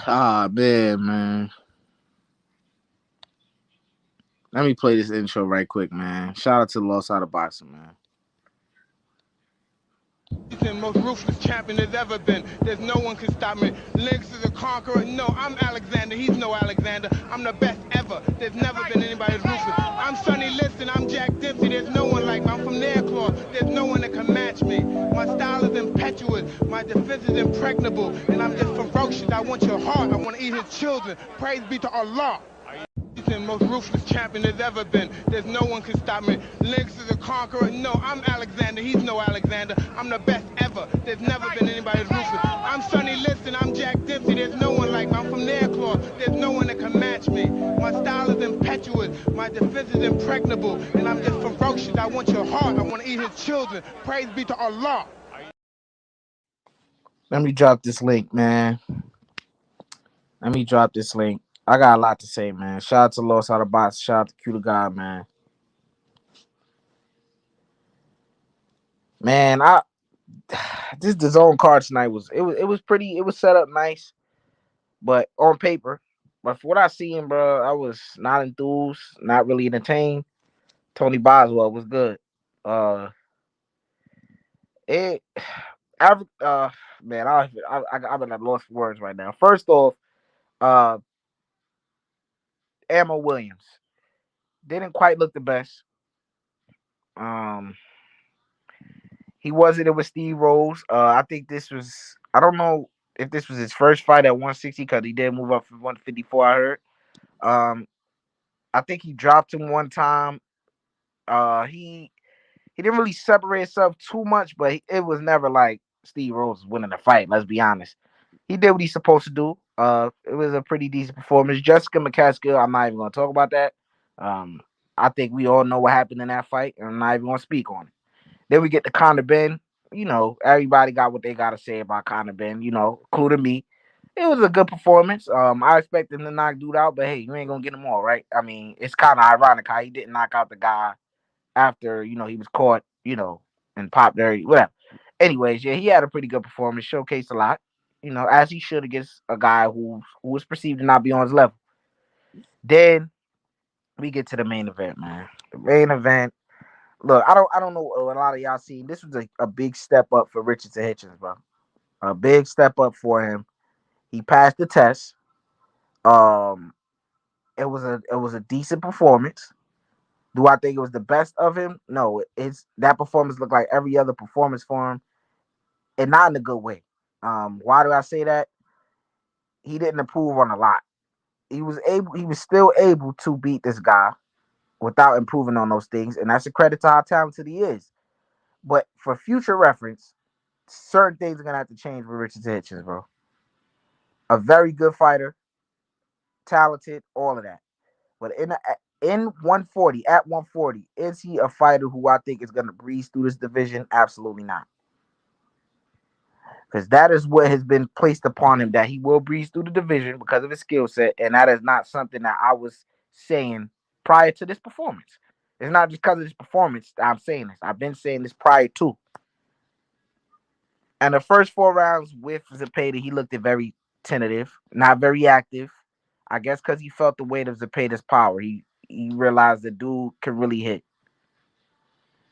Ah, man. Let me play this intro right quick, man. Shout out to the Lost Out of Boxing, man. Most ruthless champion there's ever been. There's no one can stop me. Lynx is a conqueror. No, I'm Alexander. He's no Alexander. I'm the best ever. There's never been anybody as ruthless. I'm Sonny Liston. I'm Jack Dempsey. There's no one like me. I'm from Nairclaw. There's no one that can match me. My style is impetuous. My defense is impregnable. And I'm just ferocious. I want your heart. I want to eat his children. Praise be to Allah. Most ruthless champion there's ever been. There's no one can stop me. Lynx is a conqueror. No, I'm Alexander. He's no Alexander. I'm the best ever. There's never been anybody as ruthless. I'm Sonny Liston. I'm Jack Dempsey. There's no one like me. I'm from Nairclaw. There's no one that can match me. My style is impetuous. My defense is impregnable. And I'm just ferocious. I want your heart. I want to eat his children. Praise be to Allah. Let me drop this link, man. Let me drop this link. I got a lot to say, man. Shout out to Lost Out of Boxing. Shout out to Q the God, man. Man, I this the zone card tonight was pretty. It was set up nice, but on paper. But for what I seen, bro, I was not enthused, not really entertained. Tony Boswell was good. Uh, it, I, man, I'm at lost for words right now. First off, uh, Ammo Williams didn't quite look the best. Um, he wasn't. It was Steve Rose. I think this was. I don't know if this was his first fight at 160 because he did move up from 154. I heard. Um, I think he dropped him one time. He didn't really separate himself too much, but it was never like Steve Rose was winning the fight. Let's be honest. He did what he's supposed to do. It was a pretty decent performance. Jessica McCaskill, I'm not even gonna talk about that. Um, I think we all know what happened in that fight, and I'm not even gonna speak on it. Then we get to Conor Ben. You know, everybody got what they gotta say about Conor Ben. You know, including me. It was a good performance. I expect him to knock dude out, but hey, you ain't gonna get him all, right? I mean, it's kind of ironic how he didn't knock out the guy after he was caught, and popped dirty, whatever. Anyways, yeah, he had a pretty good performance, showcased a lot, as he should against a guy who was perceived to not be on his level. Then we get to the main event, man. The main event. Look, I don't know what a lot of y'all seen. This was a big step up for Richardson Hitchins, bro. A big step up for him. He passed the test. Um, it was a decent performance. Do I think it was the best of him? No, it's that performance looked like every other performance for him, and not in a good way. Why do I say that? He didn't improve on a lot. He was still able to beat this guy without improving on those things, and that's a credit to how talented he is. But for future reference, certain things are gonna have to change with Richard Hitchens, bro. A very good fighter, talented, all of that. But in 140, at 140, is he a fighter who I think is going to breeze through this division? Absolutely not. Because that is what has been placed upon him, that he will breeze through the division because of his skill set. And that is not something that I was saying prior to this performance. It's not just because of this performance that I'm saying this. I've been saying this prior to. And the first 4 rounds with Zepeda, he looked very tentative, not very active. I guess because he felt the weight of Zepeda's power. He realized the dude could really hit.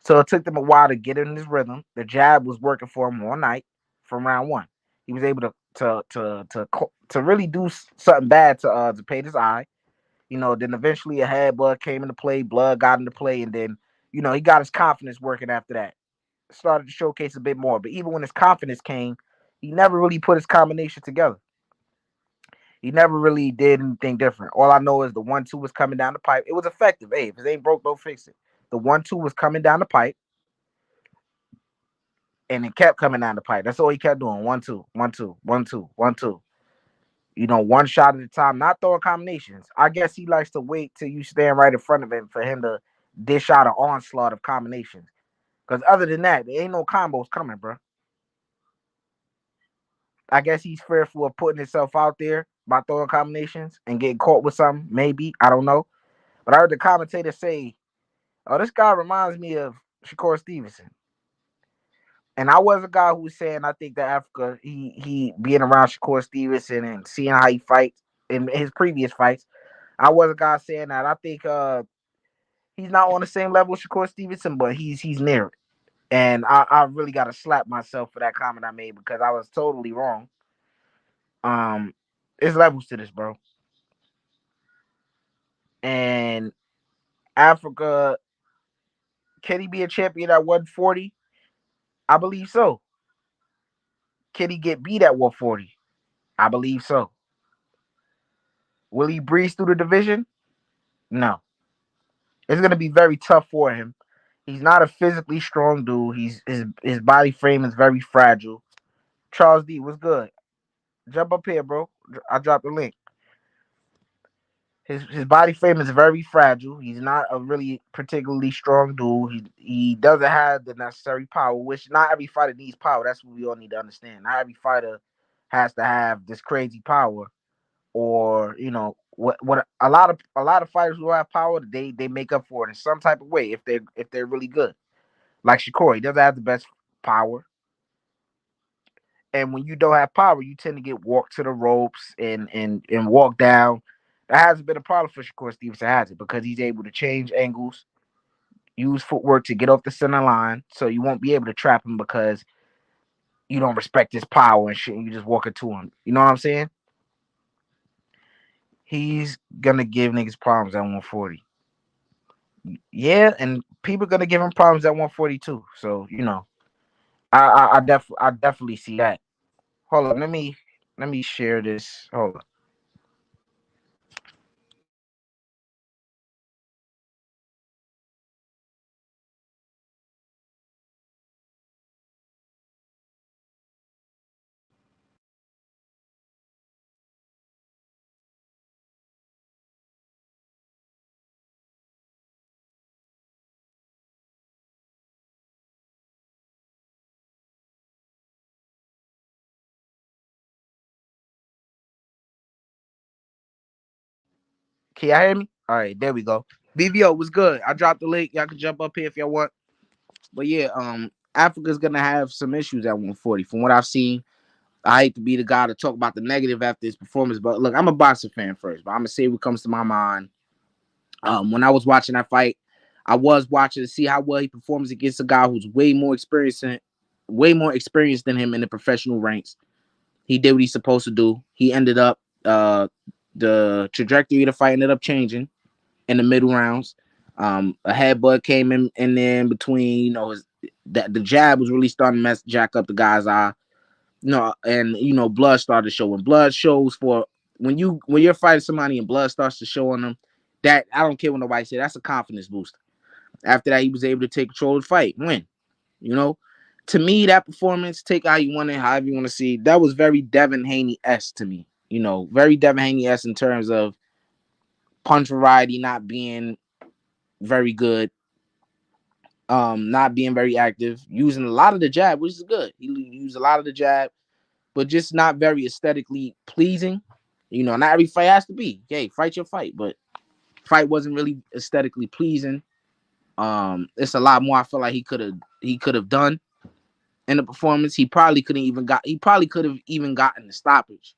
So it took them a while to get in his rhythm. The jab was working for him all night from round one. He was able to really do something bad to Zepeda's eye. Then eventually a headbutt came into play, blood got into play, and then he got his confidence working after that. Started to showcase a bit more. But even when his confidence came, he never really put his combination together. He never really did anything different. All I know is the 1-2 was coming down the pipe. It was effective. Hey, if it ain't broke, don't fix it. The 1-2 was coming down the pipe, and it kept coming down the pipe. That's all he kept doing. 1-2, 1-2, 1-2, 1-2. One shot at a time, not throwing combinations. I guess he likes to wait till you stand right in front of him for him to dish out an onslaught of combinations. Because other than that, there ain't no combos coming, bro. I guess he's fearful of putting himself out there by throwing combinations and getting caught with something. Maybe. I don't know. But I heard the commentator say, oh, this guy reminds me of Shakur Stevenson. And I was a guy who was saying I think that Africa, he being around Shakur Stevenson and seeing how he fights in his previous fights, I was a guy saying that I think he's not on the same level with Shakur Stevenson, but he's near it. And I really got to slap myself for that comment I made because I was totally wrong. Um, there's levels to this, bro. And Africa, can he be a champion at 140? I believe so. Can he get beat at 140? I believe so. Will he breeze through the division? No. It's gonna be very tough for him. He's not a physically strong dude. His body frame is very fragile. Charles D, what's good? Jump up here, bro. I dropped the link. His body frame is very fragile. He's not a really particularly strong dude. He doesn't have the necessary power, which not every fighter needs power. That's what we all need to understand. Not every fighter has to have this crazy power, or what a lot of fighters who have power, they make up for it in some type of way if they're really good. Like Shakur, he doesn't have the best power, and when you don't have power, you tend to get walked to the ropes and walked down. That hasn't been a problem for Shakur Stevenson, has it? Because he's able to change angles, use footwork to get off the center line, so you won't be able to trap him because you don't respect his power and shit. And you just walk into him. You know what I'm saying? He's gonna give niggas problems at 140. Yeah, and people gonna give him problems at 142. So I definitely see that. Hold on, let me share this. Hold on. Can y'all hear me? All right, there we go. BVO was good. I dropped the link. Y'all can jump up here if y'all want. But yeah, Africa's gonna have some issues at 140. From what I've seen, I hate to be the guy to talk about the negative after his performance, but look, I'm a boxing fan first. But I'm gonna say what comes to my mind. When I was watching that fight, I was watching to see how well he performs against a guy who's way more experienced than him in the professional ranks. He did what he's supposed to do. He ended up the trajectory of the fight ended up changing in the middle rounds. A headbutt came in there in between. That the jab was really starting to jack up the guy's eye. And blood started to show. When blood shows for when you're fighting somebody and blood starts to show on them, that I don't care what nobody say. That's a confidence booster. After that, he was able to take control of the fight, win. You know, to me, that performance, take how you want it, however you want to see, that was very Devin Haney-esque to me. Very Devin Haney-esque in terms of punch variety not being very good, not being very active, using a lot of the jab, which is good. He used a lot of the jab, but just not very aesthetically pleasing. Not every fight has to be. Hey, fight your fight, but fight wasn't really aesthetically pleasing. It's a lot more I feel like he could have done in the performance. He probably could have even gotten the stoppage.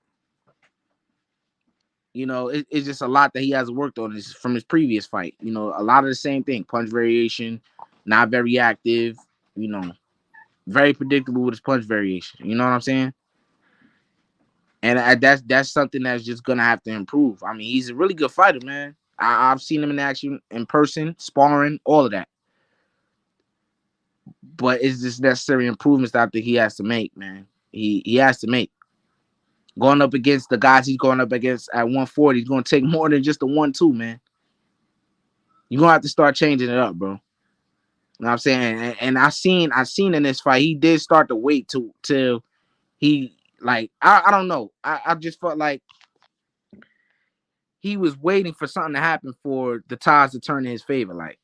It's just a lot that he has worked on from his previous fight. A lot of the same thing, punch variation, not very active, you know, very predictable with his punch variation. You know what I'm saying? And that's something that's just gonna have to improve. I mean, he's a really good fighter, man. I've seen him in action, in person, sparring, all of that. But it's just necessary improvements that I think he has to make, man. He has to make. Going up against the guys he's going up against at 140, he's gonna take more than just a 1-2, man. You're gonna have to start changing it up, bro. You know what I'm saying? And I seen in this fight, he did start to wait till he like I don't know. I just felt like he was waiting for something to happen for the ties to turn in his favor, like,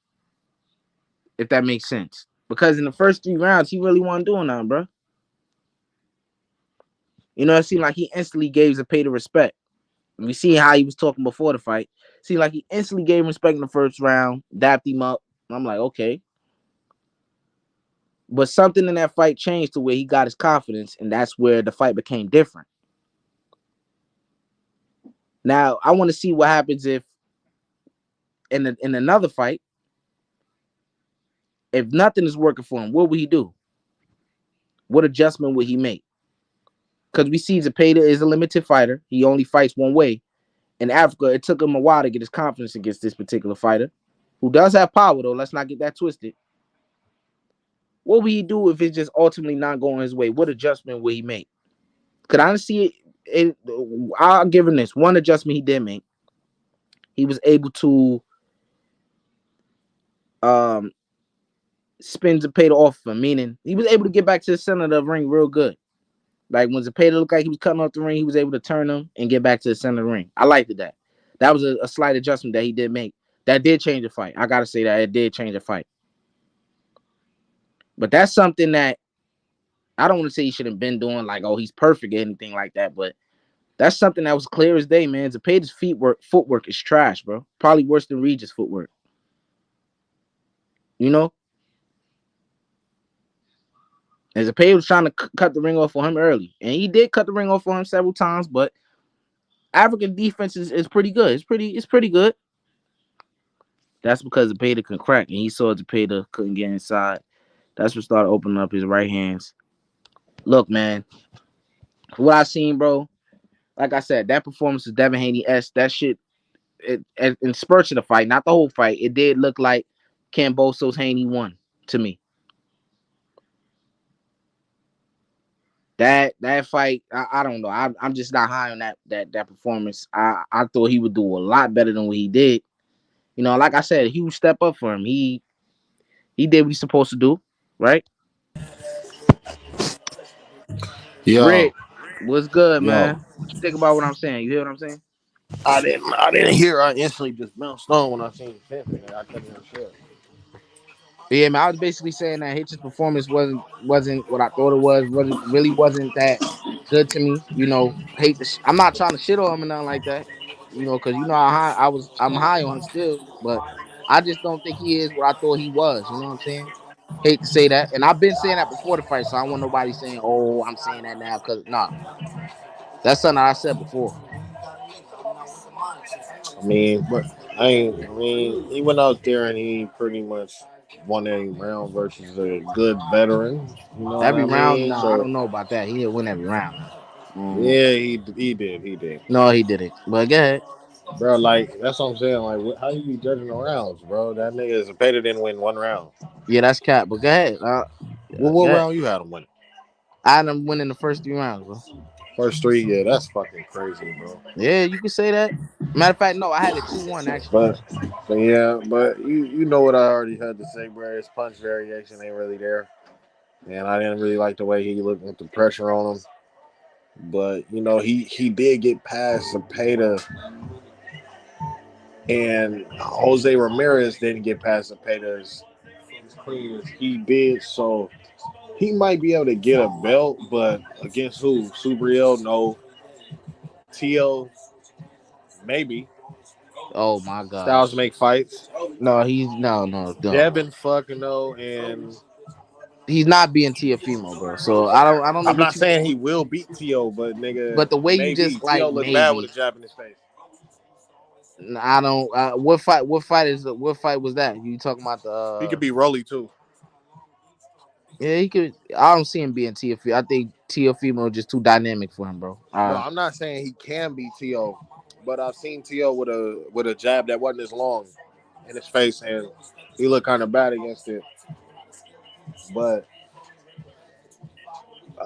if that makes sense. Because in the first 3 rounds, he really wasn't doing nothing, bro. It seemed like he instantly gave Zepeda respect. We see how he was talking before the fight. See, like he instantly gave him respect in the first round, dapped him up. I'm like, okay. But something in that fight changed to where he got his confidence, and that's where the fight became different. Now I want to see what happens if in another fight, if nothing is working for him, what would he do? What adjustment would he make? Because we see Zepeda is a limited fighter. He only fights one way. In Africa, it took him a while to get his confidence against this particular fighter, who does have power though. Let's not get that twisted. What would he do if it's just ultimately not going his way? What adjustment would he make? Could I see it? I'll give him this one adjustment he did make. He was able to um spin Zepeda off of him, meaning he was able to get back to the center of the ring real good. Like when Zepeda looked like he was cutting off the ring, he was able to turn him and get back to the center of the ring. I liked that. That was a slight adjustment that he did make. That did change the fight. I gotta say that it did change the fight. But that's something that I don't want to say he should have been doing, like, oh, he's perfect or anything like that. But that's something that was clear as day, man. Zepeda's footwork is trash, bro. Probably worse than Regis' footwork. You know? And Zepeda was trying to cut the ring off for him early. And he did cut the ring off for him several times, but African defense is pretty good. It's pretty good. That's because Zepeda can crack, and he saw Zepeda couldn't get inside. That's what started opening up his right hands. Look, man, what I seen, bro. Like I said, that performance of Devin Haney S. That shit, in spurts of the fight, not the whole fight. It did look like Camboso's Haney won to me. That fight, I don't know. I'm just not high on that performance. I thought he would do a lot better than what he did. You know, like I said, a huge step up for him. He did what he's supposed to do, right? Yo, Rick, what's good, yo. man? What you think about what I'm saying? You hear what I'm saying? I didn't hear. I instantly just bounced on when I seen Pimpin', and I couldn't hear shit. Yeah, man. I was basically saying that Hitch's performance wasn't what I thought it was. Wasn't that good to me. You know, I'm not trying to shit on him or nothing like that. You know, because you know how high I'm high on him still, but I just don't think he is what I thought he was. You know what I'm saying? Hate to say that, and I've been saying that before the fight, so I don't want nobody saying, "Oh, I'm saying that now," because nah, that's something I said before. I mean, But I ain't. I mean, he went out there and he pretty much won a round versus a good veteran. You know what every I round, mean? no, I So don't know about that. He didn't win every round now. yeah, he did, No, he didn't. But go ahead. bro. Like that's what I'm saying. Like, how you be judging the rounds, bro? That nigga Zepeda didn't win one round. Yeah, that's cap. But go ahead. Well, Go what ahead. round you had him win? I had him winning the first 3 rounds, bro. First three, yeah, that's fucking crazy, bro. Yeah, you could say that. Matter of fact, no, I had it 2-1 actually. But, but you know what I already had to say, bro. His punch variation ain't really there, and I didn't really like the way he looked with the pressure on him. But you know he did get past Zepeda, and Jose Ramirez didn't get past Zepeda as clean as he did. So he might be able to get a belt, but against who? Subriel, no. Tio, maybe. Oh my Styles gosh. make fights. No, he's no. Devin fucking no, and He's not being Tiafimo, bro. So I don't know I'm what not you saying he will beat Tio, but nigga, but the way you maybe just like Tio look bad with a maybe jab in his face. I don't what fight was that? You talking about the He could be Rolly too. yeah, he could I don't see him being Tiafimo. I think Tiafimo is just too dynamic for him, bro. No, I'm not saying he can beat Tio, but I've seen Tio with a jab that wasn't as long in his face, and he looked kind of bad against it. But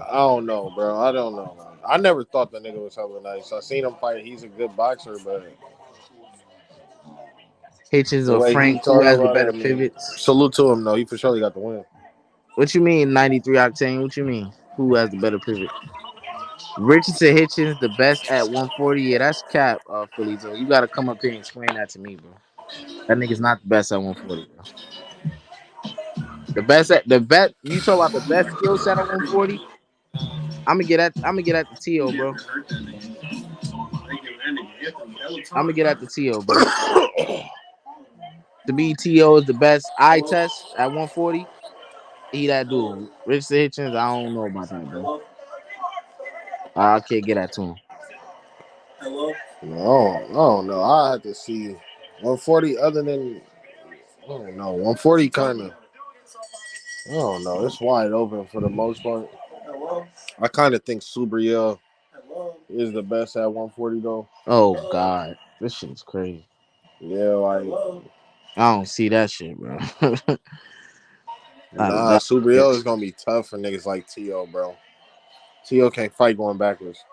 I don't know, bro. I don't know. Man. I never thought the nigga was hella nice. I seen him fight. He's a good boxer, but Hitchens the or way he Frank, who talk has the about it, better I mean, pivots? salute to him though. He for sure got the win. What you mean 93 octane? What you mean? Who has the better pivot? Richardson Hitchens the best at 140. Yeah, that's cap, Philly. So you gotta come up here and explain that to me, bro. That nigga's not the best at 140, bro. The best you talk about the best skill set at 140. I'm gonna get at the TO, bro. I'm gonna get at the TO, bro. The BTO is the best eye test at 140. He that dude. Richardson Hitchins, I don't know about that, bro. I can't get that to him. No, I don't know. I have to see 140 other than I don't know. 140 kind of I don't know. It's wide open for the most part. I kind of think Subriel is the best at 140 though. Oh God, this shit is crazy. Yeah, like I don't see that shit, bro. I do nah, not see that Subriel is shit. gonna be tough for niggas like T.O., bro. T.O. can't fight going backwards.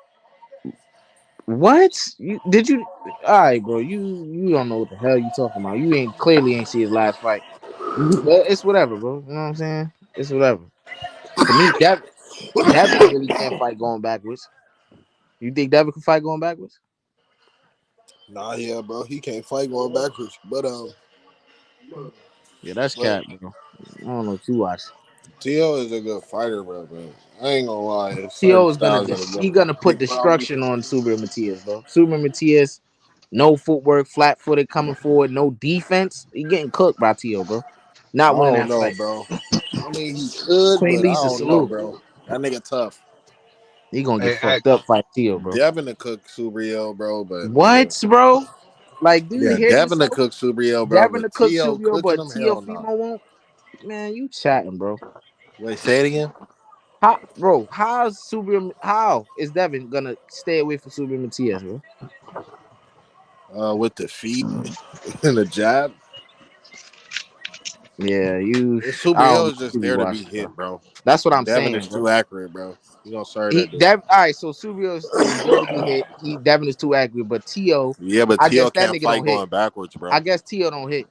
What? You did you? All right, bro. You don't know what the hell you talking about. You ain't clearly ain't see his last fight. It's whatever, bro. You know what I'm saying? It's whatever. To me, Devin really can't fight going backwards. You think Devin can fight going backwards? Nah, yeah, bro. He can't fight going backwards. Yeah, that's But cat, bro. I don't know what you watch. T.O. is a good fighter, bro. But I ain't gonna lie, it's certain T.O. is styles that are he good. gonna put destruction on Super Matias, bro. Super Matias, no footwork, flat footed, coming forward, no defense. He getting cooked by T.O., bro. I Not winning don't that know, fight. bro. I mean, he could, Queen but I Lisa don't know, salute. bro. That nigga tough. He gonna get Hey, fucked up fight T.O., bro. Devin to cook Subriel, bro. But yeah, What, bro? Like, do you yeah, hear Devin to yourself? cook Subriel, bro. Devin to But cook T.O. Super, cooking but him, T.O. hell no. Fimo won't. Man, you chatting, bro. Wait, say it again. How, bro? How's Super? How is Devin gonna stay away from Super Matias, bro? With the feet and the jab. Yeah, you. I don't Subriel know is who just you there to be watching, bro. hit, bro. That's what And I'm Devin saying, is bro. too accurate, bro. You gonna serve He that dude. Dev. All right, so Subio is there to be hit. Devin is too accurate, but T.O. Yeah, but I T.O. guess that can't nigga fight don't hit. going backwards, I bro. guess T.O. don't hit.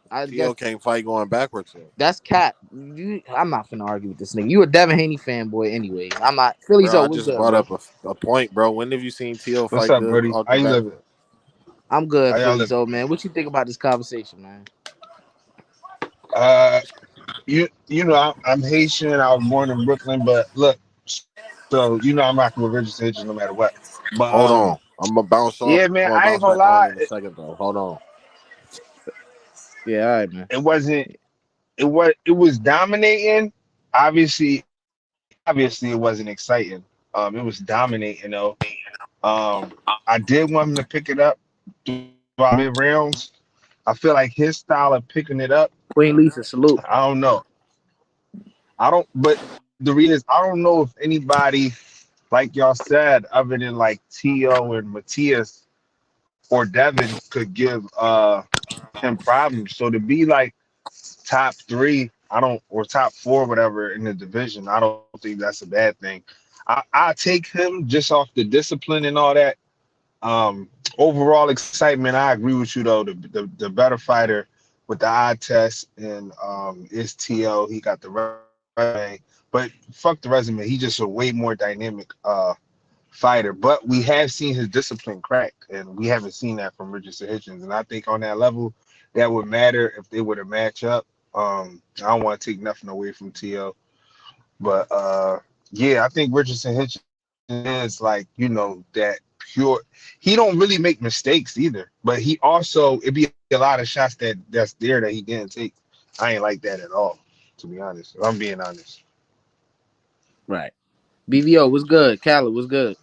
I T.O. guess can't fight going backwards, though. that's cat. I'm not finna argue with this nigga. You a Devin Haney fanboy, anyways. I'm not. Philly Bro, I Zoe, what's just good, brought bro? up a point, bro. When have you seen T.O. what's fight up, good Birdie? off How the you back? living? I'm good, How y'all Philly living? Zoe, man. What you think about this conversation, man? Uh, you know I'm Haitian. I was born in Brooklyn, but look, so I'm rocking with Richardson Hitchens no matter what. But Hold on. I'm gonna bounce yeah, off. man, I'm I gonna ain't bounce gonna back on lie, in a second, though. Hold on. Yeah, all right, man. it wasn't. It was dominating. Obviously, it wasn't exciting. It was dominating though. I did want him to pick it up throughout mid rounds. I feel like his style of picking it up. Queen Lisa, salute. I don't know. I don't. But the reason is, I don't know if anybody, like y'all said, other than like T.O. and Matthias or Devin, could give him problems. So to be like top three, I don't, or top four, whatever in the division, I don't think that's a bad thing. I take him just off the discipline and all that. Overall excitement, I agree with you though. The better fighter with the eye test and is T.O. He got the resume, but fuck the resume. He's just a way more dynamic fighter. But we have seen his discipline crack, and we haven't seen that from Richardson Hitchens. And I think on that level, that would matter if they were to match up. I don't want to take nothing away from T.O., but yeah, I think Richardson Hitchens is like, that pure. He don't really make mistakes either, but he also, it'd be a lot of shots that's there that he didn't take. I ain't like that at all, to be honest. If I'm being honest. Right. BVO, what's good? Cali, what's good?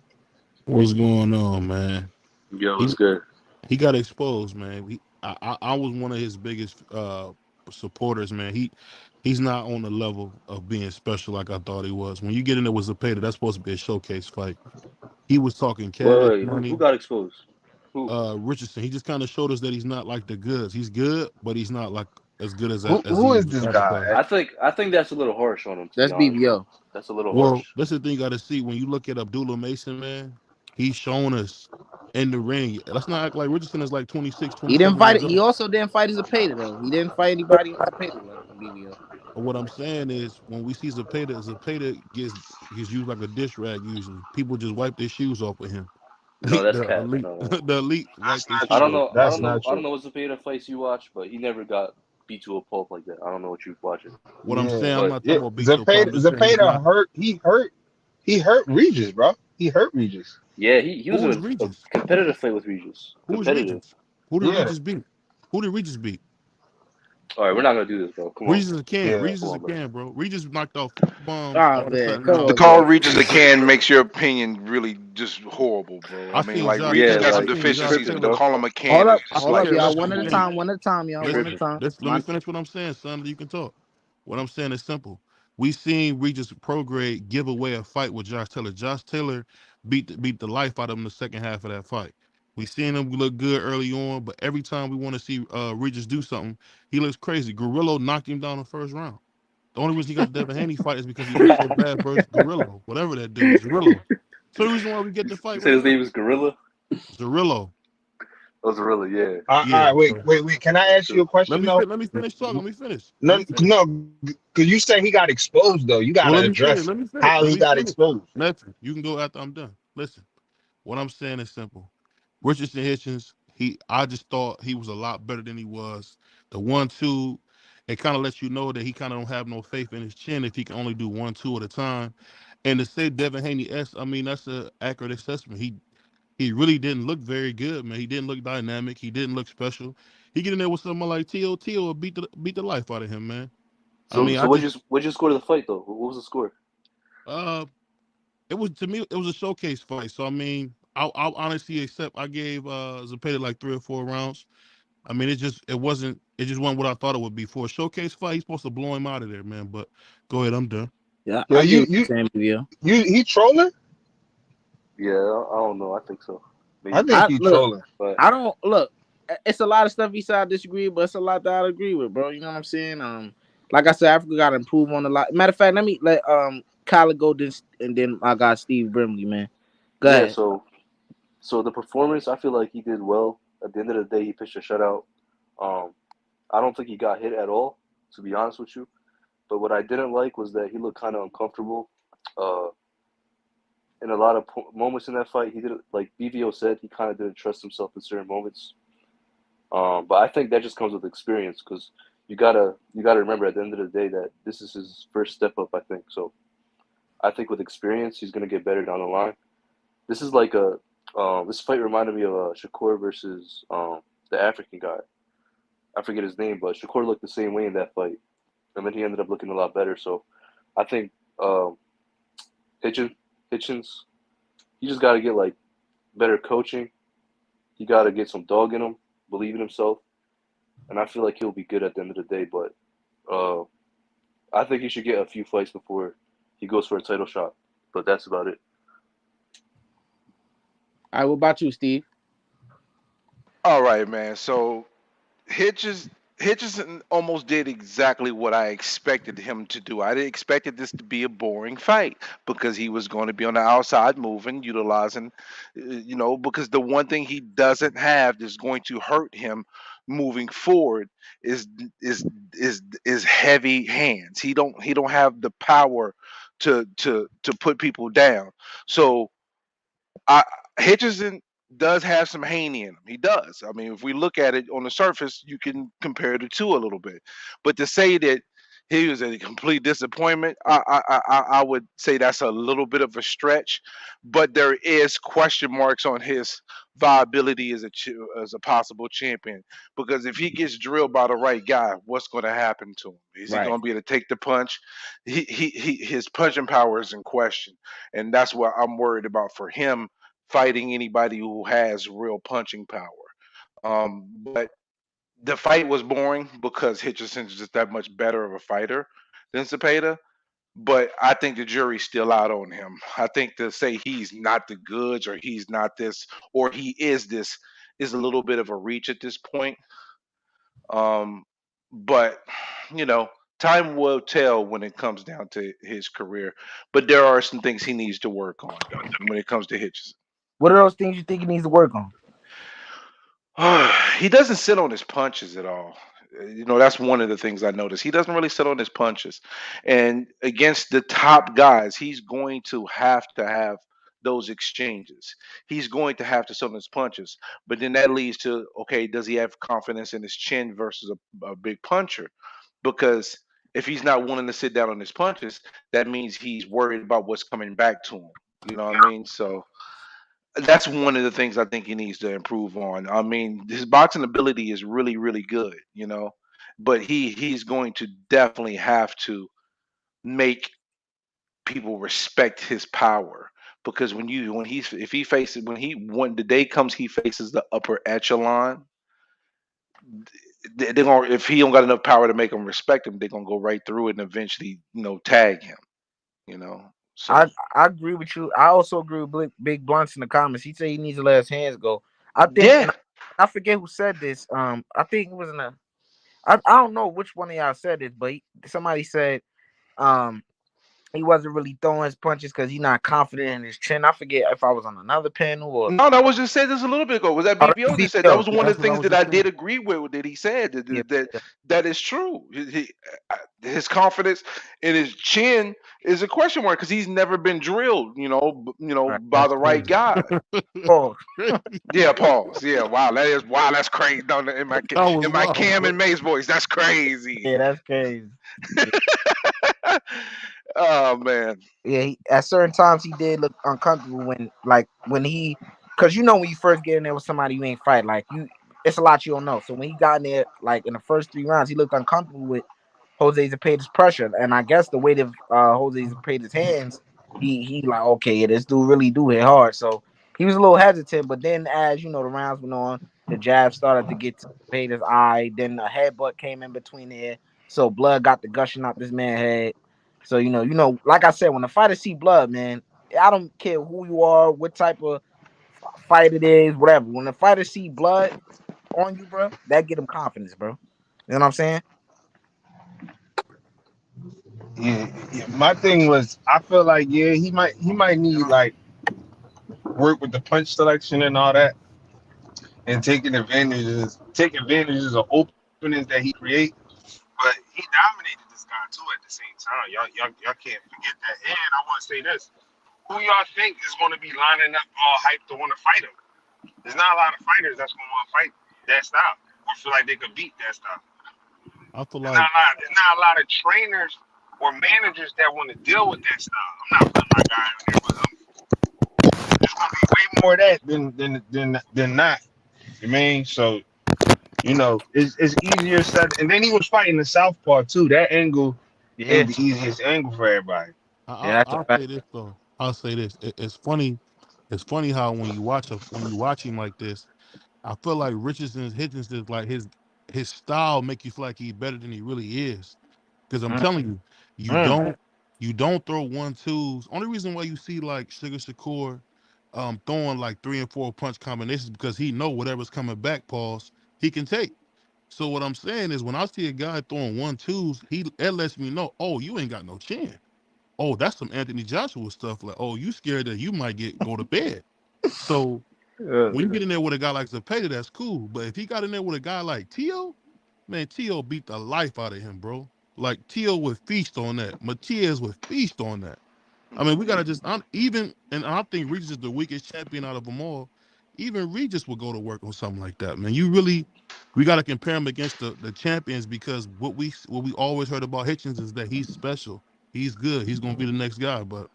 What's going on, man? Yo, He what's good? he got exposed, man. I was one of his biggest supporters, man. He's not on the level of being special like I thought he was. When you get in there with Zepeda, that's supposed to be a showcase fight. He was talking cash Who money. got exposed? Who? Richardson, he just kind of showed us that he's not like the goods. He's good, but he's not like as good as Who he is is this guy? advertised. I think that's a little harsh on him, to be That's honest, bro. BVO. That's a little Well, harsh. that's the thing you got to see when you look at Abdullah Mason, man. He's shown us in the ring. Let's not act like Richardson is like 26, He didn't 27 fight. years He old. also didn't fight as a Zepeda though. He didn't fight anybody on Zepeda level. BVO. But what I'm saying is when we see Zepeda gets used like a dish rag usually. People just wipe their shoes off with him. No, that's The cat. elite No, no. the elite wipe That's their not I shoes don't true. off know. with I him. That's don't not know. I don't true. know what Zepeda fights you watch, but he never got beat to a pulp like that. I don't know what you watching, What I'm Yeah, saying, I'm but not talking yeah. about beat to a pulp. Zepeda, I'm just saying he's not. Hurt. He hurt Regis, bro. He hurt Regis. yeah, he was Who is in a Regis? competitive fight with Regis. Who is Competitive. Regis? Who did Yeah. Regis beat? Who did Regis beat? All right, we're not gonna do this, bro. Come on, Regis is a can. Yeah. Regis come is a on, bro. can, bro. Regis knocked out 4 bombs Oh all of a man, sudden come To on, now. call bro. Regis a can makes your opinion really just horrible, bro. I I mean, seen like Josh Regis Yeah, Taylor. got I some like seen you Josh deficiencies, tripping, but to Taylor. bro. call him a can Hold up, is I hold seen up, like yeah, y'all. listen, One let at me a finish. time. stupid. One at a time, y'all. One at a Listen, time. let me finish what I'm saying, son. You can talk. What I'm saying is simple. We seen Regis Prograde give away a fight with Josh Taylor. Josh Taylor beat the life out of him in the second half of that fight. We seen him look good early on, but every time we want to see Regis do something, he looks crazy. Gorillo knocked him down the first round. The only reason he got the Devin Haney fight is because he looked so bad versus Gorillo, whatever that dude, Zerillo. So the reason why we get the You fight said right his now, name is Gorilla. Zerillo. That was Gorilla, yeah. Yeah. All right, So wait. Can I That's ask you a true. question though? let me finish talking. Let me finish. Let No, me finish. no, because you say he got exposed though. You got Well, to let me finish. address Let me finish. how Let he me got finish. exposed. Nothing. You can go after I'm done. Listen, what I'm saying is simple. Richardson Hitchins, I just thought he was a lot better than he was. The 1-2, it kind of lets you know that he kind of don't have no faith in his chin if he can only do 1-2 at a time. And to say Devin Haney I mean that's an accurate assessment. He really didn't look very good, man. He didn't look dynamic. He didn't look special. He get in there with someone like T.O. would beat the life out of him, man. I So mean, so what'd you score the fight though? What was the score? uh it was to me it was a showcase fight. So I mean, I'll honestly accept I gave Zepeda like 3 or 4 rounds. I mean, it just wasn't what I thought it would be for a showcase fight. He's supposed to blow him out of there, man. But go ahead, I'm done. Yeah, Yo, I give it the same review. he trolling? Yeah, I don't know. I think so. I Maybe, think I he look. trolling. but I don't look. It's a lot of stuff he said I disagree, but it's a lot that I agree with, bro. You know what I'm saying? Like I said, Africa got to improve on a lot. Matter of fact, let me let Kyler go this, and then I got Steve Brimley, man. Go yeah. ahead. So the performance, I feel like he did well. At the end of the day, he pitched a shutout. Um, I don't think he got hit at all, to be honest with you. But what I didn't like was that he looked kind of uncomfortable. Uh, in a lot of moments in that fight, he didn't, like BVO said, he kind of didn't trust himself in certain moments. But I think that just comes with experience because you gotta remember at the end of the day that this is his first step up. I think so. I think with experience, he's gonna get better down the line. This is like a this fight reminded me of Shakur versus the African guy. I forget his name, but Shakur looked the same way in that fight, and then he ended up looking a lot better. So I think um, Hitchins, Hitchins, he just got to get like better coaching. He got to get some dog in him, believe in himself, and I feel like he'll be good at the end of the day. But uh, I think he should get a few fights before he goes for a title shot. But that's about it. All right, what about you, Steve? All right, man. So Hitches Hitchison almost did exactly what I expected him to do. I expected this to be a boring fight because he was going to be on the outside moving, utilizing, because the one thing he doesn't have that's going to hurt him moving forward is is is heavy hands. He don't have the power to put people down. So I Hitchison does have some Haney in him. He does. I mean, if we look at it on the surface, you can compare the two a little bit. But to say that he was a complete disappointment, I would say that's a little bit of a stretch. But there is question marks on his viability as as a possible champion because if he gets drilled by the right guy, what's going to happen to him? Is he Right. going to be able to take the punch? His punching power is in question, and that's what I'm worried about for him fighting anybody who has real punching power. But the fight was boring because Hitchison's just that much better of a fighter than Zepeda. But I think the jury's still out on him. I think to say he's not the goods or he's not this or he is this is a little bit of a reach at this point. Um, but you know, time will tell when it comes down to his career. But there are some things he needs to work on though when it comes to Hitchison. What are those things you think he needs to work on? He doesn't sit on his punches at all. That's one of the things I noticed. He doesn't really sit on his punches. And against the top guys, he's going to have those exchanges. He's going to have to sit on his punches. But then that leads to okay, does he have confidence in his chin versus a big puncher? Because if he's not willing to sit down on his punches, that means he's worried about what's coming back to him. You know what I mean? So that's one of the things I think he needs to improve on. I mean, his boxing ability is really, really good, but he's going to definitely have to make people respect his power, because when he's if he faces when the day comes he faces the upper echelon, they're gonna, if he don't got enough power to make them respect him, they're gonna go right through it and eventually tag him. You know, I so I agree with you. I also agree with Big Blunts in the comments. He said he needs to let his hands go. I think, yeah. and I forget who said this. I think it was in a. I don't know which one of y'all said it, but somebody said um he wasn't really throwing his punches because he's not confident in his chin. I forget if I was on another panel or No, that was just said this a little bit ago. Was that oh, that's BBO just said that BPO. was Yeah, one of That's the what I things was that I just did saying. agree with that he said yeah, yeah. that is true. His confidence in his chin is a question mark because he's never been drilled, Right. by That's the right crazy. guy. Oh, Yeah, pause. Yeah, wow, that's crazy. No, That was in my wild, Cam bro. and Mace voice, that's crazy. yeah, that's crazy. Yeah, Oh man. yeah. At certain times he did look uncomfortable when he, cause when you first get in there with somebody you ain't fight like you, it's a lot you don't know. So when he got in there like in the first 3 rounds, he looked uncomfortable with Jose Zepeda's pressure, and I guess the weight of Jose Zepeda's hands, he like okay, yeah, this dude really do hit hard. So he was a little hesitant, but then as the rounds went on, the jab started to get to Zepeda's eye. Then a headbutt came in between there, so blood got the gushing out this man's head. So like I said, when the fighter see blood, man, I don't care who you are, what type of fight it is, whatever. When the fighter see blood on you, bro, that get him confidence, bro. You know what I'm saying? Yeah, yeah. My thing was, I feel like he might need like work with the punch selection and all that, and take advantages of openings that he create. But he dominated this guy too at the same time. Y'all can't forget that. And I want to say this: who y'all think is going to be lining up all hyped to want to fight him? There's not a lot of fighters that's going to want to fight that style or feel like they could beat that style. I feel There's not like a lot. There's not a lot of trainers or managers that want to deal with that style. I'm not putting my guy on there, but there's going to be way more of that than not. You mean so? It's easier said. And then he was fighting the southpaw too. That angle Yeah, ain't the easiest angle for everybody. yeah, that's a I'll fact. say this though. I'll say this. It's funny. It's funny how when you watch him like this, I feel like Hitchens is like his style make you feel like he's better than he really is. Because I'm Mm, telling you, you mm. don't you don't throw 1-2s. Only reason why you see like Sugar Shakur throwing like 3 and 4 punch combinations because he know whatever's coming back, pause, he can take. So what I'm saying is when I see a guy throwing 1-2s, that lets me know, oh, you ain't got no chin. Oh, that's some Anthony Joshua stuff. Like, oh, you scared that you might go to bed. So Yeah. when you get in there with a guy like Zepeda, that's cool. But if he got in there with a guy like Tio, man, Tio beat the life out of him, bro. Like Tio would feast on that. Matias would feast on that. I mean, we gotta just and I think Regis is the weakest champion out of them all. Even Regis would go to work on something like that, man. We gotta compare him against the champions because what we always heard about Hitchins is that he's special. He's good. He's gonna be the next guy, but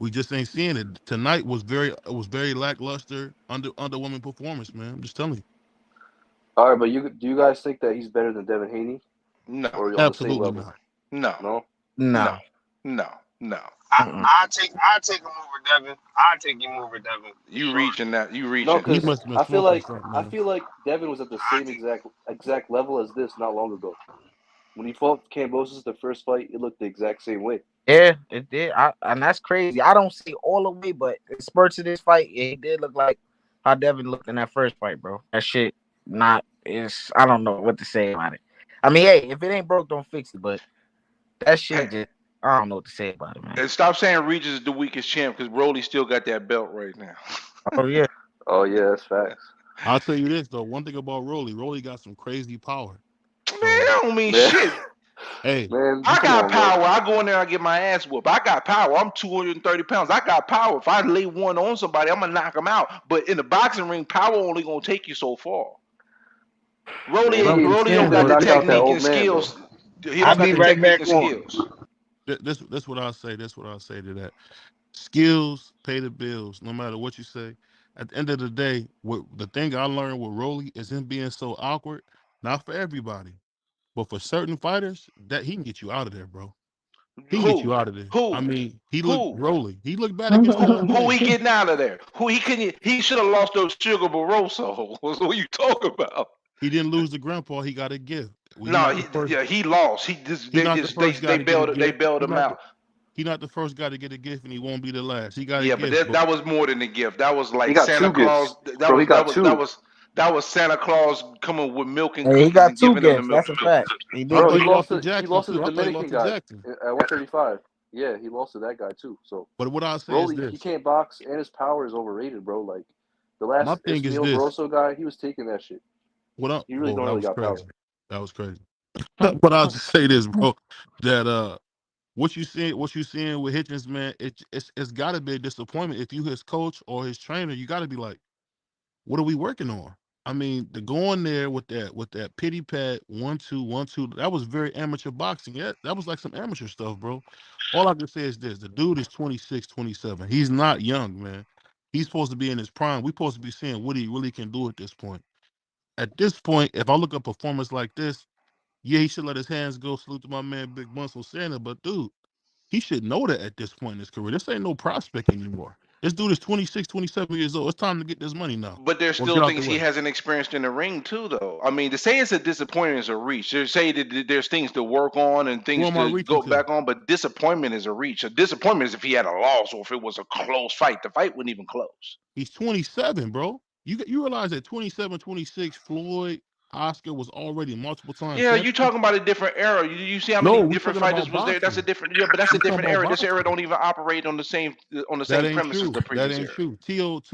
we just ain't seeing it. Tonight was very lackluster, underwhelming performance, man. I'm just telling you. All right, but do you guys think that he's better than Devin Haney, No, or are you on the same Absolutely level? not. no, No. no, No. no, no. I Mm-mm. I take him over Devin. I take him over Devin for You sure. reaching that? You No, reaching? He because must have been smoking something, I man. feel like Devin was at the I same take exact level as this not long ago. When he fought Cambosis the first fight, it looked the exact same way. Yeah, it did. And that's crazy. I don't see all the way, but in spurts of this fight, yeah, he did look like how Devin looked in that first fight, bro. That shit not is I don't know what to say about it. I mean, hey, if it ain't broke, don't fix it. But that Hey, shit just I don't know what to say about it, man. and stop saying Regis is the weakest champ because Broly still got that belt right now. Oh yeah. Oh yeah, that's facts. I'll tell you this though. One thing about Rolly got some crazy power. Man, So that don't mean Man, shit. hey, man, I come got on, bro. power. I go in there, I get my ass whooped. I got power. I'm 230 pounds. I got power. If I lay one on somebody, I'm gonna knock him out. But in the boxing ring, power only gonna take you so far. Man, what I'm just Rolly he don't saying gonna got though, the knock out that technique old and man though. skills. He I'll don't got be the right technique back and on. skills. this what I say. This what I say to that. Skills pay the bills, no matter what you say. At the end of the day, what the thing I learned with Rolly is him being so awkward. Not for everybody. But for certain fighters, that he can get you out of there, bro. He can get Who? you out of there. I Who? mean, he looked Who? rolling. He looked bad against Who he Jose. getting out of there? Who he couldn't? He should have lost those Sugar Barroso. What you talking about? He didn't lose to Grandpa. He got a gift. Well, he No, not the first. he lost. He not the first guy to get a They gift. bailed him out. He not the first guy to get a gift, and he won't be the last. He got a Yeah, but gift, but that was more than a gift. That was He like got Santa two Claus. gifts, bro. He got two. That was Santa Claus coming with milk and Hey, he cookies got and two giving them the gifts. milk That's and a cookies. fact. He did. I Bro, thought Get, he lost to he Jackson lost to the too. I thought he lost Dominican to guy Jackson. at 135. Yeah, he lost to that guy too. So But what I say is Broly, he this: can't box, and his power is overrated, bro. Like the my last thing is Espanol this. Barroso guy, he was taking that shit. What up? He really Whoa, don't that really was got power. crazy. That was crazy. But I'll just say this, bro. That what you seeing with Hitchins, man, it's got to be a disappointment. If you his coach or his trainer, you got to be like, what are we working on? I mean, to go in there with that pity pat 1-2 1-2, that was very amateur boxing. Yeah, that was like some amateur stuff, bro. All I can say is this: the dude is 26, 27. He's not young, man. He's supposed to be in his prime. We're supposed to be seeing what he really can do at this point. At this point, if I look at performance like this, yeah, he should let his hands go. Salute to my man, Big Muscle Santa. But dude, he should know that at this point in his career. This ain't no prospect anymore. This dude is 26, 27 years old. It's time to get this money now. But there's Or still get out the things he way. hasn't experienced in the ring too, though. I mean, to say it's a disappointment is a reach. To say that there's things to work on and Who things am I to reaching go to? back on, but disappointment is a reach. A disappointment is if he had a loss or if it was a close fight. The fight wasn't even close. He's 27, bro. You realize that 27, 26, Floyd, Oscar was already multiple time Yeah, you champion? talking about a different era. You see how No, many we different talking fighters about was there? That's a boxing. different. Yeah, but that's a We talking different about era. This era boxing. don't even operate on the That same ain't premise as true. the That previous ain't era. true.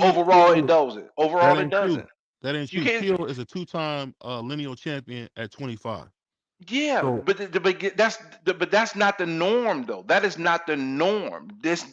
Overall, it doesn't. That Overall, it ain't true. doesn't. That ain't You true. can't. Teal is a two-time lineal champion at 25. Yeah, So but that's not the norm though. That is not the norm. This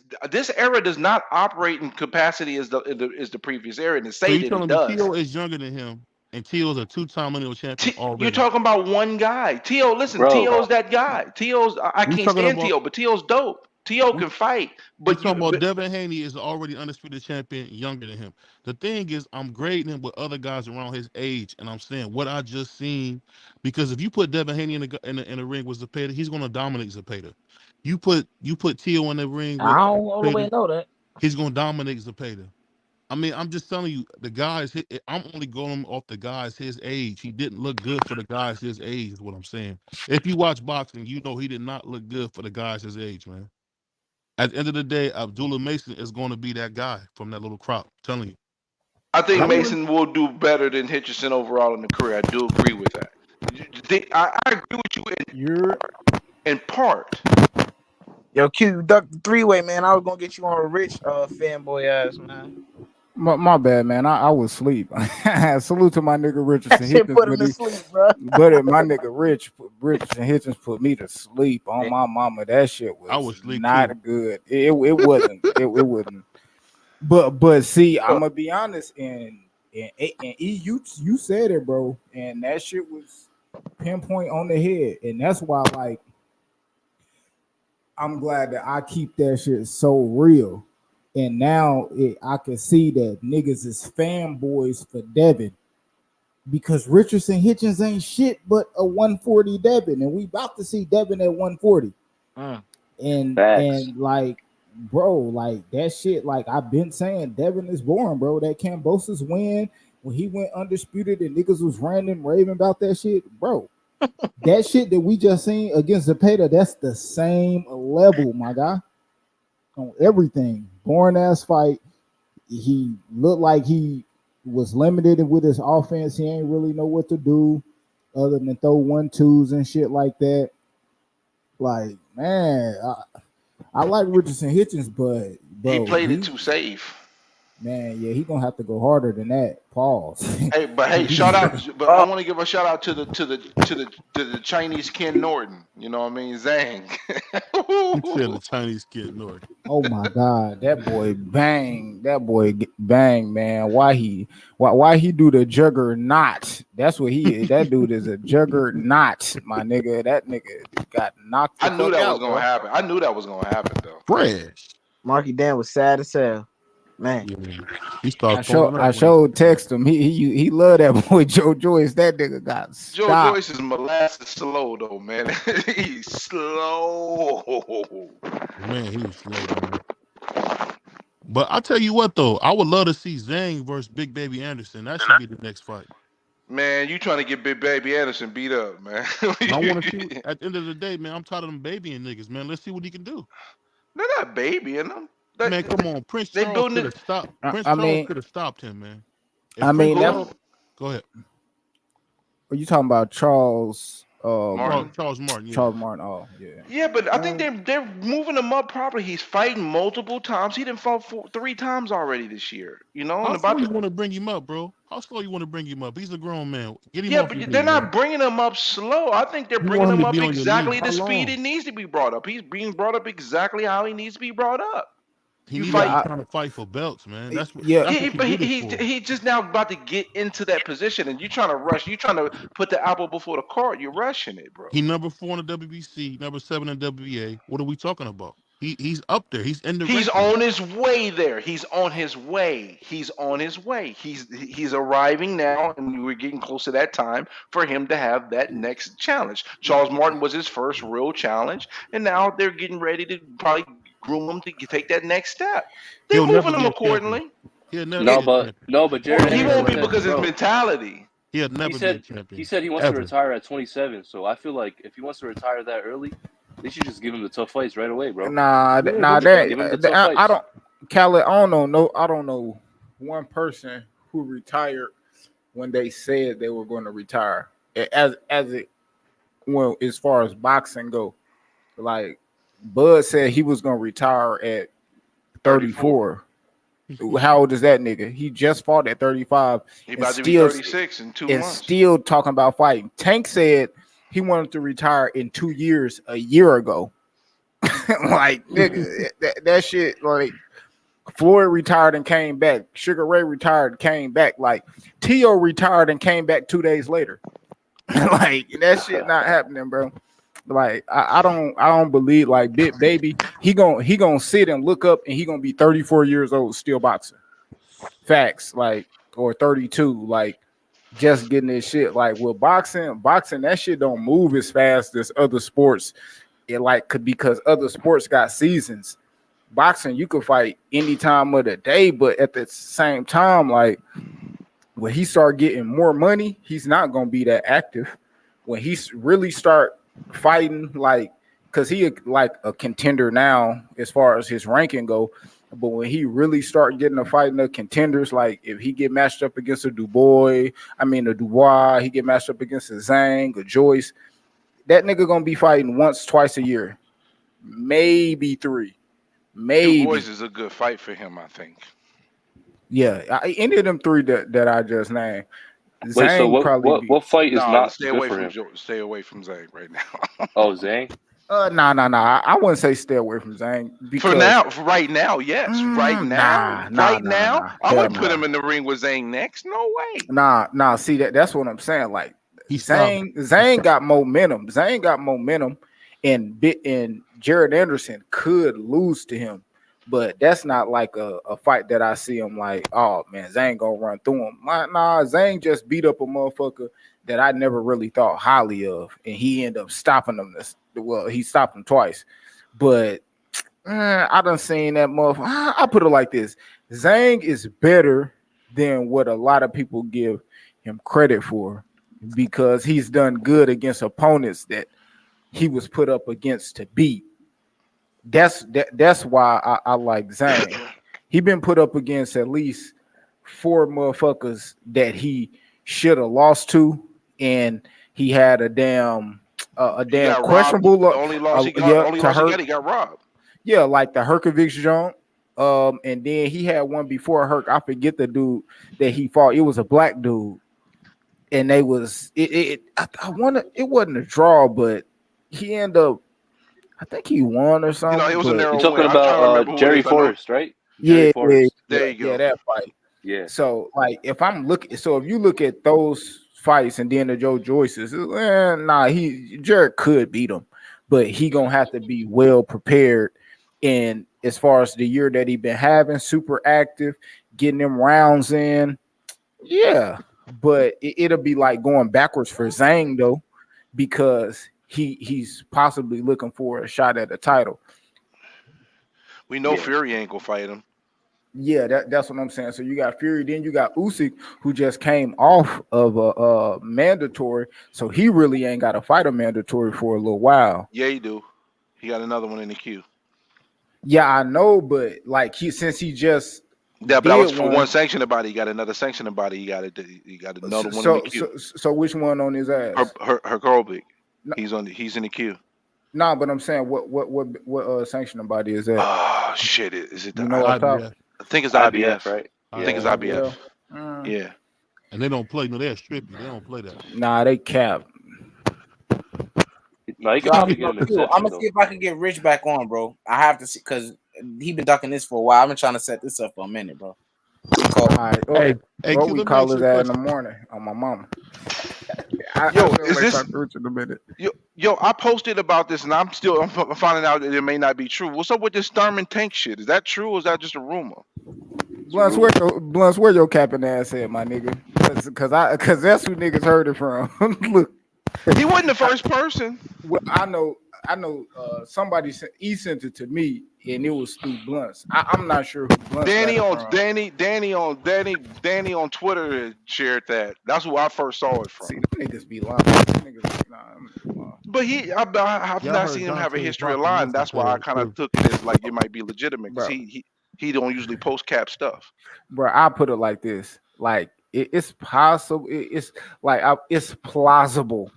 era does not operate in capacity as the previous era, and to so say you that it telling me does. Teal is younger than him, and Teal is a two-time lineal champion You're already. talking about one guy. T.O., listen, Bro, T.O.'s that guy. T.O.'s I We can't talking stand about T.O., but T.O.'s dope. T.O. we can fight, We but talking about Devin Haney is already undisputed champion, younger than him. The thing is, I'm grading him with other guys around his age, and I'm saying what I just seen. Because if you put Devin Haney in the ring with Zepeda, he's gonna dominate Zepeda. You put Tio in the ring I with don't all the way Zepeda, know that. he's gonna dominate Zepeda. I mean, I'm just telling you, the guys. I'm only going off the guys his age. He didn't look good for the guys his age. Is what I'm saying. If you watch boxing, you know he did not look good for the guys his age, man. At the end of the day, Abdullah Mason is going to be that guy from that little crop. I'm telling you. I And think I don't. Mason will do better than Hitchison overall in the career. I do agree with that. I agree with you You're in part. Yo, Q, you ducked the three-way, man. I was gonna get you on a rich fanboy ass, man. my bad, man. I was asleep. Salute to my nigga That Richardson shit Hitchens, put him to sleep, bro. my nigga Richardson Hitchens put me to sleep on my mama. That shit I was was asleep too. not good. It wasn't. It wasn't. But see, I'm gonna be honest, and you said it, bro, and that shit was pinpoint on the head, and that's why like I'm glad that I keep that shit so real. And now I can see that niggas is fanboys for Devin because Richardson Hitchens ain't shit but a 140 Devin, and we about to see Devin at 140. Mm. And like, bro, like that shit. Like I've been saying, Devin is boring, bro. That Cambosis win when he went undisputed and niggas was ranting, raving about that shit, bro. That shit that we just seen against Zepeda, that's the same level, my guy. On everything. Boring ass fight. He looked like he was limited with his offense. He ain't really know what to do other than throw 1-2s and shit like that. Like, man, I like Richardson Hitchens, but He bro, played it too safe. man, yeah, he gonna have to go harder than that. Pause. Hey, shout out! But I want to give a shout out to the Chinese Ken Norton. You know what I mean, Zhang. He said the Chinese kid North. Oh my God, that boy bang, bang, man. Why he do the juggernaut? That's what he is. That dude is a juggernaut, my nigga. That nigga got knocked the I knew fuck that was out, gonna bro. happen. I knew that was gonna happen though. Fresh. Marky Dan was sad as hell. man. Yeah. He started throwing I up. showed text him. He loved that boy Joe Joyce. That nigga got Joe stopped. Joyce is molasses slow though, man. He's slow. Man, he was slow, man. But I tell you what, though, I would love to see Zhang versus Big Baby Anderson. That should be the next fight. Man, you trying to get Big Baby Anderson beat up, man. And I want to see. At the end of the day, man, I'm tired of them babying niggas, man. Let's see what he can do. They're not babying them. Man, come on, Prince They Charles building could it. have stopped. Prince I Charles mean, could have stopped him, man. I If Prince mean, that, Charles, go ahead. are you talking about Charles? Martin. Charles Martin, yeah. Charles Martin. Oh, yeah. Yeah, but I think they're moving him up properly. He's fighting multiple times. He didn't fought 3 times already this year. You know, How and slow about you want to bring him up, bro? How slow you want to bring him up? He's a grown man. Get him yeah, off your but knee, they're man. not bringing him up slow. I think they're You bringing want him him to up be on your exactly knee. the How speed long? it needs to be brought up. He's being brought up exactly how he needs to be brought up. He You needs fight. to be trying to fight for belts, man. That's what Yeah. that's what you But do this for. he's just now about to get into that position, and you're trying to rush. You're trying to put the apple before the cart. You're rushing it, bro. He number 4 in the WBC, number 7 in WBA. What are we talking about? He's up there. He's in the He's rankings. on his way there. He's on his way. He's on his way. He's arriving now, and we're getting close to that time for him to have that next challenge. Charles Martin was his first real challenge, and now they're getting ready to probably groom him to take that next step. They're He'll never moving him be a champion. accordingly. He'll never No, be a but champion. no, but Jared He Anderson won't be said, because his bro, mentality. He'll he never be a said champion. he said he wants Ever. to retire at 27. So I feel like if he wants to retire that early, they should just give him the tough fights right away, bro. Nah, Yeah, nah, but give him the that tough I fights. don't. Khaled, I don't know. No, I don't know one person who retired when they said they were going to retire. As it well, as far as boxing go, like Bud said he was going to retire at 34. How old is that nigga? He just fought at 35. He and about to be still- 36 in 2 and months. still talking about fighting. Tank said he wanted to retire in 2 years a year ago. Like nigga, that shit. Like Floyd retired and came back. Sugar Ray retired and came back. Like T.O. retired and came back 2 days later. Like that shit not happening, bro. Like I don't believe like Big Baby. He gonna sit and look up and he gonna be 34 years old still boxing. Facts, like, or 32, like just getting this shit. Like with boxing, that shit don't move as fast as other sports. It like could because other sports got seasons. Boxing, you could fight any time of the day, but at the same time, like when he start getting more money, he's not gonna be that active. When he really start fighting, like, cause he like a contender now as far as his ranking go. But when he really start getting a fight in the contenders, like if he get matched up against a Dubois, he get matched up against a Zhang, a Joyce, that nigga gonna be fighting once, twice a year, maybe 3, maybe. Dubois is a good fight for him, I think. Yeah, any of them 3 that I just named. Wait, so Zhang what fight is No, not stay good away for from him? stay away from Zhang right now. Oh, Zhang. Nah. I wouldn't say stay away from Zhang because For right now, yes. Right now, nah. I Hell would put nah. him in the ring with Zhang next. No way. Nah. See that's what I'm saying. Like He's Zhang got momentum. And Jared Anderson could lose to him, but that's not like a fight that I see him like, oh man, Zhang gonna run through him. Nah, Zhang just beat up a motherfucker that I never really thought highly of, and he ended up stopping him. He stopped him twice, but I done seen that motherfucker. I put it like this: Zhang is better than what a lot of people give him credit for, because he's done good against opponents that he was put up against to beat. That's why I like Zhang. He been put up against at least 4 motherfuckers that he should have lost to, and he had a damn questionable. The only loss he got, he got robbed. Yeah, like the Herkovich jump. And then he had one before Herc. I forget the dude that he fought. It was a black dude, and they was it. I wonder, it wasn't a draw, but he ended up. I think he won or something. It was a narrow You're talking win. I'm trying to remember about who Jerry it is. I know- Forrest, right? Yeah, Jerry Forrest. There you go. Yeah, that fight. Yeah. So like, if you look at those fights and then the Joe Joyce's, Jared could beat him, but he gonna have to be well prepared. And as far as the year that he been having, super active, getting them rounds in. Yeah, but it'll be like going backwards for Zhang though, because he's possibly looking for a shot at the title. We know Yeah. Fury ain't gonna fight him. Yeah, that's what I'm saying. So you got Fury, then you got Usyk, who just came off of a mandatory, so he really ain't got to fight a mandatory for a little while. Yeah, he do. He got another one in the queue. Yeah, I know, but like since he just Yeah, but that did was for one one, sanctioned body. He got another sanctioned body. He got another one in the so queue. which one on his ass? Her Herbig. No, He's in the queue. nah, but I'm saying what sanctioning body is that? Oh shit! Is it the? You I, know, off top. IBF. I think it's IBF, IBF. right? I think it's Yeah. IBF. IBF. Yeah. And they don't play. No, they'll strip you. They don't play that. Nah, they cap. No, you Yo, could probably get an I'm exemption gonna though. see if I can get Rich back on, bro. I have to see because he been ducking this for a while. I've been trying to set this up for a minute, bro. All right. Hey, hey, What Q, we let me call ask his you a ass in the question. morning on my mama. Yo, I feel is like this talking to Rich in a minute. yo? I posted about this, and I'm finding out that it may not be true. What's up with this Thurman tank shit? Is that true, or is that just a rumor? Blunts, where your capping ass at, my nigga? Cause that's who niggas heard it from. Look, He wasn't the first person. well, I know. Somebody sent it to me, and it was through Blunts. I'm not sure who Blunts got it from. Danny on Twitter shared that. That's who I first saw it from. See, them niggas be lying. Them niggas lying. But I've Y'all not heard seen him have a Dante was history of rocking lying. this That's why I kind of too. took it as like it might be legitimate because Bro. he don't usually post cap stuff. Bro, I put it like this: like it's possible. It's like it's plausible,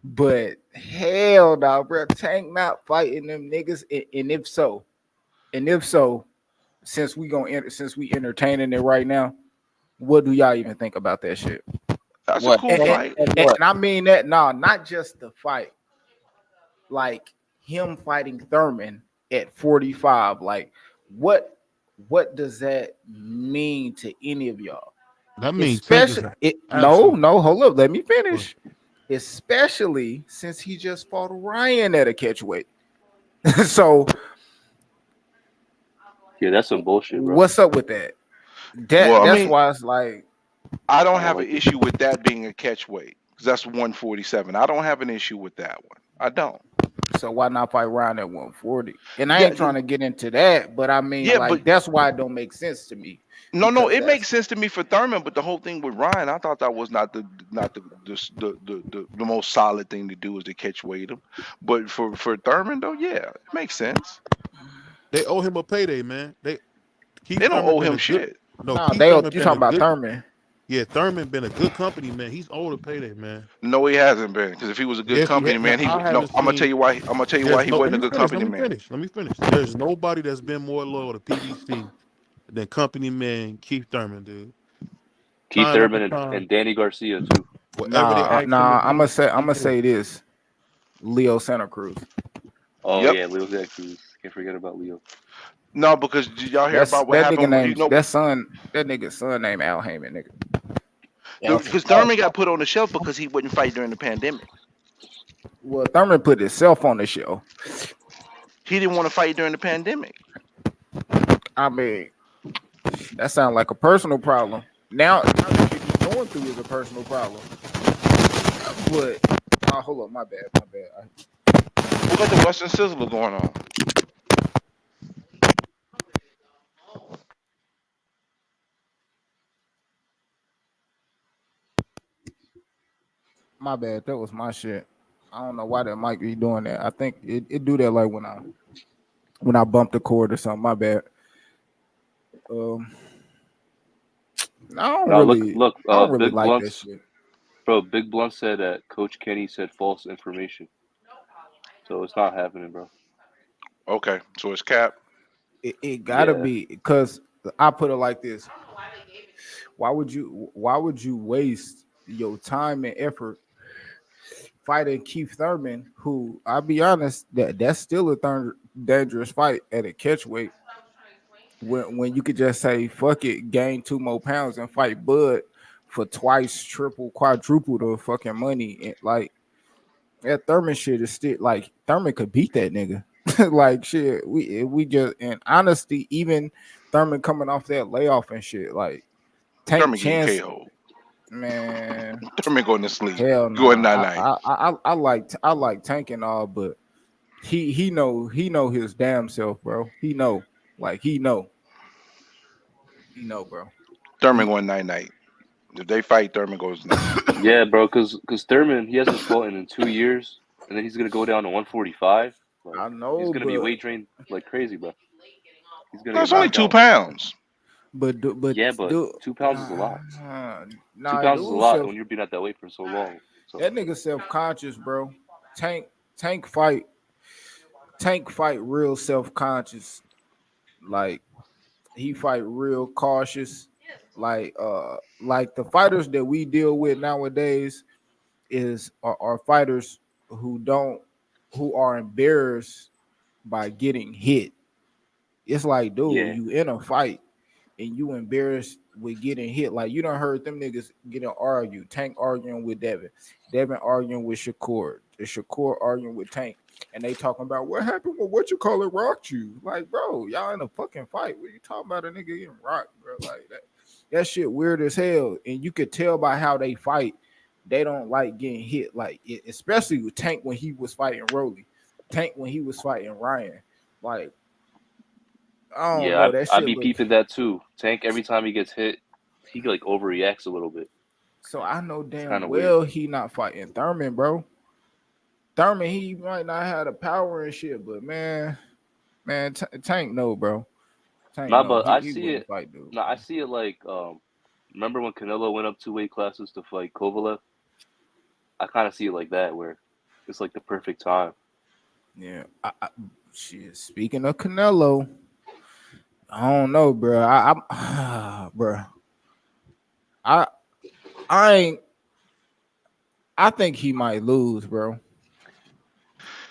but hell no, bro. Tank not fighting them niggas, and if so, since we entertaining it right now, what do y'all even think about that shit? That's a What? cool fight. And I mean that not just the fight, like him fighting Thurman at 45. Like, what does that mean to any of y'all? That means Tank is Especially absolute. no, hold up, let me finish. Especially since he just fought Ryan at a catchweight. So Yeah, that's some bullshit, bro. what's up with that? Well, I That's mean, why it's like, I don't I don't have like an it. issue with that being a catch weight because that's 147. I don't have an issue with that one. I don't. so why not fight Ryan at 140? And I Yeah, ain't trying to get into that, but I mean, yeah, but like, that's why it don't make sense to me. no, Because it that's makes sense to me for Thurman, but the whole thing with Ryan, I thought that was not the most solid thing to do is to catch weight him. But for Thurman though, yeah, it makes sense. They owe him a payday, man. Keith They don't Thurman owe been him a good. shit. No, no, Keith Thurman you been a talking about good. Thurman. Yeah, Thurman been a good company, man. He's owed a payday, man. No, he hasn't been. Because if he was a good Yes, he company had. No, man, he I would. No, haven't I'm gonna tell seen. you why. I'm gonna tell you why There's he no. Let wasn't a me good finish. company Let me man. finish. Let me finish. There's nobody that's been more loyal to PBC than company man Keith Thurman, dude. Keith Time after Thurman time, and Danny Garcia too. whatever they ask him to I'm do, he gonna do. say this: Leo Santa Cruz. Oh Yep. yeah, Leo Cruz. Can't forget about Leo. No, because did y'all hear That's about what that nigga happened? You named know, that nigga's son named Al Heyman, nigga. Yeah, because Thurman got put on the shelf because he wouldn't fight during the pandemic. Well, Thurman put himself on the show. He didn't want to fight during the pandemic. I mean, that sounds like a personal problem. Now the shit he's going through is a personal problem. But hold on, my bad. Who got the Western Sizzler going on? My bad. That was my shit. I don't know why that might be doing that. I think it do that like when I bump the cord or something. My bad. Um, Now look, I don't really Big like that Blunts, shit. bro. Big Blunt said that Coach Kenny said false information, so it's not happening, bro. Okay, so it's Cap. It gotta Yeah, be because I put it like this. Why would you waste your time and effort fighting Keith Thurman, who I'll be honest, that's still a dangerous fight at a catch weight when you could just say fuck it, gain 2 more pounds and fight Bud for twice, triple, quadruple the fucking money. And like that Thurman shit is still like Thurman could beat that nigga. Like shit, we just in honesty, even Thurman coming off that layoff and shit, like Tank Thurman getting Chance, KO. man, Thurman going to sleep. hell Going nah. night night. I like Tank and all, but he know his damn self, bro. He know, bro. Thurman He going night night. If they fight, Thurman goes night night. Yeah, bro, because Thurman, he hasn't fought in 2 years, and then he's gonna go down to 145. Like I he's know, gonna be but weight trained like crazy, bro. He's gonna get That's only knocked two out. pounds. but Yeah, but do 2 pounds is a lot. Two nah, pounds is a dude, lot self when you're being at that weight for so long. So that nigga self conscious, bro. Tank Tank fight Tank fight real self conscious. Like he fight real cautious. Like the fighters that we deal with nowadays are fighters who don't who are embarrassed by getting hit. It's like, dude, yeah, you in a fight and you embarrassed with getting hit. Like you done heard them niggas getting argue. Tank arguing with Devin arguing with Shakur arguing with Tank, and they talking about what happened with what you call it rocked you. Like, bro, y'all in a fucking fight. What you talking about? A nigga getting rocked, bro? Like that. That shit weird as hell, and you could tell by how they fight. They don't like getting hit, like especially with Tank when he was fighting Rolly, Tank when he was fighting Ryan. Like I don't yeah, know, that I shit be look. peeping that too. Tank every time he gets hit, he like overreacts a little bit. So I know It's kind damn of weird. well he not fighting Thurman, bro. Thurman, he might not have the power and shit, but man, Tank no, bro. Tank Nah, no, but he wouldn't fight dude, I bro. see it like remember when Canelo went up 2 weight classes to fight Kovalev? I kind of see it like that, where it's like the perfect time. Yeah, shit. Speaking of Canelo, I don't know, bro. Bro, I, I ain't. I think he might lose, bro.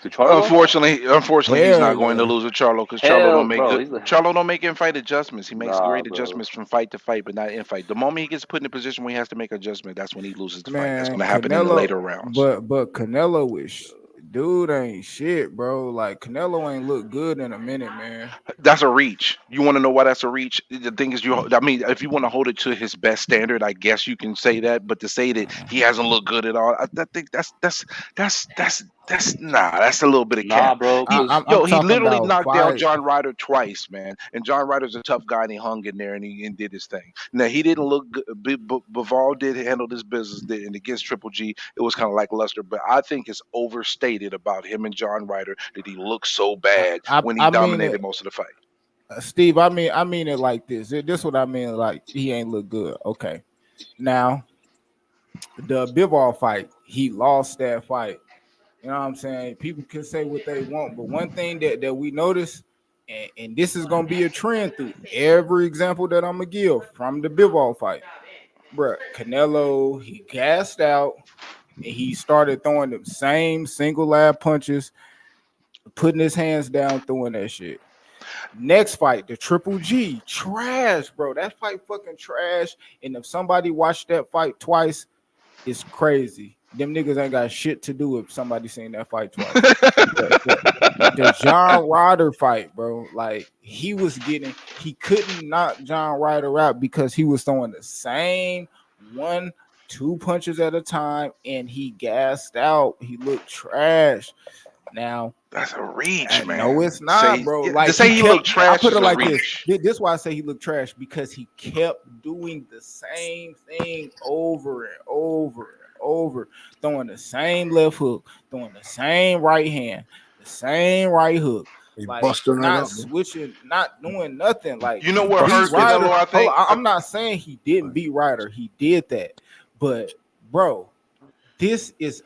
To Charlo? Unfortunately, he's Hell not going to yeah. lose with Charlo because Charlo Hell, don't make bro, good. he's like, Charlo don't make in fight adjustments. He makes nah, great bro. adjustments from fight to fight, but not in fight. The moment he gets put in a position where he has to make adjustment, that's when he loses the fight. That's Man, going to happen in the Canelo, later rounds. but Canelo is dude ain't shit, bro. Like Canelo ain't look good in a minute, man. That's a reach. You want to know why that's a reach? The thing is, I mean, if you want to hold it to his best standard, I guess you can say that. But to say that he hasn't looked good at all, I think that's nah. That's a little bit of Nah, cap. bro, He cause I'm he talking literally about knocked down fight. John Ryder twice, man. And John Ryder's a tough guy, and he hung in there and he and did his thing. Now he didn't look good. Bivol did handle this business, and against Triple G, it was kind of lackluster. But I think it's overstated about him and John Ryder that he looked so bad when he I mean it, dominated most of the fight. Steve. I mean it like this. This what I mean. Like he ain't look good. Okay, now the Bivol fight, he lost that fight. You know what I'm saying? People can say what they want, but one thing that we notice, and this is gonna be a trend through every example that I'm gonna give from the Bivol fight, bruh. Canelo, he gassed out and he started throwing the same single lab punches, putting his hands down, throwing that shit. Next fight, the Triple G, trash, bro. That fight fucking trash. And if somebody watched that fight twice, it's crazy. Them niggas ain't got shit to do if somebody seen that fight twice. The John Ryder fight, bro. Like he couldn't knock John Ryder out because he was throwing the same one, two punches at a time, and he gassed out. He looked trash. Now, That's a reach, no, man. it's not, bro. To Like say he he looked kept. I trash put is it a like this. reach. This is why I say he looked trash because he kept doing the same thing over and over and over, throwing the same left hook, throwing the same right hand, the same right hook, He like busting right not up, man. switching, not doing nothing. Like You know He he what beat hurt busting Ryder. Canelo? I Hold think. on, I'm not saying he didn't beat Ryder. He did that, but bro, this is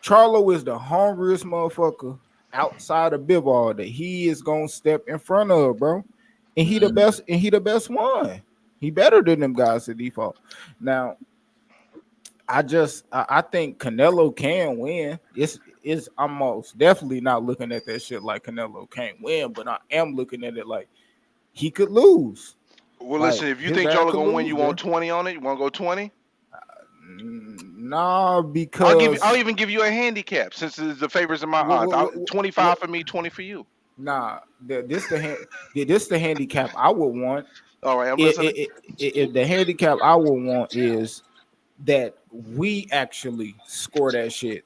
Charlo is the hungriest motherfucker outside of Bivol that he is gonna step in front of, bro. And he the Mhm. best, and he the best one. He better than them guys at default. Now, I think Canelo can win. It's I'm most definitely not looking at that shit like Canelo can't win, but I am looking at it like he could lose. Well, Like listen. If you his think ass y'all are could gonna win, lose, you want bro. 20 on it. You want to go 20? Nah, I'll because even give you a handicap since it's the favors in my odds. what, 25 for me, 20 for you. nah, this the handicap I would want. All right, I'm It, listening. it, if the handicap I would want is that we actually score that shit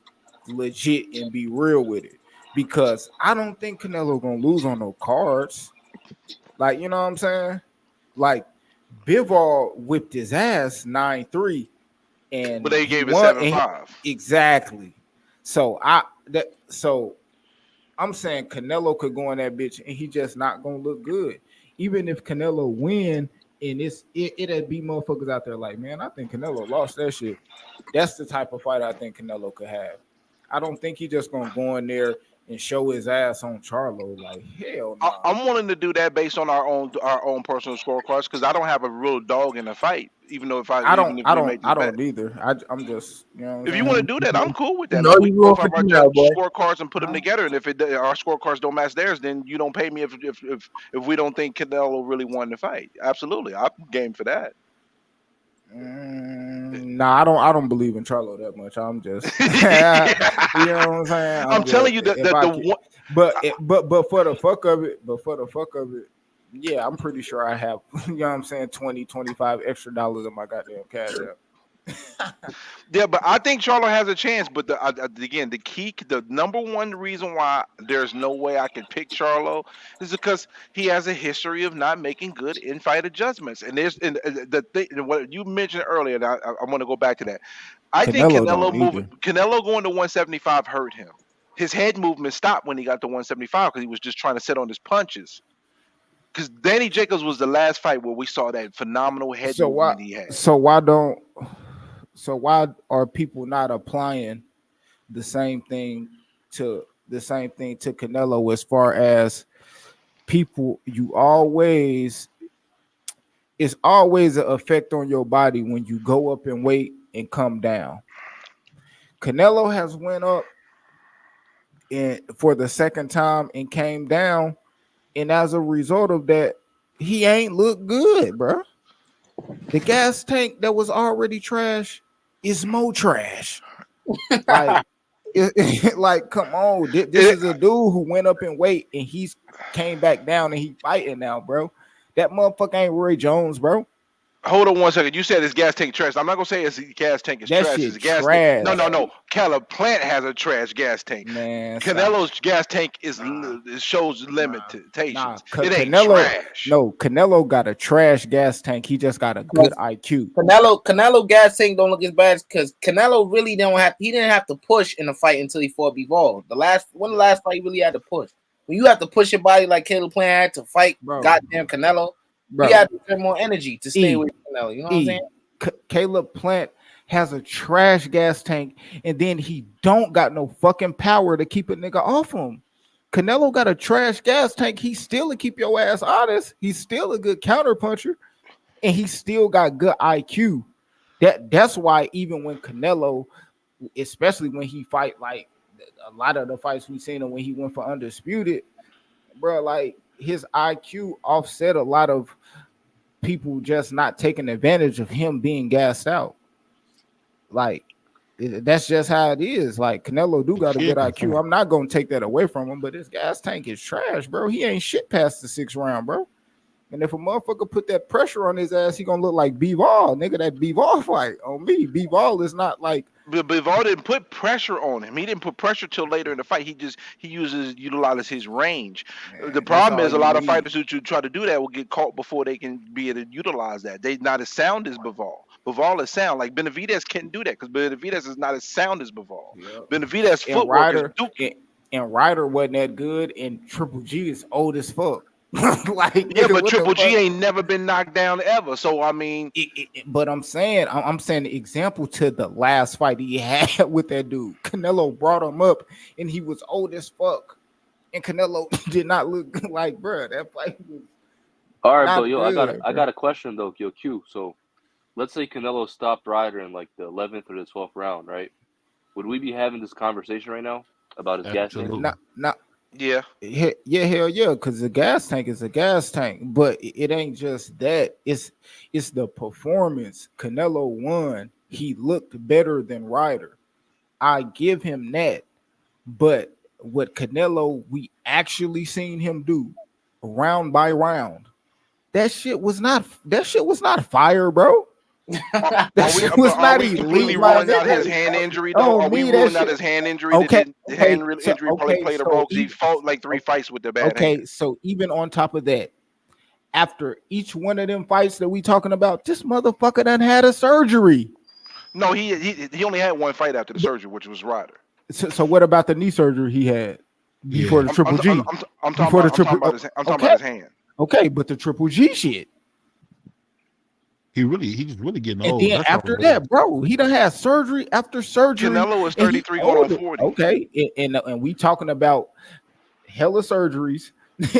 legit and be real with it, because I don't think Canelo gonna lose on no cards. Like, you know what I'm saying? Like, Bivol whipped his ass 9-3, But and they he gave it won. 7-5. Exactly. So I'm saying Canelo could go in that bitch and he just not gonna look good. Even if Canelo win, and it'd be motherfuckers out there like, man, I think Canelo lost that shit. That's the type of fight I think Canelo could have. I don't think he just gonna go in there and show his ass on Charlo. Like, hell nah. I'm willing to do that based on our own personal scorecards because I don't have a real dog in the fight. Even though I even don't if I we don't make this I bet, don't either. I'm just, you know what if I'm you want to saying? do that, I'm cool with You that. know Like we you can going both for have our Gino, boy. scorecards and put them Huh? together. And if our scorecards don't match theirs, then you don't pay me if we don't think Canelo really won the fight. Absolutely, I'm game for that. Nah, I don't believe in Charlo that much. I'm just, you know what I'm saying. I'm I'm telling just, you that if I the can, one. but for the fuck of it, yeah, I'm pretty sure I have, you know what I'm saying, 20, 25 extra dollars in my goddamn cash app. Yeah, but I think Charlo has a chance. But again, the number one reason why there's no way I could pick Charlo is because he has a history of not making good in-fight adjustments. And there's the thing what you mentioned earlier. And I want to go back to that. I think Canelo don't either. Canelo going to 175 hurt him. His head movement stopped when he got to 175 because he was just trying to sit on his punches. Because Danny Jacobs was the last fight where we saw that phenomenal head So why, movement he had. so why don't, so why are people not applying the same thing to Canelo, as far as people, it's always an effect on your body when you go up in weight and come down. Canelo has went up and for the second time and came down, and as a result of that, he ain't look good, bro. The gas tank that was already trash is more trash. Like, like, come on, this is a dude who went up in weight and he's came back down and he fighting now, bro. That motherfucker ain't Roy Jones, bro. Hold on 1 second. You said his gas tank trash. I'm not gonna say his gas tank is That trash. His shit gas tank. No, trash, no, no. Caleb Plant has a trash gas tank. man. Stop. Canelo's gas tank Nah, it shows nah. limitations. It ain't Canelo, trash. no, Canelo got a trash gas tank. He just got a good IQ. Canelo gas tank don't look as bad because Canelo really don't have. He didn't have to push in the fight until he fought Bivol. The last fight he really had to push. When you have to push your body like Caleb Plant had to fight, Bro, goddamn Canelo, bro. he had to have more energy to stay with Canelo. You know what I'm saying? Caleb Plant has a trash gas tank, and then he don't got no fucking power to keep a nigga off him. Canelo got a trash gas tank. He still to keep your ass honest. He's still a good counter puncher, and he still got good IQ. That's why even when Canelo, especially when he fight like a lot of the fights we seen him when he went for undisputed, bro, like his IQ offset a lot of people just not taking advantage of him being gassed out. Like, that's just how it is. Like, Canelo do got a good IQ. I'm not gonna take that away from him, but his gas tank is trash, bro. He ain't shit past the 6th round, bro. And if a motherfucker put that pressure on his ass, he gonna look like Bivol, nigga. That Bivol fight on me. Bivol is not like. But Bivol didn't put pressure on him. He didn't put pressure till later in the fight. He utilizes his range. Man, The problem is a lot of need. fighters who try to do that will get caught before they can be able to utilize that. They not as sound as Bivol. Bivol is sound. Like Benavidez can't do that because Benavidez is not as sound as Bivol. Yep. Benavidez And footwork Ryder, is dookie. and Ryder wasn't that good, and Triple G is old as fuck. Like, Yeah, nigga, but what Triple the G fuck? ain't never been knocked down ever. So I mean, But I'm saying the example to the last fight he had with that dude. Canelo brought him up, and he was old as fuck, and Canelo did not look like, bro. That fight was All right, not but yo, good, I bro. got a question though, yo, Q. So let's say Canelo stopped Ryder in like the 11th or the 12th round, right? Would we be having this conversation right now about his gas tank? Absolutely. Not yeah. yeah, hell yeah, because the gas tank is a gas tank, but it ain't just that. It's the performance. Canelo won he looked better than Ryder. I give him that. But what Canelo we actually seen him do round by round, that shit was not fire, bro. That shit was Are not we completely elite, my ruling out his nigga. hand injury I though? don't Are we need that ruling out shit. his hand injury? Okay, The okay, injury played a role because he fought like 3 fights with the bad hand. okay, so even on top of that, after each one of them fights that we talking about, this motherfucker done had a surgery. No, he only had 1 fight after the surgery, which was Ryder. So what about the knee surgery he had before Yeah. the Triple G? I'm Before the talking Triple, about his okay, hand. okay, but the Triple G shit. He's really getting And old. then That's all after it is. that, bro, he done had surgery after surgery. Canelo is And he 33 going on older. 40. Okay, and we talking about hella surgeries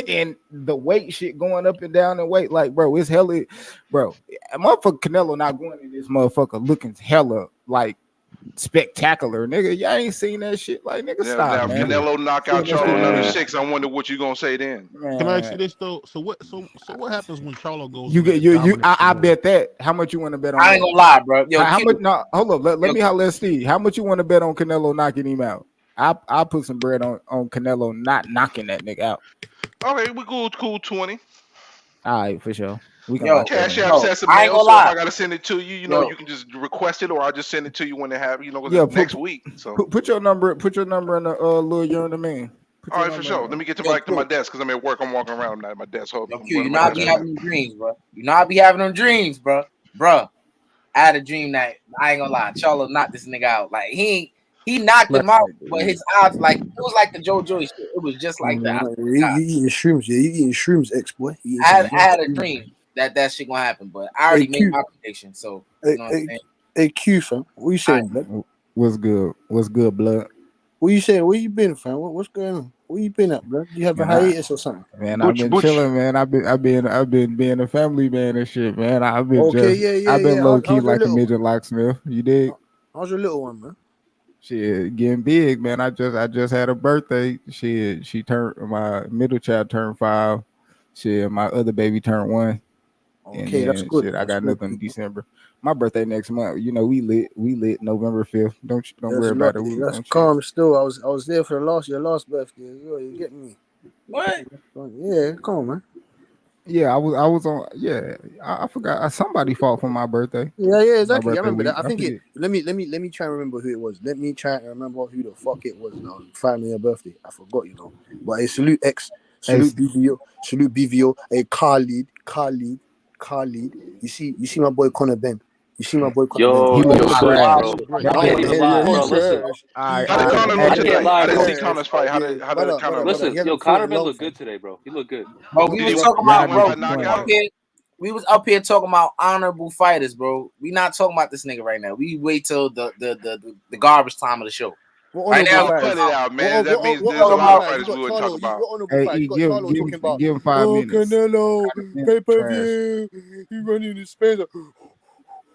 and the weight shit going up and down in weight. Like, bro, it's hella, bro. Motherfucker Canelo not going in this motherfucker looking hella like spectacular, nigga. Y'all ain't seen that shit. Like, nigga, Now, stop, if man. Canelo knock out Seeing that Charlo shit, another Man. 6, I wonder what you gonna say then. Can I ask you man. this though? So what happens when Charlo goes? You in get there you. dominant I mode? bet that. How much you want to bet on I that? ain't gonna lie, bro. Yo, How Q, much? No, hold up. Let yo, me holler at Steve. How much you want to bet on Canelo knocking him out? I put some bread on Canelo not knocking that nigga out. Okay, we cool 20. All right, for sure. We can yo, lock that Cash in. App yo, sets a I ain't mail, gonna so if lie. I gotta send it to you, you Yo, can just request it, or I'll just send it to you when they have, because Yeah, it's next week. So, put your number. Put your number in the little you're the man. Put all your right, for number sure. in Let me get yo, back to my Q, desk because I'm at work. I'm walking around. I'm not at my desk. Hold yo, on. Q. You Where know my I desk be at? having them dreams, bro. You know I be having them dreams, bro. Bro, I had a dream that I ain't gonna lie. Charlo knocked this nigga out. Like he knocked him out, but his odds like it was like the Joe Joy shit. It was just like that. I swear to God. You eating shrooms, yeah? You eating shrooms, ex boy? You eating I some had a shrooms. dream that shit gonna happen, but I Hey already made Q, my prediction. So you hey, know what I'm hey, saying. hey Q, fam. What you saying, blood? What's good? What's good, blood? What you saying? Where you been, fam? What's going on? Where you been at, blood? You have a Man, I, hiatus or something? man, I've been Butch. chilling, man. I've been being a family man and shit, man. I've been Okay, just, I've been yeah. low key How's your like a little one? midget locksmith. You dig? How's your little one, man? Shit, getting big, man. I just had a birthday. She turned my middle child turned 5. Shit, my other baby turned 1. And Okay, that's then good. shit, I That's got good. nothing in December. My birthday next month. You know, we lit November 5th. Don't That's worry about it. lovely. We That's gonna chill. calm still. I was there for your last birthday. You get me? What? Yeah, come on, man. Yeah, I was on. Yeah, I forgot. Somebody fought for my birthday. Yeah, My exactly. I birthday remember week. that. I I think it. forget. Let me try and remember who it was. Let me try and remember who the fuck it was. Now, finally, your birthday. I forgot, But a salute X, Hey, salute BVO. A Khalid. You see my boy Connor Ben. You see my boy Connor Ben. he Yo, look yo, Nah, Butch, wild trash. bro. shit. That I I can't want nigga. to even hear lie, he's bro. Listen, trash. I, How did I, Connor hey, look I can't tonight? lie, I didn't bro. see Connor's fight. How did Connor look? Listen, He hasn't yo, fought Conor in Ben long looked time. good today, bro. He looked good. Bro, we Did was he talking did he about, win bro. by knockout? We was up here talking about honorable fighters, bro. We not talking about this nigga right now. We wait till the garbage time of the show. What Right honorable now, Oh, we cut fighters? it out, man. That means What there's a talking lot honorable of about. fighters? You fighters we got wouldn't talk Charlo. about. What honorable hey, fighters? You got Charlo talking about. give him 5 Oh, minutes. Canelo, Kind pay of per trash. view. He running his space.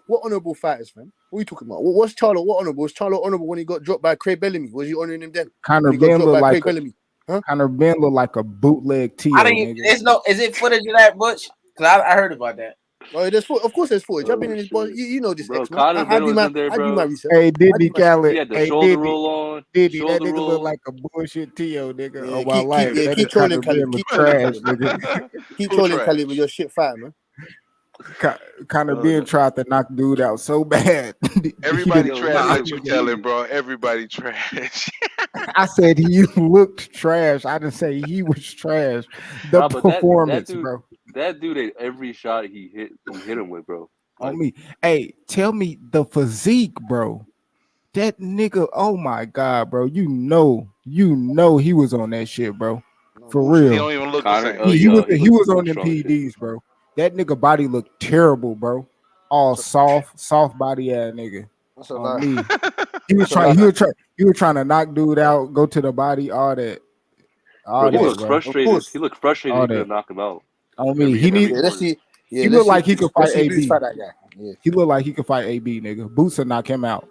What honorable fighters, fam? What are you talking about? What's Charlo? What honorable? Was Charlo honorable when he got dropped by Craig Bellamy? Was he honoring him then? Connor When he got Ben dropped look by like Craig Bellamy? Huh? Connor Ben look like a bootleg I Tio, didn't. nigga. There's no. Is it footage of that, Butch? Because I heard about that. Oh, of course there's footage. I've been Oh in his boss. shit, You know this bro. X man. Conor Ben was in there, I do my bro. research. Hey, I do Diddy my shit. He Khaled. had the Hey, shoulder roll on, Diddy, that shoulder nigga look roll. like a bullshit Tio, nigga. Yeah, On my life, that keep nigga trolling Connor Ben Khalid. look Keep trolling trash, Khalid. nigga. Keep Who trolling Khalid with trash? your shit fire, man. Connor Ben No. tried to knock dude out so bad. He Everybody didn't Yo, trash that knock. nigga that was you telling, easy. bro. Everybody trash. I said he looked trash. I didn't say he was trash. The Nah, but that performance, dude, bro, at every shot he hit him with, bro. on Like, me. Hey, tell me the physique, bro. That nigga, oh my god, bro. You know he was on that shit, bro. No For bullshit. He real. don't even look the Conor, same. oh He was yo, he he looked was on them strong as shit. PEDs, bro. That nigga body looked terrible, bro. All That's soft body ass nigga. a On lie. me. He was That's a lie. he was trying to knock dude out, go to the body, all that. Bro, All he that, looked bro. Of frustrated. course. He looked frustrated All he that. couldn't knock him out On me. every Yeah, let's quarter. see. Yeah, He looked like he could fight let's see Boots AB. fight that guy. Yeah. He looked like he could fight AB, nigga. Boots would knock him out.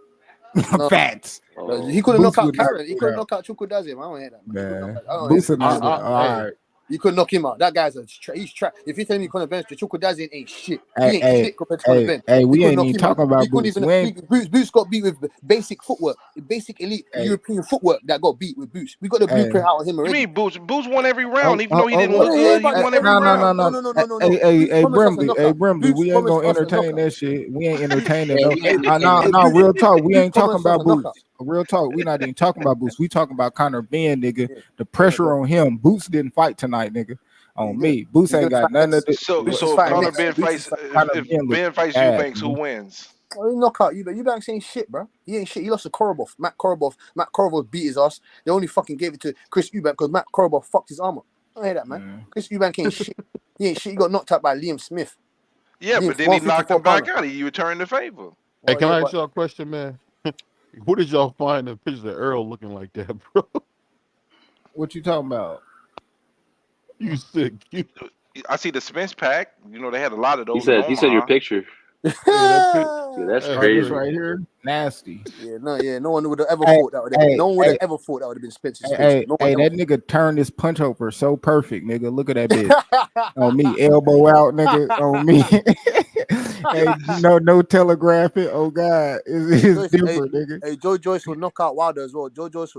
No, Facts. no, he Oh, couldn't Boots knock out would knock Karen. He dude couldn't out. knock out Chukudazim. I don't hear that, man. He couldn't knock Man. out. I don't hear Boots that. would knock I, all right. You could knock him out. That guy's he's trash. If you tell me Conor Bench, the Chukwueze ain't shit. He Hey, ain't hey, shit compared to Conor Bench. hey, we You could ain't knock even him out. talking We about couldn't Boots. even. Boots got beat with basic footwork, basic elite European footwork that got beat with Boots. We got the blueprint out of him You already. mean Boots won every round, even though he I didn't want look to hear good. He about won every No. round. No. Hey, Boots promised us a knockout. Brimley, Boots we ain't promised gonna us a entertain knockout. that shit. We ain't entertaining Yeah, no. we not entertaining No, real talk. We Boots ain't talking promised us about a knockout. Boots. Real talk. We not even talking about Boots. We talking about Conor Ben, nigga. Yeah. The pressure bro. on him. Boots didn't fight tonight, nigga. On He's me, Boots He's ain't gonna got fight none of next. the. So Boots is if fighting Conor next. Ben Boots is fights, fighting. if, Conor if Ben look Ben fights bad, Eubanks, who nigga. wins? Oh, he knock out Eubanks ain't shit, bro. He ain't shit. He lost to Korobov. Matt Korobov beat his ass. They only fucking gave it to Chris Eubank because Matt Korobov fucked his arm up. I don't hear that, man. Chris Eubank ain't shit. He ain't shit. He got knocked out by Liam Smith. Yeah, Liam, but then he knocked 154 him back pounder. out. He returned the favor. Hey, Well, can yeah, I ask but y'all a question, man? What did y'all find the picture of Earl looking like that, bro? What you talking about? You sick? I see the Spence pack. You know, they had a lot of He those in said your Omaha. picture. Yeah, that pic. Yeah, that's Oh, this crazy. right here, nasty. no one would have ever Hey, thought that would have been. hey, No one would hey, have ever thought that would have been Spencer's face. hey, No one ever that thought. nigga turned his punch over so perfect, nigga. Look at that bitch. On me, elbow out, nigga. On me. Hey, no telegraphing. Oh God, it's different, nigga. Hey, Joe Joyce will knock out Wilder as well. Joe Joyce,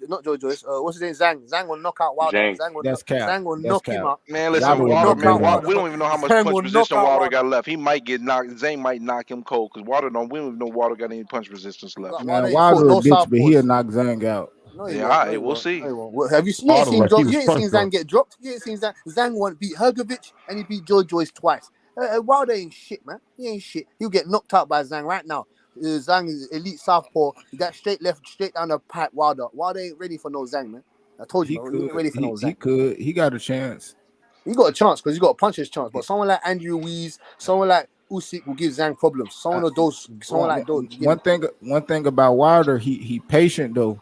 not Joe Joyce. What's his name? Zhang. Zhang will knock out Wilder. Zhang. That's cap. Zhang will That's knock him cap. out. Man, Wilder listen, Zhang will would Wilder, knock knock man, out out Wilder. we don't even know how much Zhang punch will knock resistance out Wilder Wilder. got left. He might get knocked. Zane might knock him cold because Wilder don't. We don't even know Wilder got any punch resistance left. Wilder Man, ain't fought Wilder a no bitch, but he'll southpaws. knock Zhang out. No, he Yeah, all won't. No, right, he we'll won't. see. No, he won't. What, have you? Wilder like he was You ain't punch seen drunk. Zhang get dropped. You ain't seen Zhang. Zhang won beat Hergovich and he beat Joe Joyce twice. Wilder ain't shit, man. He ain't shit. He'll get knocked out by Zhang right now. Zhang is elite southpaw. That straight left, straight down the pipe. Wilder ain't ready for no Zhang, man. I told you, He man. He could. ain't ready for no He Zhang. could. He got a chance. He got a chance because he got a puncher's chance. But someone like Andrew Ruiz, someone like Usyk will give Zhang problems. Someone like those. Give him. One thing about Wilder, he patient though,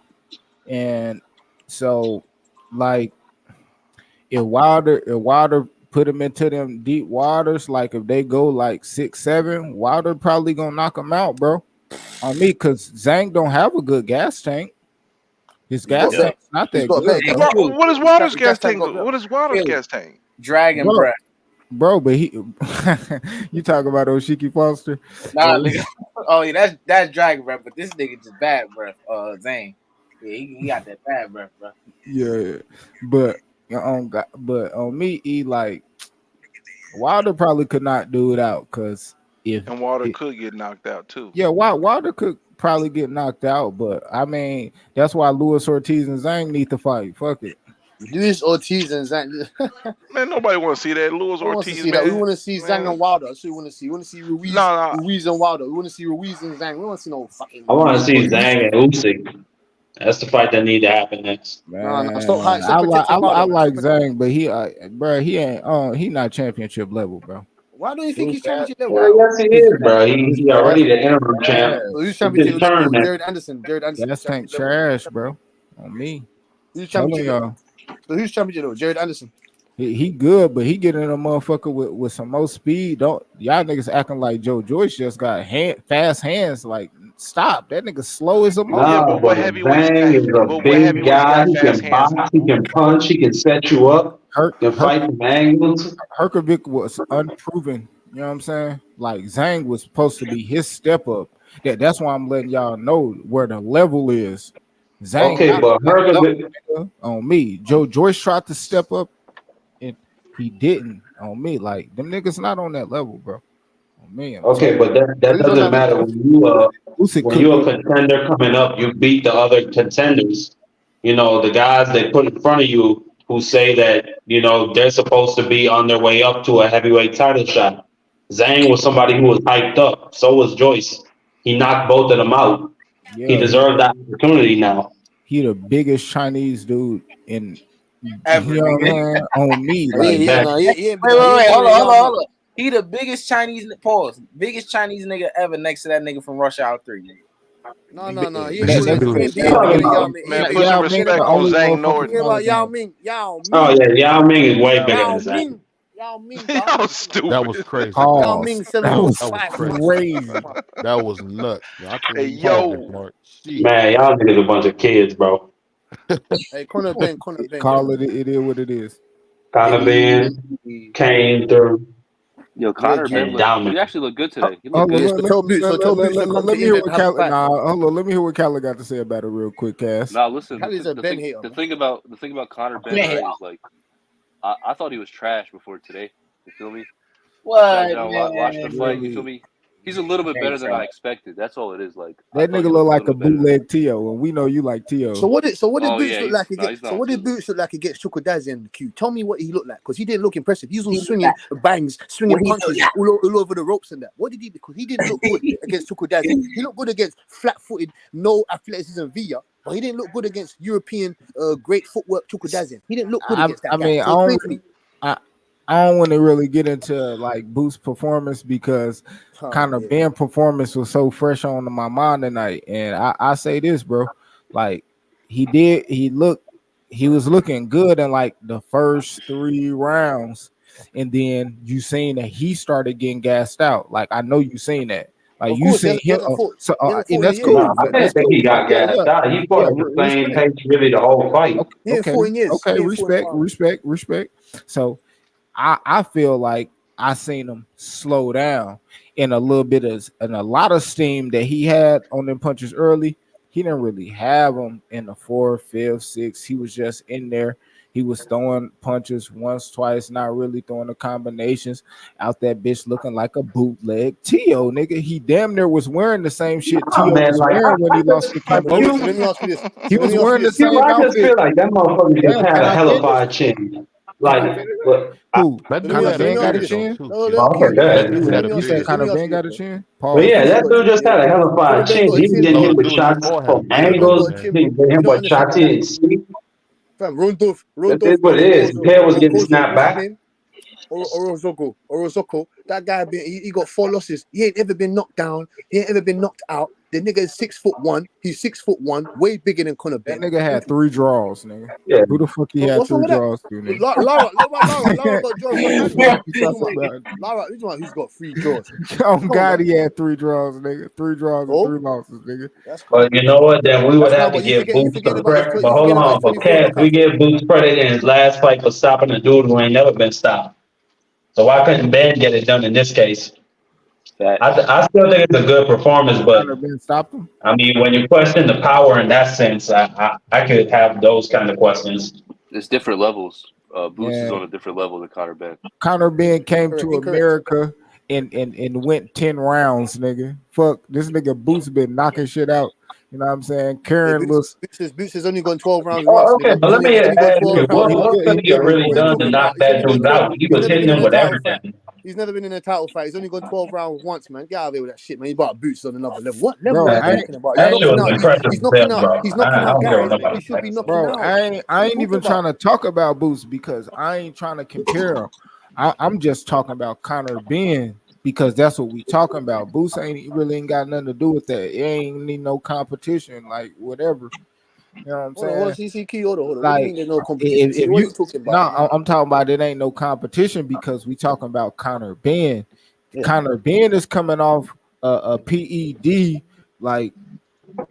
and so like if Wilder put him into them deep waters, like if they go like 6-7, Wilder probably gonna knock him out, bro. On me, cause Zhang don't have a good gas tank. His He's got gas Yep. better. tank's not He's that got good, better Hey, bro. gas tank. Q, What is Wilder's His gas tank tank? got better. What is Wilder's Q, gas tank? Dragon Bro, breath. but he you talk about Oshiki Foster. Nah, nigga. Oh yeah, that's dragon breath, but this nigga just bad breath. Zane. Yeah, he got that bad breath, bro. Yeah, but on me, like Wilder probably could not do it out because And Wilder could get knocked out too. Wilder could probably get knocked out, but I mean that's why Luis Ortiz and Zhang need to fight. Fuck it. Luis Ortiz and Zhang. Man, nobody want to see that. Luis Who wants to Ortiz, see man. that? We want to see Zhang Man. and Wilder. That's what we want to see. We want to see No. Ruiz and Wilder. We want to see Ruiz and Zhang. We don't want to see no fucking. I want to see Ortiz. Zhang and Usyk. That's the fight that need to happen next. Man, No, stop hype. I Stop like protecting Wilder, man. like Zhang, but he ain't he not championship level, bro. Why don't you think His he's gas, championship level? Well, yes, he his is, bro. He gas already the tank interim champ. So who's He championship just level? turned that. Jared Anderson. gas tank Championship level. trash, bro. On me, Who's telling championship level? y'all. So who's championship level? Jared Anderson. He good, but he getting in a motherfucker with some more speed. Don't y'all niggas acting like Joe Joyce just got fast hands? Like stop, that nigga slow as a Oh yeah, Nah, but motherfucker. what but heavyweights Zhang is a what big heavyweights guy. got He fast can hands? box, he can punch, he can set you up, can fight from angles. Herkovic was unproven. You know what I'm saying? Like Zhang was supposed to be his step up. That's why I'm letting y'all know where the level is. Zhang Okay, not but on that level, Hergovic, nigga, on me. Joe Joyce tried to step up and he didn't on me. Like them niggas not on that level, bro. On me. okay, but that Who's on doesn't that matter level? Usyk when could you a be. contender coming up. You beat the other contenders. You know the guys they put in front of you who say that they're supposed to be on their way up to a heavyweight title shot. Zhang was somebody who was hyped up. So was Joyce. He knocked both of them out. He Yeah, deserved that opportunity now. he the biggest Chinese dude in Ever, nigga. on me. He Like ain't, Exactly. no, he ain't, Wait, he ain't hold bigger on, than hold Yao on, Ming. hold on. He the biggest biggest Chinese nigga ever next to that nigga from Rush Hour 3. No. He That ain't nigga, bigger Talking than Yao about? Ming. Man, He put some Yao Ming respect the ain't on only Zhang motherfucker Norton. about smaller than Yao him. Ming. Yao Oh Ming. yeah, Yao Ming is way bigger Yao than Zhang. Ming. Yao Ming, dog. Y'all That was stupid. crazy. Yao Pause. Ming That was 705. crazy. crazy. That was nuts. I couldn't Hey even hear that yo. part. Shit. Man, y'all niggas a bunch of kids, bro. Hey, Conor Ben. Call it. It is what it is. Conor Hey, Ben came through Yo, yeah, Conor Ben and G. he dominated. actually looked good today. He looked Hold on, good. Yeah, so tell Boots to come to let me hear England what and have a Cal. fight, Nah, man. hold on. Let me hear what Cal got to say about it real quick, Cass. Now listen, Callie's a Ben hater, the man. thing about Conor Ben, Ben right, Hill. is like I thought he was trash before today. You feel me? I sat What, down watching the man? fight. You feel Really, me? He's a little bit Very better than I trash. expected. That's all it is. Like I that thought nigga he look looked a like a little bit better. bootleg Tio, and we know you like So Tio. what did Oh Boots yeah, look like he's against? So not what did Tizzle. Boots look like against Chukwueze Q? Tell me what he looked like, because he didn't look impressive. He was all He looked swinging bangs, swinging what he look punches all over the ropes and that. What did he? Because he didn't look good like. against Chukwueze. He looked good against flat-footed, no athleticism Villa, but he didn't look good against European great footwork Chukwueze. He didn't look good against that I guy. mean, So explain to me. I don't want to really get into like Boost performance because Oh, kind of yeah. Ben performance was so fresh on my mind tonight. And I say this, bro, like he was looking good in like the first 3 rounds, and then you seen that he started getting gassed out. Like I know you seen that. Like Of you course, seen him, he hasn't and fought in that's years. cool. No, I That's didn't think cool. he got Yeah, gassed out. He yeah. fought at the same Respect. pace really the whole fight. He ain't Okay, fought in years. okay, He ain't fought in a respect, while. respect. So I feel like I seen him slow down in a lot of steam that he had on them punches early. He didn't really have them in the fourth, fifth, sixth. He was just in there. He was throwing punches once, twice, not really throwing the combinations out that bitch looking like a bootleg Tio, nigga. He damn near was wearing the same shit Oh Tio man, was like wearing when he lost to All right, but Cambosa. let me ask you this. He So let was me ask you wearing the this. same I just feel outfit. like that motherfucker just Damn, had can a I hella finish? fire chin. Can I Like, finish? but Who? That So dude Connor had let a me Ben ask got you a beard this. though chin? too. No, oh, let okay, Q. That good. So dude let had me a You ask you said this. beard. Let me Connor ask Ben you this. got a chin? But Pause. yeah, Connor that got a dude chin, just yeah. had a hella fire Conor Ben chin. got a He was chin, getting but No, hit the with dude in the shots from forehead. Conor Ben got angles. a Yeah. chin, He but was getting hit you don't with shots he understand that. didn't see. Fam, That is Rundorf, what it is. His head was getting snapped what's his back. name? Orozoko. That guy he got 4 losses. He ain't ever been knocked down. He ain't ever been knocked out. The nigga is 6'1". He's 6'1", way bigger than Conor That Ben. nigga had 3 draws, nigga. Yeah. Who the fuck he had What's wrong three with that? draws to, nigga? Lara, look about Lara. Lara got draws for What the handles. fuck you What you talking want? about? Lara, this one who's got 3 draws. Oh Come on, God, man. he had 3 draws, nigga. 3 draws and Oh, 3 losses, nigga. that's calm. But you know what? Then we would That's have calm. to But give you Boots forgetting the about his credit. But you hold forgetting about his on, but 24 Cass, we knockouts. give Boots credit in his last fight for stopping a dude who ain't never been stopped. So why couldn't Ben get it done in this case? Facts. I still think it's a good performance, Connor but Ben stopped him. I mean, when you question the power in that sense, I could have those kind of questions. It's different levels. Boots is Yeah, on a different level than Conor Ben. Connor Ben came to Incorrect. America and went 10 rounds, nigga. Fuck, this nigga Boots been knocking shit out. You know what I'm saying? Yeah, Karen looks. Boots has only gone 12 rounds once, Oh, okay, nigga. but let me He's only gone ask 12 you, rounds once. what could he have really What are you done to talking about? knock that dude out? He He's was never hitting been in him a with title fight. everything. He's never been in a title fight. He's only gone 12 rounds once, man. Get out of there with that shit, man. He bought Boots on another level. What level Bro, are you Man, talking about? He's that shit knocking was out. impressive He's as hell, knocking out. bro. He's knocking I out don't care what guys that nobody he should be thinks. knocking bro, out. I What are you ain't talking even about? trying to talk about Boots because I ain't trying to compare him. I'm just talking about Connor Ben because that's what we talking about. Boots ain't got nothing to do with that. It ain't need no competition, like whatever. You know what I'm Hold on, saying? CCK. Hold on. What do you Like mean there's no competition? if What are you you talking no, about? I'm talking about it ain't no competition because we talking about Connor Ben. Yeah. Connor Ben is coming off a PED, like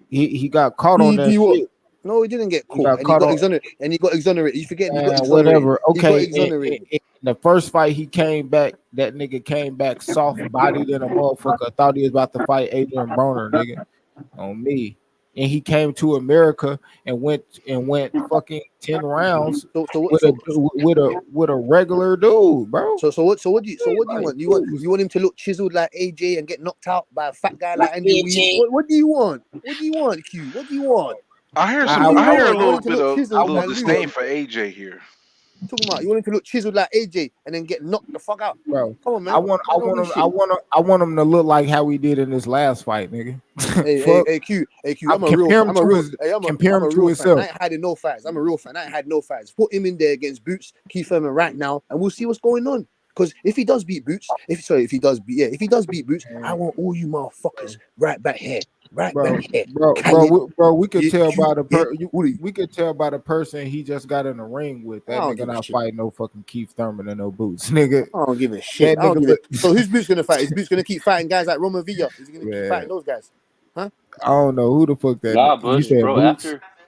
he got caught on that PED what? shit. No, he didn't get He caught, got and he caught got on exonerated. And he got exonerated. You forgetting he got exonerated. whatever. He got Okay, exonerated. in the first fight he came back. That nigga came back soft bodied than a motherfucker. Thought he was about to fight Adrian Broner, nigga, on me. And he came to America and went fucking 10 rounds So so what with so a regular dude, bro. what do you Like, want? dude was You want him to look chiseled like AJ and get knocked out by a fat guy like Andy Ruiz? What do you want? What do you want, Q? What do you want? What do you I hear a want? You want little him to bit look of I chiseled little and lose? disdain for AJ here. Talking about you want him to look chiseled like AJ and then get knocked the fuck out? bro. Come on, I man. want I That don't want mean him I shit. want him I want him to look like how he did in this last fight, nigga. Fuck. Hey Q. I compare him to his compare I'm him a to real fan. I himself. ain't hiding no fights. I'm a real fan. I ain't had no fights. Put him in there against Boots, Keith Thurman right now, and we'll see what's going on. Because if he does beat Boots, if he does beat Boots, I want all you motherfuckers right back here, Khaled, We could yeah, tell Q, by the yeah, Woody. we could tell by the person he just got in the ring with. I That don't nigga give a not shit. fighting no fucking Keith Thurman and no Boots, nigga. I don't give a shit. That I don't nigga give a. look, So who's Boots gonna fight? Is Boots gonna keep fighting guys like Roman Villa? Is he gonna keep man. fighting those guys? Huh? I don't know who the fuck that Nah, you but said bro, Boots.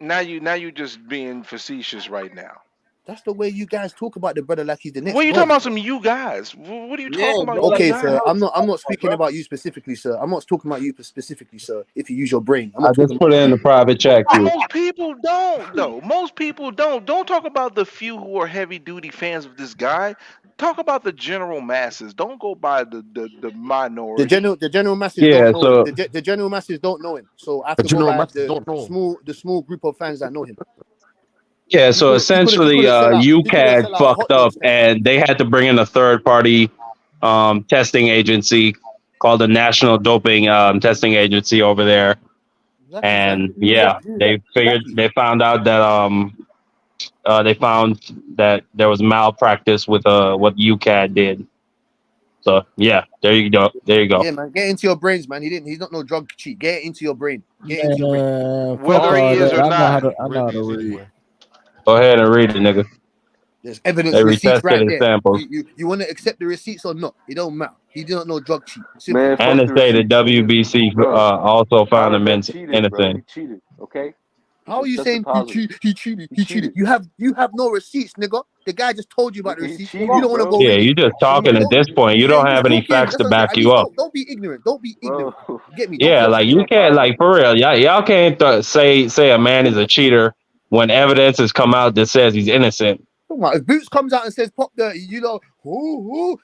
Now you just being facetious right now. That's the way you guys talk about the brother like he's the next. What are you God. talking about? Some you guys? What are you Yeah, talking about? bro, You Okay, guys? sir. I'm not speaking about you specifically, sir. I'm not talking about you specifically, sir. If you use your brain, I'm I not talking just about put it in the private chat queue. Most people don't, though. Most people don't. Don't talk about the few who are heavy duty fans of this guy. Talk about the general masses. Don't go by the minority. the general masses Yeah, don't know him. so The general masses don't know him. So I have The to go general by masses don't know him. the small group of fans that know him. yeah, He so couldn't he couldn't he essentially, couldn't sell out. He couldn't UCAD sell out a fucked hot dog up, stand. and they had to bring in a third party testing agency called the National Doping Testing Agency over there, Exactly, fam. and yeah, Exactly. they found out that they found that there was malpractice with what UCAD did. So yeah, there you go. There you go. Yeah, man. Get into your brains, man. He's not no drug cheat. Get it into your brain. Get it into your brain. Man, fuck Whether he all is that. or I know how not. to. I know Rick how to is read. anyway. Go ahead and read it, nigga. There's evidence, They receipts retested right his there. samples, You want to accept the receipts or not? It don't matter. He did not know drug cheat. Simple. Man, and fuck it the stated receipts, nigga. WBC Bro, also found him Conor Ben cheated, bro. innocent. He cheated. Okay. How are you Tested saying positive. he cheated? He He cheated. cheated. You have no receipts, nigga. The guy just told you about the Nigga, he receipts. cheated, You don't want to bro. go Yeah, read it. you just talking at Don't. this point. You Yeah, don't you just have any talking. facts That's to what I'm saying. back At you least up. don't be ignorant. Don't be ignorant. Bro. You get me? Don't Yeah, be like ignorant. you can't, like, for real. Y'all can't say a man is a cheater when evidence has come out that says he's innocent. If Boots comes out and says pop dirty, you know,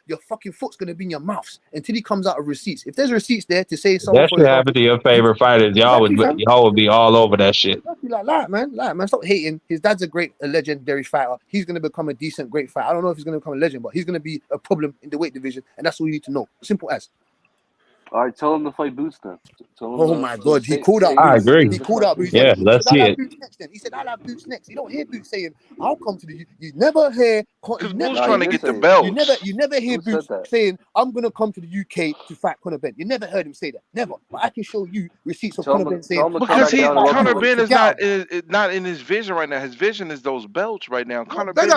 your fucking foot's gonna be in your mouths until he comes out of receipts. If there's receipts there to say someone, That for should happen example, to your favorite fighters. exactly, fam. Y'all would be all over that shit. Exactly, like, man, stop hating. His dad's a legendary fighter. He's gonna become a decent, great fighter. I don't know if he's gonna become a legend, but he's gonna be a problem in the weight division, and that's all you need to know. Simple as. All right, tell him to fight Boots then. Tell him Oh my God, he say, called out say I Boots. he's agree. willing He to called fight out Boots. Boots. Yeah, He let's said, see I'll it. have Boots next then. He said, I'll have Boots next. You don't hear Boots saying, I'll come to the you never hear Because you never, Boo's Nah, trying he to did get the say it. belts. you never hear Who said Boots that? saying, I'm gonna come to the UK to fight Conor Ben. You never heard him say that. Never. But I can show you receipts of Tell Conor him Ben to saying, come Because back down to Conor welterweight. Ben is Get out. not in his vision right now. His vision is those belts right now. Conor Ben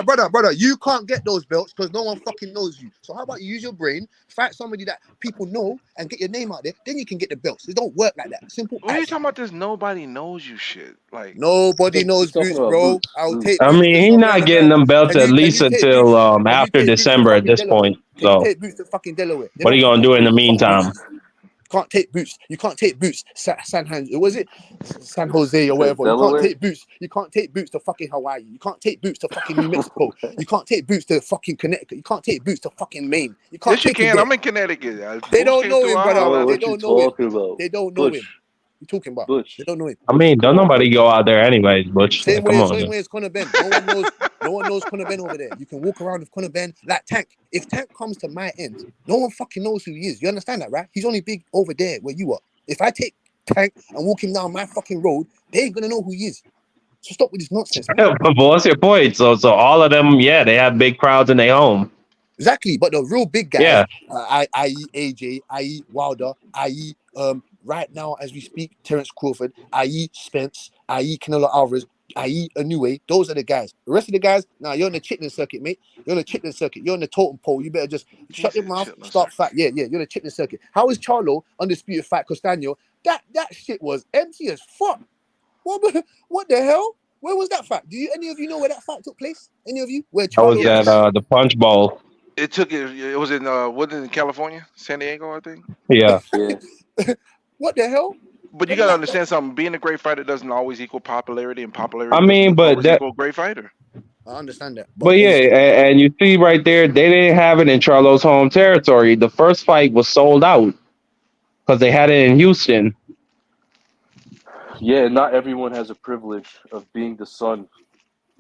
Brother, you can't get those belts because no one fucking knows you. So how about you use your brain, fight somebody that people know, and get your name out there? Then you can get the belts. It don't work like that. Simple What are you as. talking about? This nobody knows you shit. Like, Nobody knows He's talking Boots, about bro. Boots. I'll Boots. take I Boots mean, to he somewhere in not getting America. them belts at Can least you take until Boots? Can you after take Boots to December at fucking this Delaware? point. Can you So take Boots to fucking Delaware? They what are don't you you gonna can't do in take the Boots to fucking meantime? Boots. Can't take Boots. You can't take Boots. San was it San Jose He or said whatever? You can't Delaware. take Boots. You can't take Boots to fucking Hawaii. You can't take Boots to fucking New Mexico. You can't take Boots to fucking Connecticut. You can't take Boots to fucking Maine. You can't yes, you take him can. there. I'm in Connecticut. They Boots don't came know through. him, I brother. holler Bro, at They him. what you don't know him. talking about? They don't know him. Butch. You talking about? Butch. They don't know him. I mean, don't nobody go out there anyways, Butch. Same Like, come way, on, same man. way as Conor Ben. No one knows Conor Ben over there. You can walk around with Conor Ben like Tank. If Tank comes to my end, no one fucking knows who he is. You understand that, right? He's only big over there where you are. If I take Tank and walk him down my fucking road, they ain't gonna know who he is. So stop with this nonsense, man. But what's your point? So all of them, yeah, they have big crowds in their home. Exactly, but the real big guys, Yeah, i.e. AJ, i.e. Wilder, i.e. Right now as we speak, Terence Crawford, i.e. Spence, i.e. Canelo Alvarez, i.e. Inoue, those are the guys. The rest of the guys, now you're on the chitlin circuit, mate. You're on the chitlin circuit. You're on the totem pole. You better just He shut your said mouth, chitlin start circuit. fight. Yeah, you're on the chitlin circuit. How is Charlo undisputed fight Castano? That shit was empty as fuck. What the hell? Where was that fight? Any of you know where that fight took place? Any of you? Where I was Charlo Yes. at the Punch Bowl. It took it. It was in wasn't it in California, San Diego, I think. Yeah, Yeah. What the hell? But you gotta understand something. Being a great fighter doesn't always equal popularity, and popularity I mean, doesn't but always that, equal great fighter. I understand that, but yeah, and you see right there, they didn't have it in Charlo's home territory. The first fight was sold out because they had it in Houston. Yeah, not everyone has a privilege of being the son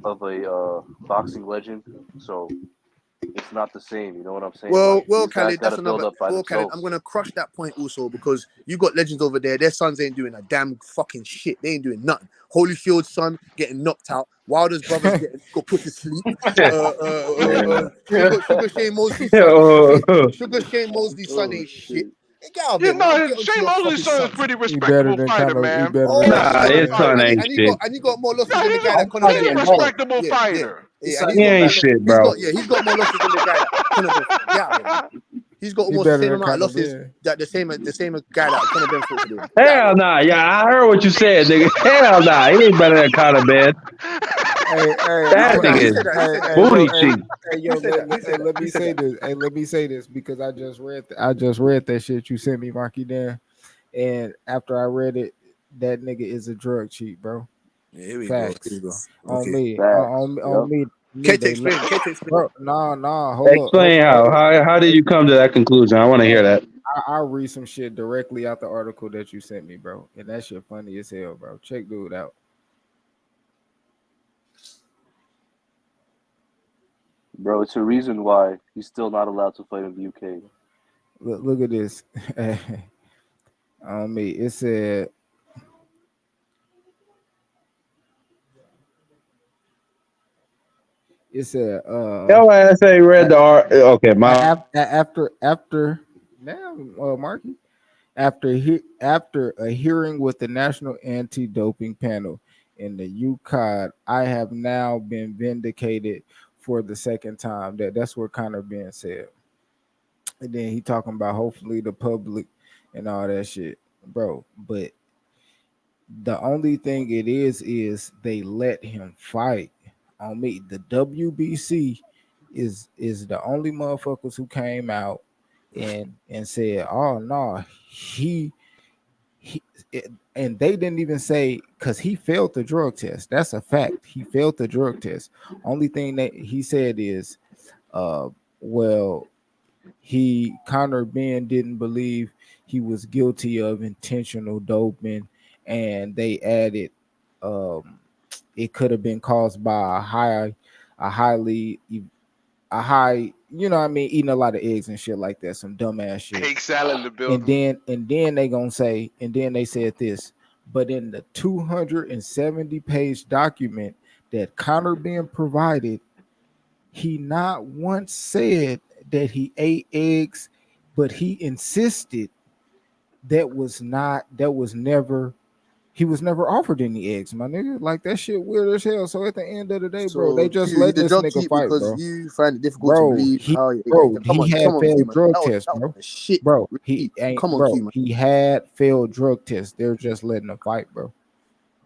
of a boxing legend, so it's not the same. You know what I'm saying? Well, These guys Khaled, got that's to build another. up by Well, Khaled, themselves. I'm gonna crush that point also because you got legends over there. Their sons ain't doing a damn fucking shit. They ain't doing nothing. Holyfield's son getting knocked out. Wilder's brothers got put to sleep. Sugar Shane Mosley's son. Sugar Shane Mosley's son ain't shit. Hey, get out of Yeah, here, man. no, Get onto Shane your Mosley's fucking son is sons. pretty He better respectable than fighter, Conor. He man. better Oh, than Nah, Conor his Ben. son ain't and shit. he got more losses No, than the he's guy that Conor he's Ben a Yeah, fought. respectable Yeah, fighter. yeah, Son, and He ain't shit, bro. he's got more losses than the guy that Conor Ben fought. Get out of here, man. He's got He almost the better same than amount of Conor losses Ben. that the same guy that Conor Ben fought today. Hell nah, yeah, I heard what you said, nigga. Hell nah, he ain't better than Conor Ben. Hold That on. nigga He is said that. He said that. booty cheek. Yo, He said that. He said that. let He me said say that. this. Hey, let me say this because I just read that shit you sent me, Marky Dan. And after I read it, that nigga is a drug cheat, bro. Yeah, here we go. Here we Facts. go. On Okay. me. Facts. On Yep. me. Kate They let explain. Kate explain. bro. Nah. Explain how did you come to that conclusion? I want to hear that. I'll read some shit directly out the article that you sent me, bro. And that shit funny as hell, bro. Check dude out. Bro, it's a reason why he's still not allowed to fight in the UK. Look at this. On me. It said Yo, I say read the art. Okay, my after now, Marky, after a hearing with the National Anti-Doping Panel in the UCOD, I have now been vindicated for the second time. That's what Connor Ben said. And then he talking about hopefully the public and all that shit, bro. But the only thing it is they let him fight. On me, the WBC is the only motherfuckers who came out and said, "Oh no, he and they didn't even say because he failed the drug test. That's a fact. He failed the drug test. Only thing that he said is, well, Connor Ben didn't believe he was guilty of intentional doping, and they added, um, it could have been caused by a highly a high, you know what I mean, eating a lot of eggs and shit like that, some dumbass shit. Egg salad in the And building. then they gonna say, and then they said this, but in the 270-page document that Connor Ben provided, he not once said that he ate eggs, but he insisted that was never he was never offered any eggs, my nigga. Like that shit weird as hell. So at the end of the day, bro, they So just Q, he's letting a this drug nigga cheat fight, because bro. you find it difficult to Bro, believe how. he had Come on, Q, failed man. drug That tests, was bro. a shit. Bro, Repeat. Come on, Q, man. he had failed drug tests. They're just letting him fight, bro.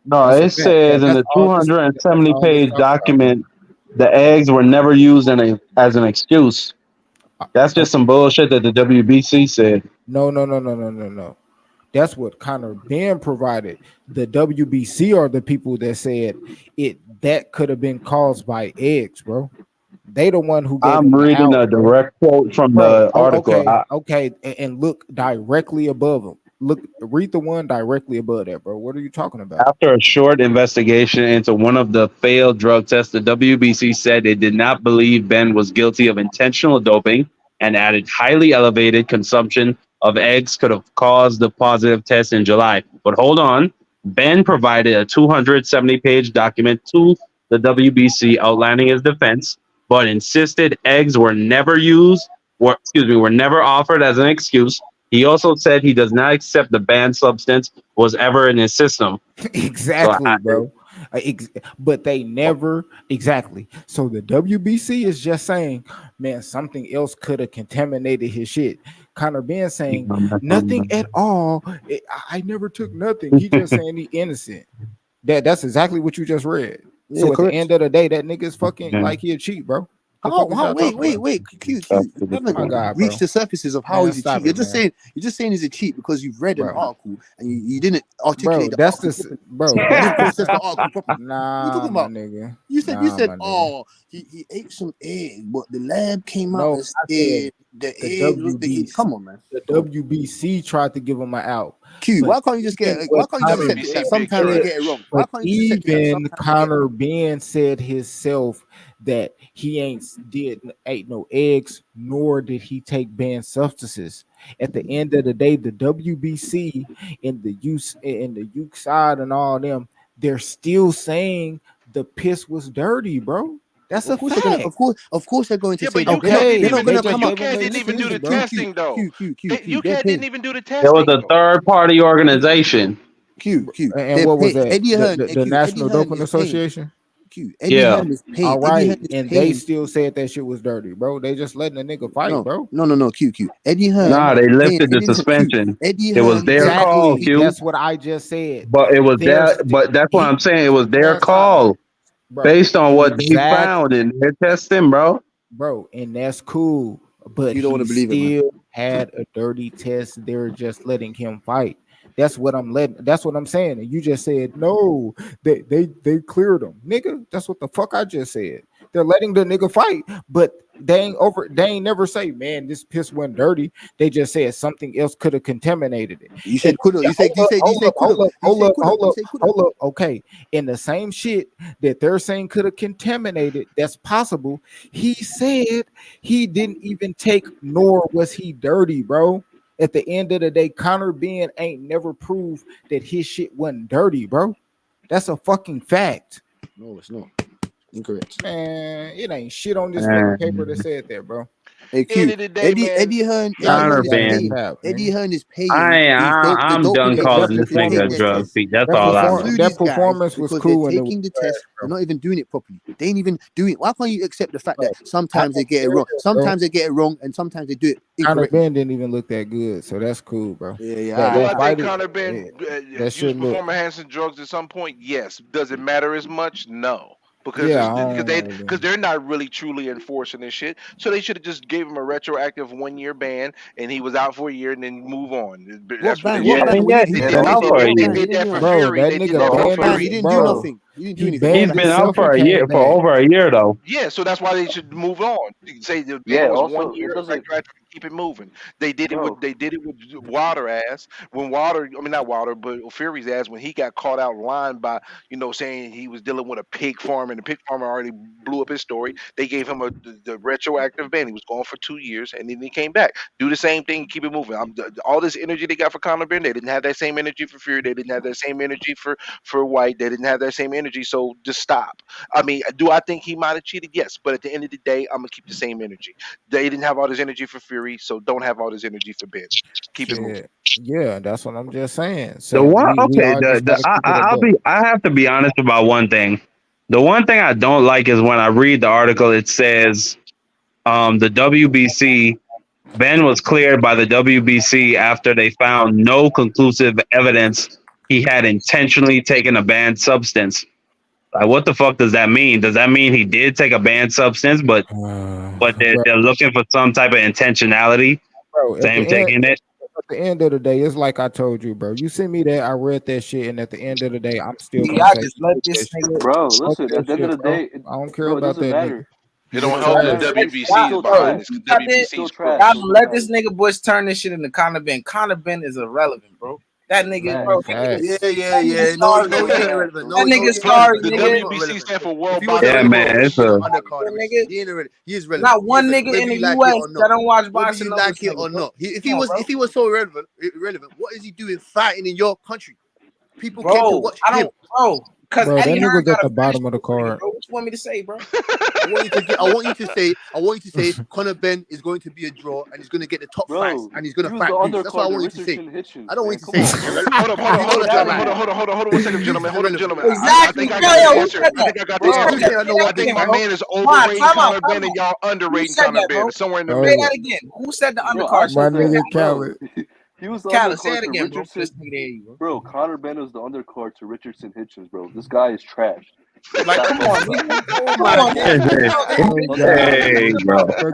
no. That's a It fact. says in That's the all this. That's 270 all this page talking about, bro. document, the eggs were never used as an excuse. That's Uh, just some bullshit that the WBC said. no. That's what Connor Ben provided. The WBC are the people that said it that could have been caused by eggs, bro. They the one who gave I'm him the reading out, a bro. direct quote from Bro, the article. okay, and look directly above him. Read the one directly above that, bro. What are you talking about? After a short investigation into one of the failed drug tests, the WBC said it did not believe Ben was guilty of intentional doping and added highly elevated consumption of eggs could have caused the positive test in July. But hold on, Ben provided a 270-page document to the WBC outlining his defense, but insisted eggs were never used, were never offered as an excuse. He also said he does not accept the banned substance was ever in his system. So Exactly, bro. But they never exactly. So the WBC is just saying, man, something else could have contaminated his shit. Connor Ben saying nothing at all. I never took nothing. He just saying he innocent. That's exactly what you just read. Yeah, So at the correct. end of the day, that nigga's fucking like he a cheat, bro. The fuck is How? y'all talking about? Wait. Q. You My haven't God, reached bro. the surfaces of how Man, he's a stop cheat. You're it, just man. saying. You're just saying he's a cheat because you've read an Bro. article and you didn't Bro, articulate the that's article the properly. bro. You That's didn't process the article properly. What are you nah, talking my about? nigga. You said, Nah, my nigga. oh, he ate some egg, but the lab came out No, and I said said the the egg was the hit. WBC. Come on, man. The Come on. WBC tried to give him an out, Q, but why can't you just even get? Why what can't you just Connor accept it that WBC Ben big sometimes they said, get it trash. wrong? Why but can't you just accept it that even sometimes they get it Connor wrong? Ben said himself that he ate no eggs, nor did he take banned substances. At the end of the day, the WBC and the UC side and all them, they're still saying the piss was dirty, bro. That's Of a course they're gonna. fact. Of course they're going to Yeah, say but that. UK didn't Okay, They're not even. they gonna But just come out. gave him UK an didn't even do excuse, the bro. testing though. They're UK didn't paying. even do the it was testing a though. third party organization. And They're what was paying. that? Eddie Hearn. The Q. Eddie National Hearn Doping is paying. Association? Eddie Yeah. Hearn is All paying. Eddie right, Hearn is and they paying. still said that shit was dirty, bro. They just letting the nigga fight, bro. No. Q. Eddie Hearn Nah, is they paying. lifted the Eddie, listen, Q. suspension. Eddie It was Hearn their paid. call, Exactly. Q. That's what I just said. But it was They're that. But that's what he I'm saying. It was their man, stop. call. bro. Based on what they Exact, found in their testing, bro. bro, and that's cool. But You don't want he to believe it, man. still had a dirty test. They're just letting him fight. That's what I'm letting. That's what I'm saying. And you just said no. They cleared him, nigga. That's what the fuck I just said. They're letting the nigga fight, but they ain't over. They ain't never say, man, this piss went dirty. They just said something else could have contaminated it. You said could have. You said could have. Hold up. Okay, in the same shit that they're saying could have contaminated, that's possible. He said he didn't even take, nor was he dirty, bro. At the end of the day, Conor Ben ain't never proved that his shit wasn't dirty, bro. That's a fucking fact. No, it's not. Incorrect. Man, it ain't shit on this fucking paper that said that, bro. Hey, End Q. of the day, man. Eddie Hearn Conor is Ben. paying. Eddie Hearn is paying. I'm done calling this nigga a drug feed. That's all I know. That performance was cool. They're taking the test. They're not even doing it properly. They ain't even doing it. Why can't you accept the fact that sometimes they get it wrong? Sometimes they get it wrong, and sometimes they do it Conor incorrectly. Ben didn't even look that good, so that's cool, bro. Yeah. Do I think Conor Ben used performance-enhancing drugs at some point? Yes. Does it matter as much? No. Because they're not really truly enforcing this shit. So they should have just gave him a retroactive 1-year ban and he was out for a year and then move on. That's what they did. They did that for Fury. They did that for Fury. He didn't do nothing. He didn't do anything. He's been out for a year, for over a year though. Yeah, so that's why they should move on. Say the Yeah, was also, 1 year, it doesn't- keep it moving. They did it with Water ass. When Water, I mean not Water, but Fury's ass when he got caught out lying by, saying he was dealing with a pig farm and the pig farmer already blew up his story. They gave him the retroactive ban. He was gone for 2 years and then he came back. Do the same thing, keep it moving. All this energy they got for Conor Ben, they didn't have that same energy for Fury. They didn't have that same energy for White. They didn't have that same energy. So just stop. I mean, do I think he might have cheated? Yes, but at the end of the day, I'm gonna keep the same energy. They didn't have all this energy for Fury, so don't have all this energy for Ben. Keep it moving. Yeah, that's what I'm just saying. So The one, I have to be honest about one thing. The one thing I don't like is when I read the article, it says, the WBC, Ben was cleared by the WBC after they found no conclusive evidence he had intentionally taken a banned substance. Like, what the fuck does that mean? Does that mean he did take a banned substance, but they're looking for some type of intentionality? Bro, Same taking it. At the end of the day, it's like I told you, bro. You sent me that, I read that shit, and at the end of the day, I'm still gonna I say just let this nigga, bro. Listen, at the end of the day, I don't care about that nigga. It don't help the WBC is behind this. WBC's Y'all let this nigga Bush turn this shit into Conor Ben. Conor Ben is irrelevant, bro. That nigga, bro. Yeah. No, irrelevant. That nigga sorry, the nigga. WBC stand for World Yeah, man. It's a he is relevant. Not one nigga in the US that don't watch boxing. Whether you like it or not. If he was so irrelevant, what is he doing fighting in your country? People came to watch him. Because that Eddie nigga Hearn got the bottom of the card. What you want me to say, bro? I want you to say Conor Ben is going to be a draw and he's going to get the top fights and he's going to fight. That's what I want you to say. I don't want you to say. Hold on 1 second, gentlemen. Exactly. I think I got the answer. I think my man is overrating Conor Ben and y'all underrating Conor Ben. Somewhere in the middle. Say that again. Who said the undercard? My nigga Khaled. He was the Khaled, say it undercard to again, bro. Richardson. Bro, Conor Ben was the undercard to Richardson Hitchins, bro. This guy is trash. Like, come on, Hey, bro. So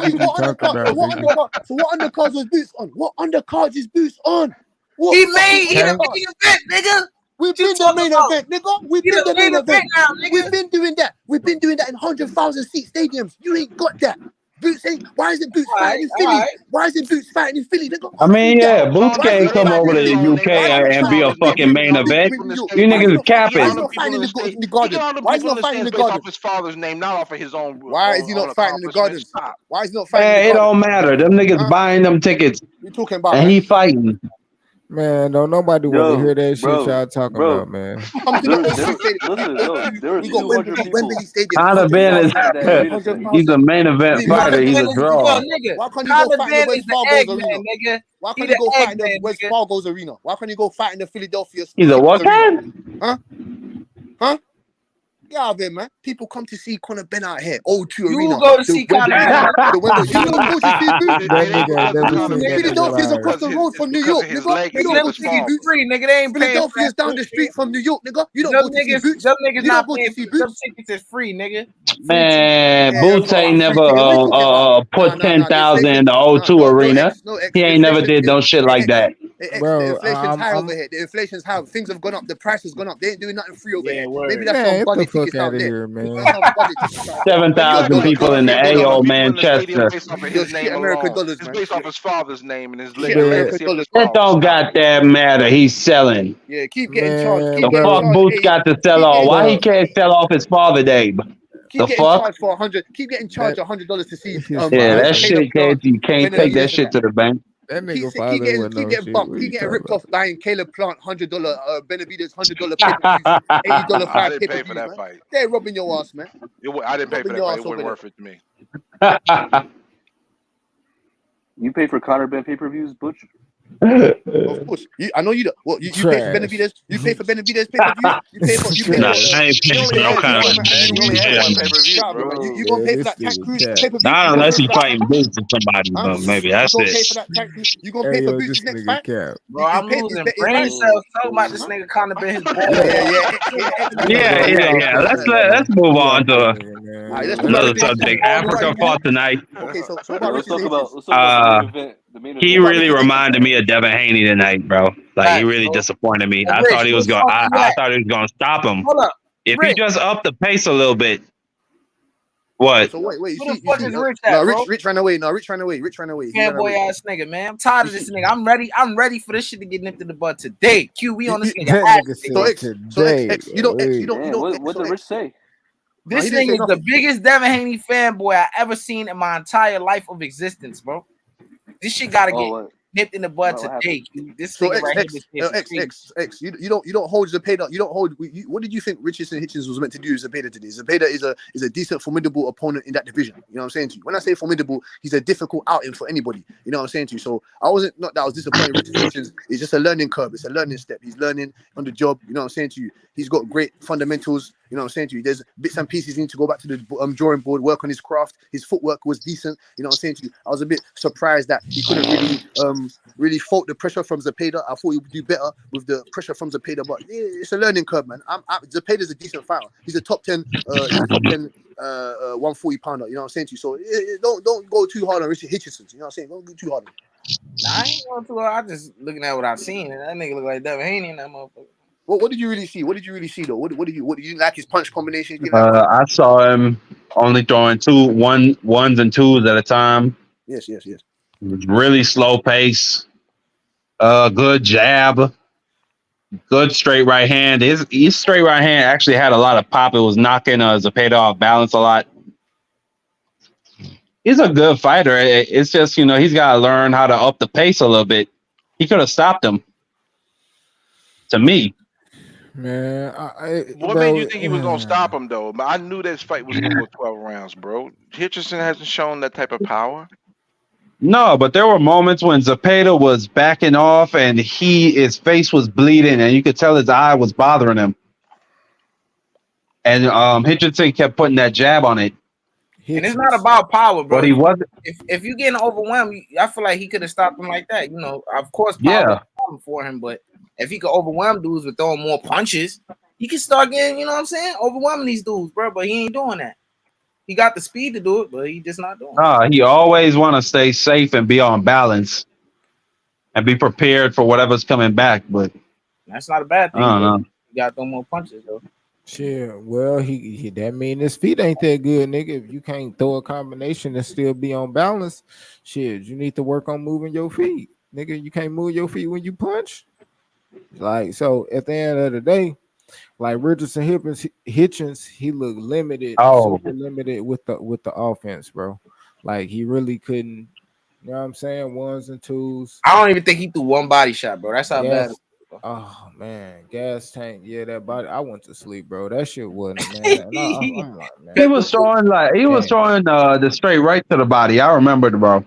what undercards was Boots on? What undercards is Boots on? He made the main event, nigga. We've been the main event, nigga. We've been the main event. We've been doing that. We've been doing that in 100,000 seat stadiums. You ain't got that. Boots ain't. Why is it Boots fighting in Philly? Why is it Boots fighting in Philly? I mean, yeah, Boots can't come over to the UK and be a fucking main event. You niggas capping. Why is he not fighting in the Garden? Why is he not fighting in the Garden? Off his father's name, not off of his own. Why is he not fighting in the Garden? Why is he not Man, fighting in the it Garden? don't matter. Them niggas buying them tickets. We talking about and he fighting. Man, don't nobody want to hear that shit y'all talking about, man. Conor Ben is he's a main event fighter. He's a draw. Why can't you go fight in the West Fargo's arena? Why can't you go fight in the West Fargo's arena? Why can't you go fight in the Philadelphia? He's a what kind? Huh? Get out of here, man. People come to see Conor Ben out here. O2 You Arena. go to see Conor Ben. The Wembley. You don't go to see Boots. It ain't because of Conor Ben. Philadelphia's across It's the road from New because York, of his nigga. You legacy don't and go his to see father. Niggas Boots. free, nigga. They ain't paying for Philadelphia's that down the shit. street from New York, nigga. You don't Them go to see niggas, Boots. them niggas You not don't go to paying. see Them Boots. tickets is free, nigga. Free Man, Yeah, Boots no, ain't free never ticket. What are you talking about? put No. 10,000 Inflation. in the O2 No, arena. No, X. He ain't never did no shit like that. X, the Bro, inflation's high over here. The inflation's high. Things have gone up. The price has gone up. They ain't doing nothing free over Yeah, here. word. Maybe that's man, some get the budget fuck tickets out out of there. here, man. That's some budget tickets out there. 7,000 people in the AO Manchester. Based off of Your his shit name American alone. dollars, It's man. based off his father's name and his Shit legacy American of his dollars. It don't got that matter. He's selling. Yeah, keep getting charged. Man, The Keep getting fuck bro, Boots charged. got to sell Keep off? getting Why he bro, can't sell off his father name? Keep The getting fuck? charged for $100. Keep getting charged that $100 to see his Yeah, that father, Zepeda shit plant you can't take that Benavides and shit that. to the bank. that nigga Keep father getting wasn't no shit. bumped. What Keep you getting talking ripped about? off buying Caleb Plant $100 Benavides $100 pay-per-views, $80 I five didn't pay for pay-per-views, that man. fight. They're robbing your ass, man. I didn't pay for Robbing that your fight. ass It over wasn't there. worth it to me. You pay for Conor Ben pay-per-views, Butch? Of course. I know you do. Well, you pay for Trash. Benavides. You pay for Benavides pay-per-views. You pay for Nah, Trash. I ain't He paying only for no had kind of. one, man. He only had one pay-per-view, Yeah, bro. man. You Bro. gonna Man, pay for this that Tank nigga Cruise cat. pay-per-view? Not You gonna unless pay he for that fighting Tank? Boots or somebody, Huh? but maybe You that's gonna it. pay for that Tank Cruise? You gonna Hey, pay for yo, Boots' this next nigga fight? cap. Bro, I'm His losing his brain fight? cells. Talking about this nigga Conor Ben his boy. X, man. Yeah, Bro, we yeah, off yeah. this Let's nigga, man. let's move We on off this to nigga, man. All right, let's Let talk about another Richardson. subject. Africa fought tonight. Okay, so about Let's Richardson talk about Hitchins. let's talk about the main event. The main He event. What about really Richardson Hitchins? reminded me of Devin Haney tonight, bro. Like he Facts, really bro. disappointed me. Hey, I Rich, thought he where was the going. fuck I, you I at? thought he was going to stop him. Hold up, If he Rich. just upped the pace a little bit. What? So wait, you Where the see, fuck is Rich at, no, bro? Rich ran away. No, Rich ran away. He ran Fanboy away. ass nigga, man. I'm tired of You this see- nigga. I'm ready for this shit to get nipped in the bud today. Q, we on this nigga That ass. nigga So said X, today. you don't X, you Damn, don't what so did Rich X. say? No, This he didn't nigga say is the nothing. biggest Devin Haney fanboy I ever seen in my entire life of existence, bro. This shit gotta get What? nipped in the bud What today. Q. This So nigga right here is X. You don't hold Zepeda. You don't hold. What did you think Richardson Hitchins was meant to do with Zepeda today? Zepeda is a decent, formidable opponent in that division. You know what I'm saying to you? When I say formidable, he's a difficult outing for anybody. You know what I'm saying to you? So I wasn't not that I was disappointed. Richardson Hitchins is just a learning curve. It's a learning step. He's learning on the job. You know what I'm saying to you? He's got great fundamentals. You know what I'm saying to you? There's bits and pieces he needs to go back to the drawing board, work on his craft. His footwork was decent. You know what I'm saying to you? I was a bit surprised that he couldn't really fault the pressure from Zepeda. I thought he would do better with the pressure from Zepeda, but it's a learning curve, man. Zepeda's a decent fighter. He's a top 10. He's a top 10 140 pounder. You know what I'm saying to you? So don't go too hard on Richard Hitchison. You know what I'm saying? Don't go too hard on him. I ain't going too hard. I just looking at what I've seen, and that nigga look like Devin Haney and that motherfucker. What did you really see? What did you really see though? What did you like his punch combinations? Give that I saw him only throwing ones and twos at a time. Yes. It was really slow pace. Good jab. Good straight right hand. His straight right hand actually had a lot of pop. It was knocking Zepeda off balance a lot. He's a good fighter. It's just, he's got to learn how to up the pace a little bit. He could have stopped him. To me. Man, What made you think he was gonna stop him though? I knew this fight was gonna go 12 rounds, bro. Hitchison hasn't shown that type of power. No, but there were moments when Zepeda was backing off and his face was bleeding and you could tell his eye was bothering him. And Hitchison kept putting that jab on it. And it's not about power, bro. But he wasn't. If you're getting overwhelmed, I feel like he could have stopped him like that. Of course, power Yeah. was a problem for him, but if he could overwhelm dudes with throwing more punches, he can start getting, overwhelming these dudes, bro. But he ain't doing that. He got the speed to do it, but he just not doing it. He always want to stay safe and be on balance and be prepared for whatever's coming back. But that's not a bad thing. I don't know. You got to throw more punches, though. Shit, well, he that mean his feet ain't that good, nigga. If you can't throw a combination and still be on balance, shit, you need to work on moving your feet, nigga. You can't move your feet when you punch. Like, so at the end of the day, like Richardson Hitchins, he looked limited, super limited with the offense, bro. Like he really couldn't, you know what I'm saying? Ones and twos. I don't even think he threw one body shot, bro. That's how bad. Oh man, gas tank. Yeah, that body. I went to sleep, bro. That shit wasn't, man. I'm like, man. He was throwing the straight right to the body. I remember it, bro.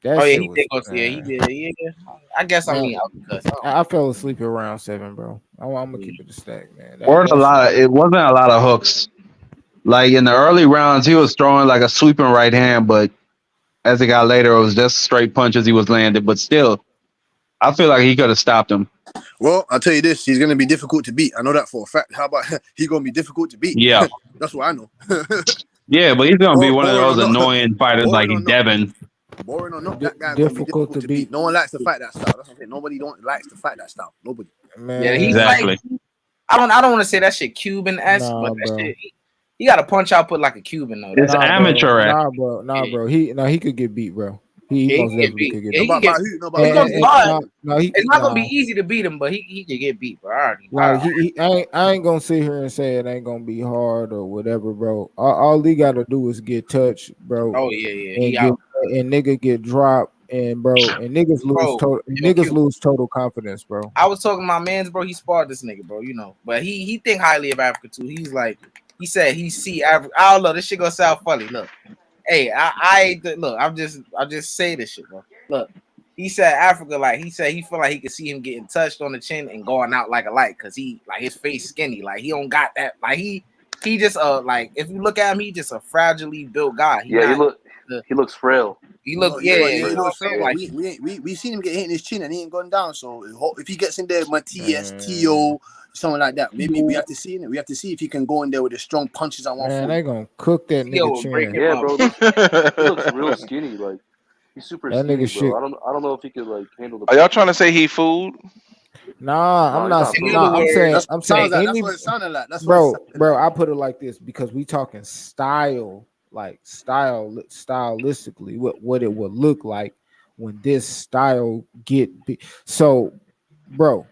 That Oh yeah, shit he was. did go. Yeah, he did. Yeah, I guess I Man, mean because I fell asleep around 7, bro. I'm gonna keep it a stack, man. Weren't a That shit. lot. It wasn't a lot of hooks. Like in the early rounds, he was throwing like a sweeping right hand, but as it got later, it was just straight punches he was landing. But still, I feel like he could have stopped him. Well, I'll tell you this: he's gonna be difficult to beat. I know that for a fact. How about he gonna be difficult to beat? Yeah, That's what I know. yeah, but he's gonna be one of Boring or those not, annoying fighters boring or like not, Devin. boring or not, that guy's gonna be Difficult difficult to to beat, beat. No one likes to fight that style. That's what I'm saying. Nobody don't likes to fight that style. Nobody. yeah, he man. fight. Exactly. I don't want to say that shit Cuban esque, but Nah, that bro. shit he got a punch output like a Cuban though. It's That's Nah, bro. amateur. Nah, yeah. bro. He could get beat, bro. He Yeah, he most can get definitely beat. could get Yeah, No, he beat. can but get. who? No, but It's who? gonna be hard. No, he It's not gonna be nah. easy to beat him, but he can get beat, bro. Like I ain't gonna sit here and say it ain't gonna be hard or whatever, bro. All he gotta do is get touched, bro, Oh yeah, he and get out, and nigga get dropped, and bro, and bro. Yo, niggas Q. lose total confidence, bro. I was talking to my man's, bro. He sparred this nigga, bro. You know, but he think highly of Africa too. He's like, he said he see Africa. I don't know. This shit gonna sound funny. Look, hey, look. I just say this shit, bro. Look, he said Africa, like he said he feel like he could see him getting touched on the chin and going out like a light, cause he like his face skinny, like he don't got that, like he just like if you look at him, he just a fragilely built guy. Yeah, Not he looks frail. he No, look yeah, yeah, you he know what looks I'm fair, saying? but Like we seen him get hit in his chin and he ain't gone down. So if he gets in there, Matias, Man, Tio, something like that, maybe we have to see it. We have to see if he can go in there with the strong punches on man, 140. they gonna cook that Theo nigga will break chin. him Yeah, up. bro. He looks real skinny. Like he's super That skinny, nigga shit. bro. I don't know if he could like handle the Are y'all punches. trying to say he food? Nah, No, I'm he's not. not In food. other Nah, words, That's what I'm it sounds saying like. any, That's what it sounded like. That's what it sounded bro. like. I put it like this because we talking stylistically, what it would look like when this style so, bro.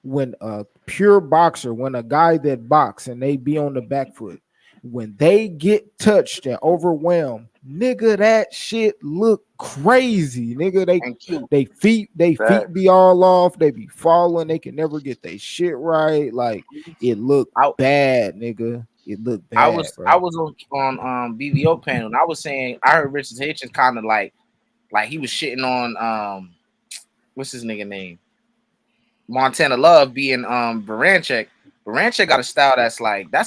When a pure boxer, when a guy that box and they be on the back foot, when they get touched and overwhelmed, nigga, that shit look crazy, nigga. and Q. They feet Facts. be all off, they be falling, they can never get their shit right. Like it look I, bad, nigga. It look I bad, was bro. I was on BVO panel and I was saying I heard Richard Hitchins kind of like he was shitting on what's his nigga name? Montana Love being Baranchek. Baranchek got a style that's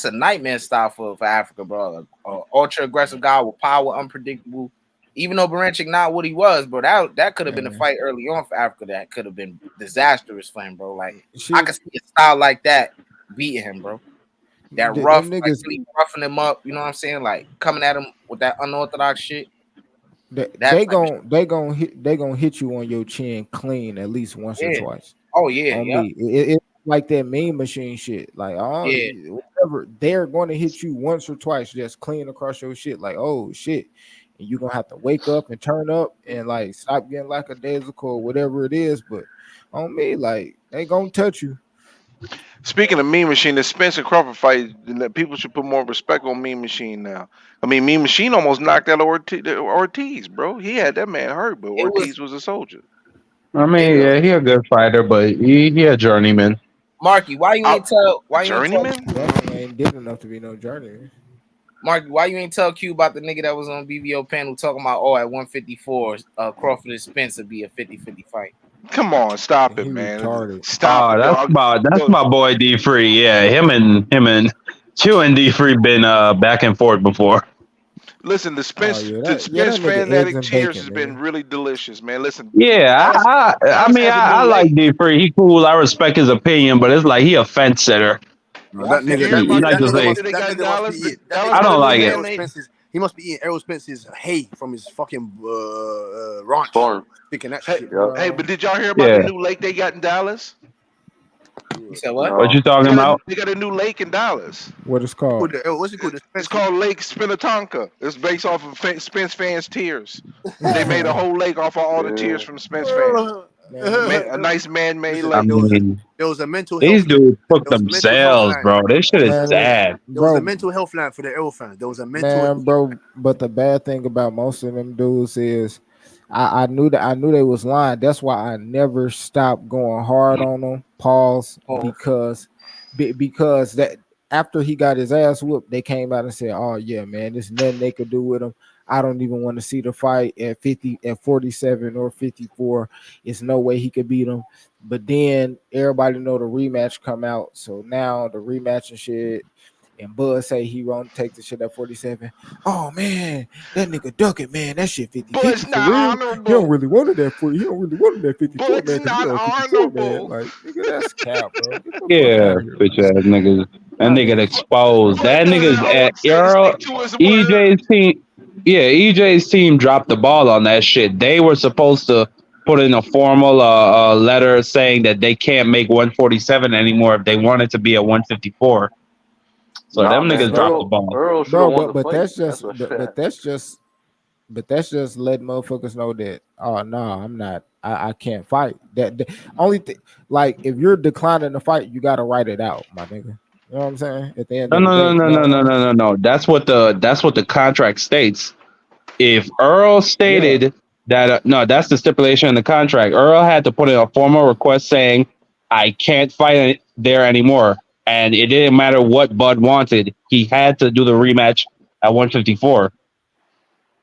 a nightmare style for Africa, bro. Ultra aggressive guy with power, unpredictable. Even though Baranchek not what he was, bro, that could have been a Man, fight early on for Africa that could have been disastrous for him, bro. Like I shit, could see a style like that beating him, bro. That rough, them like niggas, really roughing him up, you know what I'm saying? Like coming at him with that unorthodox shit. they, That they type of shit. gon' they gonna hit you on your chin clean at least once or Yeah. twice. Oh yeah, On yeah, me. It's like that mean machine shit. Like, yeah. whatever, they're going to hit you once or twice, just clean across your shit. Like, oh shit, and you're gonna have to wake up and turn up and like stop getting like a daisical or whatever it is. But on me, like, they gonna touch you. Speaking of Mean Machine, the Spencer Crawford fight, people should put more respect on Mean Machine now. I mean, Mean Machine almost knocked out Ortiz, bro. He had that man hurt, but It was Ortiz was a soldier. I it, mean, Yeah. yeah, he a good fighter, but he a journeyman. Marky. Why you ain't tell Journeyman? Definitely ain't did enough to be no journey. Marky? Why you ain't tell Q about the nigga that was on BVO panel talking about at 154 Crawford and Spencer be a 50-50 fight? Come on, stop He it, man. retarded. Stop Oh, it, dog. that's my boy D Free. Yeah, him and Chew and D Free been back and forth before. Listen, the Oh Spence yeah, the that Spence nigga eggs fanatic and tears bacon, has been nigga. really delicious, man. Listen, Yeah, Dallas I Dallas mean has a I new like lake. D Free. He cool. I respect his opinion, but it's like he a fence sitter. No, Yeah, I that feel You nigga, hear that He about nigga, like that to nigga say, must, they that got in nigga must be Dallas? eating. That Dallas nigga I got must a don't be new like eating it. Errol man. Spence's. He must be eating Errol Spence's hay from his fucking ranch. Farm. Thinking that Hey, shit. Yep. hey, but did y'all hear about the Yeah, new lake they got in Dallas? you said what? what No. you talking about? They got a new lake in Dallas. What it's called? What's it called? The It's Spencer. called Lake Spinatonka. It's based off of Spence fans' tears. They made a whole lake off of all the tears Yeah. from Spence fans. Man, A nice man-made Listen, I lake. mean, there was a mental these health line. dudes cook There was a mental health themselves, line. bro. This shit is man, sad. There was a bro, mental health line for the Errol fans. There was a mental health man, bro. But the bad thing about most of them dudes is I knew they was lying. That's why I never stopped going hard on them. Pause. Oh, Because that after he got his ass whooped, they came out and said, "Oh yeah, man, there's nothing they could do with him." I don't even want to see the fight at 50, at 47 or 54. It's no way he could beat him. But then everybody know the rematch come out, so now the rematch and shit. And Bud say he won't take the shit at 47. Oh man, that nigga duck it, man. That shit 50-50 But's for not real. He don't honorable. really want it at 40. He don't really want it at 54, But's man, because he not on 54, man. honorable. Like, nigga, that's cap, bro. Get the fuck Yeah, out of here, bitch man. ass niggas. That Y'all nigga niggas. exposed. But That doesn't nigga's always at say Earl. stick to his word. EJ's team. Yeah, EJ's team dropped the ball on that shit. They were supposed to put in a formal letter saying that they can't make 147 anymore if they wanted to be at 154. So Nah, them man, niggas Bro, dropped the Earl ball. Earl should have bro, won the but fight. that's That's just what should have but happened. that's just letting motherfuckers know that, oh no, I'm not, I can't fight. That the only thing, like, if you're declining the fight, you gotta write it out, my nigga. You know what I'm saying? At the end No, of the no, no, day, no, you no, don't no, want no, no, no. That's what the contract states. If Earl to. Yeah. stated that no, that's the stipulation in the contract. Earl had to put in a formal request saying, "I can't fight there anymore," and it didn't matter what Bud wanted. He had to do the rematch at 154.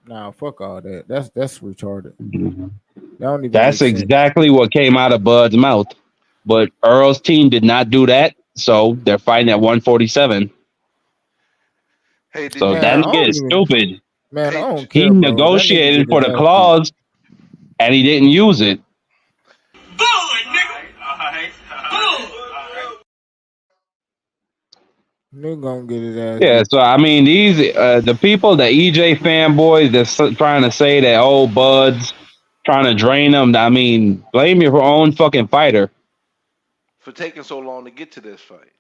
Nah, fuck all that. That's retarded. That don't even That's make sense. exactly what came out of Bud's mouth. But Earl's team did not do that, so they're fighting at 147. Hey, did So you Man, that I hear? nigga don't is even. stupid. Man, I Hey, don't He care, bro. That nigga negotiated get for his the ass beat. clause and he didn't use it. Nigga gonna get his ass Yeah, beat. so I mean, these the people, the EJ fanboys that's trying to say that old Bud's trying to drain them. I mean, blame your own fucking fighter. for taking so long to get to this fight?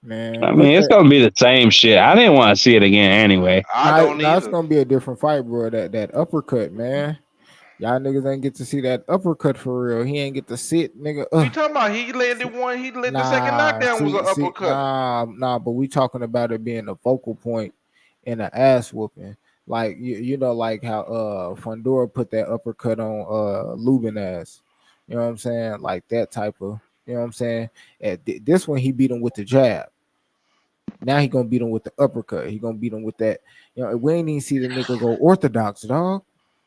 Man, I what mean, it's that? gonna be the same shit. I didn't want to see it again anyway. I Nah, don't nah, it's either. gonna be a different fight, bro. That uppercut, man. Y'all niggas ain't get to see that uppercut for real. He ain't get to sit, nigga. What you talking about? He landed one. He landed the second Nah, knockdown was an uppercut. nah. But we talking about it being a focal point and an ass whooping. Like, you know, like how Fondora put that uppercut on Lubin ass. You know what I'm saying? Like that type of. You know what I'm saying? This one he beat him with the jab. Now he gonna beat him with the uppercut. He gonna beat him with that. You know, we ain't even see the nigga go orthodox, dog.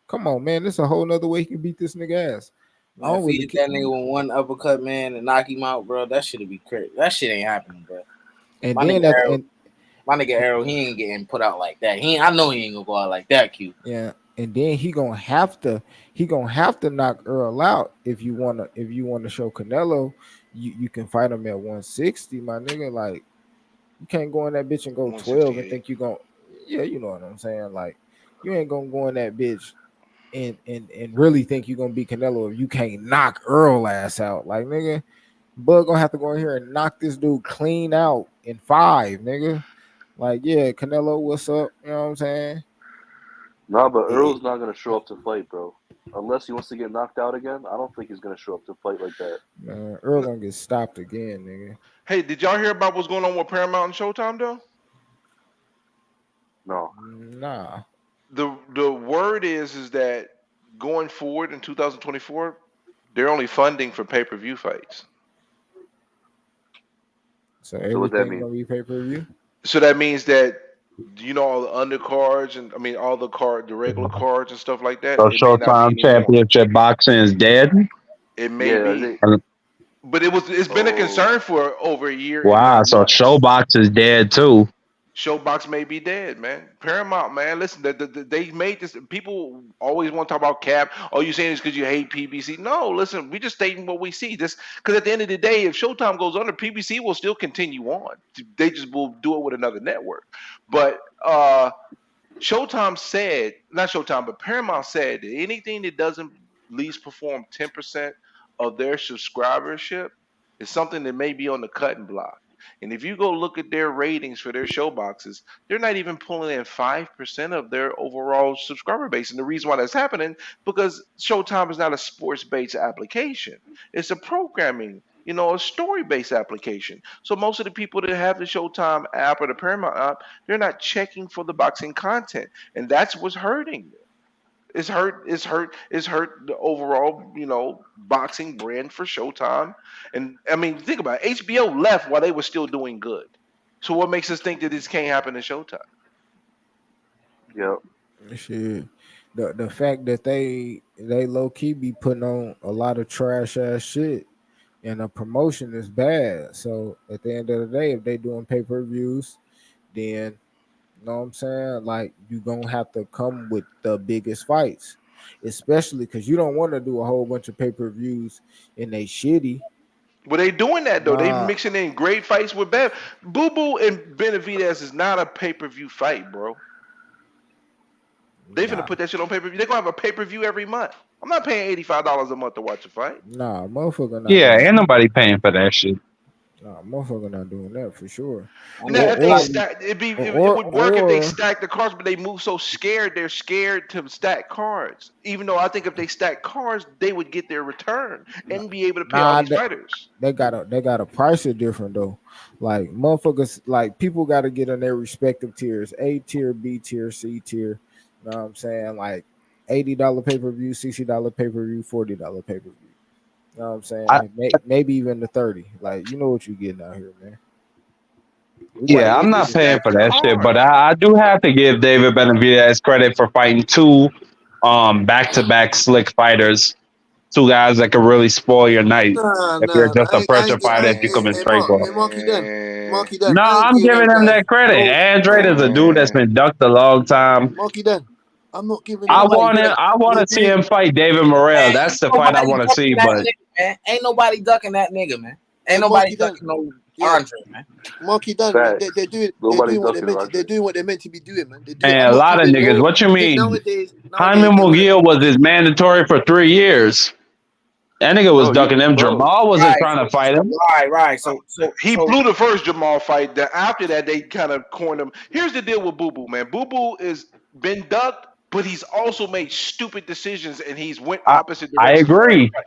Come on, man. This a whole nother way he can beat this nigga ass. I Man, don't really feed care. that nigga with one uppercut, man, and knock him out, bro. That shit'd be crazy. That shit ain't happening, bro. And My then nigga at the Arrow, end, my nigga Arrow, he ain't getting put out like that. I know he ain't gonna go out like that, Q. yeah, and then he gonna have to knock Earl out if you wanna show Canelo you can fight him at 160, my nigga. Like, you can't go in that bitch and go 12 and 168. think you gonna, yeah, you know what I'm saying. Like, you ain't gonna go in that bitch and really think you gonna beat Canelo if you can't knock Earl ass out. Like, nigga, Bud gonna have to go in here and knock this dude clean out in 5, nigga. Like, yeah, Canelo, what's up? You know what I'm saying? Nah, but It, Earl's not gonna show up to fight, bro. Unless he wants to get knocked out again, I don't think he's gonna show up to fight like that. man, Earl gonna get stopped again, nigga. Hey, did y'all hear about what's going on with Paramount and Showtime though? No. Nah. The word is that going forward in 2024, they're only funding for pay-per-view fights. So So what that everything mean? gonna be pay per view. So that means that all the undercards and all the regular cards and stuff like that, So it may not be Showtime anymore. Championship Boxing is dead. It may Yeah, be. they. But it's been a Oh, concern for over a year and Wow, 9 months. Showbox is dead too. Showbox may be dead, man. Paramount, man. Listen, they made this. People always want to talk about Cap. Oh, you saying this because you hate PBC? No, listen, we just stating what we see. This because at the end of the day, if Showtime goes under, PBC will still continue on. They just will do it with another network. But Showtime said, not Showtime, but Paramount said that anything that doesn't at least perform 10% of their subscribership is something that may be on the cutting block. And if you go look at their ratings for their show boxes, they're not even pulling in 5% of their overall subscriber base. And the reason why that's happening, because Showtime is not a sports based application, it's a programming, a story based application. So most of the people that have the Showtime app or the Paramount app, they're not checking for the boxing content, and that's what's hurting them. It's hurt the overall, boxing brand for Showtime. And I mean, think about it. HBO left while they were still doing good. So what makes us think that this can't happen in Showtime? Yep. Shit. The fact that they low key be putting on a lot of trash ass shit and the promotion is bad. So at the end of the day, if they doing pay-per-views, then you know what I'm saying? Like you gonna have to come with the biggest fights. Especially because you don't want to do a whole bunch of pay-per-views and they shitty. But they doing that though. They Nah, mixing in great fights with Bev. Boo Boo and Benavidez is not a pay-per-view fight, bro. They finna nah, put that shit on pay-per-view. They're gonna have a pay-per-view every month. I'm not paying $85 a month to watch a fight. nah, motherfucker not Yeah, doing ain't nobody paying for that shit. nah, motherfucker not doing that for sure. I Now, know if they Or somebody. stack, it or would work if they or stacked the cards, but they move so scared. They're scared to stack cards. Even though I think if they stack cards, they would get their return and be able to pay all nah, these fighters. they gotta price it different though. Like motherfuckers, like people got to get in their respective tiers: A tier, B tier, C tier. You know what I'm saying? Like $80 pay per view, $60 pay per view, $40 pay per view. You know what I'm saying? I, Like maybe even the 30. Like you know what you getting out here, man. We got yeah, But I'm they not just paying stack for the that shit, but card. I do have to give David Benavidez credit for fighting two back-to-back slick fighters, two guys that could really spoil your night Nah, if you're nah. just a pressure fighter if you come in straight ball. Marky Den. No, I ain't I'm giving them giving him guys that credit. Andrade is a dude that's Man, been ducked a long time. Marky Den. I'm not giving Ain't them. nobody ducking. I want They're to see doing him fight David Morrell. Man, That's the ain't fight I nobody want to ducking see. that But nigga, man. Ain't nobody ducking that nigga, man. Ain't nobody Marky Den. ducking no Yeah, Andre, man. Marky Den. Facts. They're Nobody's doing what they're ducking meant to. They're Andre. doing what they're meant to be doing, man. They do it. and I'm a not lot of giving niggas. no. What you mean? Nowadays, Hyman they want to. McGill was his mandatory for 3 years. That nigga was Bro, ducking him. bro. Jamal wasn't Right, trying to fight him. right. So he blew the first Jamal fight. That after that, they kind of cornered him. Here's the deal with Boo Boo, man. Boo Boo is been ducked, but he's also made stupid decisions, and he's went I opposite I directions in every agree. fight.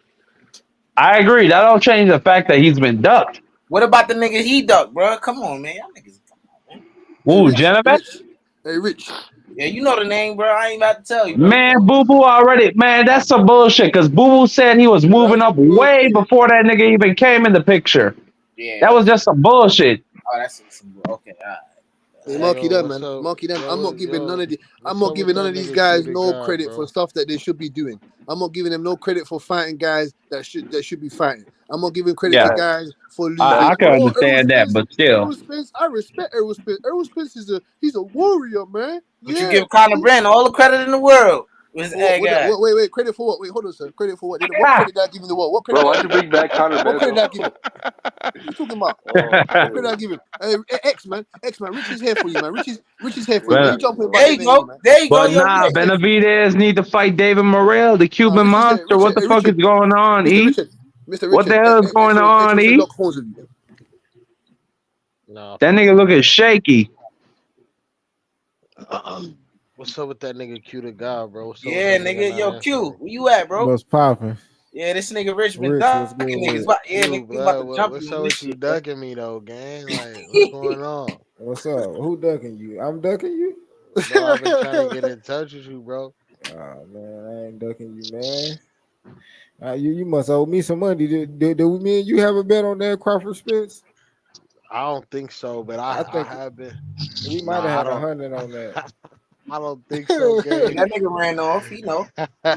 I agree. That don't change the fact that he's been ducked. what about the nigga he ducked, bro? Come on, man. Y'all niggas, come on, man. Hey, Ooh, Rich. Genevieve? Rich. Hey, Rich. Yeah, you know the name, bro. I ain't about to tell you, bro. Man, Boo Boo already. Man, that's some bullshit. Because Boo Boo said he was moving That's up way bullshit. before that nigga even came in the picture. Yeah, That was okay. just some bullshit. Oh, that's some, okay. All right. Hey, All right. Marky Yo, Den, what's man. up? Marky Den. Yo, I'm what's not up with giving none that of these nigga Q guys the no God, credit for bro? stuff that they should be doing. I'm not giving them no credit for fighting guys that should be fighting. I'm not giving credit to Yeah, Facts. guys for losing. I Facts, can bro. Oh, Errol understand that, Spence. but still. Errol Spence. I respect Errol Spence. Errol Spence he's a warrior, man. But you Yeah. give Conor Brand all the credit in the world with his For what? egg ass. Wait. Credit for what? Wait, hold on, sir. Credit for what? What credit did I give him? The what? What credit Bro, did I why'd you give him? bring back Conor What credit did Benzo? I give him? What are you talking about? Oh, What credit I shit. give him? Hey, X man. Rich is here for you, man. Rich is here for you, man. But You Yeah, jumping about There bro. you Devin Haney, go. man. There you go, but yo, nah, Rich is Rich. here for you. Benavidez need to fight David Morrell, the No, Cuban Rich is here. monster. What the fuck is going on, Mr. E? Richard, Mr. What the Richard, hell is going X on, wants to E? lock horns with you. Nah, That fuck nigga that looking nigga. shaky. What's up with that nigga Q the God, bro? What's up with Yeah, that nigga nigga. not Yo, Q, answering? where you at, bro? What's popping? Yeah, this nigga Rich been Rich, what's good ducking with niggas. it? Yeah, nigga, Q, we about blood, to jump what's you on up this with you shit, bro. ducking me though, gang? Like, what's going on? What's up? Who ducking you? I'm ducking you? Bro, I've been trying to get in touch with you, bro. Oh man, I ain't ducking you, man. You must owe me some money. Did me and you have a bet on that Crawford Spence? I don't think so, but I I think have been. we might have Nah, I had a don't. hundred on that. I don't think so, gang. That nigga ran off, you know.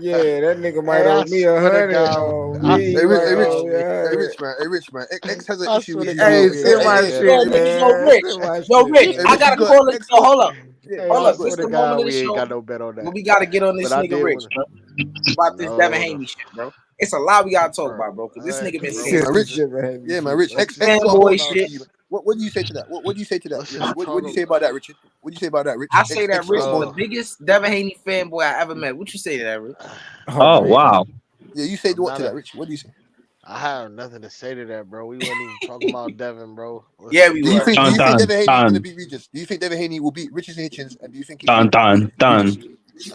Yeah, that nigga might Hey, owe I me a swear to hundred God, on I me. Hey, He swear Rich, to might hey, God, owe Rich, me a me. hundred. Hey, Rich, man. X has an I issue swear with to his God, Hey, me with and send X my got Yeah, shit, no. nigga, yo, man. Rich. Send my Yo, shit, Rich, Hey, I Rich, man. you gotta got call it. X Yo, got. hold up. Yeah, Hey, Hold I up. go This swear ahead. the to God, moment of the we ain't got show no bet on where that. we gotta get on But this I nigga did Rich, want bro. About this Devin no, Haney shit, bro. It's a lot we gotta talk bro. about, bro. Cause this nigga been Bro, Yeah, saying man, some let's Rich. just Heavy Yeah, man, shit. Rich. let's X just got talk fanboy horns about for shit. you, man. What do you say to that? What do you say to that? let's Richard? just What talk do you say about that, Richard? What do you say about that, Rich? I say that X Rich got is the horns. so biggest Devin Haney fanboy I ever met. What you say to that, Rich? Oh Oh man. wow. Yeah, you say I'm what not to that, a Rich? What do you say? I have nothing to say to that, bro. We wasn't even talking about Devin, bro. Yeah, Let's we Do you were. think? Do Dun you think dun Devin Haney is going to dun beat Regis? Do you think Devin Haney will beat Richardson Hitchins? And do you think dun he'll beat dun Regis? dun.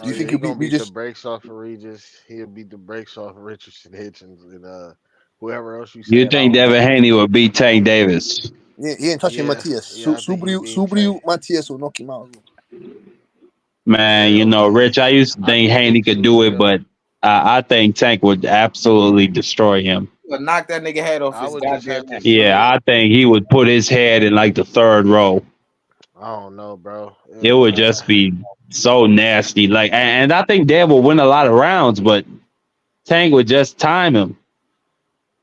Do oh you yeah, think he he'll beat gonna beat the Regis? brakes off of Regis. He'll beat the brakes off of Richardson Hitchens and whoever else you You said. I think don't Devin know. Haney would beat Tank Davis? He ain't touching Yeah, Matias. yeah, I think he beat Tank. Subriu Matias will knock him out. Man, Yeah, Rich, I used to I think think so Haney could too, do it, but but I think Tank would absolutely destroy him. Gonna knock that nigga head off I his would just goddamn have to neck. see Yeah, it. I think he would put his head in like the third row. I don't know, bro. It would just be so nasty. Like, and I think Dad will win a lot of rounds, but Tank would just time him,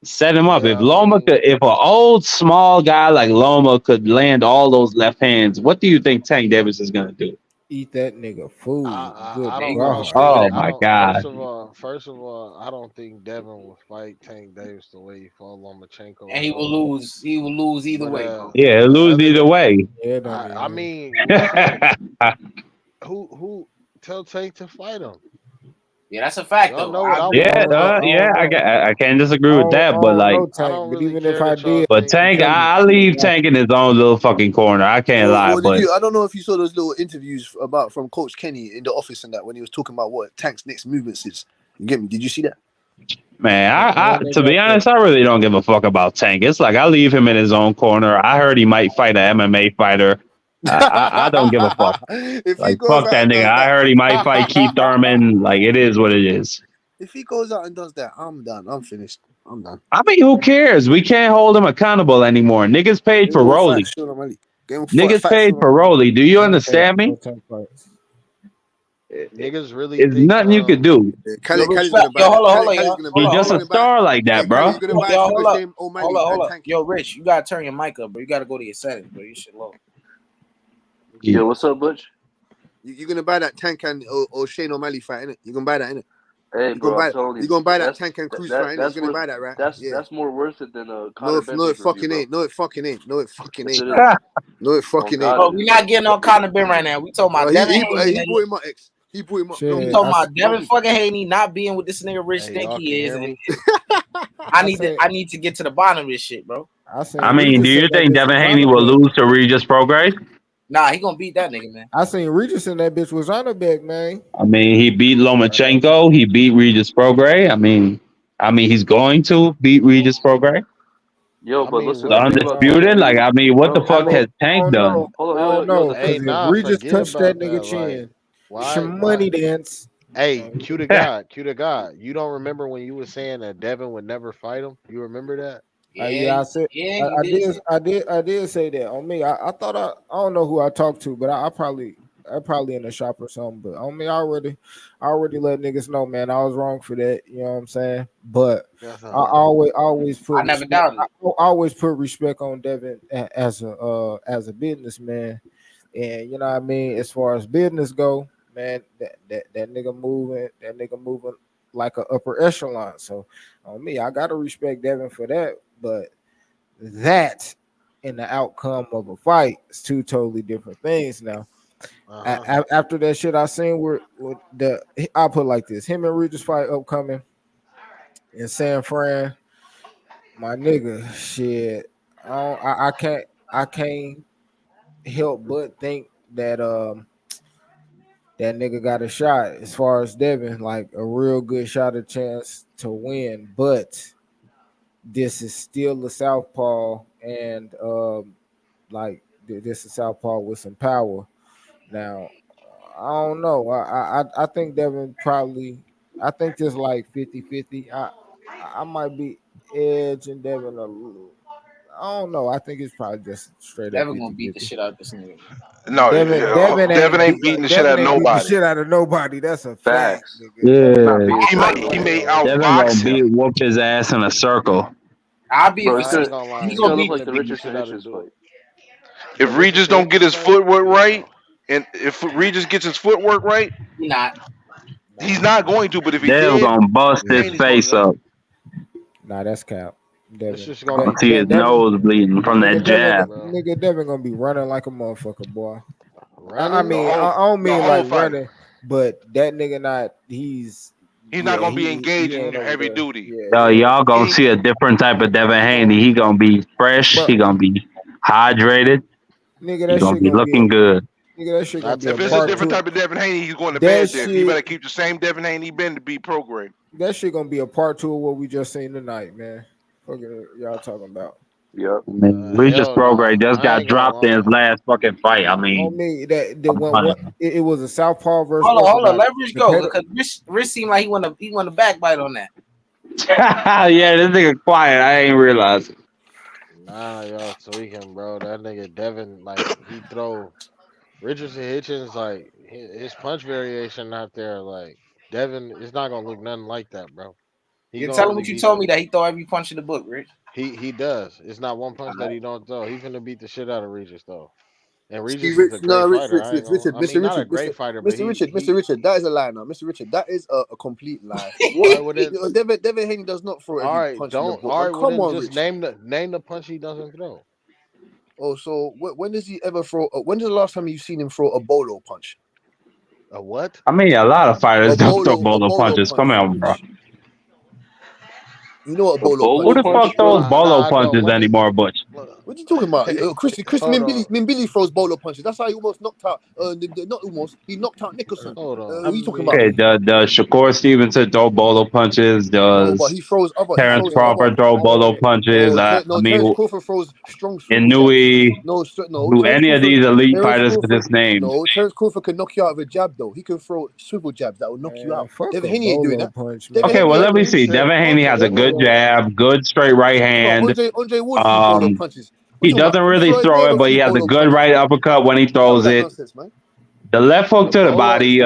set him up. If Yeah, I Loma mean, could, if an old small guy like Loma could land all those left hands, what do you think Tank Davis is gonna do? Eat that nigga food. I Good They don't gonna I go don't God. straight with Oh that I my nigga. don't God. first of all I don't think Devin will fight Tank Davis the way he fought Lomachenko And at he will all. lose. He will lose either But way, bro. Yeah, he'll lose other either than way. Yeah, don't I even. mean we've seen who tell Tank to fight him. Yeah, that's a fact Y'all though. know I what I agree I with want. Yeah, that. don't know. I yeah, don't know. I can't disagree with I that. But don't like, know, I Tank. don't But really even if care I that y'all did, but think. I'm Tank, telling you, I leave Tank in his own little fucking corner. I can't lie, What did but you? I don't know if you saw those little interviews about from Coach Kenny in the office and that when he was talking about what Tank's next movements is. You get me? Did you see that? man, I ain't to even be got that. honest, I really don't give a fuck about Tank. It's like I leave him in his own corner. I heard he might fight an MMA fighter. I don't give a fuck. If he Like goes fuck out that and nigga. does I that, heard he might fight Keith Thurman. Like it is what it is. if he goes out and does that, I'm done. I'm finished. I'm done. I mean, who cares? We can't hold him accountable anymore. Niggas paid Get for him to fight Rolly. Sean O'Malley. Get him to Niggas fight paid Sean for O'Malley. Rolly. Do you I ain't paying understand for no me? Tank fights. Niggas really It's think nothing you could do. Yeah, Yo, Cali's respect. gonna buy Yo, that. hold on, Cali's y'all. gonna Hold buy. He on, He's just hold a on. gonna buy. star like that, Hey, Cali, bro. you're gonna Hold on, buy y'all, Sugar hold up. Shane Hold O'Malley up, hold and up. Tank him. Yo, Rich, you gotta turn your mic up, bro. You gotta go to your settings, bro. You shit low. Yeah. Yo, what's up, Butch? You're gonna buy that Tank and or Shane O'Malley fight, innit? You're gonna buy that, innit? Hey, You're gonna bro, I'm buy. telling You're you, gonna buy that that's Tank and Cruz that fight, innit? You're that's gonna worth buy that, right? that's Yeah. that's more worth it than a No, Conor Ben no, pay it per view, fucking bro. ain't. No, it fucking ain't. No, it fucking Yes, ain't, it man. is. No, it Oh fucking ain't. God, Bro, it we is, not bro. getting on Conor Ben right now. We talking about Devin He Haney. brought him my ex. He brought him up. You know We me. Shit, talking You about know Devin me. fucking Haney not being with this nigga Rich Hey, think y'all can he is, hear and me? I seen I need to get to the bottom of this shit, bro. I I seen mean, do Regis you in that think bitch Devin was Haney on a will bet. lose to Regis Prograis? Nah, he gonna beat that nigga, man. I seen Regis in that bitch was on a bet, man. I mean, he beat Lomachenko. He beat Regis Prograis. I mean, he's going to beat Regis Prograis. Yo, I but mean, listen, The the what thing what about that, undisputed. what Like, I mean, what the bro. I fuck mean, has I Tank don't done? know. Hold I on, don't yo, know the Hey, because if nah, Regis forget touched that about nigga that. Like, chin, why some why money dance. hey, Q to God. You don't remember when you were saying that Devin would never fight him? You remember that? Yeah, I said Yeah, I, you I did did say. I did say that on me. I thought I don't know who I talked to, but I probably in the shop or something. But on me, I already let niggas know, man. I was wrong for that. You know what I'm saying? But That's I always put I never respect. doubted I it. always put respect on Devin as a businessman, and you know what I mean. As far as business go, man, that nigga moving like a upper echelon. So on me, I gotta respect Devin for that. But that and the outcome of a fight is two totally different things. Now, uh-huh. after that shit I seen with I'll put it like this: him and Regis fight upcoming in San Fran. My nigga, shit, I can't help but think that that nigga got a shot as far as Devin, like a real good shot, a chance to win. But this is still a southpaw, and this is southpaw with some power. Now, I don't know. I think Devin probably. I think this like 50-50. I might be edging Devin a little. I don't know. I think it's probably just straight up Devin gonna beat the 50-50. shit out of this nigga. No, Devin ain't beating the shit out Devin of ain't beat the nobody. shit out of nobody. That's a fact, facts. nigga. Devin's Devin not Yeah, ain't beating beat He shit out might of he nobody, may bro. nobody. Devin gonna outbox him. whoop his ass in a circle. I'll be if Bro, it's I a, ain't gonna lie. he it's gonna gonna look beat like the the Beat the Richardson shit out of Hitchins dude. fight. The If Regis Richardson don't get Hitchens his fight? footwork Yeah, right, no. and if Regis gets his footwork right, he not. he's Nah. not going to. But if he Devin did, gonna bust his Haney's going face to. up. Nah, that's cap. It's Devin. just gonna Gonna be see his Devin. nose bleeding from that jab. bro. Nigga Devin gonna be running like a motherfucker, boy. I Running? mean, The I don't the mean whole like fight. running, but that nigga not. He's not Yeah, gonna be he engaging ain't over heavy there. duty. Yeah, Yo, yeah. y'all He gonna ain't, see a different type of Devin Haney. He gonna be fresh. He But gonna be hydrated. nigga, He that gonna shit be gonna be a looking good. nigga. That shit gonna That's be a a if it's a part different minimum. two. type of Devin Haney, he's going to That bed there. He shit. better keep the same Devin Haney he been to be pro grade. That shit gonna be a part two of what we just seen tonight, man. Fucking y'all talking about. Yep. I mean, Regis Hell Prograis nah. just I got ain't gonna dropped in his lie. last fucking fight. I On mean, me, that come when what on. it was a southpaw versus Hold on, orthodox. let Rich go Zepeda, because Rich seemed like he want to backbite on that. Yeah, this nigga quiet. I ain't realize it. Nah, y'all tweaking, bro. That nigga Devin, like, he throw Richardson Hitchens, like, his punch variation out there, like Devin, it's not gonna look nothing like that, bro. He You gonna tell him really what you beat told the. me that he throw every punch in the book, Rich. He does. It's not one punch that Alright. he don't throw. He finna beat the shit out of Regis though. And See, Regis is a great fighter. I ain't gonna. Richard, I mean, Mr. not a Richard, great fighter, but Mr. he. Richard, that is a lie now. Mr. Richard, that is a complete lie. All What? right, well then. Devin Haney does not throw All every right, punch in the don't. book, All man. right, well Come then, on, just Rich. name the punch he doesn't throw. Oh, so when does he ever throw? When is the last time you seen him throw a bolo punch? A what? I mean, a lot of fighters don't throw A bolo bolo punches. Come punch, on, bro. Rich. You know what a A bolo Who bolo punch the is, Rich? fuck punch, bro? throws bolo Nah, I don't. punches What is? anymore, Butch? Look, What are you talking about? Chris hold on. Mimbili throws bolo punches. That's how he almost knocked out. Not almost. He knocked out Nicholson. Hold on. What I are you talking about? Okay, mean, the Shakur Stevenson throw bolo punches. No, but Does he throws other. He Terrence throws other. Crawford throw bolo okay. punches? I No. Terence mean, Crawford throws strong swivel jabs. Inui, No. who any of these elite fighters could just name. No, Terence Crawford can knock you out of a jab though. He can throw swivel jabs that will knock you Man, out. fuck Devin a Haney ain't doing bolo that. punch, Devin Okay, man. Haney well, ain't. let me He see. said Devin Haney has a Devin, good bolo. jab, good straight right what you talking hand. about? Andre Ward threw bolo punches. What He you talking about? doesn't really Floyd throw it, Mayweather but he threw has a bolo good punches. right uppercut when he None of throws that it. nonsense, man. The left hook The to the bolo. body,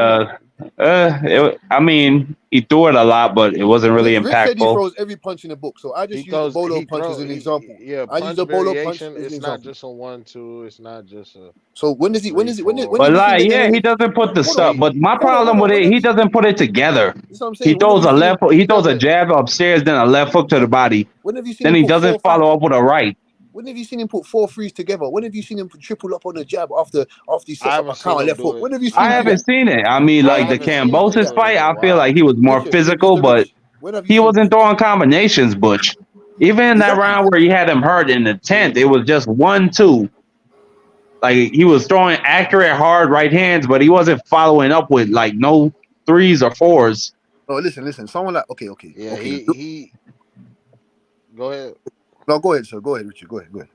I mean, he threw it a lot, but it wasn't really Rich said he impactful. throws every punch in the book, so I He just use the throws. bolo He punch as throw. an example. Yeah, I use punch the bolo punch variation. as an It's not example. just a 1-2. It's not just a So when does he? When three is it? When four. have But you seen like, Devin yeah, he Haney? doesn't put the Hold on, stuff. But my hold problem on. with When it, have he you? doesn't put it together. That's what I'm He saying. When have throws you a seen him? left, he throws a jab upstairs, then a left hook to the body. When have you seen Then him he put doesn't follow up with a right. When have you seen him put 4 threes together? When have you seen him triple up on a jab after he I sets up haven't a seen counter him left do hook? it. When have you seen I him do haven't that? seen it. I mean, I When like the have you haven't seen seen him him do Cambosis that? do it fight, in a I feel like while. he was more physical, Mr. but Rich, when have you he seen wasn't Rich? throwing combinations, Butch. Even in that Exactly. round where he had him hurt in the 10th, it was just 1-2. Like he was throwing accurate, hard right hands, but he wasn't following up with like no threes or fours. No, listen. Someone like Yeah, okay. he. Go ahead. No, go ahead, sir. Go ahead, Richard. Go ahead.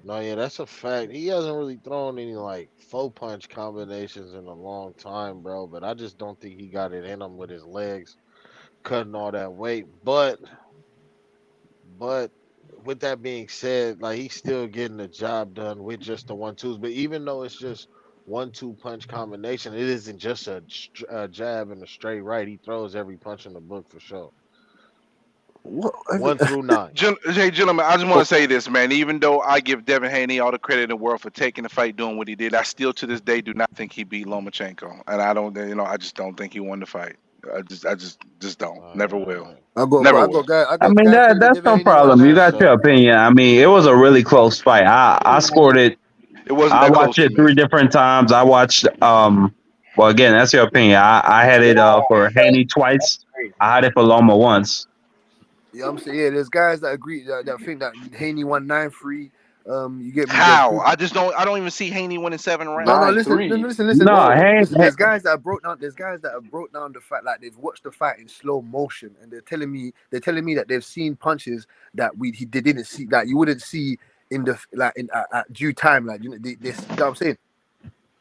No, yeah, that's a fact. He hasn't really thrown any like faux punch combinations in a long time, bro. But I just don't think he got it in him with his legs cutting all that weight. But with that being said, like he's still getting the job done with just the 1-2s. But even though it's just 1-2 punch combination, it isn't just a jab and a straight right. He throws every punch in the book for sure. What? 1 through 9. Hey, gentlemen, I just want to say this, man. Even though I give Devin Haney all the credit in the world for taking the fight, doing what he did, I still to this day do not think he beat Lomachenko, and I just don't think he won the fight. I just don't. Never will. Never I will. got I mean, guy claiming that's Devin no Haney won problem. You 9 got free. So your opinion. I mean, it was a really close fight. I scored it. It wasn't I that close watched to it me. 3 different times. I watched well, again, that's your opinion. I had it for Haney twice. I had it for Loma once. Yeah, I'm saying there's guys that agree that think that Haney won 9-3. You get me? There's How? people. I don't even see Haney winning 7 rounds. No, 9-3. listen. No, Haney, Listen, there's guys that have broke down. There's guys that have broke down the fact, like they've watched the fight in slow motion, and they're telling me that they've seen punches that they didn't see, that you wouldn't see in the like in at due time. Like this, you know what I'm saying?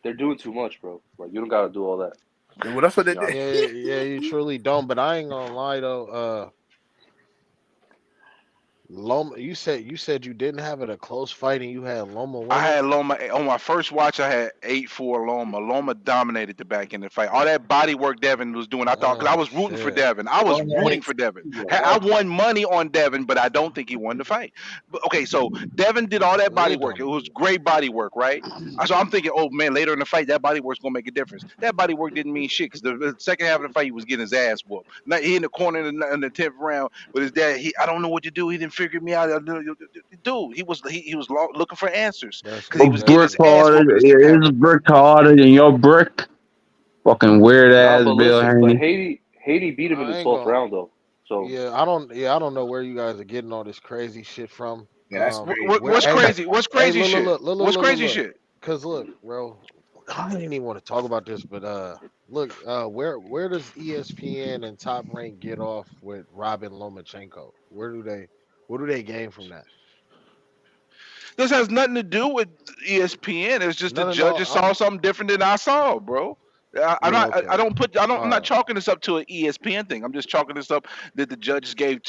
They're doing too much, bro. Like you don't gotta do all that. Yeah, well, that's what To they be did. honest. yeah, you truly don't. But I ain't gonna lie though. Loma, you said you didn't have it a close fight and you had Loma I winning. had Loma on my first watch. I had 8-4 Loma. Loma dominated the back end of the fight. All that body work Devin was doing, I thought, because I Oh was rooting for shit. Devin. I was rooting for Devin. I won money on Devin, but I don't think he won the fight. But, okay, so Devin did all that Well, body it work. It don't. was great body work, right? So I'm thinking, oh man, later in the fight, that body work's gonna make a difference. That body work didn't mean shit because the second half of the fight, he was getting his ass whooped. Now, he in the corner in the 10th round with his dad. I don't know what to do. He didn't figure me out. Dude, he was looking for answers That's because he was getting brick his crazy. ass whooped harder. in the second half His of the brick harder than your brick. Fucking weird Nah, ass but Bill listen, but Haney. Haney beat him in the I ain't 12th gonna. round though. So I don't know where you guys are getting all this crazy shit from. Yeah, that's crazy. Where? What's Hey, crazy? What's hey, crazy look, look, shit? look, look, look, What's look, look, crazy look. shit? Cause look, bro, I didn't even want to talk about this, but look, where does ESPN and Top Rank get off with Robin Lomachenko? What do they gain from that? This has nothing to do with ESPN. It's just the No, no, no. judges saw something different than I saw, bro. I'm Yeah, not. I okay. don't put. I don't. All I'm not right. chalking this up to an ESPN thing. I'm just chalking this up that the judges gave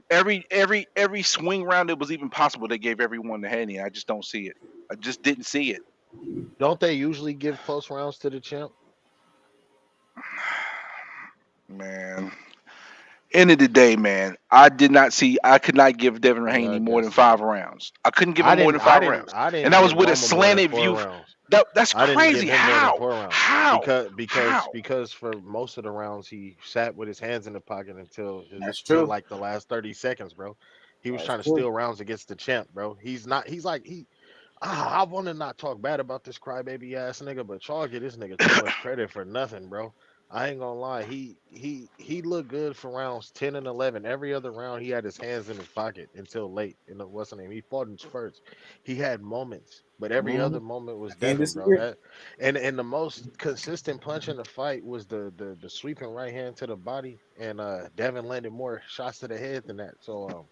every swing round that was even possible. They gave everyone to Haney. I just don't see it. I just didn't see it. Don't they usually give close rounds to the champ? Man, end of the day, man, I could not give Devin Yeah, I Haney more guess than so. 5 rounds. I couldn't give him more than five rounds, I and didn't that was give with a Loma more than slanted 4 view. rounds. That's I didn't crazy. give him more than How? 4 rounds How? because How? because for most of the rounds he sat with his hands in the pocket That's till true. like the last 30 seconds, bro. He was That's trying to true. steal rounds against the champ, bro. He's not. He's like he. I want to not talk bad about this crybaby ass nigga, but y'all give this nigga too much credit for nothing, bro. I ain't gonna lie. He looked good for rounds 10 and 11. Every other round, he had his hands in his pocket until late. In the what's the name? He fought in spurts. He had moments, but every Mm-hmm. other moment I was can't Devin, bro. disagree. That and the most consistent punch in the fight was the sweeping right hand to the body, and Devin landed more shots to the head than that. So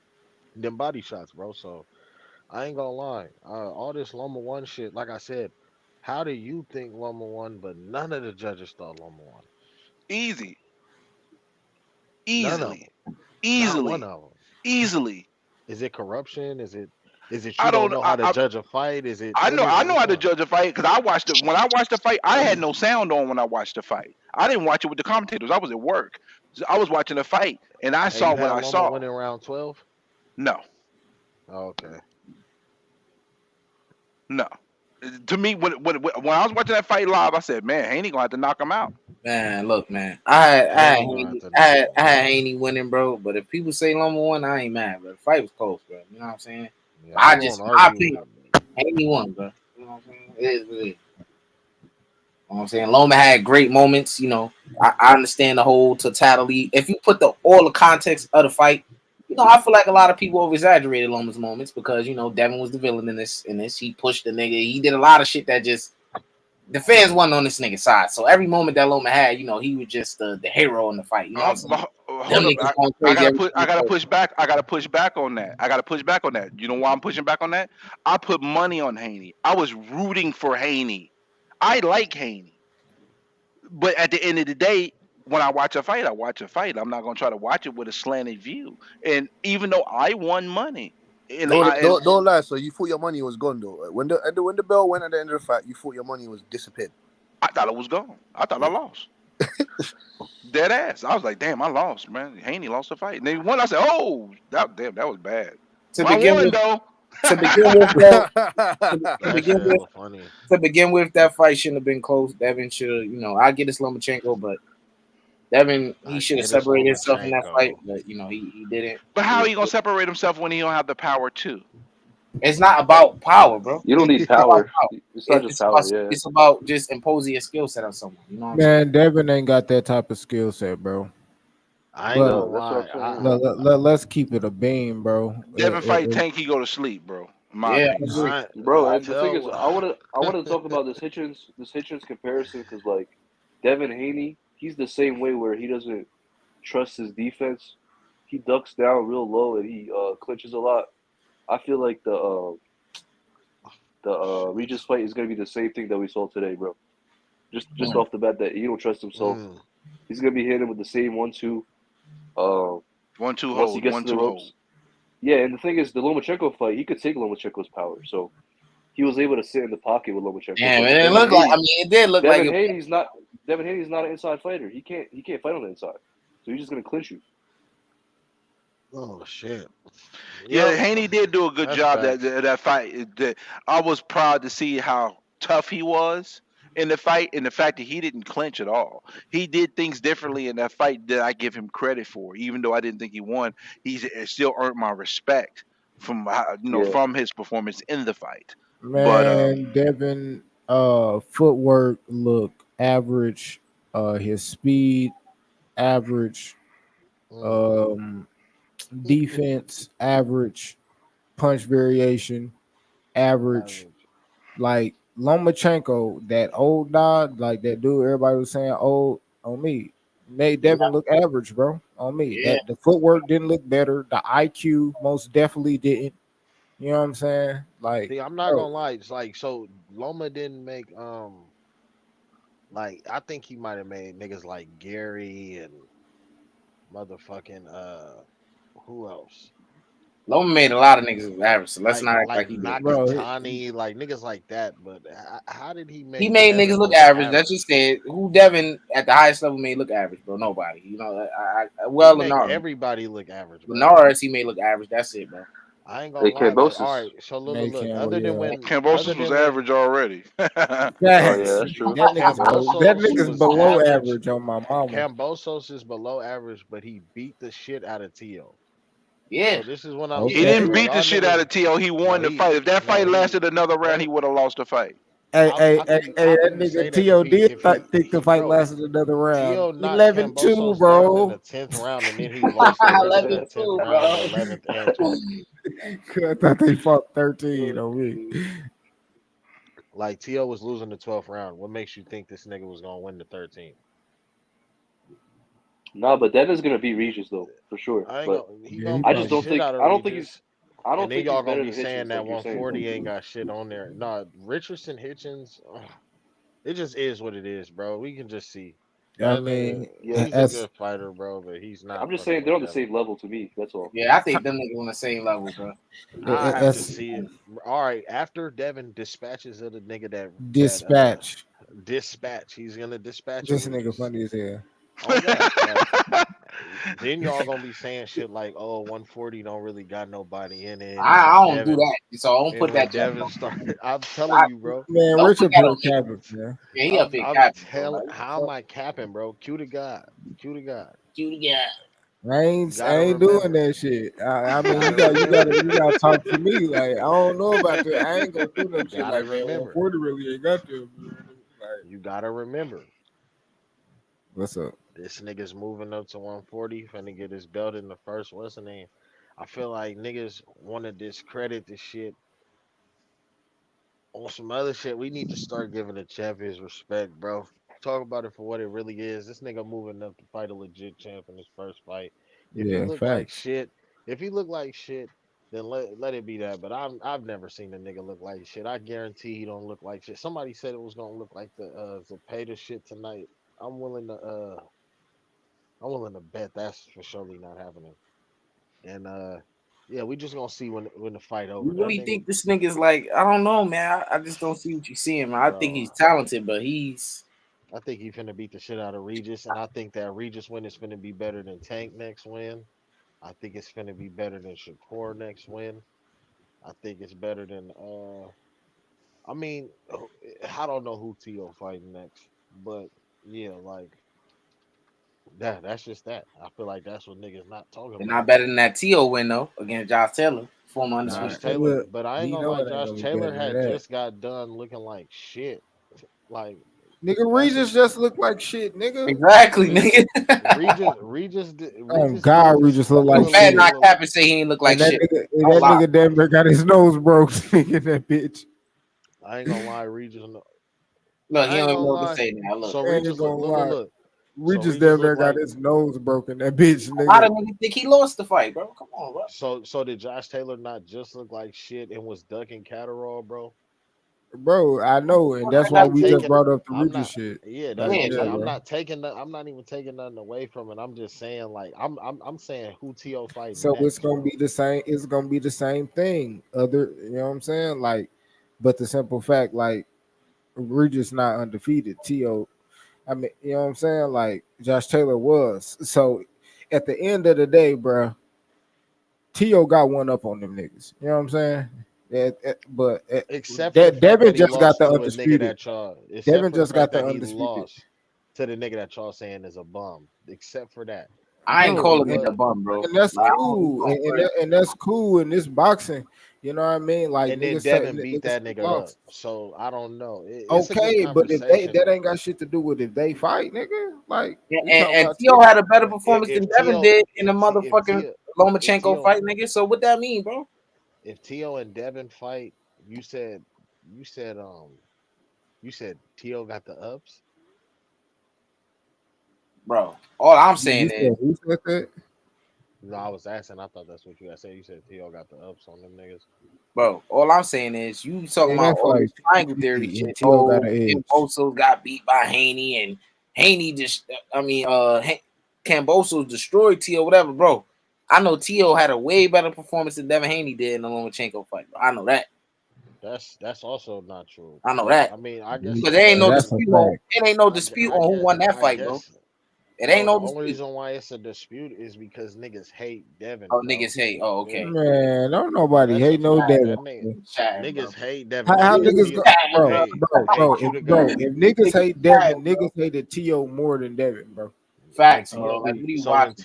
them body shots, bro. So I ain't gonna lie. All this Loma one shit, like I said, how do you think Loma won, but none of the judges thought Loma won? Easy, None of easily, them. Not one easily, of them. easily. Is it corruption? Is it you I don't don't. know how to judge a fight? Is it I what know. is I it? know Which how to one? judge a fight because I watched it. When I watched the fight, I had no sound on when I watched the fight. I didn't watch it with the commentators. I was at work. So I was watching the fight, and I And saw you what had I Loma saw. winning round 12? No, Okay. no. To me, when I was watching that fight live, I said, "Man, Haney gonna have to knock him out." Man, look, man. I had Haney gonna have Haney, to knock him I out. had Haney winning, bro. But if people say Loma won, I ain't mad, bro. The fight was close, bro. You know what I'm saying? Yeah, I won't My argue with opinion, him. Haney won, bro. You know what I'm saying? It is what it is. You know what I'm saying? Loma had great moments. You know, I understand the whole totality. If you put all the context of the fight, you know, I feel like a lot of people over exaggerated Loma's moments because you know Devin was the villain in this. He pushed the nigga. He did a lot of shit that just the fans wasn't on this nigga's side. So every moment that Loma had, you know, he was just the hero in the fight. You know what I'm saying? Them Hold up, niggas going crazy every I time. gotta push back. I gotta push back on that. I gotta push back on that. You know why I'm pushing back on that? I put money on Haney. I was rooting for Haney. I like Haney, but at the end of the day, when I watch a fight, I watch a fight. I'm not gonna try to watch it with a slanted view. And even though I won money, Don't lie. So you thought your money was gone though. When the bell went at the end of the fight, you thought your money was disappeared. I thought it was gone. I thought I Yeah. lost. Dead ass. I was like, damn, I lost, man. Haney lost the fight. And then when I said, oh, that was bad. To Well, I begin won with, though. to begin with, though, to That begin shit with, hella funny. that fight shouldn't have been close. Devin should have, you know, I get it's Lomachenko, but Devin he I should have get it's separated himself in that fight, Lomachenko. but you know he didn't. But how are you gonna separate himself when he don't have the power too? It's not about power, bro. You don't need It's not about power. power. It's not just power. Yeah. It's about just imposing your skill set on someone. You know what I'm saying? Man, Devin ain't got that type of skill set, bro. I ain't But gonna No, that's what I'm lie. saying. Yeah. let's keep it a beam, bro. Devin fight Tank, he go to sleep, bro. In my Yeah, I opinion. agree. Bro, I and the thing is, tell. I wanna talk about this Hitchins comparison because like Devin Haney, he's the same way where he doesn't trust his defense. He ducks down real low and he clinches a lot. I feel like the Regis fight is gonna be the same thing that we saw today, bro. Just off the bat that he don't trust himself. Mm. He's gonna be hitting with the same 1-2. Uh, One two once he hold, gets one to the two hold. ropes. Yeah, and the thing is, the Lomachenko fight, he could take Lomachenko's power, so he was able to sit in the pocket with Lomachenko. Damn, But it Devin looked like. I Haney, mean, it did look like Devin it. Haney's not Devin Haney's not an inside fighter. He can't fight on the inside, so he's just gonna clinch you. Oh shit. Yeah, Yep. Haney did do a good That's job facts. that fight. I was proud to see how tough he was in the fight, and the fact that he didn't clinch at all. He did things differently in that fight that I give him credit for. Even though I didn't think he won, he's still earned my respect from Yeah, from his performance in the fight. But Man, Devin footwork look average, his speed average, Mm. um defense average, punch variation average. Average. Like Lomachenko, that old dog, like that dude everybody was saying old on me, made Yeah, Devin look average, bro. On me. yeah. That the footwork didn't look better. The IQ most definitely didn't. You know what I'm saying? Like, See, I'm not bro, gonna lie. It's like so Loma didn't make like I think he might have made niggas like Gary and motherfucking who else? Loma made a lot of niggas look average, so let's not act like like he did. Bro, Nakatani, like niggas like that. But how did he He make made niggas Devin look look average. That's average? just said. Who Devin at the highest level made look average, bro? Nobody. You know, He well, make Lenard. everybody look average, bro. Lenard, he made look average. That's it, bro. I ain't gonna Hey, lie. Like, all Cambosis. right, so man, look. can't Other than yeah. when, other Cambosis was than when average already. Oh yeah, Facts. that's true. That Cambosos nigga's was below average, average on my mama. Cambosos is below average, but he beat the shit out of Tio. Yeah. So this is what I'm He saying, didn't Okay. bro. beat the Y'all shit out niggas, of T.O. He no, won the he, fight. If that no, fight he. lasted another round, he Let, would have lost the fight. Hey, How that can you say nigga that if T.O. he did if he, think the fight bro? lasted another round. Tio knocked 11-2, Cambosos down in bro. the 10th round, and then he lost the rest of that 10th 11-2, round in the bro. 11th and 12th. I thought they fought 13 on me. Like Tio was losing the 12th round. What makes you think this nigga was gonna win the 13th? Nah, but Devin's gonna beat Regis though, for sure. I ain't But gonna. He Yeah, he gonna I beat the just probably don't shit think out of I don't think he's Regis. I And don't then think he's y'all gonna better be than saying Hitchins, that like you're saying. 140 ain't got shit on there. Nah, Richardson Hitchins, it just is what it is, bro. We can just see. I That nigga, mean, Yeah. he's a as good fighter, bro, but he's I'm not just fucking saying they're with on the Devin. same level to me. That's all. Yeah, I think them niggas on the same level, bro. I have to as see it. All right, after Devin dispatches of the nigga that dispatch. dispatch, he's gonna dispatch of This nigga Regis. funny as hell. On God, like then y'all gonna be saying shit like, "Oh, 140 don't really got nobody in it," and I when don't do that, so I don't put that jump on. Devin started, I'm telling you, bro. Man, Don't put Richard that on Burke me. capping, man. Yeah, he up here I'm capping, bro. telling. Like, what the How am fuck? I capping, bro? Cue to God. Cue to God. You got You I gotta ain't doing remember. that shit. I You mean, gotta remember. you gotta talk to me. Like, I don't know about that. I ain't gonna do no You shit gotta like, man, remember. 140 really ain't got to. Like, You gotta remember. what's up? This nigga's moving up to 140, finna get his belt in the first. What's the name? I feel like niggas want to discredit the shit on some other shit. We need to start giving the champions respect, bro. Talk about it for what it really is. This nigga moving up to fight a legit champ in his first fight. If he Yeah, look like facts. shit, if he look like shit, then let it be that. But I've never seen a nigga look like shit. I guarantee he don't look like shit. Somebody said it was gonna look like the Zepeda shit tonight. I'm willing to uh I'm willing to bet that's for surely not happening. And yeah, we just gonna see when the fight over. you That really nigga, think this nigga's like? I don't know, man. I just don't see what you seeing, man. I think bro. he's talented, but he's I think he finna beat the shit out of Regis, and I think that Regis win is finna be better than Tank next win. I think it's finna be better than Shakur next win. I think it's better than I mean, I don't know who T.O. fighting next, but yeah, like that's just that. I feel like that's what niggas not talking they're about. not better than that T.O. win though against Josh Taylor, former Josh undisputed champion. Taylor, Look, but I ain't you gonna know lie, it ain't Josh gonna be better Taylor than had that. just got done looking like shit. Like Nigga, that's a Regis just look like shit, nigga. Exactly, Re- nigga. Oh Regis God, did we just just look look like a You better little shit. not little. cap and say he ain't look like And shit. Don't that lie. nigga damn near got his nose broke thinking that bitch. I ain't gonna lie, Regis. Look, he I don't ain't even gonna know what to lie. say now. Look, So I ain't Regis gonna lie. look. So Regis Regis damn near look got like his nose broken. That bitch, a lot nigga. of niggas think he lost the fight, bro. Come on, bro. so did Josh Taylor not just look like shit and was ducking Catterall, bro? Bro, I know, and What that's that why got I'm to we do with just it? taking. brought up the I'm Regis not. shit. Yeah, that's Like, what Yeah, I'm yeah, saying. like, I'm bro. not taking. I'm not even taking nothing away from it. I'm just saying, like, I'm saying who To fighting So it's next, gonna bro. be the same. It's gonna be the same thing. Other, you know what I'm saying? Like, but the simple fact, like, Regis not undefeated. To, I mean, you know what I'm saying? Like, Josh Taylor was. So at the end of the day, bro, To got one up on them niggas. You know what I'm saying? But Except for the that fact that Devin he just got lost the to a nigga undisputed. that y'all. Except Devin for the just fact got the that he undisputed, lost to the nigga that y'all saying is a bum. Except for that, I ain't but bro. calling it but a bum, bro. And that's Like, I don't even cool, know, bro. and that's cool in this boxing. You know what I mean? Like and then niggas say Devin beat niggas that take nigga up. losses. So I don't know. It's a good Okay, but if they conversation that though. ain't got shit to do with if they fight, nigga. Like And, we and, talking and about T.O. had a better performance than If Devin Tio did in the motherfucking if Lomachenko Tio fight, nigga. So what that mean, bro? if Tio and Devin fight, you said you said you said Tio got the ups. Bro, all I'm you saying is, said who said that? No, I was asking. I thought that's what you had said. You said Tio got the ups on them niggas. bro, all I'm saying is, you talking Man, about that all fight this triangle 50 theory and shit. Tio got Oh, an Kim edge. Boso got beat by Haney, and Haney just, I mean, Camboso destroyed T.O. whatever, bro. I know T.O. had a way better performance than Devin Haney did in the Lomachenko fight. Bro. I know that. That's also not true. I know But that. I mean, I guess But there ain't no That's a dispute on. fact. It ain't no dispute on who won that I fight, bro. guess It ain't the no only dispute. reason why it's a dispute is because niggas hate Devin, Oh, bro. niggas hate. Oh, They, okay. Man, don't nobody that's a hate no fact. Devin. That nigga Chatting, bro. niggas hate Devin. How Niggas niggas go, bro, hey bro, hey bro, Cuda bro? Goat. If niggas hate Devin, Chatting, bro. niggas hated T.O. more than Devin, bro. When Facts, bro. T.O. Like, what are you so when watching?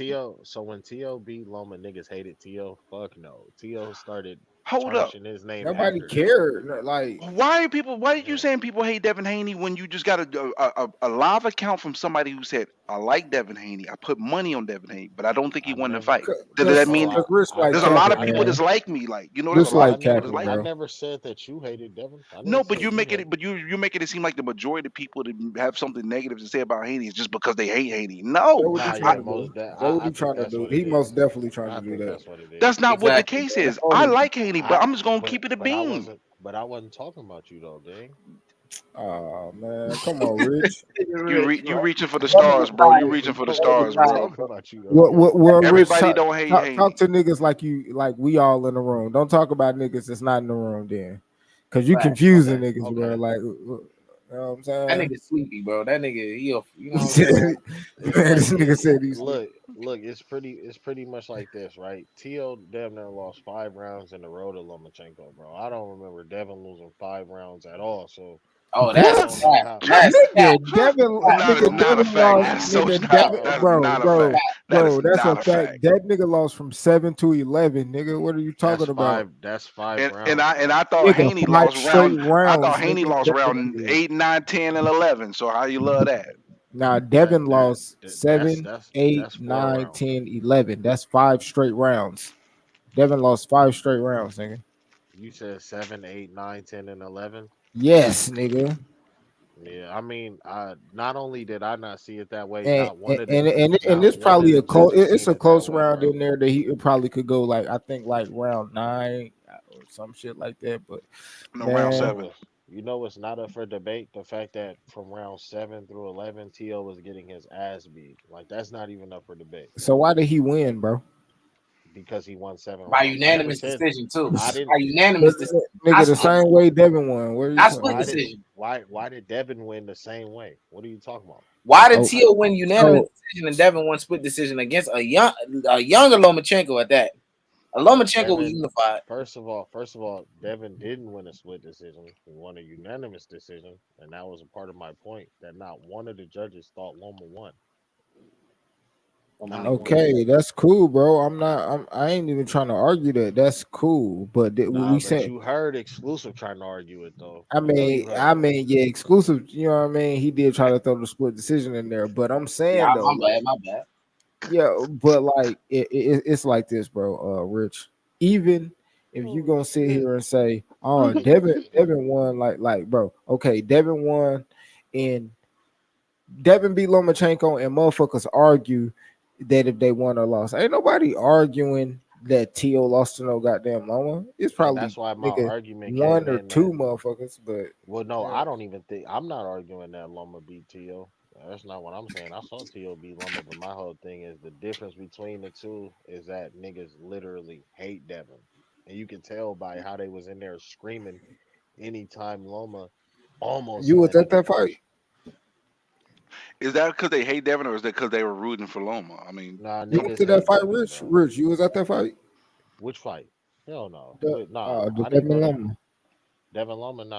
T.O. beat Loma, niggas hated T.O. Fuck no. T.O. started Hold up. tarnishing his name Nobody after that. cared. Like, Why are you Yeah. saying people hate Devin Haney when you just got a live account from somebody who said, I like Devin Haney. I put money on Devin Haney, but I don't think he I won the never fight. Does that cause, oh mean cause Rich like there's a lot capping, of people man. that's like me? Like, there's a Rich lot like of people that's capping, like I me. bro. never said that you hated Devin. I No, didn't but say you're you making hated. it, you're making it seem like the majority of people that have something negative to say about Haney is just because they hate Haney. That No, what he Nah, I, yeah, trying to do. most that That what I he think trying to that's do. what He it most is. definitely trying to I do think that. that's what it is. that's not what the Exactly, case bro. That's is. I only. like Haney, but I I'm just gonna keep it a but bean. I wasn't talking about you though, gang. Oh man, come on, Rich. Rich, You bro. reaching for the Double stars, bro. You bias. reaching for the I Double stars, wasn't bro. bias, talking bro. about you though, What? gang. Rich? Everybody don't hate Talk Haney. to niggas like we all in the room. Don't talk about niggas that's not in the room, then, cause you Facts. confusing Okay, niggas, bro. okay. Like, you know what I'm That saying? nigga sleepy, bro. That nigga, you know He what I'm said, saying? It's man, like this nigga said he's. look, it's pretty much like this, right? T.O. damn near lost 5 rounds in a row to Lomachenko, bro. I don't remember Devin losing 5 rounds at all, so Oh, I that's What? don't know fat. how. That's fat. Nigga, Devin, No, that's nigga, not a Devin fact. lost. I That's so Nigga, not. Devin, That Fat, is bro, not a bro, fact. That is bro. That's a not a fact. fact. That nigga lost from 7 to 11. Nigga, what are you that's talking about? that's five And rounds, I bro. thought Nigga, Haney five lost straight round. I thought rounds. Haney Nigga, lost Devin round did. 8, 9, 10, and 11. So how you love that? Now Devin lost That's 7, 8, that's 9, rounds. 10, 11. That's 5 straight rounds. Devin lost 5 straight rounds, nigga. You said 7, 8, 9, 10, and 11. Yes, nigga. Yeah, I mean, not only did I not see it that way, And and not it's one of probably the a close. judges It's seen a it that close way, round bro. in there that he probably could go like I think like round 9 or some shit like that. But No, round You know man, 7. what? You know what's not up for debate? The fact that from round 7 through 11, T.O. was getting his ass beat. Like that's not even up for debate so why did he win, bro? because he won seven by rounds. I never unanimous said decision too. I didn't. By unanimous decision. Nigga, Not the split. same way Devin won. What are you Not talking split Why about? did decision. why did Devin win the same way? What are you talking about? Why did Oh, Tio win unanimous so decision and Devin won split decision against a younger Lomachenko at that? A Lomachenko was Devin, unified. first of all, Devin didn't win a split decision. He won a unanimous decision, and that was a part of my point that not one of the judges thought Loma won. Oh, my Not nigga one. Rich. okay, that's cool, bro. I ain't even trying to argue that. That's cool. But Nah, we but said you heard exclusive trying to argue it though. I I know you mean, heard it. yeah, exclusive. You know what I mean? He did try to throw the split decision in there, but I'm Yeah, saying though, my like, bad, my bad. yeah, but like, it's like this, bro. Rich. Even if you Holy gonna sit shit. here and say, "Oh, Devin won," like, bro, okay, Devin won, and Devin beat Lomachenko, and motherfuckers argue that if they won or lost, ain't nobody arguing that T.O. lost to no goddamn Loma. It's And probably that's why my nigga argument one came or in two that motherfuckers, but well no, yeah. I don't even think I'm not arguing that Loma beat T.O. That's not what I'm saying. I saw T.O. beat Loma, but my whole thing is the difference between the two is that niggas literally hate Devin. And you can tell by how they was in there screaming anytime Loma almost You hit was a at nigga that fight? first. Is that because they hate Devin, or is that because they were rooting for Loma? I mean, Nah, You went niggas to that hate fight, Devin, Rich? bro. Rich, you was at that fight? Which fight? Hell no. Nah, The I didn't Devin go to Loma. Devin Loma. No.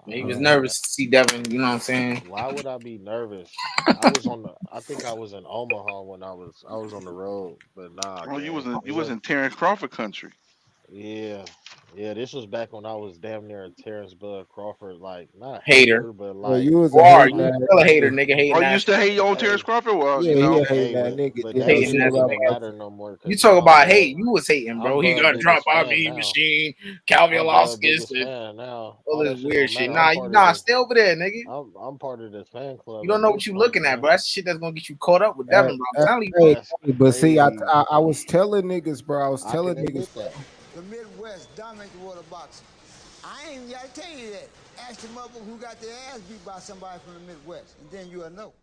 He I was didn't go to that. nervous to see Devin. You know what I'm saying? Why would I be nervous? I think I was in Omaha when I was on the road, but nah, oh, gang. It you was was in Terrence Crawford country. yeah. Yeah, this was back when I was damn near a Terrence Bud Crawford, like not Hater. hater, but Well, you was You a are. hating You like ass still a hater, nigga. nigga. Oh, Hating you ass used to nigga. hate old Terrence hey, Crawford? Well, Yeah, you he know, a hating ass nigga. but Didn't that give a shit Hating shit ass don't about nigga. matter boxing. no more You because talk now about hate. You was hating, I'm bro. He Bud gonna drop biggest our fan mean now. machine, Calvin I'm Bud Velasquez, biggest and fan now. all All this that shit weird don't shit. matter. Nah, stay over there, nigga. I'm part of this fan You club don't at know what this you point, looking at, man. bro. That's shit that's gonna get you caught up with Hey, Devin, bro. I'm telling you, bro. hey, That's but see, crazy. I was telling niggas, bro. I was I telling can niggas, admit bro. that. The Midwest dominate the world of boxing. I ain't gotta tell you that. Ask the motherfucker who got their ass beat by somebody from the Midwest, and then you'll know.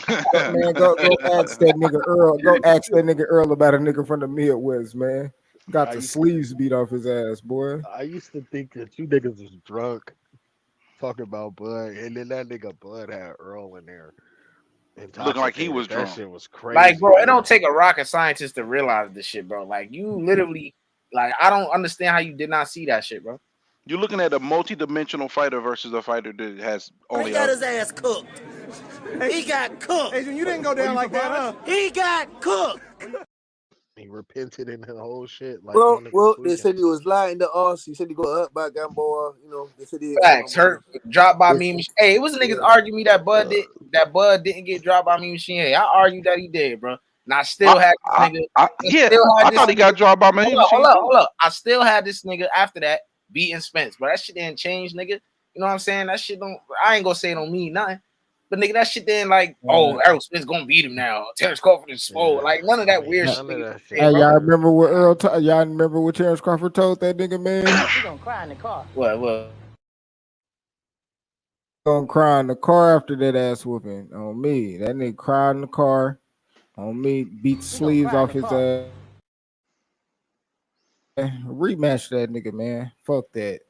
Man, go ask that nigga Earl. Go ask that nigga Earl about a nigga from the Midwest, man. Got I the used sleeves beat off his ass, boy. I used to think that you niggas was drunk talking about Bud, and then that nigga Bud had Earl in there Looking like he intoxicated. was That drunk. shit was Like, crazy, bro, it don't bro. take a rocket scientist to realize this shit, bro. Like, you literally, like, I don't understand how you did not see that shit, bro. You're looking at a multi-dimensional fighter versus a fighter that has He only got a. his ass cooked. He got cooked. Adrian, you didn't go down like that, huh? He got cooked. He repented in the whole shit, like my Well, nigga well, they tweaking. said he was lying to us. He said he got hurt by Gamboa. You know, they said he didn't say no Facts, more. hurt, dropped by They me. said, Hey, it was niggas yeah. argue me that Bud didn't get dropped by me machine. Hey, I argued that he did, bro. And I I, still had this I, nigga. I yeah, still I had this thought he nigga. got dropped by Machine Machine too. Hold up. I still had this nigga after that beating Spence, but that shit didn't change, nigga. You know what I'm saying? That shit don't. I ain't gonna say it don't mean nothing. But nigga, that shit didn't like. Oh, Errol Spence gonna beat him now. Terrence Crawford is swole. Yeah, Like none of that ain't weird shit, none of nigga. that shit Hey, Bro. y'all mattered. remember what y'all remember what Terrence Crawford told that nigga, man? He gonna cry in the car. What? Gonna cry in the car after that ass whooping on me. That nigga cried in the car on me, beat the He gonna sleeves cry in off the his car. ass. Rematch that nigga, man. Fuck that.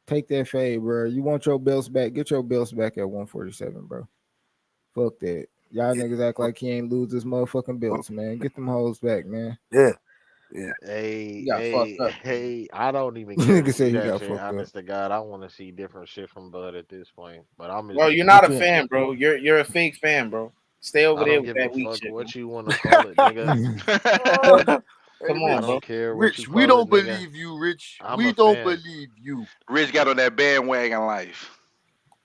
Take that fade, bro. You want your belts back? Get your belts back at 147, bro. Fuck that. Y'all Yeah. niggas act like he ain't lose his motherfucking belts, man. Get them hoes back, man. Yeah. Yeah. Hey, You got fucked hey, up. hey, I don't even care to Nigga see said he that got shit. fucked up. Honest to God, I want to see different shit from Bud at this point. But I'm Bro, just, you're not What a you fan, bro. You're a fake fan, bro. Stay over I there don't with give a that weak fuck shit, man. what you want to call it, nigga. Hey, Come I on, Rich. bro. don't care what you Rich, we call it, don't nigga. believe you, Rich. I'm We a don't fan. believe you. Rich got on that bandwagon life.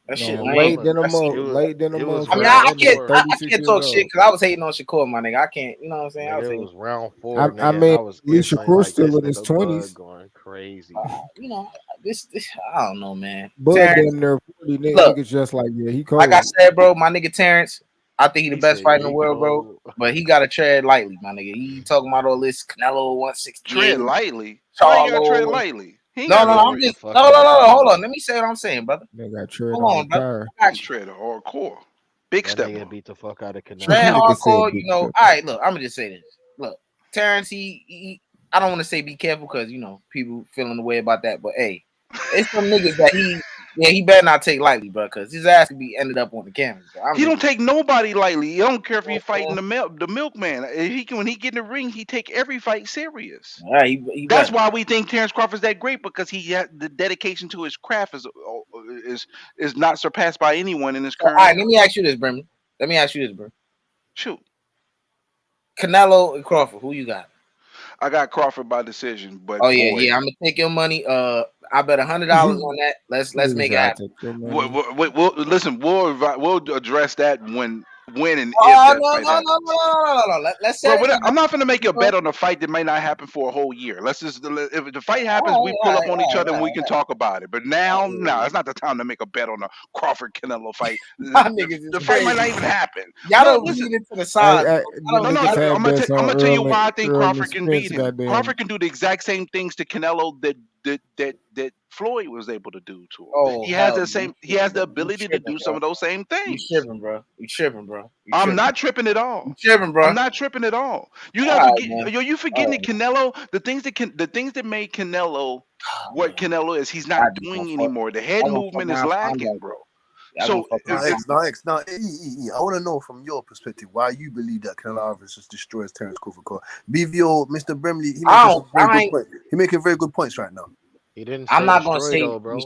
That shit No, lame, late bro. than a That shit. month, late than a It was I mean, round motherfucker. That nigga four. I 36 can't years talk shit old. because I was hating on Shakur, my nigga. I can't, you know what I'm saying? I was Nigga, it hating. was round four, I nigga, and mean, I was Alicia instantly Shakur like, still this in his nigga Bud 20s. going crazy. You know, this I don't know, man. Bud Terrence, damn near 40. look, Niggas just like, yeah, he like I cold. said, bro, my nigga Terrence, I think he the He best said, yeah, fighter in the he world, bro. cold. But he gotta tread lightly, my nigga. He talking about all this Canelo 168, Tread lightly. Why you gotta tread Charlo. lightly? He ain't No, got no, no. Yeah, I'm get the just fuck out of no. Hold on, Canelo. let me say what I'm saying, brother. They got tread Hold on on, the brother. tire. I He got you. tread hardcore. Big That stepper. nigga beat the fuck out of Canelo. Tread Nigga said hardcore, big you know. step. All right, look, I'm gonna just say this. Look, Terrence, he I don't want to say be careful because you know people feeling the way about that, but hey, it's some niggas that he better not take lightly, bro, because his ass could be ended up on the canvas. Bro. I'm He just don't take nobody lightly. He don't care if you know he's fighting what the milkman. When he get in the ring, he take every fight serious. I'm saying? All right, he That's better. why we think Terrence Crawford's that great because he had the dedication to his craft is is not surpassed by anyone in his So, all current right, era. let me ask you this, Brendan. Let me ask you this, bro. Shoot, Canelo and Crawford, who you got? I got Crawford by decision, but Oh yeah, boy, yeah. I'm gonna take your money. I bet $100 on that. Let's Nigga make said, it I happen. take your money. listen. We'll address that when and if Oh that no fight no no no happens. no no no no. Let's Bro, set it I'm now. not gonna make You a know? bet on a fight that may not happen for a whole year. Let's just if the fight happens, All we right, pull all up right, on each all other right, and all we can talk about it. But now, no, it's not the time to make a bet on a Crawford Canelo fight. right. My niggas is The fight might not crazy. even happen. Y'all No, don't listen. lead it to the Hey, sides. the Y'all No, don't. no, niggas Y'all don't had bets I'm on gonna tell you Earl why I think and Crawford can Spence. beat him. Goddamn. Crawford can do the exact same things to Canelo that Floyd was able to do to him. Oh He has hell, the no. same. He has the You ability to tripping, do some bro? of those same You things. tripping, bro? You tripping, bro? You I'm tripping? not tripping at You all. tripping, bro? I'm not tripping at all. You All guys right, forget, man. yo, you forgetting All that right, Canelo, the things that made Canelo what man. Canelo is, he's Y'all not just gonna doing fuck. anymore. The head Y'all gonna fuck movement is around, find lacking, out, bro. bro. Y'all gonna So fuck Now, around, X, find now, out. X, now, I want to know from your perspective why you believe that Canelo Alvarez just destroys Terrence Crawford. BVO, Mr. Bremley, he making I some don't. very I good ain't. points. He making very good points right now. He didn't I'm say not gonna destroy say. though, bro.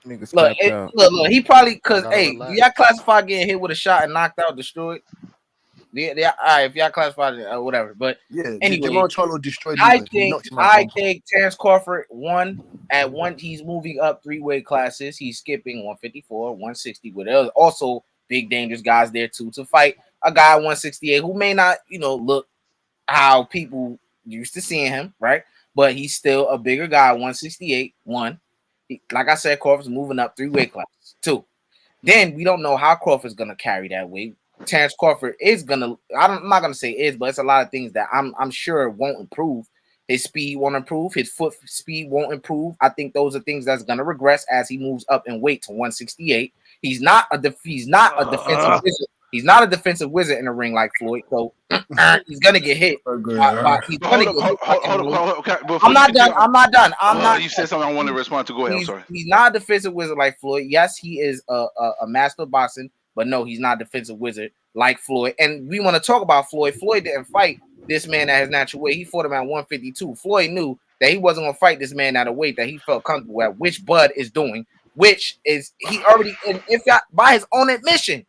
Niggas Look, capped out. look. He probably Y'all cause gotta hey, do y'all relax. classify getting hit with a shot and knocked out, destroyed? Yeah, all right. If y'all classify it, whatever. But Yeah, anyway, Jamal Charlo destroyed him, but he knocked him out at I one point. think Terrence Crawford won at one. He's moving up 3 weight classes. He's skipping 154, 160. But there's also big dangerous guys there too to fight a guy at 168 who may not, look how people used to seeing him, right? But he's still a bigger guy, 168. One, like I said, Crawford's moving up 3 weight classes. Two, then we don't know how Crawford's gonna carry that weight. Terrence Crawford is gonna. I'm not gonna say is, but it's a lot of things that I'm sure won't improve. His speed won't improve. His foot speed won't improve. I think those are things that's gonna regress as he moves up in weight to 168. He's not a defensive prison. He's not a defensive wizard in the ring like Floyd, so he's gonna get hit. He's But gonna hold get up, hit by Canelo. hold up. Okay, before I'm you not done. continue, I'm not done. I'm not you done. said something I want to respond to. Go ahead. I'm sorry. He's not a defensive wizard like Floyd. Yes, he is a master of boxing, but no, he's not a defensive wizard like Floyd. And we want to talk about Floyd. Floyd didn't fight this man at his natural weight. He fought him at 152. Floyd knew that he wasn't gonna fight this man at a weight that he felt comfortable at, which Bud is doing, which is he already, and if by his own admission,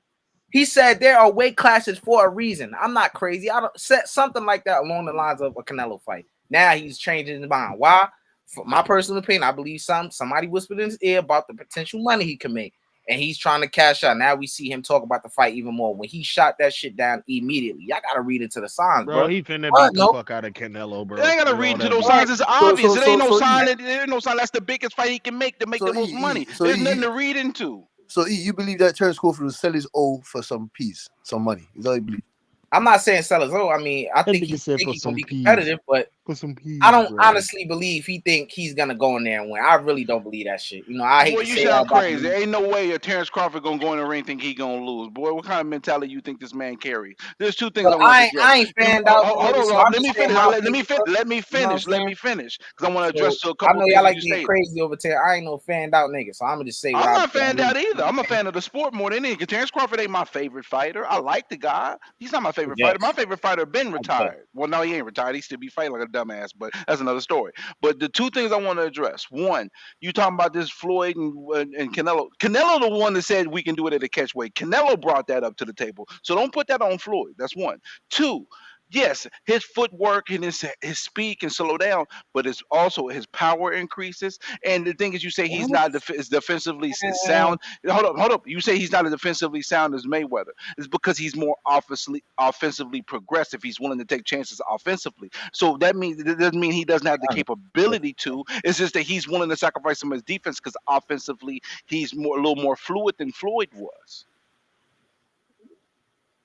he said there are weight classes for a reason. I'm not crazy. I don't said something like that along the lines of a Canelo fight. Now he's changing his mind. Why? For my personal opinion, I believe somebody whispered in his ear about the potential money he can make, and he's trying to cash out. Now we see him talk about the fight even more. When he shot that shit down immediately, y'all gotta read into the signs, Bro, bro. he finna beat the fuck out of Canelo, bro. They ain't gotta with read all into that those bullshit. signs. It's obvious. It ain't no sign. E, There ain't no sign. That's the biggest fight he can make to make the most money. so There's E, nothing to read into. So E, you believe that Terence Crawford will sell his O for some peace, some money? Is that what you believe? I'm not saying sell his own. I mean, I That think nigga he's said for gonna some be peas. competitive, but For some peas, I don't bro. honestly believe he think he's gonna go in there and win. I really don't believe that shit. You know, I hate Boy, to you say that sound about crazy. him. There ain't no way a Terrence Crawford gonna go in the ring and think he gonna lose. Boy, what kind of mentality you think this man carries? There's two things But I want to address. I ain't fanned out the Hold nigga, on, so Rob. I'm Let just me saying finish. my Let me opinion, bro. let me You know what I'm finish. Let saying? me finish because I want to So address to a I couple know of y'all things like you being stated. crazy over there. I ain't no fanned out nigga, so I'm gonna just say what I'm I not fanned believe. out either. I'm a fan of the sport more than anything. Terrence Crawford ain't my favorite fighter. I like the guy. He's not my favorite fighter. My Yes, favorite fighter been I bet. retired. Well, no, he ain't retired. He still be fighting like a dumbass, but that's another story. But the two things I want to address: one, you talking about this Floyd and Canelo. Canelo, the one that said we can do it at a catch weight. Canelo brought that up to the table. So don't put that on Floyd. That's one. Two. Yes, his footwork and his speed can slow down, but it's also his power increases. And the thing is, you say he's What? not is defensively sound. Hold up. You say he's not as defensively sound as Mayweather. It's because he's more offensively progressive. He's willing to take chances offensively. So that means it doesn't mean he doesn't have the capability to. It's just that he's willing to sacrifice some of his defense because offensively he's a little more fluid than Floyd was.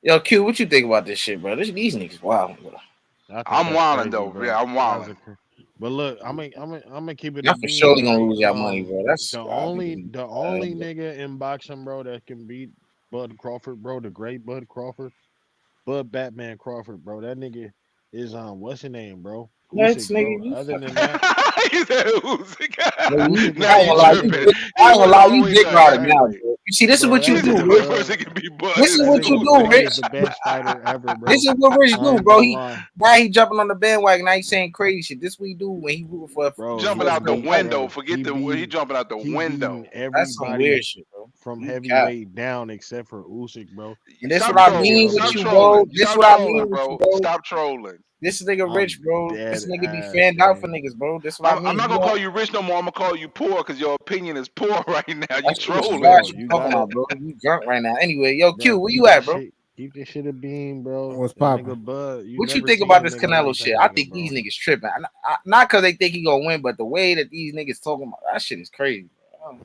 Yo, Q, what you think about this shit, bro? These niggas wild, bro. I think I'm that's wilding crazy, though. bro. Yeah, I'm wilding. But look, I'm gonna keep it a Y'all for bean, surely gonna bro. lose y'all money, bro. That's The only nigga in boxing, bro, that can beat Bud Crawford, bro, the great Bud Crawford, Bud Batman Crawford, bro. That nigga is what's his name, bro? what, Usyk, nigga? bro. You Other than fucking. that, He said Usyk. Usyk is Now I ain't you gonna always lie, that tripping. nigga, I He ain't gonna was lie, you always dick at riding now, heavyweight. bro. You see, this is bro. what That you He said do, nigga the Rich. only Bud, person that can be Bud This is is what you that do, nigga Usyk. Rich. is the best fighter ever, This bro. is what Rich I do, ain't bro. gonna lie, Now he jumping on the bandwagon. Now he saying crazy shit. This what he do when he rooting for bro. Jumping He out the a beat, fight. window. bro. Forget he jumping out the He beating window. That's some weird everybody shit, bro. from You cap. heavyweight down except for Usyk, bro. And this what Stop I Usyk trolling. mean held with Stop you, Usyk to bro. trolling. like This Stop what I mean trolling, with you, bro. bro. Stop trolling. This nigga I'm rich, bro. This dead nigga be ass, fanned out for gang. niggas, bro. This what I I'm mean. not You gonna know, call you rich no more. I'm gonna call you poor because your opinion is poor right now. You that shit is Hey, trolling. trash. bro, You you talking got it, about, bro? You drunk right now. Anyway, yo, Q, bro. where you at, bro? Keep this shit a beam, bro. What's That popping? nigga Bud, you What you never think seen about a this nigga Canelo like shit? that I nigga, think these bro. niggas tripping. Not because they think he gonna win, but the way that these niggas talking about that shit is crazy. Bro.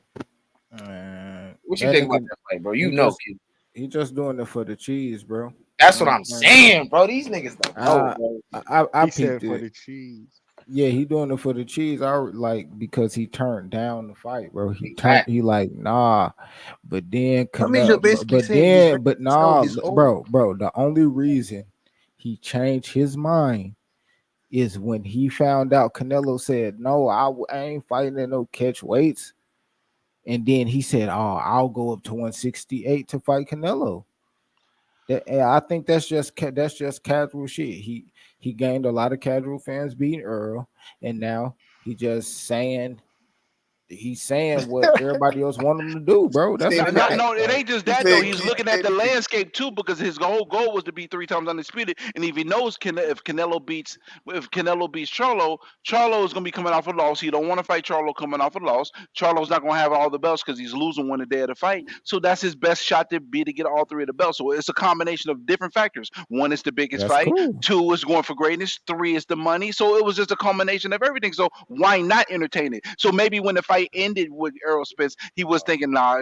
What you That think about nigga, that fight, bro? You he know, just Q. he just doing it for the cheese, bro. That's what I I'm don't think. saying, bro. These niggas don't know, I bro. I He peeped said for it. the cheese. Yeah, he doing it for the cheese. I like because he turned down the fight, bro. Exactly. He like nah, but then That means you're basically saying he's ready but to sell nah, his O. bro. The only reason he changed his mind is when he found out Canelo said no, I ain't fighting at no catch weights, and then he said, oh, I'll go up to 168 to fight Canelo. And I think that's just casual shit. He gained a lot of casual fans beating Earl, and now he's saying what everybody else want him to do, bro. That's Saying a the No, fact. fact. no, it Like, ain't just He's that though. playing He's keep looking at the anything. landscape too because his whole goal was to be 3 times undisputed. And if he knows if Canelo beats Charlo, Charlo is gonna be coming off a loss. He don't want to fight Charlo coming off a loss. Charlo's not gonna have all the belts because he's losing one a day of the fight. So that's his best shot to get all three of the belts. So it's a combination of different factors. One is the biggest that's fight. cool. Two is going for greatness. Three is the money. So it was just a combination of everything. So why not entertain it? So maybe when the fight ended with Errol Spence, he was thinking, nah,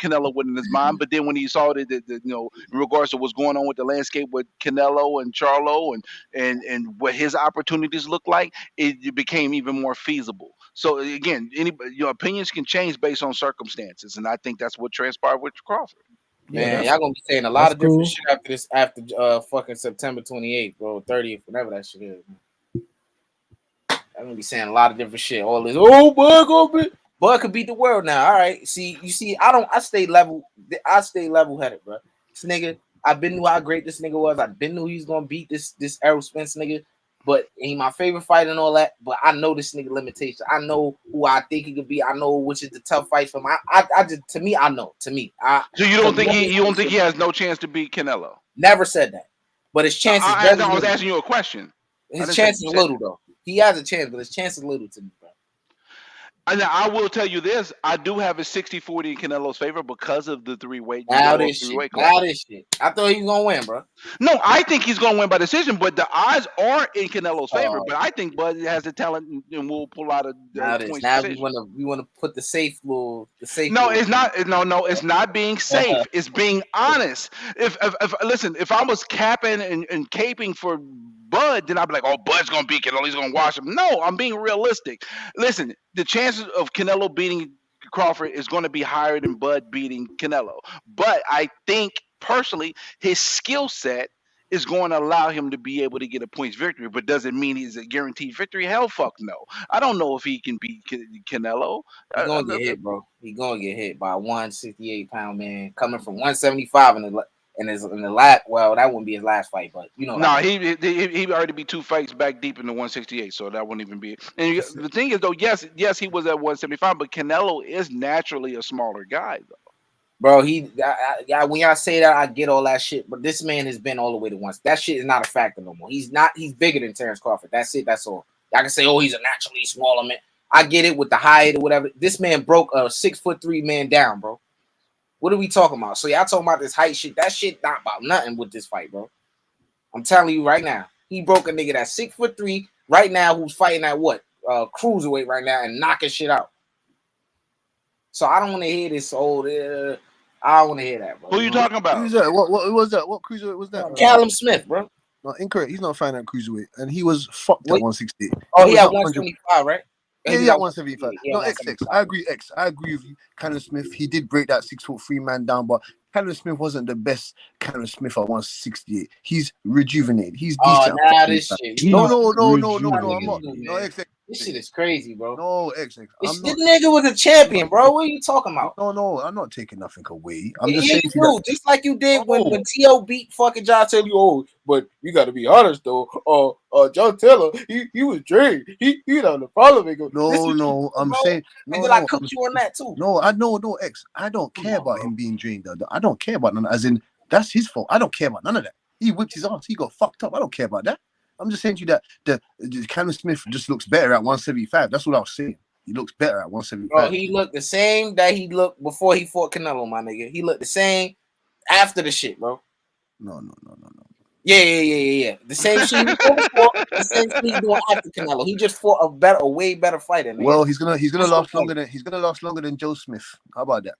Canelo wasn't in his mind. But then when he saw in regards to what's going on with the landscape with Canelo and Charlo and what his opportunities look like, it became even more feasible. So again, your opinions can change based on circumstances, and I think that's what transpired with Crawford. Yeah, Man, y'all gonna be saying a lot that's of different cool. shit after this, after fucking September 28th, bro, 30th, whatever that shit is. I'm gonna be saying a lot of different shit. All this, oh, boy, gonna be, boy could beat the world now. All right, see, you see, I stay level, headed, bro. This nigga, I been knew how great this nigga was. I been knew he was gonna beat this Errol Spence nigga. But he my favorite fight and all that. But I know this nigga limitation. I know who I think he could be. I know which is the tough fight for him. I just, to me, I know. To me, So you don't think he has no chance to beat Canelo? never said that. But his chance is very I was little. asking you a question. His chance is little though. He has a chance, but his chance is little to me, bro. And I will tell you this: I do have a 60-40 in Canelo's favor because of the three-weight. Now this shit. I thought he was gonna win, bro. No, I think he's going to win by decision, but the odds are in Canelo's favor. But I think Bud has the talent and will pull out a points now decision. we wanna put the safe. No, it's not. No, it's not being safe. It's being honest. If listen, if I was capping and caping for Bud, then I'd be like, oh, Bud's gonna beat Canelo. He's gonna wash him. No, I'm being realistic. Listen, the chances of Canelo beating Crawford is going to be higher than Bud beating Canelo. But I think personally, his skill set is going to allow him to be able to get a points victory, but does it mean he's a guaranteed victory? Hell, fuck no. I don't know if he can beat Canelo. He's gonna get hit, bro. He's gonna get hit by a 168-pound man coming from 175 in the last. Well, that wouldn't be his last fight, but you know. No, he already be 2 fights back deep in the 168, so that wouldn't even be. And the thing is, though, yes, he was at 175, but Canelo is naturally a smaller guy, though. Bro, when y'all say that, I get all that shit, but this man has been all the way to once. That shit is not a factor no more. He's bigger than Terrence Crawford. That's it. That's all. Y'all can say, oh, he's a naturally smaller man. I get it with the height or whatever. This man broke a 6'3" man down, bro. What are we talking about? So y'all talking about this height shit? That shit not about nothing with this fight, bro. I'm telling you right now. He broke a nigga that's 6'3" right now who's fighting at what? Cruiserweight right now and knocking shit out. So I don't want to hear this old. I don't want to hear that, bro. Who you talking about? Who's that? What was that? What cruiserweight was that? Callum Smith, bro. No, incorrect. He's not fighting at cruiserweight, and he was fucked at 160. Oh, he had 175, right? Yeah, he had 175. No, XX. I agree. I agree with you. Callum Smith, he did break that 6'3" man down, but Callum Smith wasn't the best Callum Smith at 168. He's rejuvenated. He's decent. This shit. No, I'm not. No, XX. This shit is crazy, bro. No, XX. This nigga was a champion, bro. What are you talking about? No, I'm not taking nothing away. I'm just saying just like you did when T.O. beat fucking John Taylor. Oh, but you got to be honest though. John Taylor, he was drained. He on the problem. No, I'm saying I cooked you on that too. No, X. I don't care about him being drained. I don't care about none. As in, that's his fault. I don't care about none of that. He whipped his ass. He got fucked up. I don't care about that. I'm just saying to you that the Callum Smith just looks better at 175. That's what I was saying. He looks better at 175. Bro, he looked the same that he looked before he fought Canelo, my nigga. He looked the same after the shit, bro. No. Yeah. The same shit he fought, the same shit he's doing after Canelo. He just fought a way better fighter. Man. Well, he's gonna last longer than Joe Smith. How about that?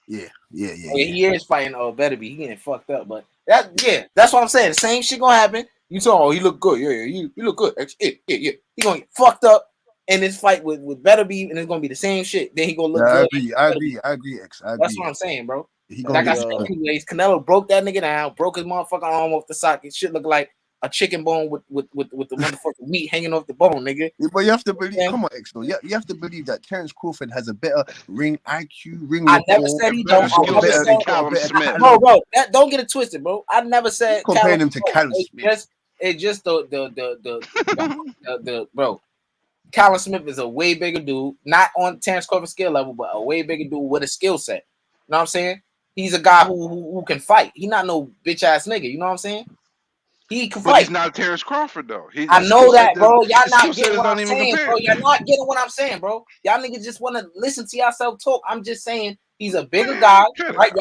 Yeah. He is fighting better be. He getting fucked up, but that's what I'm saying. The same shit gonna happen. You talking? Oh, he look good. Yeah. He look good. Yeah. He gonna get fucked up in this fight with Beterbiev, and it's gonna be the same shit. Then he gonna look good. I agree, X. That's what I'm saying, bro. He like I said, anyways, Canelo broke that nigga down, broke his motherfucking arm off the socket. Shit look like a chicken bone with the motherfucking meat hanging off the bone, nigga. Yeah, but you have to believe. Come on, X. You have to believe that Terrence Crawford has a better ring IQ. I never said he don't. Bro, don't get it twisted, bro. I never said comparing him to Callum Smith. It's just the bro. Callum Smith is a way bigger dude, not on Terrence Crawford's skill level, but a way bigger dude with a skill set. You know what I'm saying? He's a guy who can fight. He not no bitch ass nigga. You know what I'm saying? He can fight. He's not Terrence Crawford though. I know that, bro. Y'all not getting what I'm saying, bro. Y'all not getting what I'm saying, bro. Y'all niggas just want to listen to yourself talk. I'm just saying he's a bigger guy, right?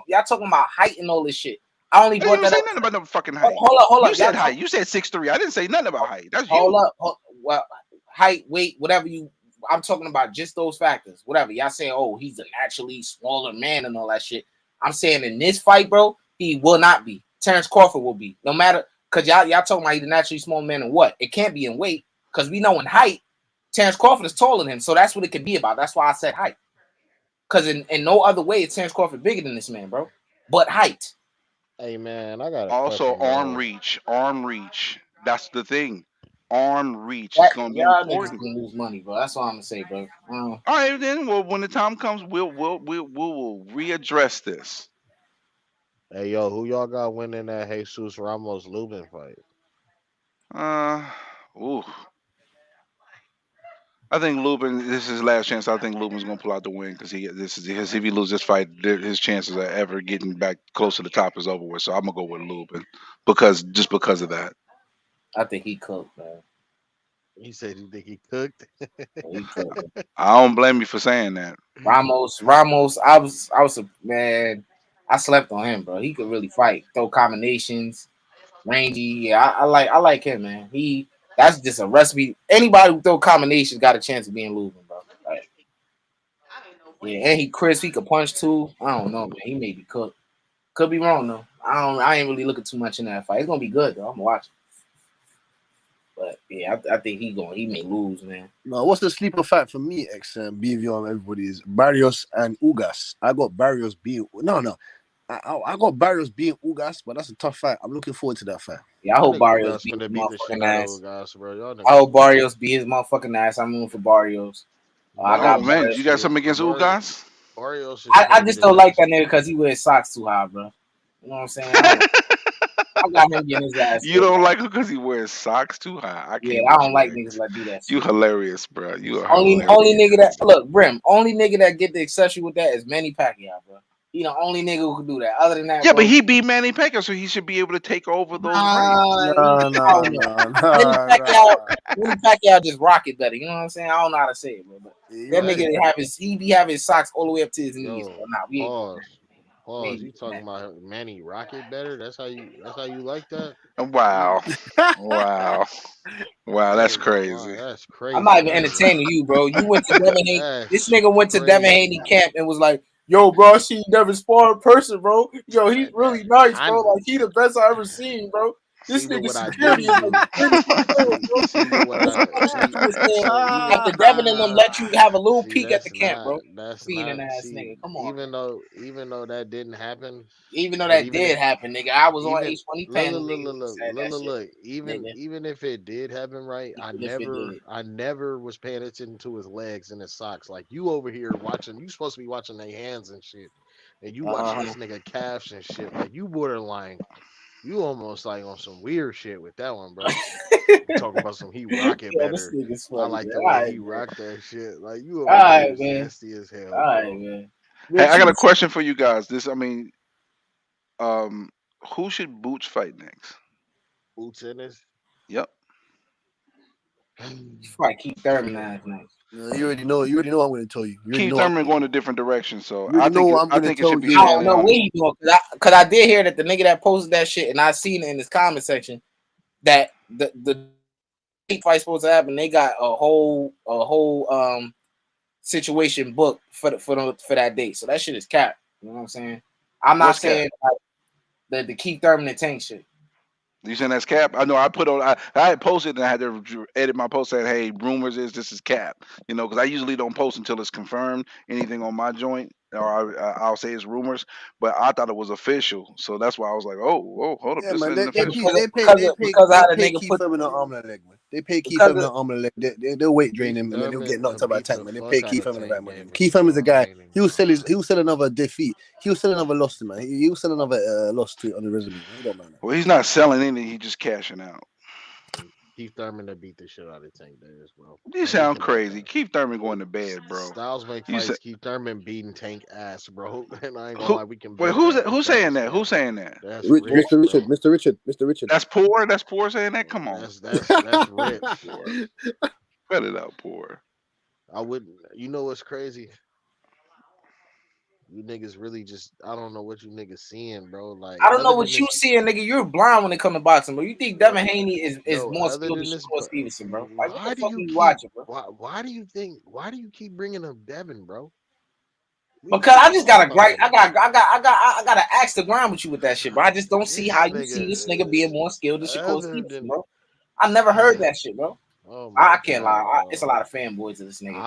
Y'all talking about height and all this shit. I only brought that up. Nothing about no fucking height. Hold up. You said height. You said 6'3". I didn't say nothing about height. That's you. Hold up. Well, height, weight, whatever you. I'm talking about just those factors. Whatever y'all saying. Oh, he's a naturally smaller man and all that shit. I'm saying in this fight, bro, he will not be. Terrence Crawford will be. No matter, because y'all talking about he's a naturally small man and what? It can't be in weight, because we know in height, Terrence Crawford is taller than him. So that's what it could be about. That's why I said height. Because in no other way is Terrence Crawford bigger than this man, bro. But height. Hey man, I got a Also, question arm though. reach. Arm reach. That's the thing. Arm reach is going to be Y'all niggas important. gonna lose money, bro. That's all I'm gonna say, bro. All right, then. Well, when the time comes, we'll readdress this. Hey yo, who y'all got winning that Jesus Ramos Lubin fight? Ooh. I think Lubin. This is his last chance. I think Lubin's gonna pull out the win because if he loses this fight, his chances of ever getting back close to the top is over with. So I'm gonna go with Lubin because of that. I think he cooked, man. He said you think he cooked. He cooked. I don't blame you for saying that. Ramos. I was a man. I slept on him, bro. He could really fight, throw combinations, rangy. Yeah, I like him, man. That's just a recipe. Anybody who throw combinations got a chance of being losing, bro. Like, yeah, and he crisp. He could punch too. I don't know, man. He may be cooked. Could be wrong though. I ain't really looking too much in that fight. It's gonna be good though. I'm gonna watch it. But yeah, I think he may lose, man. No, what's the sleeper fight for me, BVR and everybody is Barrios and Ugas. I got Barrios being I got Barrios being Ugas, but that's a tough fight. I'm looking forward to that fight. Yeah, I hope Barrios Ugas beat his finna beat the shit motherfucking out of ass. Ugas, bro. Y'all I hope Barrios beat his motherfucking ass. I'm moving for Barrios. I got man, Barrios. you got something against Ugas? Barrios is I just don't like that nigga because he wears socks too high, bro. You know what I'm saying? I got him getting his ass. You don't like him because he wears socks too high. I can't. I don't like niggas that do that shit. You hilarious, bro. You are Only hilarious. nigga that look, Brim. Only nigga that get the accessory with that is Manny Pacquiao, bro. He the only nigga who can do that. Other than that, Yeah, bro, but he beat Manny Pacquiao, so he should be able to take over those reins. Manny Pacquiao just rock it better. You know what I'm saying? I don't know how to say it, bro. But that nigga he be having his socks all the way up to his knees. Bro. Nah, we ain't. Pause. You talking about Manny Rocket better? That's how you like that? Wow. Wow, that's crazy. That's crazy. I'm not even entertaining you, bro. You went to Devin Haney. This nigga went to Devin Haney camp and was like, "Yo, bro, I seen Devin spar in person, bro. Yo, he's really nice, bro. Like he the best I ever seen, bro. This nigga security is like 30 after Devin and them let you have a little peek at the camp, bro. Feeding ass nigga. Come on. Even though that didn't happen. Even though that did happen, nigga. I was on H1 panel. Look. Even if it did happen, right? I never was paying attention to his legs and his socks. Like you over here watching, you supposed to be watching their hands and shit. And you watching this nigga calves and shit. Like you borderline. You almost like on some weird shit with that one, bro. Talking about some he rock it better. I like the way he rocked that shit. Like you over here nasty as hell. All right, man. Hey, I got a question for you guys. Who should Boots fight next? Boots in this? Yep. Fight Keith Thurman ass next. You already know. You already know. I'm going to tell you. Keith Thurman going a different direction, so I think it should be. I don't know what he doing because I did hear that the nigga that posted that shit, and I seen it in his comment section that the fight supposed to happen. They got a whole situation booked for that date. So that shit is capped. You know what I'm saying? I'm not saying like, the Keith Thurman and Tank shit. You saying that's cap? I know. I had posted and I had to edit my post saying, "Hey, rumors is this is cap." You know, because I usually don't post until it's confirmed. Anything on my joint, or I'll say it's rumors. But I thought it was official, so that's why I was like, "Oh, hold up, Yeah, this man, isn't they official." pay Keith Thurman an arm and a leg, man. They pay Keith Thurman an arm and a leg. They'll weight drain him and then he'll get knocked out by Tank, man. They pay Keith Thurman the right money. Keith Thurman's a guy. He'll sell another defeat. He'll sell another loss to man. He'll sell another loss to on the resume. He don't mind that. Well, he's not selling anything. He's just cashing out. Keith Thurman to beat the shit out of Tank Davis, bro. You sound crazy. Keith Thurman going to bed, bro. Styles make fights. Keith Thurman beating Tank ass, bro. And I ain't gonna lie, we can. Wait, who's saying that? Who's saying that? That's Mr. Richard. That's poor. That's poor saying that. Come on. That's rich. Cut it out, poor. I wouldn't. You know what's crazy? You niggas really just, I don't know what you niggas seeing, bro. Like I don't know what you seeing, nigga. You're blind when it comes to boxing, bro. You think Devin Haney is more skilled than Shakur Stevenson, bro? Like what the fuck are you watching, bro? Why do you keep bringing up Devin, bro? Because I just gotta I gotta axe the ground with you with that shit, bro. I just don't see how you see this nigga being more skilled than Shakur Stevenson, bro. I never heard that shit, bro. Oh I my can't lie. god, It's a dog. lot of fanboys of this nigga.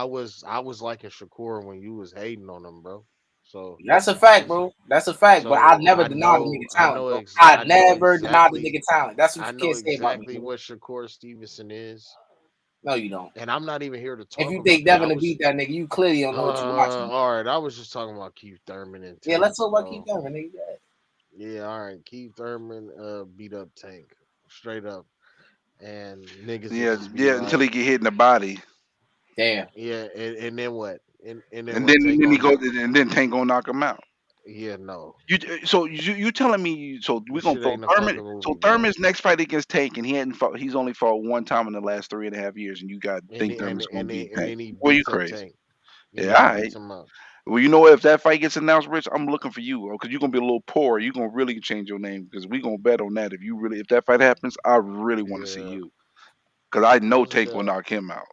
I was liking Shakur when you was hating on him, bro. So That's a fact, this bro. That's a fact. But I so never denied the nigga talent, bro. I I know never denied the exactly nigga talent. That's what I you know can't say about me, exactly bro. what Shakur Stevenson is. No, you don't. And I'm not even here to If talk you about think that. Devin to beat that nigga, you clearly don't know what you're watching. All right. I was just talking about Keith Thurman and Yeah, Tank, let's talk about Keith bro. Thurman, nigga. Yeah, all right. Keith Thurman beat up Tank straight up, and niggas would Yeah, just be yeah, until like, he get hit in the body, Damn. yeah, and then what? And then and what? then Tank then he gonna go, knock? and then Tank gonna knock him out. Yeah, no. You telling me so we're This gonna shit throw ain't a Thurman? fucking So movie, bro. Thurman's next fight against Tank, and he hadn't fought. He's only fought one time in the last 3.5 years, and you got And think he- and Thurman's gonna and he- beat and Tank? then he Well, you beats up crazy? Tank. And Yeah, then he all beats right. him up. Well, you know what? If that fight gets announced, Rich, I'm looking for you, because you're gonna be a little poor. You're gonna really change your name because we gonna bet on that. If that fight happens, I really want to see Yeah, you because I know it's Tank will knock him out.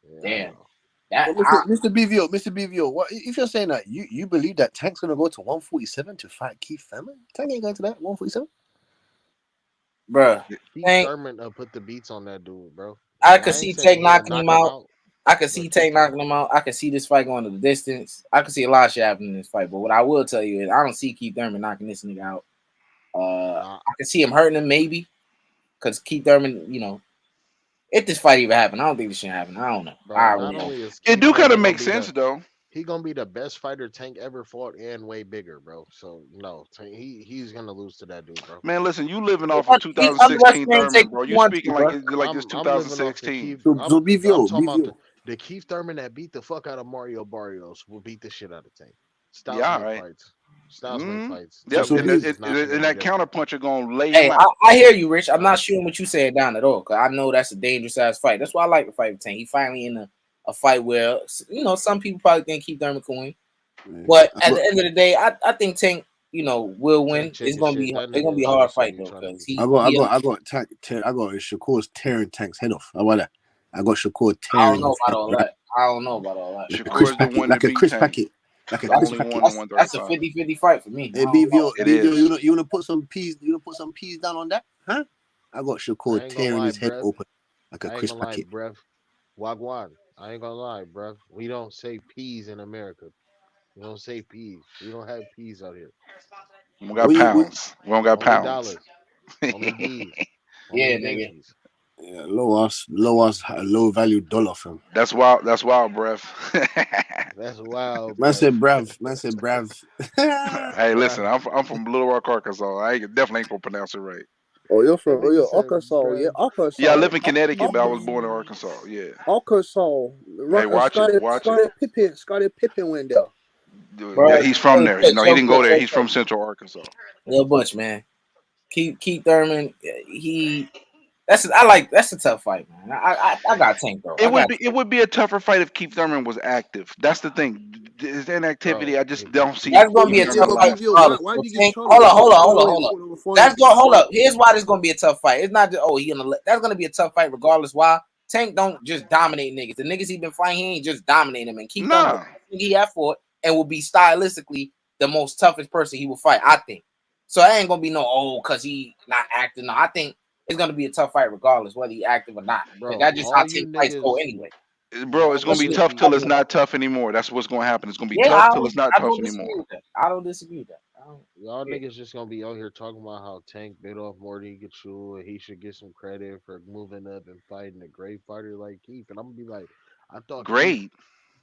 yeah, I Damn. know. That But Mr. BVO, what if you're saying that you believe that Tank's gonna go to 147 to fight Keith Thurman? Tank ain't going to that 147. bruh. Keith Tank, Thurman put the beats on that dude, bro. I Like could I ain't see saying Tank he'll knocking him knock him out. out, I could see but Keith Tank knocking him out. I could see this fight going to the distance. I could see a lot of shit happening in this fight. But what I will tell you is I don't see Keith Thurman knocking this nigga out. nah, I could see him hurting him maybe. Because Keith Thurman, if this fight even happened, I don't think this shit happen. I don't know. bro. I Not really don't. only is It Keith do kind of Thurman make sense though. he gonna be the best fighter Tank ever fought and way bigger, bro. So no, he's gonna lose to that dude, bro. Man, listen, you living off of He's 2016 underestimating Thurman, Tank if bro. he You wants speaking to, like bro. it's I'm living off the 2016. Keith. So I'm talking about BVO. the Keith Thurman that beat the fuck out of Mario Barrios will beat the shit out of Tank. Styles Yeah, all make right. fights. Styles make fights. Yep, So Tank and is B, just not gonna and beat that him. counter puncher gonna lay Hey, him out. I hear you, Rich. I'm All not right. shooting what you said down at all. Because I know that's a dangerous ass fight. That's why I like the fight with Tank. He finally in a fight where, some people probably think Keith Thurman can win. But at the end of the day, I think Tank, will win. Tank It's chicken gonna be shit. That it's gonna nigga be a is hard supposed to fight be though, trying to because be. I got Shakur's tearing Tank's head off. How about that? I got Shakur I don't tearing know his about head all right, that. I don't know about all that. like a crisp Shakur's the packet, one to like a beat crisp Tank. packet, like a The crisp only packet. one in That's a 135. 50-50 fight for me. I Hey don't know. BVO, It BVO, is. you wanna put some peas? You wanna put some peas down on that? Huh? I got Shakur I ain't gonna tearing lie, his head bruv. open like a I ain't crisp gonna lie, packet. bruv. Wagwan. I ain't gonna lie, bruv. We don't say peas in America. We don't say peas. We don't have peas out here. We don't got When you pounds. We don't got Only pounds. dollars. Only D's. Only Yeah, nigga. Yankees. yeah, low value dollar from. That's wild. That's wild, breath. That's wild, Man bruv. said brav. Man said brav. Hey, listen, Bruh. I'm from Little Rock, Arkansas. Definitely ain't gonna pronounce it right. Oh, you're That from nigga said, Arkansas, yeah, bruv. Yeah, I Arkansas, live in Connecticut, but I was Arkansas, born in Arkansas. Yeah. Arkansas. Hey, Right, watch it. Watch it. Scottie Pippen went there. Yeah, Bro, he's from there. You know, he so didn't go there. He's from Central Arkansas. Lil Butch, man. Keith Thurman, that's a tough fight, man. I got Tank though. I got It would be a tougher fight if Keith Thurman was active. That's the thing. His inactivity, Bro, I just don't see That's gonna be a Keith Yeah, tough Thurman but fight winning. BVO, regardless. why So do you give Tank, Charlie hold on, that? hold on, hold Charlie on, went hold on. fought number 4 That's going hold fight. up. Here's why this gonna be a tough fight. It's not just that's gonna be a tough fight regardless. Why? Tank don't just dominate niggas. The niggas he been fighting, he ain't just dominating them. And Keith Thurman, Nah. he have fought and will be stylistically the most toughest person he will fight, I think. So it ain't gonna be cause he not acting. No, I think it's gonna be a tough fight regardless whether he active or not. Because bro, that's just how all you Tank fights go niggas, anyway. Bro, it's all gonna you be Especially tough niggas, till it's not tough anymore. That's what's gonna happen. It's gonna be yeah, tough till it's not I tough don't disagree anymore. with that. I don't disagree with that. y'all niggas just gonna be out here talking about how Tank bit off more than he could chew, and he should get some credit for moving up and fighting a great fighter like Keith. And I'm gonna be like, I thought Keith. Great.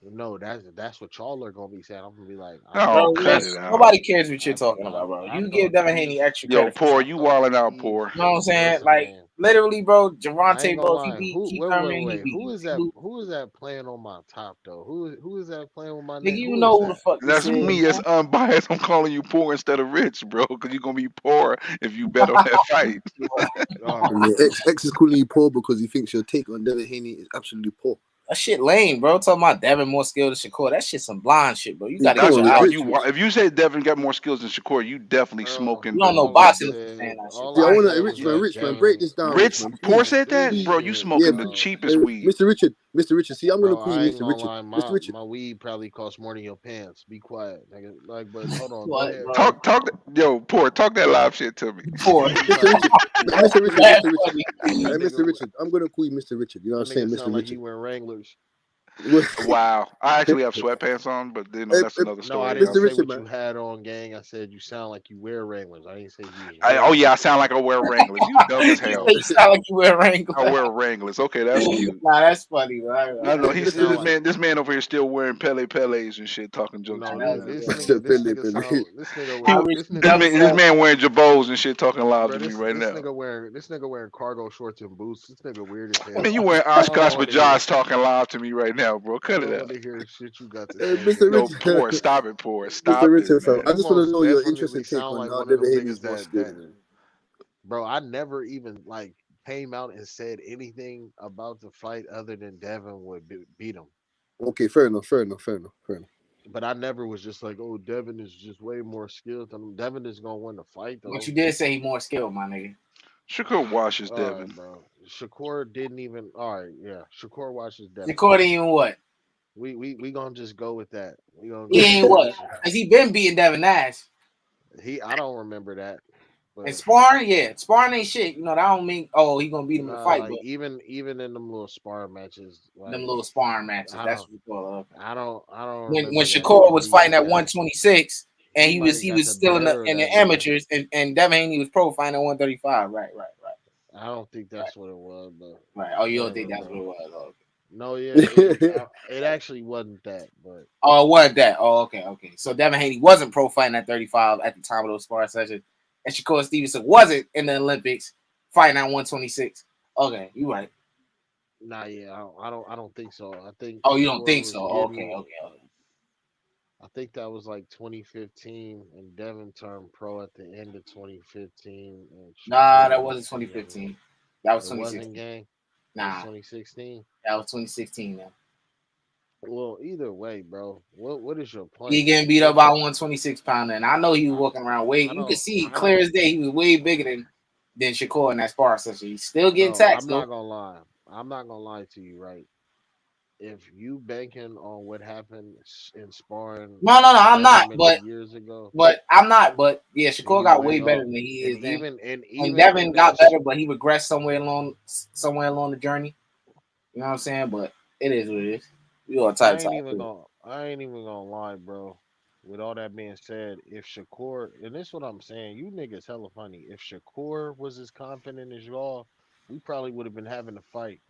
No, that's what y'all are gonna be saying. I'm gonna be like, I Oh, thought Bro, cut Keith. it out. nobody cares what you're talking about, bro. I You give thought Devin Keith. Haney extra Yo, credit for poor, something. you Thought wilding out, Keith. poor. You know what I'm saying? Listen, Like man. literally, bro, I ain't Javante, gonna bro, if he lie. beat Keith Wait, Thurman, wait, he wait. beat him. Who is that playing on my top though? Who is that playing with my Nigga, name? you Who is know who the that? fuck this That's is, me. It's man. unbiased. I'm calling you poor instead of rich, bro, because you're gonna be poor if you bet on that fight. All right. And your ex is calling you poor because he thinks your take on Devin Haney is absolutely poor. That shit lame, bro. Talking about Devin more skilled than Shakur. That shit some blind shit, bro. You Yeah, gotta come get That's your on, eyes. wild. Rich, Rich. If you say Devin got more skills than Shakur, you definitely You smoking don't know the. All I boxing if you said, saying that shit, all bro. See, I I I ain't want gonna said to lie. was Rich, man. that Rich, man, break Devin. this down, Rich, Rich, man. poor Please, said that, This bro. please. You shit, Yeah, smoking the bro. cheapest weed. Mr. Richard. Mr. Richard. See, I'm gonna Bro, call you I ain't Mr. gonna Richard. lie, Mr. Richard. my weed probably costs more than your pants. Be quiet, nigga. Like, but hold on, go What, ahead. bro? Yo, poor, talk that live shit to me. Poor. What are you Mr. talking Richard. about? Mr. Richard. That's Mr. Richard. funny. That Mr. nigga, Richard. I'm gonna call you Mr. Richard. You know what I'm that nigga saying, Mr. sound like he Richard. wearing Wranglers. Wow. I actually have sweatpants on, but Hey, that's hey, another No, I story. didn't Mr. say Richard, what man. you had on, gang. I said you sound like you wear Wranglers. I didn't say you Oh wear yeah, I them. sound like I wear Wranglers. You dumb as You hell. say you sound like you wear I Wrangler. wear Wranglers. Okay, that's cute. Nah, that's funny, bro. I know Nigga he's Mr. still sound this Richard. like man. This man over here still wearing Pele's and shit, talking junk Nah, to no, his that was man. this good. nigga, this Pele, nigga Pele. sound, this nigga, He I this reached nigga, dumb as this hell. man wearing Jabos and shit, talking live bro, to me right now. this nigga wearing cargo shorts and boots. This nigga weird as Man, hell. you wearing I don't Oshkosh want to hear, pajamas talking live to me right now, bro. I Cut it don't out. want to hear shit you got to say, Mr. gang. Yo, Richard. poor, stop it, poor, Mr. stop it, Richard, fam. man. I You just want to most know your definitely interesting take sound on like how one of Devin them Haney's niggas more skilled. Man. bro. I never even like came out and said anything about the fight other than Devin would beat him. Okay, fair enough. Fair enough. Fair enough. Fair enough. But I never was just like, oh, Devin is just way more skilled than him. Devin is gonna win the fight But though. you did say he more skilled, my nigga. Shakur washes All right, Devin. bro. Shakur didn't even. All right, yeah. Shakur watches Devin. Shakur ain't even what? We gonna just go with that. We gonna He go with ain't that. what? Cause he been beating Devin Nash. I don't remember that, And but sparring, yeah, sparring ain't shit. You know that don't mean he gonna beat him in the nah, fight, like but even in them little sparring matches, them like little sparring matches. I That's don't what we call it. I don't When remember that Shakur was he fighting even at got 126 and he might have he got was the still better of in the that nigga. amateurs and Devin Haney was pro fighting at 135. I don't think Right, that's what it was, but right. Oh, you don't think whatever, that's what bro. it was? Oh, okay. No, yeah, it actually wasn't that, but Oh, it was that. Oh, okay, okay. So Devin Haney wasn't pro fighting at 35 at the time of those sparring sessions, and Shakur Stevenson wasn't in the Olympics fighting at 126. Okay, you right. nah, yeah, I don't think so. I think Oh, you don't Shakur think was so? Okay, getting. okay, okay. I think that was like 2015, and Devin turned pro at the end of 2015, and Nah, that Shakur wasn't was in. 2015. That was It wasn't 2016. gang. It was Nah, 2016. that was 2016. Now Well, either way, bro. What is your he point? getting beat up What by 126 pounder, and I know he was I, walking around way. I You could don't see I don't clear as day he was way bigger than Shakur in that sparring session. He's still getting no. I'm taxed not though. gonna lie. I'm not gonna lie to you, right? If you banking on what happened in sparring No, no, no. I'm however not. many years ago, But I'm not. But yeah, and Shakur you got way went better off, than he is. and And even in Devin that got better, but he regressed somewhere along the journey. You know what I'm saying? But it is what it is. We all type top. I ain't even gonna lie, bro. With all that being said, if Shakur, and this is what I'm saying, you niggas hella funny. If Shakur was as confident as y'all, we probably would have been having a fight,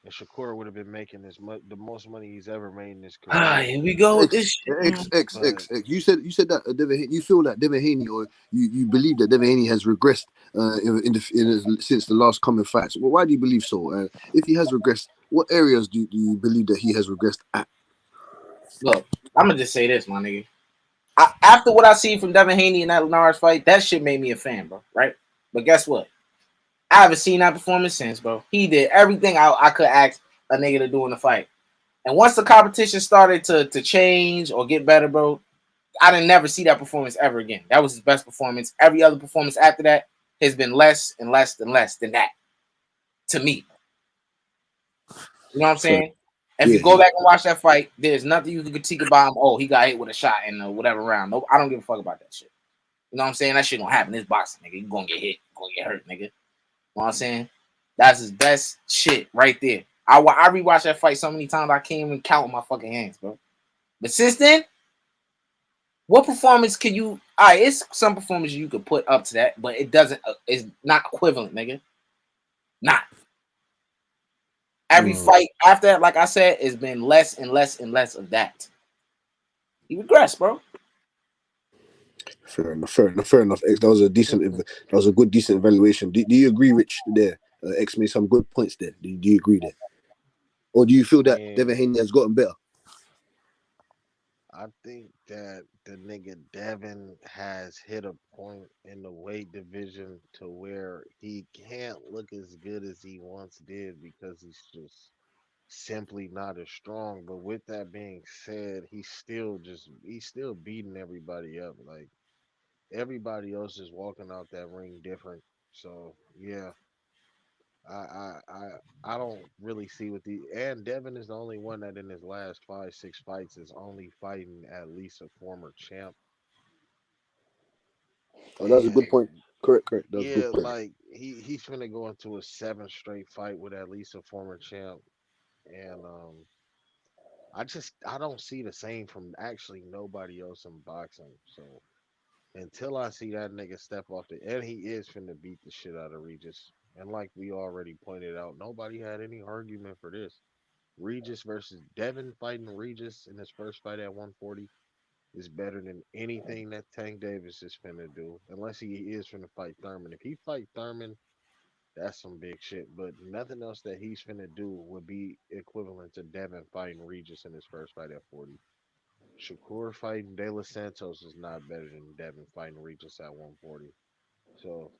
and Shakur would have been making the most money he's ever made in his Ah, career. here we go with X, this shit, X, man. X, But X, X. You said that Devin, you feel that Devin Haney, or you believe that Devin Haney has regressed since the last coming fights. Well, why do you believe so? If he has regressed, what areas do you believe that he has regressed at? Look, I'm gonna just say this, my nigga. After what I see from Devin Haney in that Linares fight, that shit made me a fan, bro. Right? But guess what? I haven't seen that performance since, bro. He did everything I could ask a nigga to do in the fight. And once the competition started to change or get better, bro, I didn't never see that performance ever again. That was his best performance. Every other performance after that has been less and less and less than that to me. You know what I'm Fair. saying? If you Yeah, go back and watch that fight, there's nothing you can critique about him. Oh, he got hit with a shot in whatever round. Nope, I don't give a fuck about that shit. You know what I'm saying? That shit don't happen. This boxing, nigga. You gonna get hit. You gonna get hurt, nigga. You know what I'm saying? That's his best shit right there. I rewatched that fight so many times I can't even count with my fucking hands, bro. But since then, what performance can you? All right, it's some performance you could put up to that, but it doesn't. It's not equivalent, nigga. Not every mm, fight after that. Like I said, it's been less and less and less of that. He regressed, bro. fair enough. Fair enough. Fair enough. X, that was a decent. That was a good, decent evaluation. Do you agree, Rich? There, X made some good points there. Do you agree there, or do you I feel that mean, Devin Haney has gotten better? I think that the nigga Devin has hit a point in the weight division to where he can't look as good as he once did because he's just simply not as strong. But with that being said, he's still beating everybody up. Like everybody else is walking out that ring different. So yeah, I don't really see what and Devin is the only one that in his last 5, 6 fights is only fighting at least a former champ. Oh, that's a good And point. Correct. That's a good yeah, point. like he's gonna go into a 7 straight fight with at least a former champ. And I don't see the same from actually nobody else in boxing. So until I see that nigga step off and he is finna beat the shit out of Regis. And like we already pointed out, nobody had any argument for this. Regis versus Devin fighting Regis in his first fight at 140 is better than anything that Tank Davis is finna do, unless he is finna fight Thurman. If he fight Thurman, that's some big shit. But nothing else that he's finna do would be equivalent to Devin fighting Regis in his first fight at 40. Shakur fighting De Los Santos is not better than Devin fighting Regis at 140. So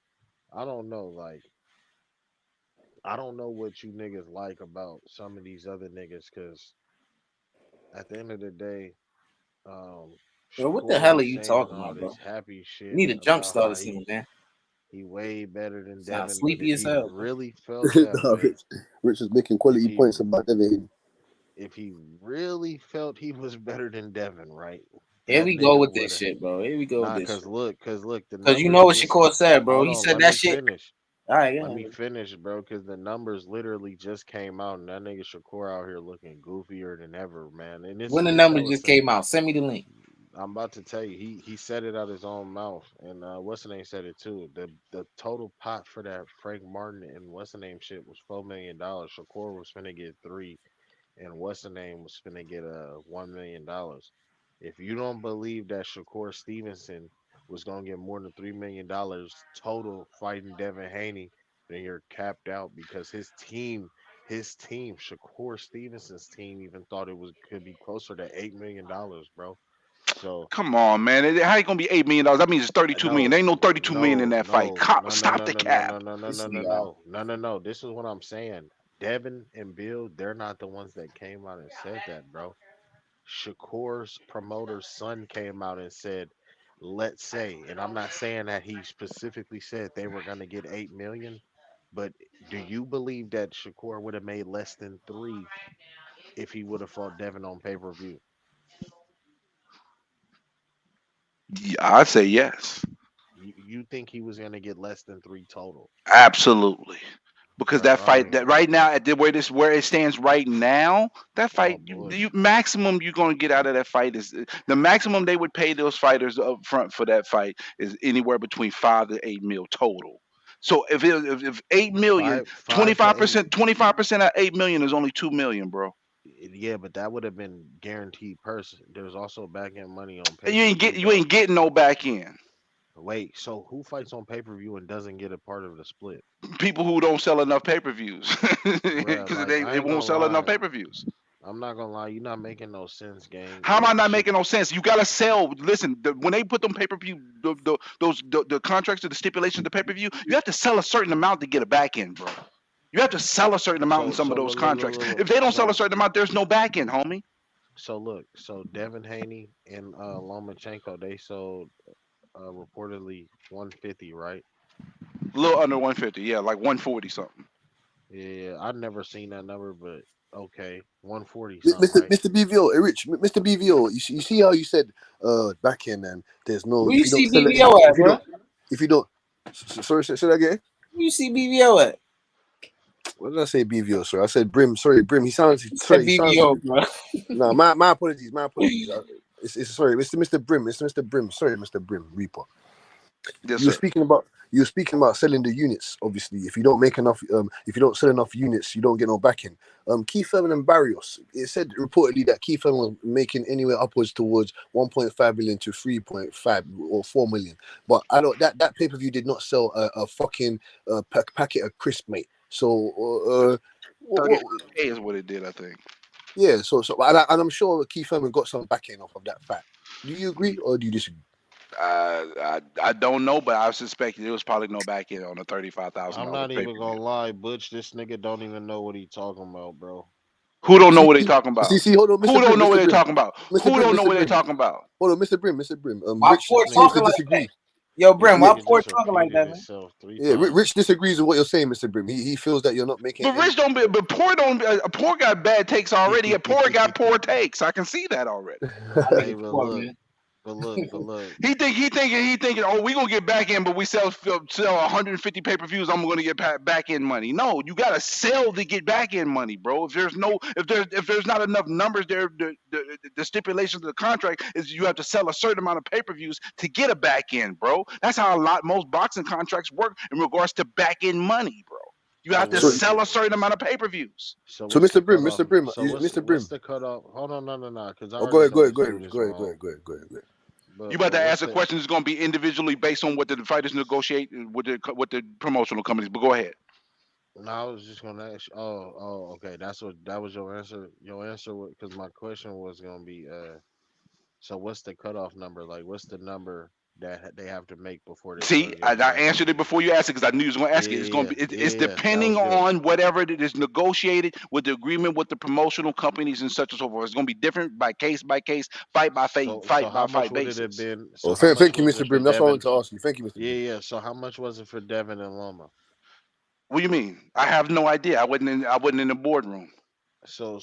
I don't know, like I don't know what you niggas like about some of these other niggas, because at the end of the day, um, Bro, what the Shakur hell are was you saying talking all about, bro? this happy You shit need a jump about starter how soon, man. he way better than Sound Devin, but sleepy if as he hell, bro. really felt that Nah, way, Rich is making if quality he points about Devin. if he really felt he was better than Devin, right? Here That we go nigga with would this have shit, bro. Here we go with nah, this shit. cause look, the Cause you know numbers what just Shakur said, bro. hold He on, said let that me shit. finish. All right, Let me yeah. finish, bro, because the numbers literally just came out, and that nigga Shakur out here looking goofier than ever, man. And When the this numbers hella just simple. came out, send me the link. I'm about to tell you, he said it out his own mouth, and what's the name said it too. The total pot for that Frank Martin and what's the name shit was $4 million. Shakur was finna get three, and what's the name was finna get $1 million. If you don't believe that Shakur Stevenson was gonna get more than $3 million total fighting Devin Haney, then you're capped out, because his team, Shakur Stevenson's team, even thought it was could be closer to $8 million, bro. So Come on, man. How you gonna be $8 million? That means it's 32 million. no, There ain't no 32 million in no, that fight. no, no, no, Stop no, the no, no, cap. no, no, no, This no, no, nigga, no, no, no, no. This is what I'm saying. Devin and Bill, they're not the ones that came out and said that, bro. Shakur's promoter's son came out and said, let's say, and I'm not saying that he specifically said they were gonna get 8 million, but do you believe that Shakur would have made less than three if he would have fought Devin on pay-per-view? Yeah, I'd say yes. You think he was gonna get less than three total? Absolutely. Because Bro, that I fight, mean, that right now, at the where it stands right now, that oh fight, you bullshit. maximum you're gonna get out of that fight is the maximum they would pay those fighters up front for that fight is anywhere between 5 to 8 mil total. So if 8 million, Five to eight. 25% of 8 million is only 2 million, bro. Yeah, but that would have been guaranteed person. There's also back end money on And pay per view, you though. ain't getting no back end. Wait, so who fights on pay per view and doesn't get a part of the split? People who don't sell enough pay-per-views Bruh, because like I it ain't won't gonna sell enough lie. pay-per-views. I'm not gonna lie, you're not making no sense, gang. How am I not making no sense? You gotta sell. Listen, when they put them pay-per-view, the contracts to the stipulations, the pay-per-view, you have to sell a certain amount to get a back end, bro. You have to sell a certain amount in some of those Look, look, look, contracts. look, If look. they don't sell a certain amount, there's no back end, homie. Look, so Devin Haney and Lomachenko, they sold reportedly 150, right? A little under 150, yeah, like 140 something. Yeah, I've never seen that number, but okay, 140 something, Mr. right? Mr. BVO, Rich, Mr. BVO, you see how you said back in and there's no Where you if you don't see sell it BBO at, bro? if you don't sorry say that again. Where you see BBO at? What did I say BVO? Sorry, I said Brim. Sorry, Brim. He sounds You said sorry. He sounds. BBO, bro. No, my apologies. My apologies. It's sorry, Mr. Brim. It's Mr. Brim. Sorry, Mr. Brim Reaper. Yes, You were sir. speaking about selling the units. Obviously, if you don't make enough, if you don't sell enough units, you don't get no backing. Keith Urban and Barrios. It said reportedly that Keith Urban was making anywhere upwards towards 1.5 million to 3.5 or 4 million. But I don't. That pay per view did not sell a fucking packet of crisp, mate. So, what 35K is what it did, I think. yeah. So, and I'm sure Keith Urban got some backing off of that fact. Do you agree or do you disagree? I don't know, but I suspect there was probably no back end on a $35,000 I'm not even pay-per-view. gonna lie, Butch. This nigga don't even know what he talking about, bro. Who don't know See, what they talking about? hold on, Who Mr. Brim, don't know what Mr. they Brim, talking about? Mr. Who Brim, don't know Mr. what they Brim. talking about? Hold on, Mr. Brim, Mr. Brim. Why Rich Ford This seems nigga, to talking like that? disagree. Yo, This Brim, why nigga Poor just talking like repeated that, man? himself 3 Yeah, times. Rich disagrees with what you're saying, Mr. Brim. He feels that you're not making But any. Rich don't be, but poor don't. Poor got bad takes already. A poor got poor takes. I can see that already. I Hey, nigga but Poor, look, man. but look. He thinking. Oh, we gonna get back in, but we sell 150 pay per views. I'm gonna get back in money. No, you gotta sell to get back in money, bro. If there's not enough numbers there, the stipulations of the contract is you have to sell a certain amount of pay per views to get a back end, bro. That's how most boxing contracts work in regards to back end money, bro. You So have to what's So, sell a certain amount of pay per views. so so what's the Mr. Brim, cutoff? Mr. Brim, So Mr. what's Brim. the cutoff? Hold on, no, because I Oh, go already ahead, go know ahead, this go dude ahead, is go ahead, go wrong. ahead, go ahead, go ahead, go ahead. You about to What's ask a the? question that's going to be individually based on what the fighters negotiate with the promotional companies. But go ahead. No, I was just gonna ask. Okay. That was your answer. Your answer, because my question was gonna be, so what's the cutoff number? Like, what's the number that they have to make before they See, start I getting back answered in? it before you asked it because I knew you was going to ask it. It's going to be it's Yeah. That depending was good. on whatever it is negotiated with the agreement with the promotional companies and such and so forth. It's going to be different by case, fight by fight, So fight how by much fight would it have basis. been? Oh, So how much thank you, was Mr. it for Brim. That's what I Devin? wanted to ask you. Thank you, Mr. Yeah, Brim. yeah. So how much was it for Devin and Loma? What do you mean? I have no idea. I wasn't in the boardroom. So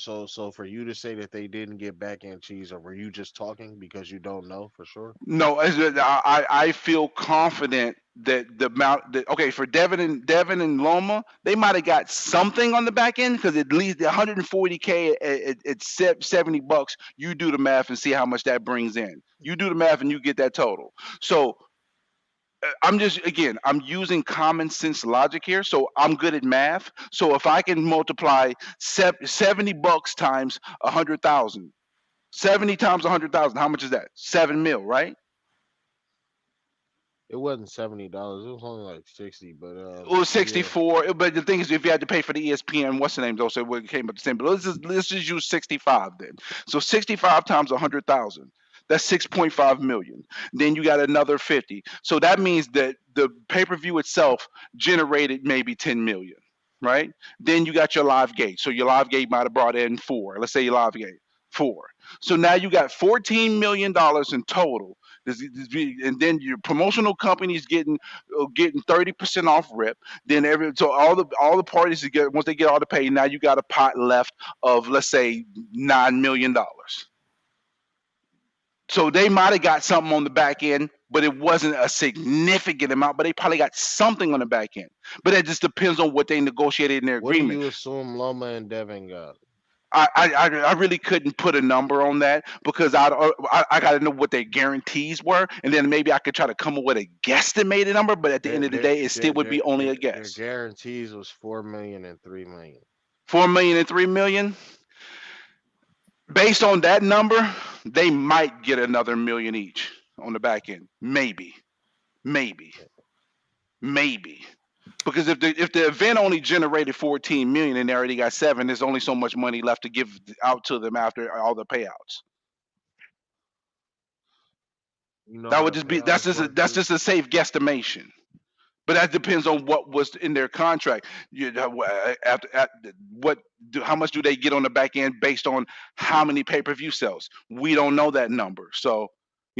for you to say that they didn't get back end cheese, or were you just talking because you don't know for sure? No, I feel confident that the amount that okay for Devin and Loma, they might have got something on the back end because at least the 140K at $70. You do the math and see how much that brings in. You do the math and you get that total. So I'm using common sense logic here. So I'm good at math. So if I can multiply $70 times 100,000, 70 times 100,000, how much is that? 7 mil, right? It wasn't $70. It was only like 60. But It was yeah. 64. But the thing is, if you had to pay for the ESPN, what's the name? Though, so it came up the same. But let's just use 65 then. So 65 times 100,000. That's 6.5 million. Then you got another 50. So that means that the pay per view itself generated maybe 10 million, right? Then you got your live gate. So your live gate might have brought in four. Let's say your live gate four. So now you got $14 million in total. And then your promotional companies getting 30% off rip. Then so all the parties get once they get all the pay. Now you got a pot left of let's say $9 million. So they might have got something on the back end, but it wasn't a significant amount. But they probably got something on the back end. But it just depends on what they negotiated in their What do agreement. you assume Loma and Devin got? I really couldn't put a number on that because I got to know what their guarantees were, and then maybe I could try to come up with a guesstimated number. But at the end of the day, it still would be only a Their guess. guarantees was 4 million and 3 million. 4 million and 3 million. Based on that number, they might get another million each on the back end. Maybe, maybe, maybe. Because if the event only generated 14 million and they already got 7, there's only so much money left to give out to them after all the payouts. You know That how would the just be that's payouts just a, work, that's Rich? just a safe guesstimation. But that depends on what was in their contract. You know, how much do they get on the back end based on how many pay-per-view sales? We don't know that number. So,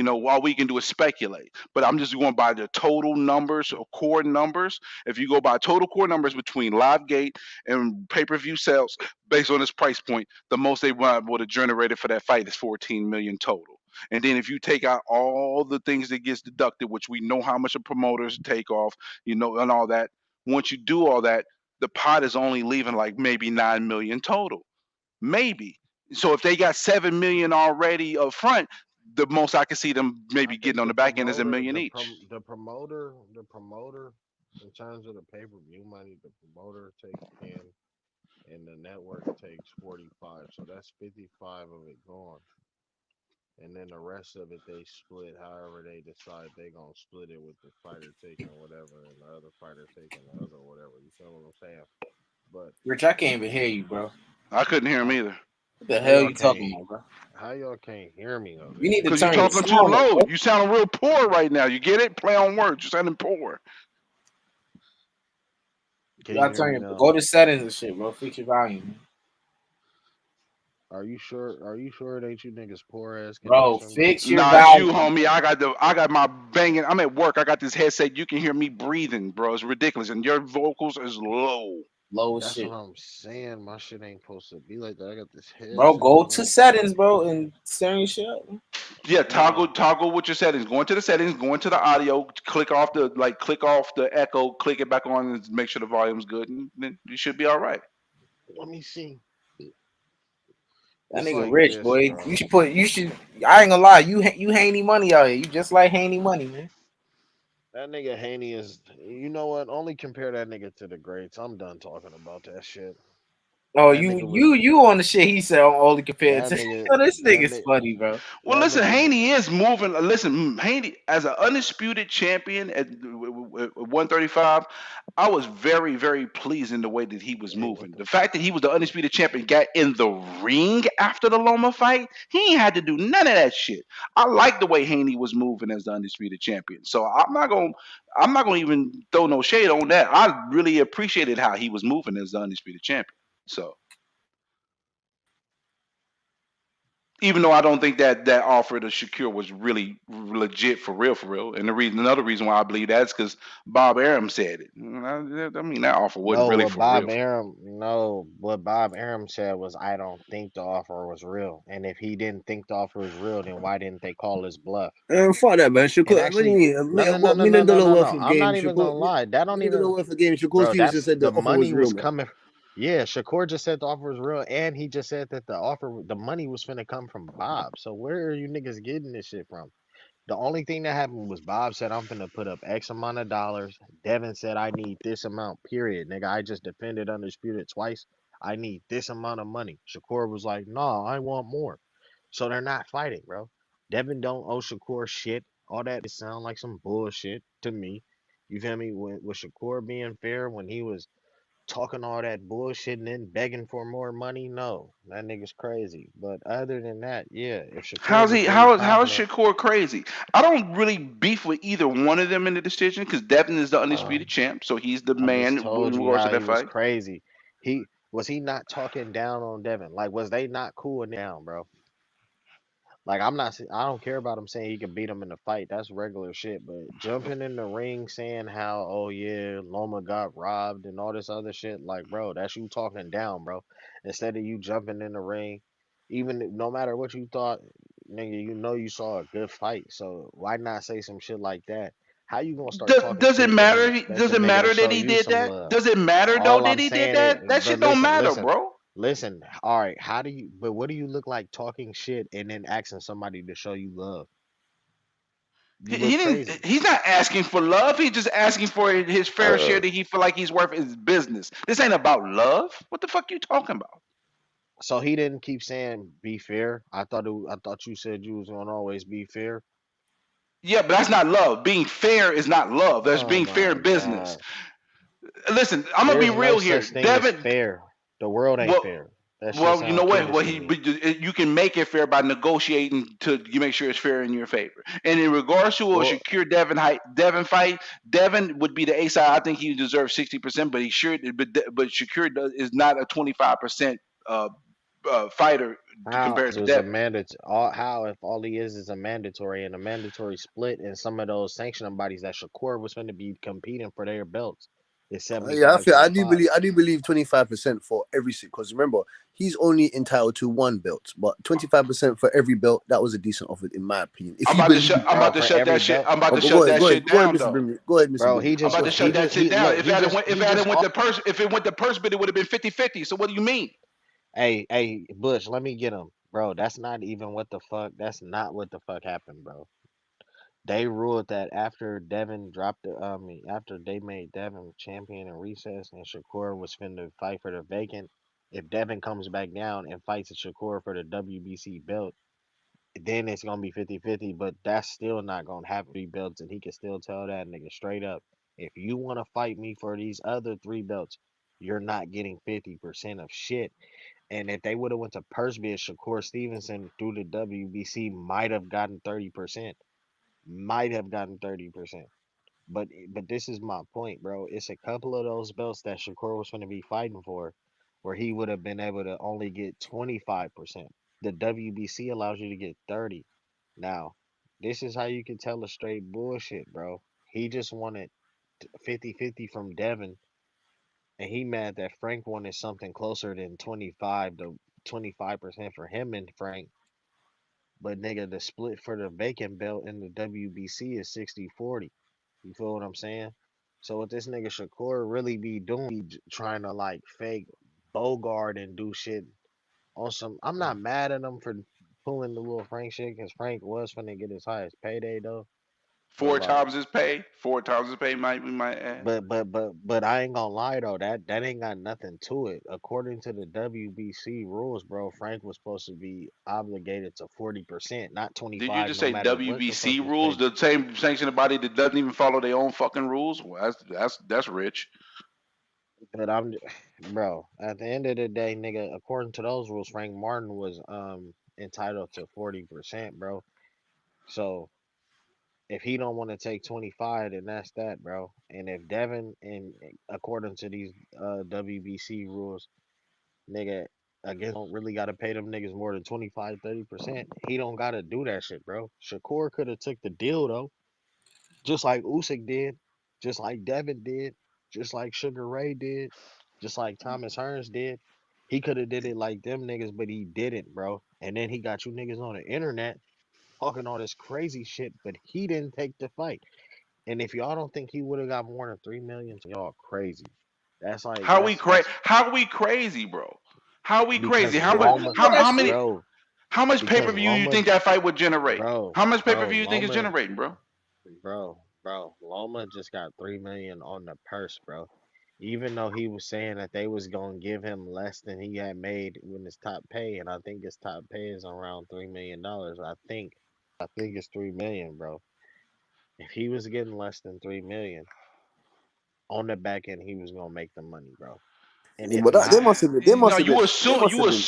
all we can do is speculate. But I'm just going by the total numbers or core numbers. If you go by total core numbers between live gate and pay-per-view sales based on this price point, the most they would have generated for that fight is 14 million total. And then if you take out all the things that gets deducted, which we know how much a promoters take off, and all that. Once you do all that, the pot is only leaving like maybe 9 million total, maybe. So if they got 7 million already up front, the most I can see them I maybe getting think on the the back end is a promoter, million each. the promoter, in terms of the pay per view money, the promoter takes 10, and the network takes 45. So that's 55 of it gone, and then the rest of it they split however they decide they gonna split it with the fighter taking whatever and the other fighter taking the other whatever. You feel what I'm saying? But Rich, I can't even hear you, bro. I couldn't hear him how either What the how hell y'all you talking can't about, bro? how y'all can't hear me over You need to because you're turn your talking too sound up, low. bro. You sound real poor right now. You get it? Play on words. You're sounding poor. here? Can You you gotta hear turn me your now? go to settings and shit, bro. Fix your volume. Man. Are you sure? Are you sure it ain't you niggas poor ass Bro, connection, bro? fix your Nah, it's you, value. homie. I got my banging. I'm at work. I got this headset. You can hear me breathing, bro. It's ridiculous, and your vocals is low. Low That's what shit. I'm saying. My shit ain't supposed to be like that. I got this Bro, headset, go to bro. settings, bro, and turn your shit up. Yeah, Nah, toggle with your settings. Go into the settings. Go into the audio. Click off the echo. Click it back on and make sure the volume's good, and then you should be all right. let me see. That It's nigga like rich, this, boy. bro. You should. I ain't gonna lie. You Haney money out here. You just like Haney money, man. That nigga Haney is. You know what? Only compare that nigga to the greats. I'm done talking about that shit. Oh, That you nigga was. you you on the shit he said on only compared That to. nigga. Yo, this That nigga's nigga. funny, bro. Well, That listen, nigga. Haney is moving. Listen, Haney, as an undisputed champion at 135, I was very, very pleased in the way that he was Hey, what moving. the The fact that he was the undisputed champion, got in the ring after the Loma fight, he ain't had to do none of that shit. I like the way Haney was moving as the undisputed champion. So I'm not gonna even throw no shade on that. I really appreciated how he was moving as the undisputed champion. So even though I don't think that offer to Shakur was really legit for real. And another reason why I believe that is because Bob Arum said it. I mean, that offer wasn't No, really what for real. Bob Arum, no, what Bob Arum said was, I don't think the offer was real. And if he didn't think the offer was real, then why didn't they call his bluff? Fuck that, man. And Shakur, what do you actually, mean? no, no, no, What no, no, million no, dollar no, worth no. of I'm game? not even Shakur, gonna lie. That don't million dollar even, worth of game. Shakur bro. Stevenson That's said the the offer was money real, was man. coming. Yeah, Shakur just said the offer was real, and he just said that the offer, the money was finna come from Bob. So where are you niggas getting this shit from? The only thing that happened was Bob said, I'm finna put up X amount of dollars. Devin said, I need this amount, period. Nigga, I just defended Undisputed twice. I need this amount of money. Shakur was like, nah, I want more. So they're not fighting, bro. Devin don't owe Shakur shit. All that just sound like some bullshit to me. You feel me? With Shakur being fair, when he was talking all that bullshit and then begging for more money, no, that nigga's crazy. But other than that, yeah, if Shakur How's was he? really How is confident, Shakur crazy? I don't really beef with either one of them in the decision because Devin is the undisputed champ, so he's the I just man told in you regards to how that he was fight. crazy. He not talking down on Devin? Like, was they not cool down, bro? Like, I don't care about him saying he can beat him in the fight. That's regular shit. But jumping in the ring saying how, oh yeah, Loma got robbed and all this other shit, like, bro, that's you talking down, bro. Instead of you jumping in the ring, no matter what you thought, nigga, you know you saw a good fight. So why not say some shit like that? How you gonna start talking Does it shit and then matter? expect Does the it nigga to matter that show he you did some that? love? Does it matter though All that I'm he did saying is, that? That but shit don't listen, matter, listen, bro. listen. All right, but what do you look like talking shit and then asking somebody to show you love? You He look didn't. crazy. He's not asking for love. He's just asking for his fair share that he feel like he's worth his business. This ain't about love. What the fuck you talking about? So he didn't keep saying be fair. I thought you said you was gonna always be fair. Yeah, but that's not love. Being fair is not love. That's Oh being fair my in business. god. Listen, I'm gonna be There's no real here. such thing as Devin, fair. The world ain't well, fair. That shit well, you know sounds what? foolish Well, to me. but you can make it fair by negotiating to you make sure it's fair in your favor. And in regards to a Well, Shakir Devin fight, Devin would be the A side. I think he deserves 60%, but he sure, but Shakir is not a 25% uh, fighter how compared it to was a Devin. how if all he is a mandatory and a mandatory split in some of those sanctioning bodies that Shakur was going to be competing for their belts is Yeah, 75 25. I do believe 25% for every seat. Because remember, he's only entitled to one belt, but 25% for every belt. That was a decent offer, in my opinion. If he believed, I'm Bro, about to for shut every that shit. belt, I'm about oh, to but shut that shit go ahead, down Mr. though. Brimley. Go ahead, Mr. bro, Brimley. I'm about to shut that shit he down. look, he If it just had went the purse, if it went the purse bid, it would have been 50-50. So what do you mean? Hey, Bush, let me get him. Bro, that's not even what the fuck. That's not what the fuck happened, bro. They ruled that after Devin dropped after they made Devin champion in recess and Shakur was finna fight for the vacant, if Devin comes back down and fights Shakur for the WBC belt, then it's gonna be 50-50. But that's still not gonna have three belts, and he can still tell that nigga straight up, if you wanna fight me for these other three belts, you're not getting 50% of shit. And if they would have went to purse bid, Shakur Stevenson through the WBC might have gotten 30%. Might have gotten 30%. But this is my point, bro. It's a couple of those belts that Shakur was going to be fighting for, where he would have been able to only get 25%. The WBC allows you to get 30. Now, this is how you can tell a straight bullshit, bro. He just wanted 50-50 from Devin, and he mad that Frank wanted something closer than 25 to 25% for him and Frank. But nigga, the split for the vacant belt in the WBC is 60-40. You feel what I'm saying? So what this nigga Shakur really be doing, trying to like fake Bogart and do shit on some. I'm not mad at him for pulling the little Frank shit because Frank was finna get his highest payday though. But Four like, times his pay. 4 times his pay. We might add. but I ain't gonna lie though, that ain't got nothing to it. According to the WBC rules, bro, Frank was supposed to be obligated to 40%, not Did you 25, just no say matter what the fuck WBC his rules? pay. The same sanctioning body that doesn't even follow their own fucking rules. Well, that's rich. But bro, at the end of the day, nigga, according to those rules, Frank Martin was entitled to 40%, bro. So if he don't want to take 25, then that's that, bro. And if Devin, and according to these WBC rules, nigga, again, don't really gotta pay them niggas more than 25-30%. He don't gotta do that shit, bro. Shakur could have took the deal though, just like Usyk did, just like Devin did, just like Sugar Ray did, just like Thomas Hearns did. He could have did it like them niggas, but he didn't, bro. And then he got you niggas on the internet talking all this crazy shit, but he didn't take the fight. And if y'all don't think he would have got more than 3 million, y'all crazy. That's like that's How we crazy, bro? How we because crazy? You know, Loma, you know that How shit. many? bro, How much pay per because view you Loma, think that fight would generate? bro, How much pay per bro, view you think it's Loma, generating, bro? Loma just got 3 million on the purse, bro. Even though he was saying that they was gonna give him less than he had made when his top pay, and I think his top pay is around $3 million. I think it's 3 million, bro. If he was getting less than 3 million on the back end, he was gonna make the money, bro. And if But that, they not, must have been. They No, must have been. They must have been.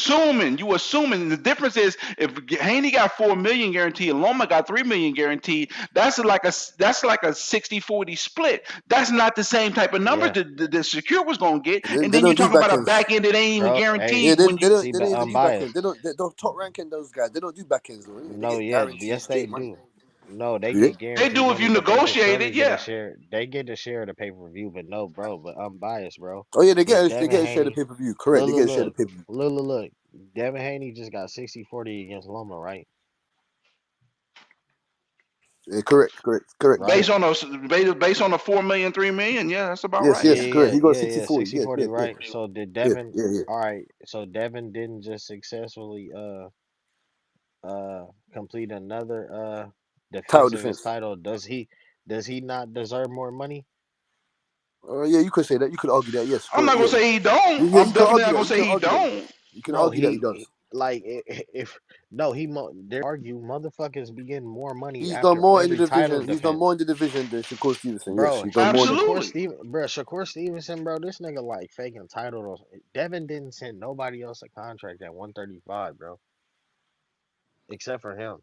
you assuming. The difference is if Haney got 4 million guaranteed and Loma got 3 million guaranteed, that's like a 60-40 split. That's not the same type of numbers yeah, that Secure was gonna get. And They then you don't do talk about a backends. back end that ain't even bro. Hey, Yeah, guaranteed when you. see, they but don't even I'm do backend. They biased. don't. They don't top ranking those guys. They don't do backends though. They No, get yeah, guaranteed yes they straight money. do. No, they Do they? get They guaranteed do if money, you but they can negotiate surely it, get a yeah. share. They get a share of the pay per view, but no, bro. But I'm biased, bro. Oh yeah, If they Devin get a share of the Haney, pay per view. Correct. They get a share of the pay per view. look. Devin Haney just got 60-40 against Loma, right? Yeah, correct. Right? Based on the 4 million, 3 million, yeah, that's about Yes, right. Yeah, yes, correct. yeah, He got yeah, 60 yeah. 40. Yes, 60-40, yes, yes, right? So did yes, Devin? yeah, yeah. All right. So Devin didn't just successfully complete another Title defense of his defense. title. Does he not deserve more money? Yeah, you could say that. You could argue that. Yes, I'm correct. not gonna Yeah, say he don't. yeah. I'm You can definitely argue not that. gonna You say can he argue that. don't. You can No, argue that he does. like if no he they argue motherfuckers be getting more money He's done after more in the every title division. He's done more defense. in the division than Shakur Stevenson. Yes, Bro, he's done more. Absolutely. Shakur Stevenson, bro, this nigga like faking titles. Devin didn't send nobody else a contract at 135, bro, except for him.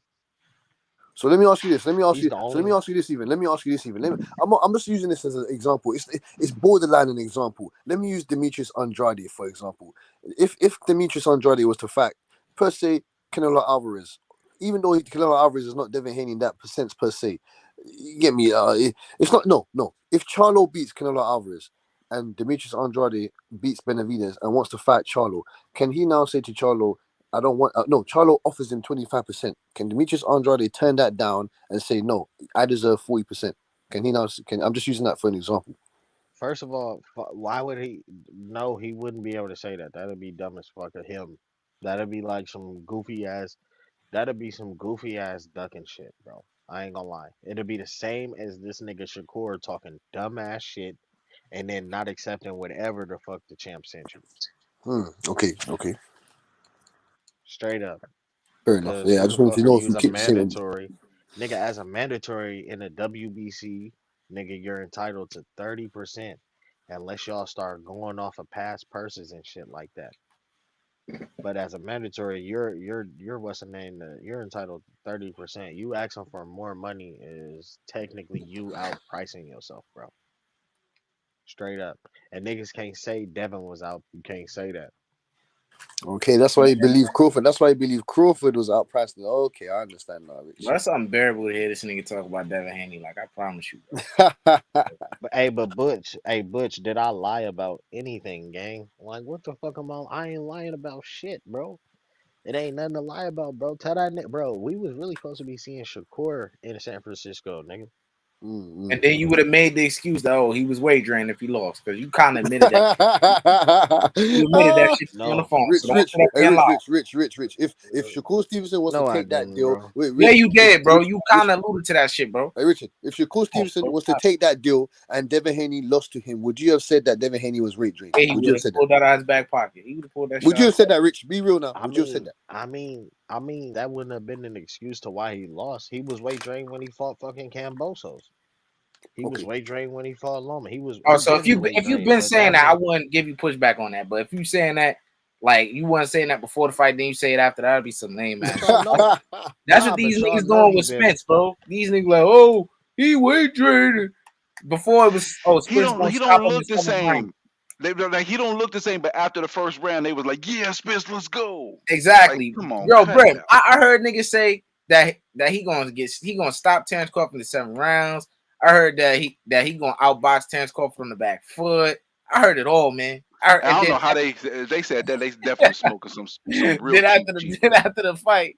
So let me ask you this. He's the Let me only. ask you this even. Let me ask you this even. I'm just using this as an example. It's borderline an example. Let me use Demetrius Andrade for example. If Demetrius Andrade was to fight per se Canelo Alvarez, even though Canelo Alvarez is not Devin Haney in that percent per se, you get me? It's not no. If Charlo beats Canelo Alvarez and Demetrius Andrade beats Benavidez and wants to fight Charlo, can he now say to Charlo, I don't want no. Charlo offers him 25%. Can Demetrius Andrade turn that down and say no? I deserve 40%. Can he now? Can I'm just using that for an example. First of all, why would he? No, he wouldn't be able to say that. That'd be dumb as fuck of him. That'd be like some goofy ass. That'd be some goofy ass ducking shit, bro. I ain't gonna lie. It'd be the same as this nigga Shakur talking dumb ass shit and then not accepting whatever the fuck the champ sent you. Okay. Straight up. Fair enough. Cause Yeah, I who the just wanted fuck to are know if you you as a keep the same. mandatory? Nigga, as a mandatory in the WBC, nigga, you're entitled to 30% unless y'all start going off of past purses and shit like that. But as a mandatory, you're what's the name? You're entitled to 30%. You asking for more money is technically you outpricing yourself, bro. Straight up. And niggas can't say Devin was out. You can't say that. Okay, that's why you believe Crawford. That's why you believe Crawford was outpriced. Okay, I understand now, Rich. Bro, that's unbearable to hear this nigga talk about Devin Haney. Like, I promise you, bro. But Butch, did I lie about anything, gang? Like, what the fuck am I? I ain't lying about shit, bro. It ain't nothing to lie about, bro. Tell that nigga, bro. We was really supposed to be seeing Shakur in San Francisco, nigga. And then you would have made the excuse that, oh, he was wagering if he lost, because you kind of admitted that. You admitted that shit on the No, phone. Rich, So don't sit up hey, there and lie. Rich. If Shakur Stevenson was to no, I take that didn't, deal, bro. wait, Yeah, Rich, you did, bro. You kind Rich, of alluded to that shit, bro. hey, Richard, if Shakur Stevenson was to take that deal and Devin Haney lost to him, would you have said that Devin Haney was rate drained? Yeah, he Would would you have have said that? pulled that out of his back pocket. He would have pulled that shit Would you out. have said that, Rich? Be real now. I Would you have said mean, that wouldn't have been an excuse to why he lost. He was wagering when he fought fucking Cambosos. He that? was Okay. wagering when he fought Loma. He Oh, he so been if you've wagering, been but saying that that, I wouldn't. wouldn't give you pushback on that. But if you saying that, like you weren't saying that before the fight, then you say it after, that'd be some lame ass No, shit. no, That's nah. what these But y'all niggas know doing he with been. Spence, bro. These niggas like, oh, he wagering. Before it was, oh, Spence gonna He stop don't him in look the the seventh round. same. They're like he don't look the same. But after the first round, they was like, "Yeah, Spence, let's go." Like, Exactly, come on, yo, cut it Brett. out. I heard niggas say that he gonna stop Terrence Crawford in the 7 rounds. I heard that he gonna outbox Terrence Crawford from the back foot. I heard it all, man. I And don't then know how they said that. They definitely smoking some real then cheap cheap. after the fight,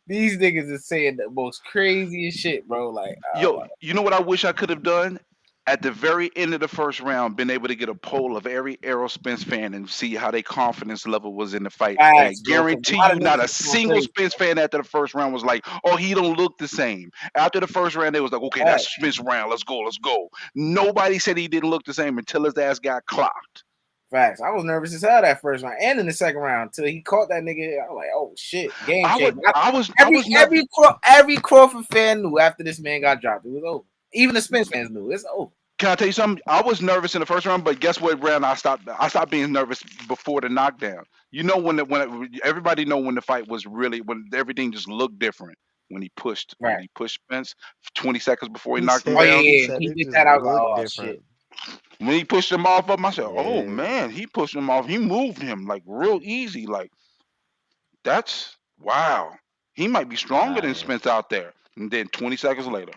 these niggas is saying the most craziest shit, bro. Like, oh Yo, my you know what I wish I could have done? At the very end of the first round, been able to get a poll of every Errol Spence fan and see how their confidence level was in the fight. And I ass, bro. Because a guarantee lot you, of not niggas a was going single crazy, Spence fan after the first round was like, "Oh, he don't look the same." After the first round, they was like, "Okay, bro. that's Spence round. Let's go, let's go." Nobody said he didn't look the same until his ass got clocked. Facts. I was nervous as hell that first round and in the second round until he caught that nigga. I was like, oh shit, game changer. I was never. Every Crawford fan knew after this man got dropped, it was over. Even the Spence fans knew it's over. Can I tell you something? I was nervous in the first round, but guess what round I stopped? I stopped being nervous before the knockdown. You know everybody know when the fight was really when everything just looked different when Right. he pushed Spence 20 seconds before he He knocked him Oh said down. he yeah, said he it did just that. I was like, looked oh different. shit. When he pushed him off I said, "Oh Yeah, man, he pushed him off. He moved him like real easy. Like that's wow. He might be stronger than nah, Spence out there." And then 20 seconds later,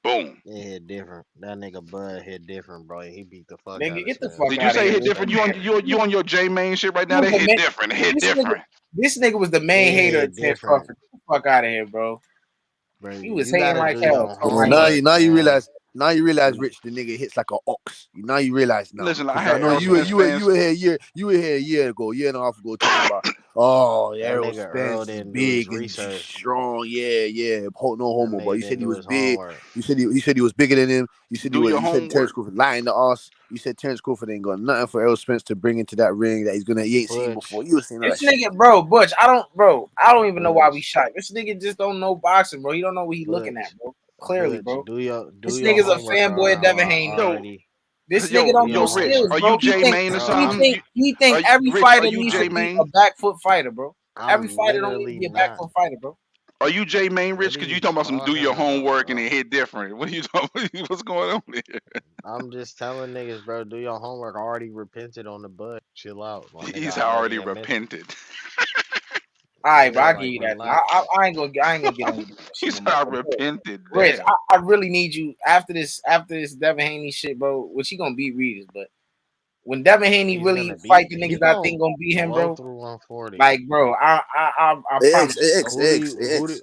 boom. it hit different. That nigga Bud hit different, bro. He beat the fuck out Nigga, of get the Spence. fuck Did you out of say it here, hit bro. different? You on your J main shit right He now? was They the hit main, different. It hit this nigga, different. this nigga was the main It hater hit of Terrence different, Crawford. Get the fuck out of here, bro. bro. He was You hating gotta like do hell. your Talking Yeah, about he homework, man. now you realize, Rich, the nigga hits like an ox. Now you realize now, Listen, I because I had know Errol Spence you fans. were here a year ago, year and a half ago, talking about, oh, That Errol nigga Earl Spence is didn't do his big and research. strong, yeah, no That homo, but nigga you said didn't he do was his big. homework. You said he was bigger than him. Do your You said Terrence homework. Crawford lying to us. You said Terrence Crawford ain't got nothing for Errol Spence to bring into that ring that he ain't seen Butch, before. You was saying all that this shit. nigga, bro, Butch. I don't even know why we Butch, shot. This nigga just don't know boxing, bro. He don't know what he looking at, Butch, bro. Clearly, Butch. bro. Do This your nigga's a homework fanboy of Devin Haney. Yo, already. This nigga yo, Do don't your know Rich, skills, homework. are you bro. J Main or Earl, I'm something? He think every Rich, are fighter you needs J to be a Main? back foot fighter, bro. Every I'm fighter don't need to literally be a back not. foot fighter, bro. Are you J Main, What Rich? are Because you you talking about some do talking your about, homework and bro? it hit different. What are you talking? What's going on here? I'm just telling niggas, bro. Do your homework. I already repented on the butt. Chill out, my nigga. He's I already already admitted. repented. All right, bro. Yeah, I give like you that. relax. I ain't gonna get on that shit He's no more. But already bro, repented. Rich, Damn. I really need you after this Devin Haney shit, bro. Which he gonna beat Reedus, but when Devin Haney He's really gonna fight beat. the He niggas that I gonna think gonna beat him, blow bro. through 140. Like, bro, I Hey, promise you, bro. Who do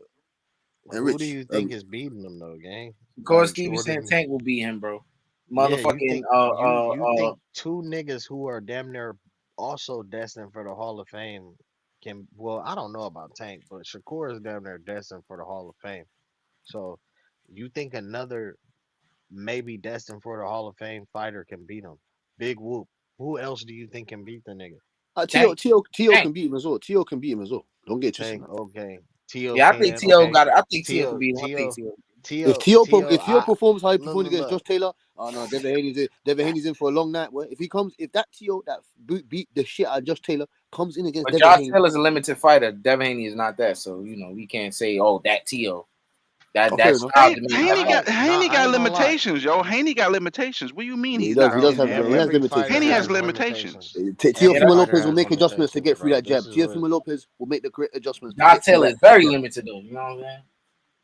And who do Rich. you think is beating him though, gang? Because Like Stevenson and Jordan. Tank will beat him, bro. Yeah, you Motherfucking think you think two niggas who are damn near also destined for the Hall of Fame can, well, I don't know about Tank, but Shakur is damn near destined for the Hall of Fame. So you think another maybe destined for the Hall of Fame fighter can beat him? Big whoop. Who else do you think can beat the nigga? Tank. T.O. Tank. can beat him as well. T.O. can beat him as well. Don't get twisted Tank, now. okay. T.O. Yeah, I think can, T.O. okay. got it. I think T.O. could T.O. beat him. I think T.O. T.O. T.O. If T.O. performs how he performed against Look. Josh Taylor, oh no, Devin Haney's in for a long night. Well, if that T.O. that beat the shit out of Josh Taylor comes in against But Devin Josh Haney, Taylor's a limited fighter. Devin Haney is not that, so you know we can't say, oh, that T.O. That Oh, fair that enough. style to me is Haney got different. Haney I got ain't gonna lie, limitations, yo. Haney got limitations. What do you mean Yeah, he's not he bro. does Haney, have bro? he has Fighter limitations. Haney has has limitations. limitations. Yeah, Teofimo Every that's fighter Lopez will has make adjustments to limitations, get through bro. that This jab. is what. Teofimo Lopez will make the correct adjustments to get through Dontel that is very jab. limited though. You know what I'm saying?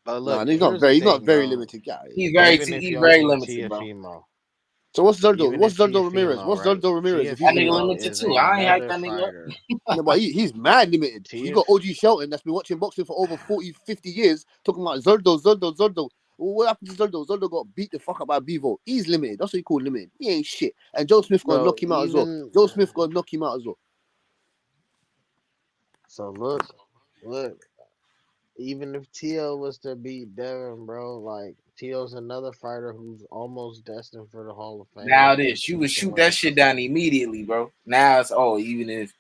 But Nah, look, here's the he's not thing, very bro. limited guy. Even if He's y'all very see limited, bro. Tiafimo, So what's Zerdo? even if What's Zerdo Ramirez? Tiafimo, What's right? Zerdo Ramirez if he's That nigga limited? Tiafimo limited is too. I ain't hyped another that nigga up. fighter. No, but he's mad limited. You Tiaf, got OG Shelton that's been watching boxing for over 40, 50 years talking about Zerdo. Well, what happened to Zerdo? Zerdo got beat the fuck up by Bevo. He's limited. That's what you call limited. He ain't shit. And Joe Smith gonna bro. knock him out as well. Even Joe Smith gonna knock him out as well. so, look. Even if Tio was to beat Devin, bro, like Tio's another fighter who's almost destined for the Hall of Fame. Now It takes this, you would 2 shoot that points. shit down immediately, bro. Now it's even if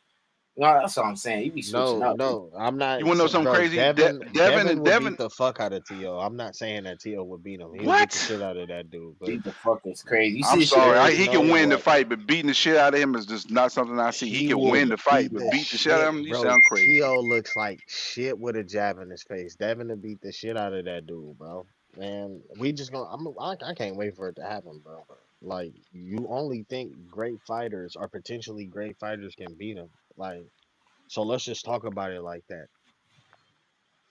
no, that's what I'm saying. You be switching up. No, I'm You not, wanna know something bro. crazy? Devin would beat Devin. the fuck out of Tio. I'm not saying that Tio would beat him. He'll beat the What? shit out of that dude. But Beat the fuck is crazy. You see I'm this shit? sorry. there's He no can win the way fight, but beating the shit out of him is just not something I see. He he can will win the fight, beat but the beat the shit out of him. shit, You bro. sound crazy. Tio looks like shit with a jab in his face. Devin to beat the shit out of that dude, bro. Man, we just gonna. I can't wait for it to happen, bro. Like you only think great fighters or potentially great fighters can beat him. Like so, let's just talk about it like that.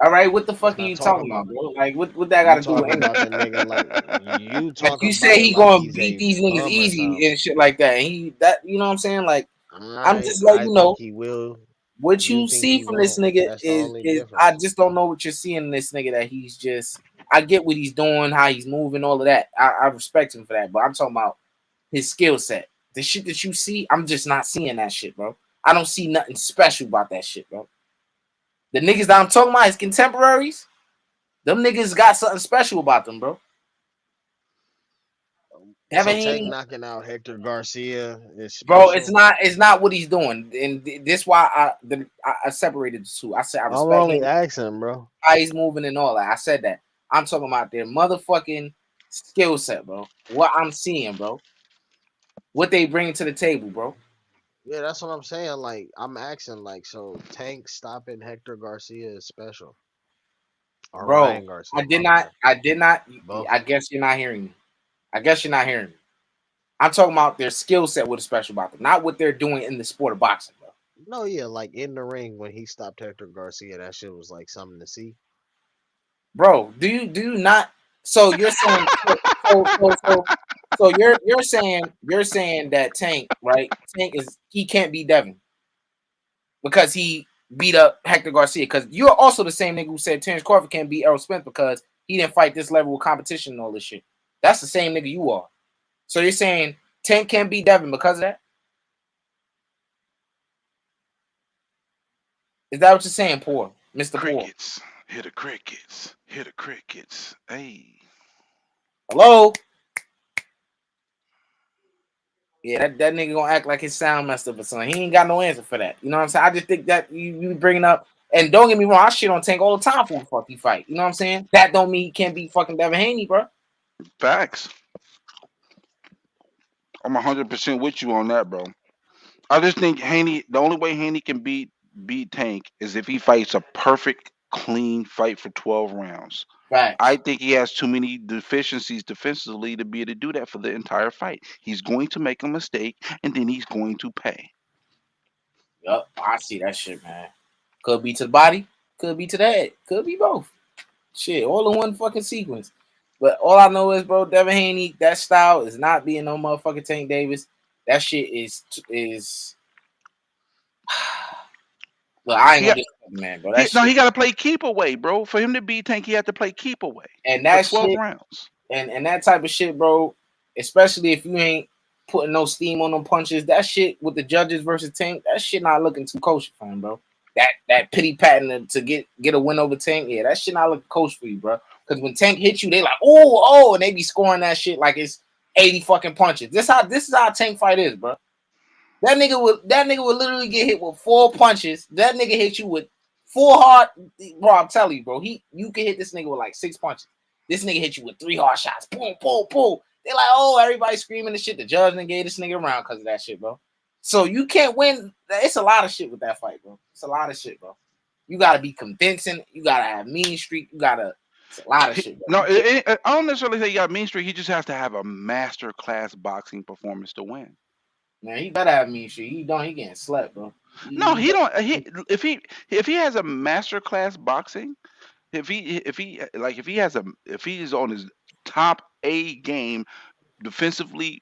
All right, what the Let's fuck are not you talk talking about about, bro? Like, what that got you to do with talk about the anything? nigga like you Like, talk you about say it he like gonna he's beat a these niggas bum or easy something. and shit like that. And you know what I'm saying? Like, I'm I just letting I you think know he will. what You you think see he from this won't? nigga That's the is only I difference. just don't know what you're seeing in this nigga that he's just. I get what he's doing, how he's moving, all of that. I respect him for that, but I'm talking about his skill set. The shit that you see, I'm just not seeing that shit, bro. I don't see nothing special about that shit, bro. The niggas that I'm talking about, his contemporaries, them niggas got something special about them, bro. So Devin Tank Haney, knocking out Hector Garcia is bro, special. it's not what he's doing, and this why I separated the two. I said I I'm respect only him, asking, bro. how he's moving and all that. I said that. I'm talking about their motherfucking skill set, bro. What I'm seeing, bro. What they bring to the table, bro. Yeah, that's what I'm saying. Like I'm asking, like so Tank stopping Hector Garcia is special, or Bro, Ryan Garcia, my bad. I did not. Both. I guess you're not hearing me. I guess you're not hearing me. I'm talking about their skill set, what is special about them, not what they're doing in the sport of boxing, bro. No, yeah, like in the ring when he stopped Hector Garcia, that shit was like something to see. Bro, do you not? So you're saying so you're saying that Tank, right? Tank is he can't beat Devin because he beat up Hector Garcia. Because you're also the same nigga who said Terrence Crawford can't beat Errol Spence because he didn't fight this level of competition and all this shit. That's the same nigga you are. So you're saying Tank can't beat Devin because of that? Is that what you're saying, Poor Mr. Poor? Crickets. Hear the crickets. Hear the crickets. Hey. Hello? Yeah, that nigga gonna act like his sound messed up or something. He ain't got no answer for that. You know what I'm saying? I just think that you bringing up, and don't get me wrong, I shit on Tank all the time for the fuck he fight. You know what I'm saying? That don't mean he can't beat fucking Devin Haney, bro. Facts. I'm 100% with you on that, bro. I just think Haney. The only way Haney can beat Tank is if he fights a perfect, clean fight for 12 rounds. I Facts. think he has too many deficiencies defensively to be able to do that for the entire fight. He's going to make a mistake, and then he's going to pay. Yup, I see that shit, man. Could be to the body, could be to the head, could be both. Shit, all in one fucking sequence. But all I know is, bro, Devin Haney, that style is not being no motherfucking Tank Davis. That shit is. Look, I ain't He gonna got, disrespect the man, bro. That no, shit he got to play keep away, bro. For him to beat Tank, he had to play keep away and for that 12 shit rounds. and that type of shit, bro. Especially if you ain't putting no steam on them punches. That shit with the judges versus Tank, that shit not looking too kosher for him, bro. That pity patting to get a win over Tank, yeah, that shit not looking kosher for you, bro. Because when Tank hits you, they like, oh, and they be scoring that shit like it's 80 fucking punches. This is how a Tank fight is, bro. That nigga would literally get hit with 4 punches. That nigga hit you with 4 hard, bro. I'm telling you, bro. You can hit this nigga with like 6 punches. This nigga hit you with 3 hard shots. Boom, boom, boom. They like, oh, everybody screaming and shit. The judge done gave this nigga around because of that shit, bro. So you can't win. It's a lot of shit with that fight, bro. It's a lot of shit, bro. You gotta be convincing. You gotta have mean streak. You gotta It's a lot of shit. No, I don't necessarily say he got mean streak. He just has to have a master class boxing performance to win. Man, he better have mean shit. He don't. He getting slept, bro. No, he don't. If he has a master class boxing, if he is on his top A game defensively,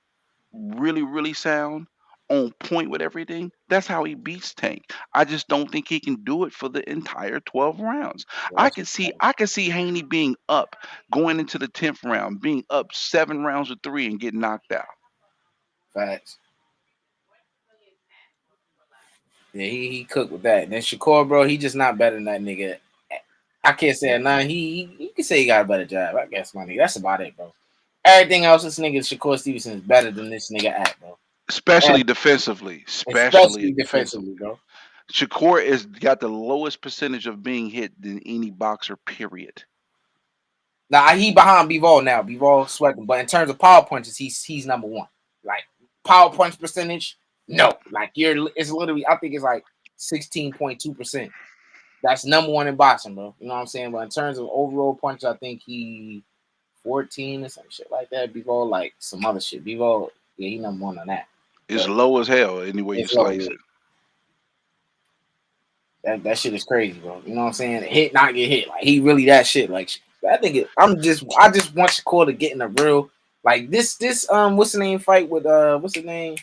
really sound, on point with everything, that's how he beats Tank. I just don't think he can do it for the entire 12 rounds. Yeah, I that's can see Haney being up going into the 10th round, being up 7 rounds to 3 and getting knocked out. facts. Yeah, he cooked with that. And then Shakur, bro, he just not better than that nigga. I can't say it now. He can say he got a better job. I guess, my nigga. That's about it, bro. Everything else, this nigga Shakur Stevenson is better than this nigga at, bro. Especially And defensively. especially defensively, bro. Shakur is got the lowest percentage of being hit than any boxer, period. Now he behind Bivol now. Bivol sweating, but in terms of power punches, he's number one. Like power punch percentage, no. Like it's literally, I think it's like 16.2%. That's number one in boxing, bro. You know what I'm saying? But in terms of overall punch, I think he 14 or some shit like that. Bivol like some other shit. Bivol, yeah, he number one on that. It's low as hell any way you slice it. That shit is crazy, bro. You know what I'm saying? Hit, not get hit. Like he really that shit. Like I think I just want Shakur to get in a real like this what's the name fight with what's his name?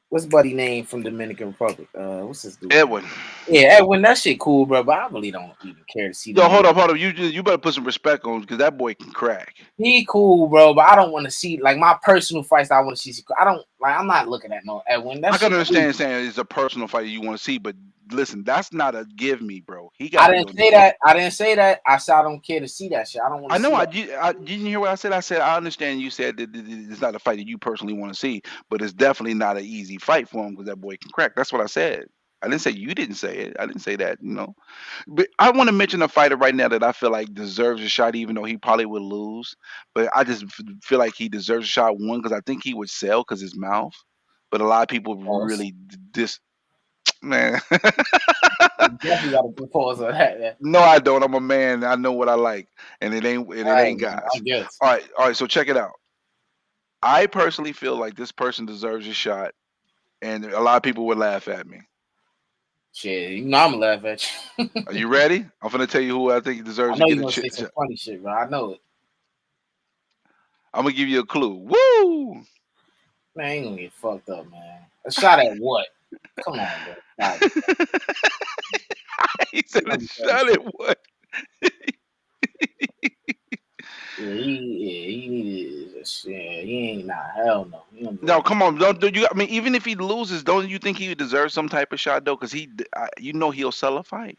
What's buddy name from Dominican Republic? What's his dude? Edwin. Yeah, Edwin. That shit cool, bro. But I really don't even care to see. Yo, hold up. You better put some respect on because that boy can crack. He cool, bro. But I don't want to see like my personal fights. I want to see. I don't like. I'm not looking at no Edwin. I can understand saying it's a personal fight you want to see, but listen, that's not a give me, bro. I didn't say that. I didn't say that. I said I don't care to see that shit. I don't want to. I know. I didn't hear what I said. I said I understand. You said that it's not a fight that you personally want to see, but it's definitely not an easy fight for him because that boy can crack. That's what I said. I didn't say you didn't say it. I didn't say that. But I want to mention a fighter right now that I feel like deserves a shot, even though he probably would lose. But I just feel like he deserves a shot. One, because I think he would sell because his mouth. But a lot of people really man. You definitely got to pause on that, man. No, I don't. I'm a man. I know what I like, and it ain't guys. All right. So check it out. I personally feel like this person deserves a shot, and a lot of people would laugh at me. Shit, you know I'm gonna laugh at you. Are you ready? I'm gonna tell you who I think deserves I know to you get a gonna say some funny shit, bro. I know it. I'm gonna give you a clue. Woo! Man, I ain't gonna get fucked up, man. A shot at what? Come on, bro. He said a shot at what? He ain't hell no. No, come on, don't you? I mean, even if he loses, don't you think he deserves some type of shot though? Because he'll sell a fight.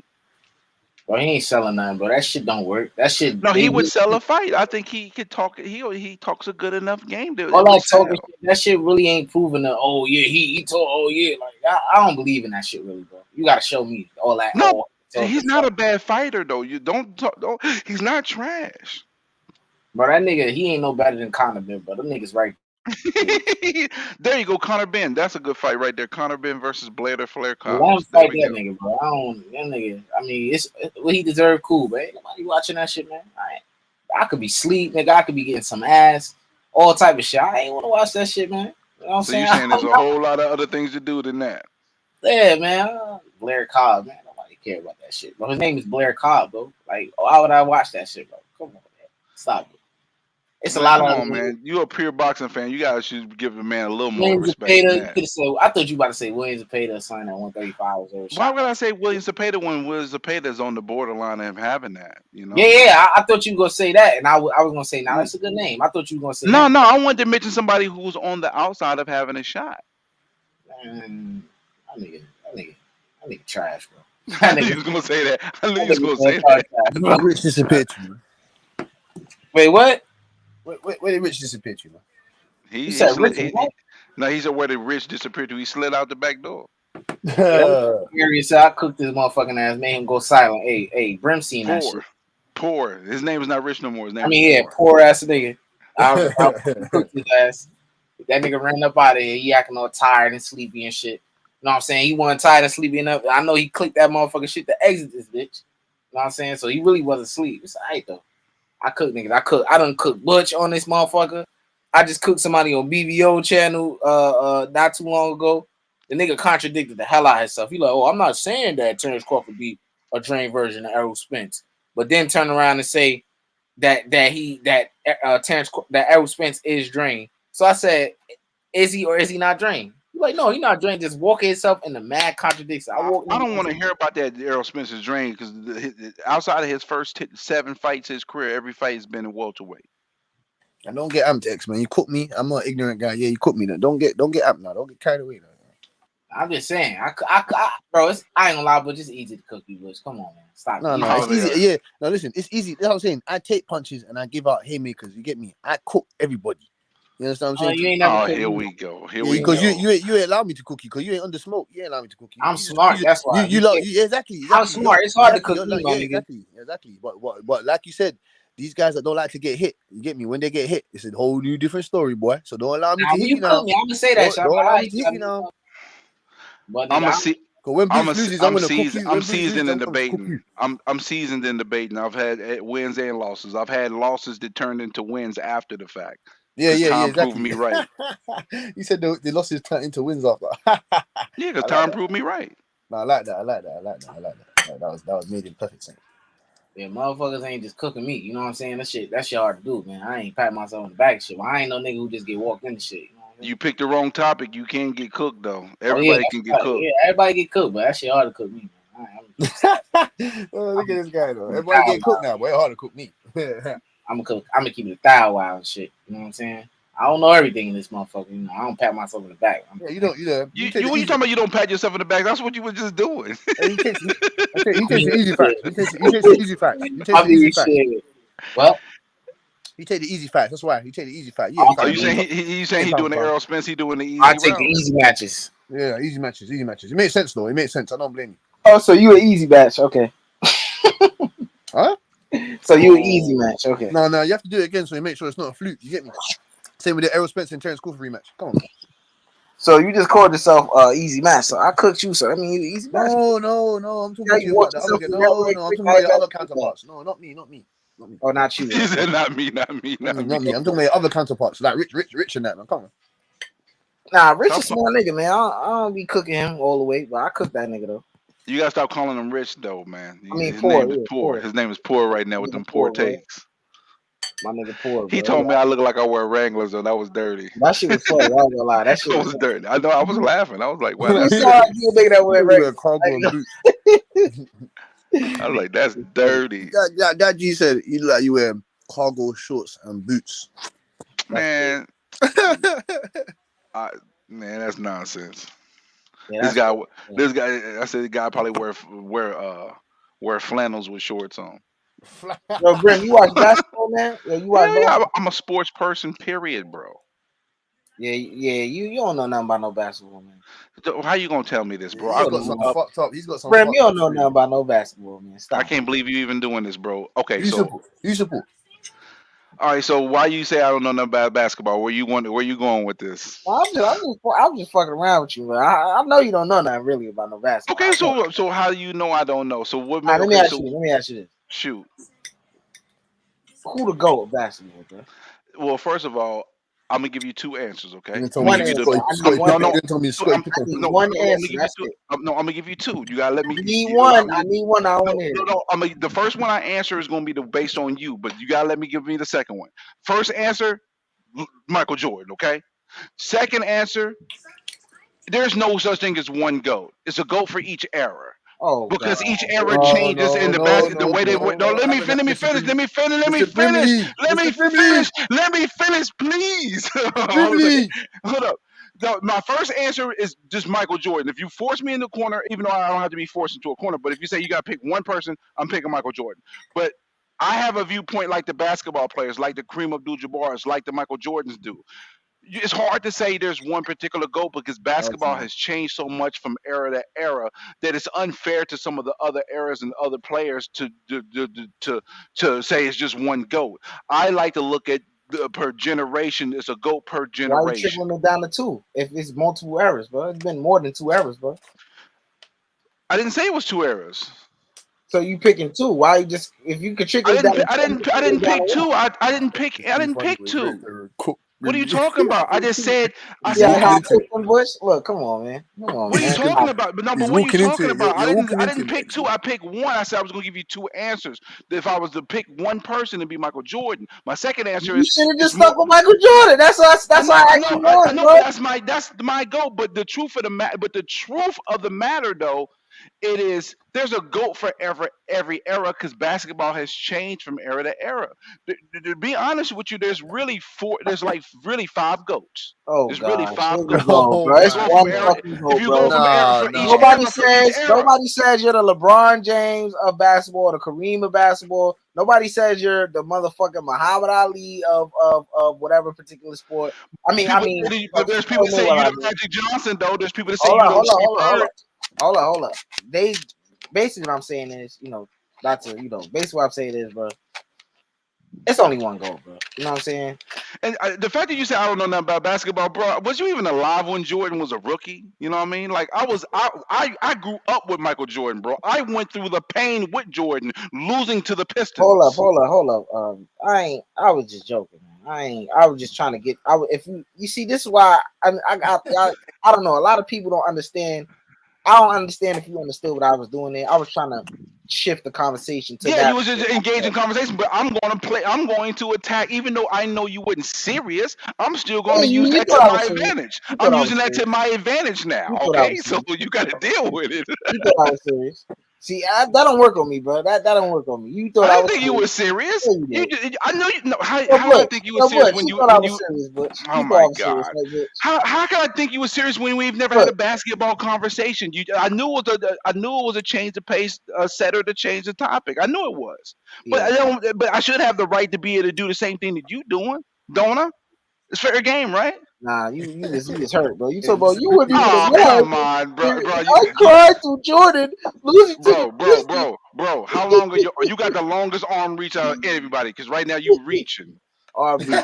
Bro, he ain't selling nothing, bro. That shit don't work. That shit. No, he would sell a fight. I think he could talk. He talks a good enough game. All that talking shit, that shit really ain't proven that. Oh yeah, he told. Oh yeah, like I don't believe in that shit, really, bro. You gotta show me all that. No, he's not a bad fighter though. You don't talk. Don't, he's not trash. Bro, that nigga, he ain't no better than Conor Ben, bro. Them niggas right. There you go, Conor Ben. That's a good fight right there. Conor Ben versus Blair Flair Cobbs. I don't fight that nigga, bro. That nigga. I mean, it's what he deserved. Cool, but ain't nobody watching that shit, man. I could be sleep, nigga. I could be getting some ass, all type of shit. I ain't want to watch that shit, man. You know what I'm saying? You're saying there's a whole lot of other things to do than that? Yeah, man. Blair Cobb, man. Nobody care about that shit, bro. His name is Blair Cobb, bro. Like, why would I watch that shit, bro? Come on, man. Stop it. It's a lot of man. You're a pure boxing fan. You guys should give the man a little more respect. I thought you about to say Williams Zepeda signed at 135 or why would I say Williams Zepeda when Williams Zepeda is on the borderline of him having that? You know? Yeah. I thought you were gonna say that, and I was gonna say, nah, that's a good name. I thought you were gonna say no. I wanted to mention somebody who's on the outside of having a shot. Man, I nigga trash, bro. I knew you was gonna say that. I knew you was gonna say that. Rich disappeared to you. Wait, what? Where did Rich disappear to, man? He said where did Rich disappear to? He slid out the back door. I cooked this motherfucking ass, made him go silent. Hey, Brim seen that shit. Poor. His name is not Rich no more. His name poor ass nigga. I cooked his ass. That nigga ran up out of here. He acting all tired and sleepy and shit. You know what I'm saying? He wasn't tired and sleepy enough. I know he clicked that motherfucking shit to exit this bitch. You know what I'm saying? So he really wasn't asleep. It's all right though. I cook niggas. I done cook Butch on this motherfucker. I just cooked somebody on BBO channel not too long ago. The nigga contradicted the hell out of himself. He like, oh, I'm not saying that Terrence Crawford be a drain version of Errol Spence, but then turn around and say that Errol Spence is drain. So I said, is he or is he not drain? He's like, no, he's not drain. Just walking himself in the mad contradiction. I don't want to hear about that Errol Spencer's drain because outside of his first 7 fights, his career, every fight has been in welterweight. And don't get amped, X, man. You cook me. I'm not an ignorant guy. Yeah, you cook me. Now. Don't get amped now. Don't get carried away now. I'm just saying, bro. I ain't gonna lie, but it's easy to cook you, Bush. Come on, man. Stop. No, it's easy. Yeah, no, listen, it's easy. That's what I'm saying. I take punches and I give out haymakers. You get me? I cook everybody. You understand what I'm saying? You ain't never here we go. Because you ain't allow me to cook you because you ain't under smoke. You ain't allow me to cook you. I'm smart. That's why. Exactly. I'm smart. It's hard to cook me, my nigga. Exactly. But like you said, these guys that don't like to get hit, you get me? When they get hit, it's a whole new different story, boy. So don't allow me to hit you now. I'm gonna say that. Don't allow me to hit you now. But I'm seasoned in debating. I'm seasoned in debating. I've had wins and losses. I've had losses that turned into wins after the fact. Yeah, Time exactly. proved me right. You said the losses turned into wins after. Yeah, because time proved me right. No, I like that. That was made in perfect sense. Yeah, motherfuckers ain't just cooking meat. You know what I'm saying? That shit hard to do, man. I ain't patting myself on the back shit. I ain't no nigga who just get walked into shit. You know what I mean? You picked the wrong topic. You can't get cooked though. Everybody can get cooked. Yeah, everybody get cooked, but that shit hard to cook me. Look at this guy though. Everybody get cooked now, boy. It's hard to cook me. I'm gonna keep it 1,000 wild and shit. You know what I'm saying? I don't know everything in this motherfucker. You know, I don't pat myself in the back. Yeah, you don't. When you talking about you don't pat yourself in the back, that's what you were just doing. He takes the easy facts. He takes the easy facts. You take the easy facts. Well, he take the easy facts. That's why he take the easy facts. Yeah, you saying he doing the Errol Spence? He doing the easy? I take the easy matches. Yeah, easy matches. It makes sense though. It makes sense. I don't blame you. Oh, so you an easy match? Okay. Huh? So you an easy match? Okay. No, you have to do it again so you make sure it's not a fluke. You get me? Same with the Errol Spence and Terrence Crawford rematch. Come on. So you just called yourself easy match. So I cooked you. So I mean, you easy match. No. I'm talking about you about the other. No. I'm talking about your other counterparts. No, not me. Oh, not you. He said not me. I'm talking about your other counterparts like Rich and that. Man. Come on. Nah, Rich is a small nigga, man. I don't be cooking him all the way, but I cook that nigga though. You gotta stop calling him Rich though, man. His name is poor. His name is Poor right now with them poor takes. My nigga Poor. He told me I look like I wear Wranglers, and that was dirty. That shit was funny. I was gonna lie. That shit was dirty. I know. I was laughing. I was like, "Wow, that's dirty." You nigga that wear Wranglers. I was like, "That's dirty." That G said you wear cargo shorts and boots. Man, man, that's nonsense. Yeah, this guy. I said the guy probably wear flannels with shorts on. Yo, Brent, you watch basketball, man? Yo, you watch basketball? I'm a sports person, period, bro. Yeah, you don't know nothing about no basketball, man. How you gonna tell me this, bro? He's got some fucked up. He's got some. Brent, you don't know nothing about no basketball, man. Stop. I can't believe you even doing this, bro. Okay, you support. All right, so why you say I don't know nothing about basketball? Where you going with this? Well, I'm just fucking around with you, man. I know you don't know nothing really about no basketball. Okay, so how do you know I don't know? So what? Let me ask you this. Shoot. Who to go with basketball, bro? Well, first of all, I'm gonna give you two answers, okay? I'm gonna give you two. You gotta let me. I need one. I want it. No. The first one I answer is gonna be based on you, but you gotta let me give me the second one. First answer, Michael Jordan, okay? Second answer, there's no such thing as one GOAT. It's a GOAT for each era. Oh, because each era changes in the basket. The way they went. No, let me finish, please. Hold up. No, my first answer is just Michael Jordan. If you force me in the corner, even though I don't have to be forced into a corner, but if you say you got to pick one person, I'm picking Michael Jordan. But I have a viewpoint like the basketball players, like the Kareem Abdul-Jabbar's, like the Michael Jordans do. It's hard to say there's one particular GOAT because basketball has changed so much from era to era that it's unfair to some of the other eras and other players to say it's just one GOAT. I like to look at per generation. It's a GOAT per generation. Why are you trickling it down to two? If it's multiple eras, bro, it's been more than 2 eras, bro. I didn't say it was 2 eras. So you picking two? Why you just if you could trickle I it down? didn't. I didn't down pick to two. one. I didn't pick. I Too didn't funny, pick boy. two. Cook. What are you talking about? I just said. I He's See how said. walking I into it. picked them, Bush? Look, come on, man. Come on, What are you man. talking about? But no, but He's what are you walking into talking it. about? You're walking I into didn't it, pick two. actually. I picked one. I said I was gonna give you two answers. If I was to pick one person, it'd be Michael Jordan. My second answer You is should have it's just more. stuck with Michael Jordan. That's why. That's why I asked you I one, know, bro. but that's my goal. But the truth of the matter, though, it is there's a GOAT for every era because basketball has changed from era to era. To be honest with you, there's really four. There's like really five GOATs. Oh There's really gosh, here five we GOATs. go, Oh bro. If you It's go my from one era, god. fucking if goal, you go bro. from era Nah, for each nah. Nobody era for each says era, nobody says you're the LeBron James of basketball, the Kareem of basketball. Nobody says you're the motherfucking Muhammad Ali of whatever particular sport. but there's people Floyd that say you Mayweather, I the mean. Magic Johnson though. There's people that say Hold you on, the hold on, Steve hold on, hold Kerr. on, hold on, hold on. They basically what I'm saying is, not to, basically what I'm saying is, bro, it's only one goal, bro. You know what I'm saying? And the fact that you said I don't know nothing about basketball, bro, was you even alive when Jordan was a rookie? You know what I mean? Like I grew up with Michael Jordan, bro. I went through the pain with Jordan losing to the Hold up, Pistons. hold up, hold up. I was just joking, man. I was just trying to get. If you see, this is why I don't know. A lot of people don't understand. I don't understand if you understood what I was doing there. I was trying to shift the conversation to Yeah, that. you was just engaged in conversation, but I'm going to attack, even though I know you wasn't serious. I'm still going Hey, to use you that to thought I my was serious. advantage. You I'm thought I was using that serious. to my advantage now. You thought I Okay, was so serious. you got to deal with it. You thought I was serious. See, that don't work on me, bro. That don't work on me. You thought I I didn't was think you serious. were serious. Yeah, you did. I know you. No, So, how did I Butch, think you were serious when you you thought I when was you? serious, Butch. Oh You thought my I was serious, God. like, Butch. How can I think you were serious when we've never had Butch, a basketball conversation? I knew it was I knew it was a change of pace setter to change the topic. I knew it was, but yeah. I don't. But I should have the right to be able to do the same thing that you doing, don't I? It's fair game, right? Nah, you was hurt, bro. You Hey, talk about you be, weren't be, even Oh alive. come on, bro, bro. I cried through Jordan losing to the Pistons. How long are you got the longest arm reach out of everybody? Because right now you reaching. RB,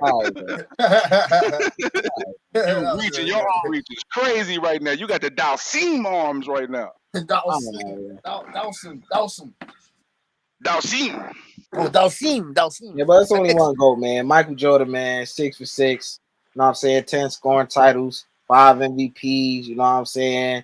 all right, bro. You reaching. Your arm reach is crazy right now. You got the Dalsim arms right now. Dawson. Dawson. Dalsim. Oh, Dawson. Yeah, but it's only one goal, man. Michael Jordan, man, 6 for 6. You know what I'm saying? 10 scoring titles, 5 MVPs. You know what I'm saying?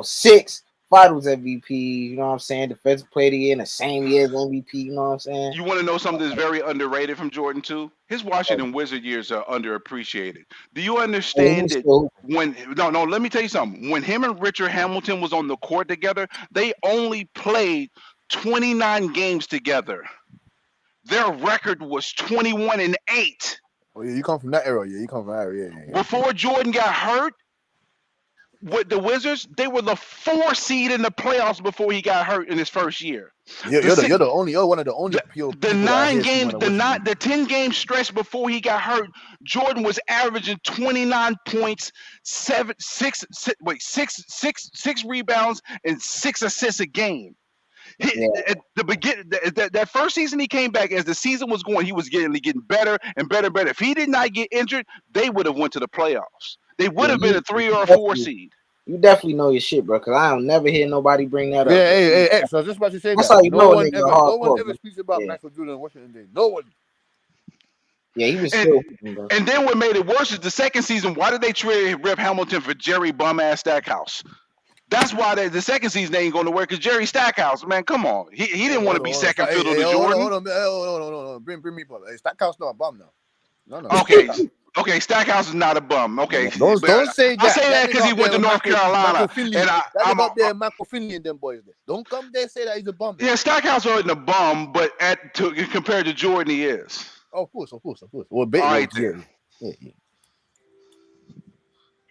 6 finals MVPs. You know what I'm saying? Defensive player of the year in the same year as MVP. You know what I'm saying? You want to know something that's very underrated from Jordan too? His Washington Wizard years are underappreciated. Do you And he understand was that still when no, let me tell you something. When him and Richard Hamilton was on the court together, they only played 29 games together. Their record was 21-8. Oh yeah, you come from that era. Yeah, you come from that era. Yeah. Before Jordan got hurt with the Wizards, they were the 4 seed in the playoffs before he got hurt in his first year. You're one of the only pure The people that I nine hear speak on game, the Wizards. the 10 game stretch before he got hurt, Jordan was averaging 29 points, six rebounds, and 6 assists a game. yeah. At the beginning, that first season he came back, as the season was going, he was getting better and better and better. If he did not get injured, they would have went to the playoffs. They would Yeah, have been a 3 or a 4 seed. you definitely know your shit, bro. Cause I don't never hear nobody bring that up, Yeah, bro. hey. So I was just about to say That's that. how you know a nigga No one hardcore, ever bro. speaks about Yeah, Michael Jordan in Washington Day. No one. yeah, he was And still, bro. and then what made it worse is the second season. Why did they trade Rip Hamilton for Jerry bum ass Stackhouse? That's why the second season ain't going to work. Because Jerry Stackhouse, man, come on, he didn't want to be second fiddle to Jordan. Hold on. Bring me up. Hey, Stackhouse not a bum now. No. Okay, Stackhouse is not a bum. Okay, Don't say I that. say that That because nigga he up went there to with North Carolina, Michael Finley. and That nigga up there, Michael Finley and them boys there. Don't come there and say that he's a bum. Yeah, Stackhouse wasn't a bum, but compared to Jordan, he is. Of course. Well, All right yeah. then.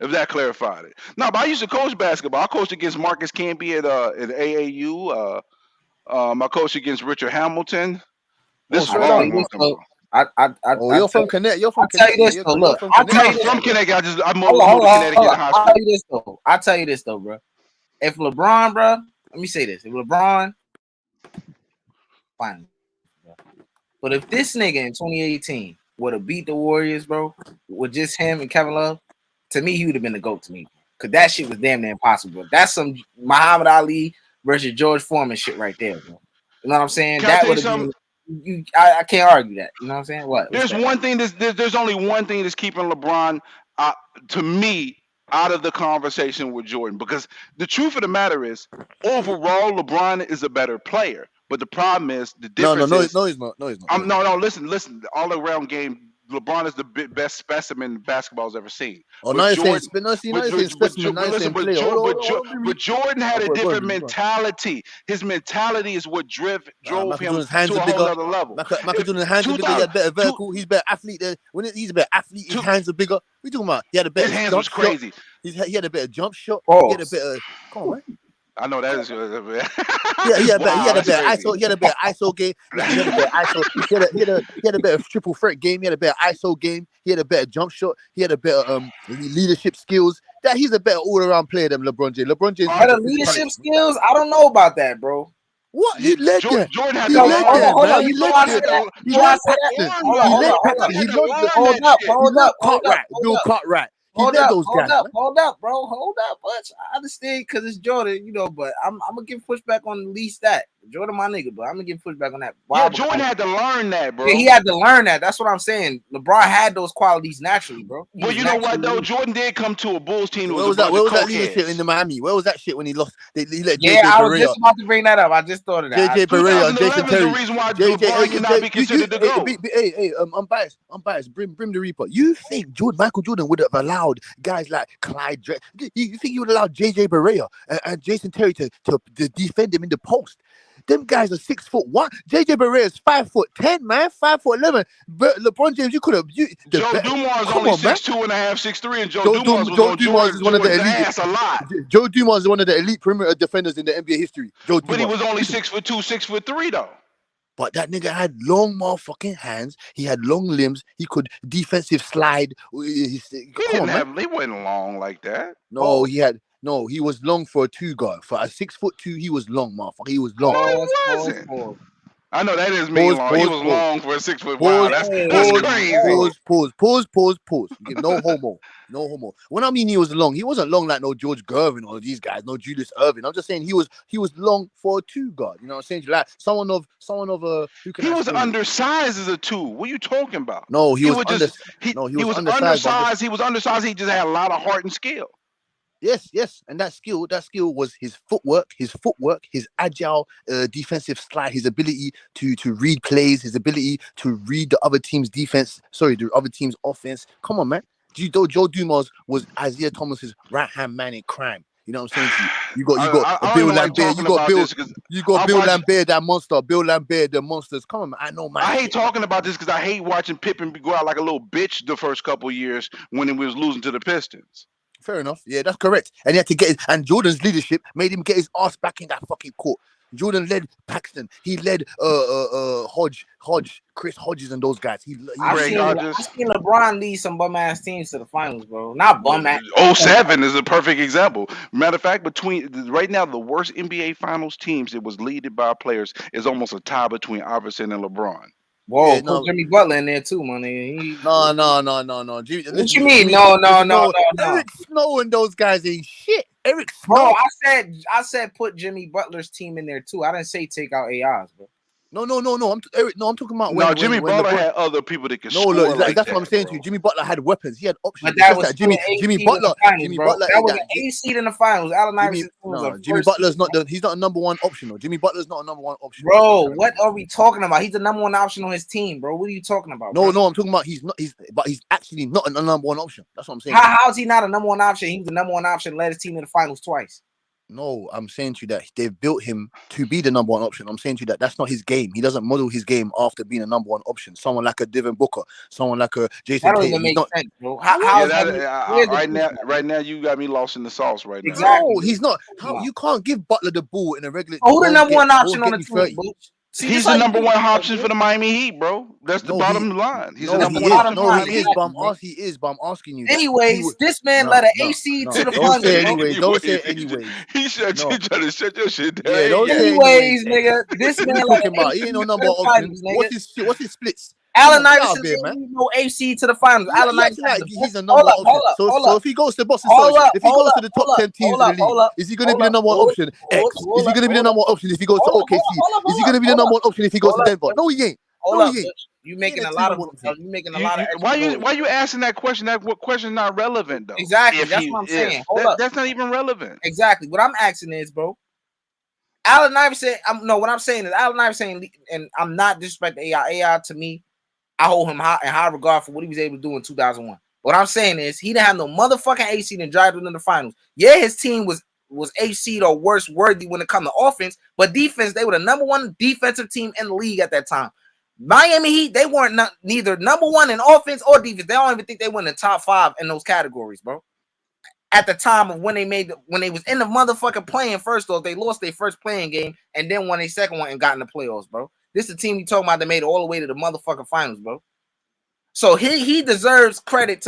If that clarified it. No, but I used to coach basketball. I coached against Marcus Camby at AAU. I coached against Richard Hamilton. This is a Straight I tell up. long, you long this time though. ago. You're from Connecticut. You're from I tell you Connecticut. this though. You're Look, from I I'm tell you not Connecticut. this. from Connecticut. I moved Hold to on. Connecticut in high I'll school. tell you this though, bro. If LeBron, bro, let me say this. If LeBron, fine. But if this nigga in 2018 would have beat the Warriors, bro, with just him and Kevin Love, to me, he would have been the GOAT to me. Because that shit was damn near impossible. That's some Muhammad Ali versus George Foreman shit right there, bro. You know what I'm saying? Can I That tell you would have something? been. I can't argue that. You know what I'm saying? What's There's that? one thing there's only one thing that's keeping LeBron to me out of the conversation with Jordan, because the truth of the matter is overall LeBron is a better player, but the problem is the No, difference is he's not. No, he's not. No, he's no not. listen all around game. LeBron is the best specimen basketball's ever seen. Oh, now But you're saying, Jordan, now you're saying specimen. Now but you're listen, saying player. Hold on, hold on. But Jordan had Oh, a go different on, go on. mentality. His mentality is what drove Michael him Jordan's hands to are a whole bigger. nother level. Michael Jordan's hands are bigger. He had better vertical. He's a better athlete. He's a better athlete, his hands are bigger. What are you talking about? He had a better His hands jump was shot. crazy. He had a better jump shot. He had a Pause. better. Come on, man. I know that is. Yeah, he had Wow, a that's better crazy. ISO. He had a better ISO game. Listen, he had a better ISO. He had a better triple threat game. He had a better ISO game. He had a better jump shot. He had a better leadership skills. That he's a better all around player than LeBron James. LeBron James Better has leadership physicality. skills? I don't know about that, bro. What? He led there. Jordan had He to led learn. there, Hold on. man. You He know led why I there. say that? He You know why I led say that? Paxton. Hold He led up. Paxton. He led Hold up. Cartwright. Bill Cartwright. He led those guys, man. Hold up, bro. Hold up, Butch. I understand because it's Jordan, you know, but I'm gonna give pushback on at least that. Jordan, my nigga, but I'm gonna give pushback on that. Why? Yeah, Because Jordan had to learn that, bro. yeah, he had to learn that. That's what I'm saying. LeBron had those qualities naturally, bro. But you know what though? Jordan did come to a Bulls team that Where was was a that? bunch Where of was that leadership cokeheads. in the Miami? Where was that shit when he lost? He let Yeah, JJ I was Barea. just about to bring that up. I just thought of that. JJ Barea and Jason 2011 is the Terry. reason why JJ, LeBron cannot be considered the GOAT. hey, I'm biased. Brim the Reaper. You think Michael Jordan would have allowed guys like Clyde Drexler? You think he would allow JJ Barea and Jason Terry to defend him in the post? Them guys are 6'1". JJ Barea is 5'10", man, 5'11". But LeBron James, you could have. Joe Dumars is only 6'2 and a half, 6'3", and Joe Dumars was Joe on Dumars is one of the Jordan's elite. ass a lot. Joe Dumars is one of the elite perimeter defenders in the NBA history. Joe But he Dumars. was only 6'2", 6'3" though. But that nigga had long motherfucking hands. He had long limbs. He could defensive slide. He wasn't long like that. No, he was long for a 2 guard. For a 6'2", he was long, motherfucker. He was long. No, he wasn't. I know that doesn't mean long. He was long for a 6 foot. Wow, that's crazy. Pause. No homo. When I mean he was long, he wasn't long like no George Gervin or these guys, no Julius Erving. I'm just saying he was long for a 2 guard. You know what I'm saying? Like someone of who can. He was undersized as a 2. What are you talking about? No, he was undersized. He was undersized. He was undersized. He just had a lot of heart and skill. Yes, and that skill was his footwork, his agile defensive slide, his ability to read plays, his ability to read the other team's the other team's offense. Come on, man. Joe Dumars was Isaiah Thomas's right-hand man in crime. You know what I'm saying to you? You got Bill Lambert. You got Bill Lambert, that monster. Bill Lambert, the monsters. Come on, man. I know, man. I hate talking about this because I hate watching Pippen go out like a little bitch the first couple of years when he was losing to the Pistons. Fair enough. Yeah, that's correct. And he had to get and Jordan's leadership made him get his ass back in that fucking court. Jordan led Paxton. He led Chris Hodges and those guys. I've seen LeBron lead some bum ass teams to the finals, bro. Not bum ass. 07 is a perfect example. Matter of fact, right now the worst NBA Finals teams that was led by players is almost a tie between Iverson and LeBron. Whoa, yeah, put Jimmy Butler in there too, man. No. What you mean? No. Eric Snow and those guys ain't shit. Eric Snow. Bro, I said put Jimmy Butler's team in there too. I didn't say take out AI's, bro. No. I'm talking about Jimmy Butler had other people that could score. That's what I'm saying to you. Jimmy Butler had weapons. He had options. But that was Jimmy Butler. That was an A seed in the finals. Allen Iverson. Jimmy Butler's he's not a number 1 option. Though. Jimmy Butler's not a number 1 option. Bro, what are we talking about? He's the number 1 option on his team, bro. What are you talking about? No, I'm talking about he's actually not a number 1 option. That's what I'm saying. How is he not a number 1 option? He was the number 1 option, led his team to the finals twice. No, I'm saying to you that they've built him to be the number 1 option. I'm saying to you that's not his game. He doesn't model his game after being a number 1 option. Someone like a Devin Booker, someone like a Jason. That don't even make sense, bro. Right now, you got me lost in the sauce right now. Exactly. No, he's not. You can't give Butler the ball in a regular. Who the number 1 option on the team? He's the number 1 option for the Miami Heat, bro. That's the bottom line. He's the number 1 option. No, he is. But I'm asking you. Anyways, this man led an AC to the finals. Don't say anyways. He trying to shut your shit down. Anyways, nigga, this man talking about. He ain't no number 1 option. What's his splits? Allen Get out of Iverson here, didn't man. need no AC to the finals. You Allen Iverson acting had like the he's best. a number one option. So if he goes to Boston Celtics, if he goes to the top 10 teams in the league, is he going to be the number one option? X. Is he going to be the number one option if he goes to OKC? Is he going to be the number one option if he goes to Denver? No, he ain't. Hold No, up, he ain't. Butch. You He ain't making a a team lot of number one option. you making a lot of extra Why noise. you asking that question? That question not relevant though. Exactly. If That's he what I'm if saying. Hold up. that's not even relevant. Exactly. What I'm asking is, bro. Allen Iverson. What I'm saying is Allen Iverson, and I'm not disrespecting AI. AI to me, I hold him in high regard for what he was able to do in 2001. What I'm saying is he didn't have no motherfucking AC and dragged him in the finals. Yeah, his team was AC or worse worthy when it comes to offense, but defense, they were the number one defensive team in the league at that time. Miami Heat, they weren't neither number one in offense or defense. They don't even think they went in the top 5 in those categories, bro. At the time of when they was in the motherfucking playing first off, they lost their first playing game and then won their second one and got in the playoffs, bro. This is the team we talking about that made it all the way to the motherfucking finals, bro. So he deserves credit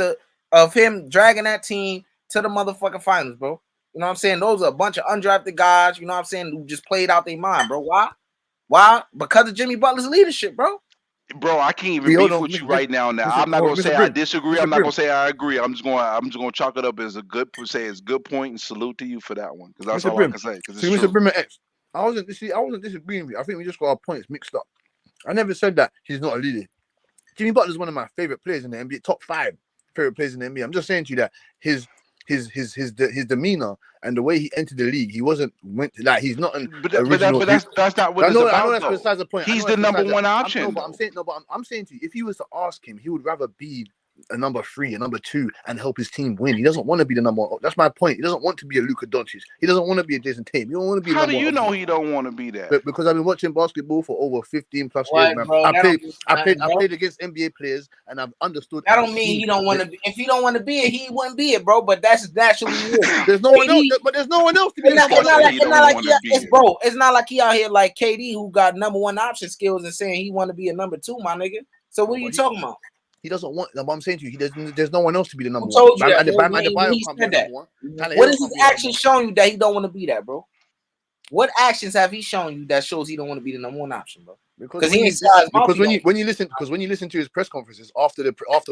of him dragging that team to the motherfucking finals, bro. You know what I'm saying? Those are a bunch of undrafted guys, you know what I'm saying, who just played out their mind, bro. Why? Why? Because of Jimmy Butler's leadership, bro. Bro, I can't even beef with you right now. I'm not gonna say I disagree. I'm not gonna say I agree. I'm just gonna chalk it up as a good point and salute to you for that one because that's all I can say. Because it's true. Mr. Brim and X, I wasn't disagreeing with you. I think we just got our points mixed up. I never said that he's not a leader. Jimmy Butler is one of my favorite players in the NBA, top 5 favorite players in the NBA. I'm just saying to you that his demeanor and the way he entered the league, he's not an original. But that's not what it's about. I know that's besides the point. He's the number one option. I'm saying to you, if he was to ask him, he would rather be a number 3, a number 2, and help his team win. He doesn't want to be the number one. That's my point. He doesn't want to be a Luka Doncic. He doesn't want to be a Jason Tatum. He don't want to be. How do you know he don't want to be that? Because I've been watching basketball for over 15 plus years, man. Bro, I played against NBA players, and I've understood. That don't mean he don't want to be. If he don't want to be it, he wouldn't be it, bro. But that's naturally there's no one else. But there's no one else to be. It's not like he out here like KD who got number one option skills and saying he want to be a number 2, my nigga. So what are you talking about? He doesn't want. I'm saying to you, there's no one else to be the number one. Told you that. What is his action showing you that he don't want to be that, bro? What actions have he shown you that shows he don't want to be the number one option, bro? Because when you listen to his press conferences after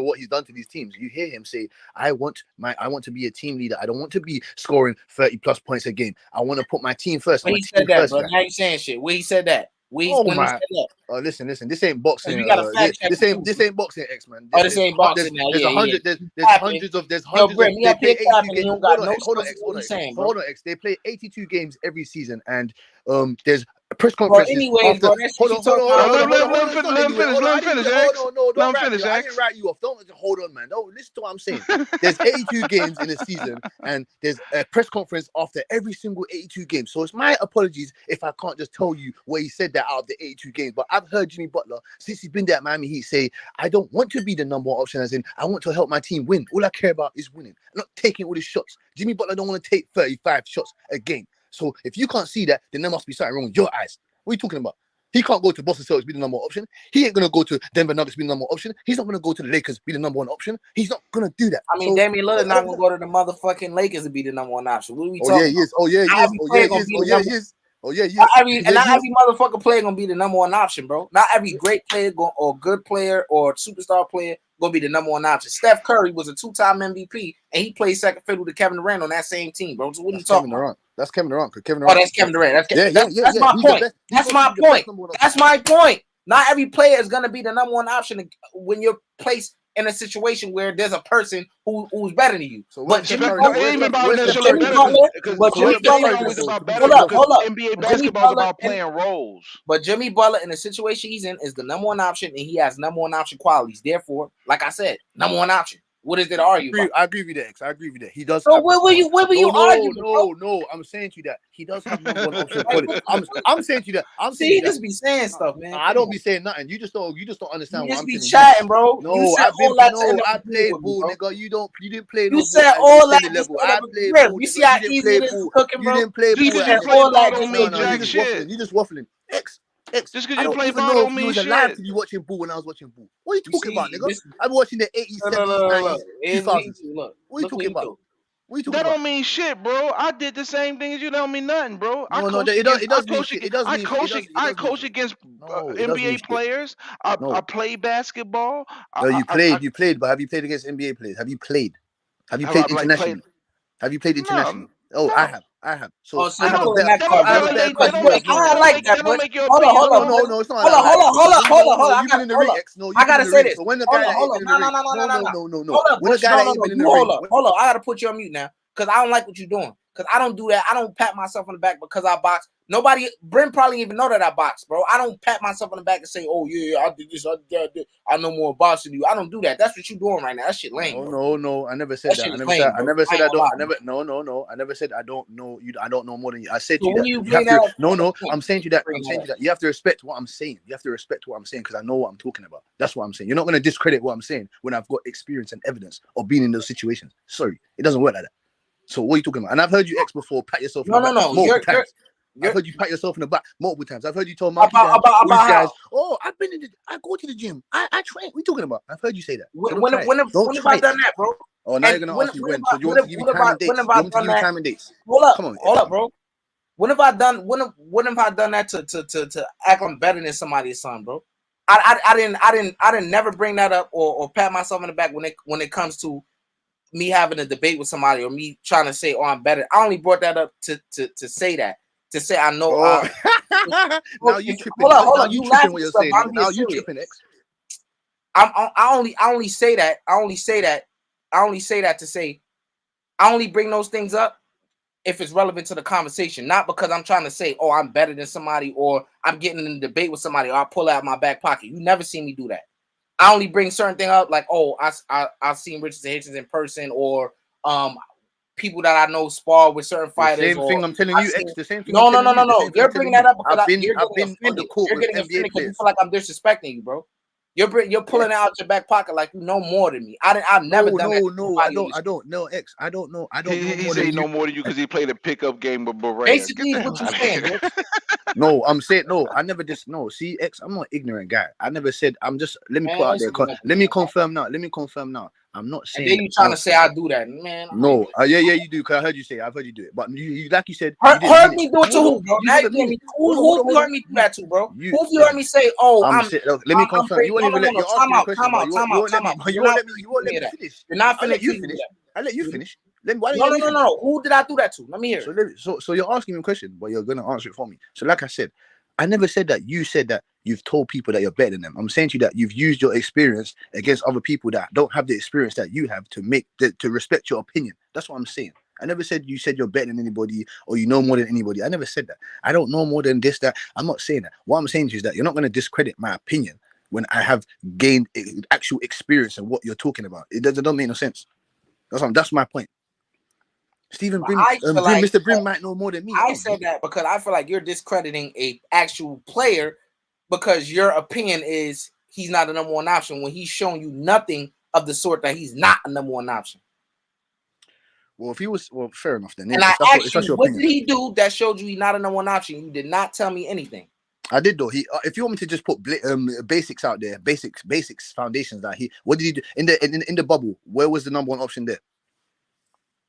what he's done to these teams, you hear him say, I want to be a team leader. I don't want to be scoring 30 plus points a game. I want to put my team first. When he said that, bro. Now you saying shit. Where he said that? Listen. This ain't boxing. This ain't boxing, X man. This ain't boxing now. There's hundreds of. They play 82 games. Hold on, X. They play 82 games every season, and there's a press conference. Let him finish. I didn't write you off. Don't hold on, man. No, listen to what I'm saying. There's 82 games in a season, and there's a press conference after every single 82 games. So it's my apologies if I can't just tell you where he said that out of the 82 games. But I've heard Jimmy Butler since he's been there at Miami Heat say, I don't want to be the number one option, as in I want to help my team win. All I care about is winning, not taking all the shots. Jimmy Butler don't want to take 35 shots a game. So if you can't see that, then there must be something wrong with your eyes. What are you talking about? He can't go to Boston Celtics, be the number one option. He ain't going to go to Denver Nuggets, be the number one option. He's not going to go to the Lakers, be the number one option. He's not going to do that. I mean, Damian Lillard's not going to go to the motherfucking Lakers to be the number one option. What are we talking about? He is. Not every motherfucking player going to be the number one option, bro. Not every great player or good player or superstar player going to be the number one option. Steph Curry was a 2-time MVP, and he played second fiddle to Kevin Durant on that same team, bro. So what are you talking about? That's Kevin Durant. That's Kevin Durant. That's my point. That's my point. That's my point. Not every player is going to be the number one option when you're placed in a situation where there's a person who's better than you. So but Jimmy Butler, NBA basketball is about playing roles. But Jimmy Butler, in the situation he's in, is the number one option, and he has number one option qualities. Therefore, like I said, number one option. What is there to argue about? I agree with that, X. I agree with that. He does. So what were you arguing? No. I'm saying to you that he does have number one option quality. I'm saying to you that. You just be saying stuff, man. I don't be saying nothing. You just don't understand what I'm saying. You just be chatting, bro. No, I played ball, nigga. You didn't play. You said all that level. I played ball. You see how easy it is cooking, bro. You didn't play ball. You just waffling. X. Just because you play ball don't mean shit. Alive to be watching ball when I was watching ball. What are you talking about, nigga? I'm watching the 80s, 70s, 90s, 2000s. What are you talking about? What are you talking That about? don't mean shit, bro. I did the same thing as you. That don't mean nothing, bro. No, it does mean shit. It does I mean shit. coach. It I does mean coach shit. against No, it does mean NBA shit. players. I No. play basketball. You played, but have you played against NBA players? Have you played? Have you I played like played. internationally? Have you played internationally? Oh, I No. have. I have. Oh, So so I you have a pulling better. that card, I have bro? a better Because question. you ain't, I don't like that, that bro. don't make your Hold on, opinions hold on, wrong. No, it's not hold that on, hold like on, that. hold on, hold on, hold on. You've been in the Hold ring, on. X. No, I you've been gotta in the say ring. this. So when the Hold guy on, that ain't hold been on. in the ring, no. Hold up, When the Bush. guy No, that no, ain't no. been in You the ring, hold up. I gotta put you on mute now because I don't like what you're doing. Because I don't do that. I don't pat myself on the back because I box. Nobody, Brent probably even know that I box, bro. I don't pat myself on the back and say, "Oh yeah, I did this, I did that. I know more box than you." I don't do that. That's what you doing right now. That shit lame, bro. No. I never said That that. shit I is never said. lame, I bro. never I said ain't I gonna don't. lie, I bro. never. No. I never said I don't know you. I don't know more than you. I said to So you when that you you have bring to. that up, No. point, I'm saying to you that. bring I'm that saying up. to you that you have to respect what I'm saying. You have to respect what I'm saying because I know what I'm talking about. That's what I'm saying. You're not going to discredit what I'm saying when I've got experience and evidence of being in those situations. Sorry, it doesn't work like that. So what are you talking about? And I've heard you X before pat yourself in the back No. multiple times. I've You're heard you pat yourself in the back multiple times. I've heard you tell Marky Dan, about all these guys, how. oh, I go to the gym. I train. What are you talking about? I've heard you say that. So don't When try it. Don't when have I try it. done that, bro? Oh, now you're And gonna when ask me when have when. I So do you want me to give you time and when dates? have You I want me to done give you that? time and dates? Come on, Hold X. up, bro. When have I done when have I done that to act I'm better than somebody or something, bro? I didn't never bring that up or pat myself in the back when it comes to me having a debate with somebody or me trying to say, oh, I'm better. I only brought that up to say that. To say I know Oh, now you tripping. hold Now on. you You tripping laughing what and you're stuff, saying. but I'm being Now you serious. tripping, X. I only say that. I only say that. I only say that to say I only bring those things up if it's relevant to the conversation, not because I'm trying to say, oh, I'm better than somebody or I'm getting in a debate with somebody or I pull out my back pocket. You never see me do that. I only bring certain things up like, oh, I've seen Richardson Hitchins in person or people that I know spar with certain The fighters same or thing I'm telling I've you, seen. X. The same thing I'm No. telling you. The same thing I'm You're telling bringing you. that up because I've you're been getting on the offended. court You're with getting NBA offended because you players. feel like I'm disrespecting you, bro. You're pulling it Yes. out your back pocket like you know more than me. I've never done that to No. anybody on this. I don't know, X. I don't know. I don't know He more say than he you. know more than you because he played a pickup game with Berea. Get Basically, the is hell what you're out of saying, here. bro. No, I'm saying no. I never just no. See, X, I'm not an ignorant guy. I never said. I'm just. Let me Man, put out that's there. nothing, Let me man. confirm now. Let me confirm now. I'm not And saying then that. you trying to say I do that, man. I'm not even. No, yeah, you do. Cause I heard you say. I've heard you do it. But you like you said, you didn't mean Heard it. me do it to Hold on. who, bro? You Now you never get mean it. me. Who have you heard me do that to, bro? You Who have you heard listen. me say, oh, I'm saying. Let me I'm confirm. crazy? You won't even let. No. You're asking me a question, Time but out. you won't let me. But you You're won't not let me. You won't let finna me that. finish. You're not I'll finna let you accuse me of finish. that. I'll let you finish. Why don't you let me finish? No. Who did I do that to? Let me hear it. So you're asking me a question, but you're gonna answer it for me. So like I said, I never said that. You said that you've told people that you're better than them. I'm saying to you that you've used your experience against other people that don't have the experience that you have to respect your opinion. That's what I'm saying. I never said you said you're better than anybody or you know more than anybody. I never said that. I don't know more than this, that. I'm not saying that. What I'm saying to you is that you're not going to discredit my opinion when I have gained actual experience in what you're talking about. It don't make no sense. That's my point. Stephen But Brim, I feel like Mr. Brim might know more than me. I I don't know. said that because I feel like you're discrediting a actual player because your opinion is he's not a number one option when he's showing you nothing of the sort that he's not a number one option. Well, if he was, well, fair enough then. And I If asked that's you, your what opinion, did he do that showed you he's not a number one option? You did not tell me anything. I did though. If you want me to just put basics out there, basics, foundations that what did he do in the bubble? Where was the number one option there?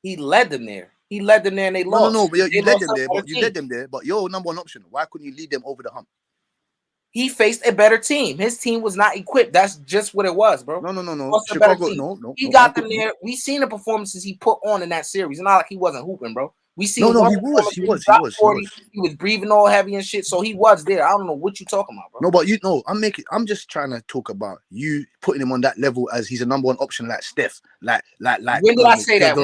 He led them there. And they lost. No. But They you led lost them there. another But you team. led them there. But you're number one option. Why couldn't you lead them over the hump? He faced a better team. His team was not equipped. That's just what it was, bro. No. What's a better Chicago, team? no. He got them there. We seen the performances he put on in that series. It's not like he wasn't hooping, bro. We seen one He performance where he was. dropped 40. He was breathing all heavy and shit. So he was there. I don't know what you talking about, bro. No, but I'm just trying to talk about you putting him on that level as he's a number one option like Steph, like When did I say that?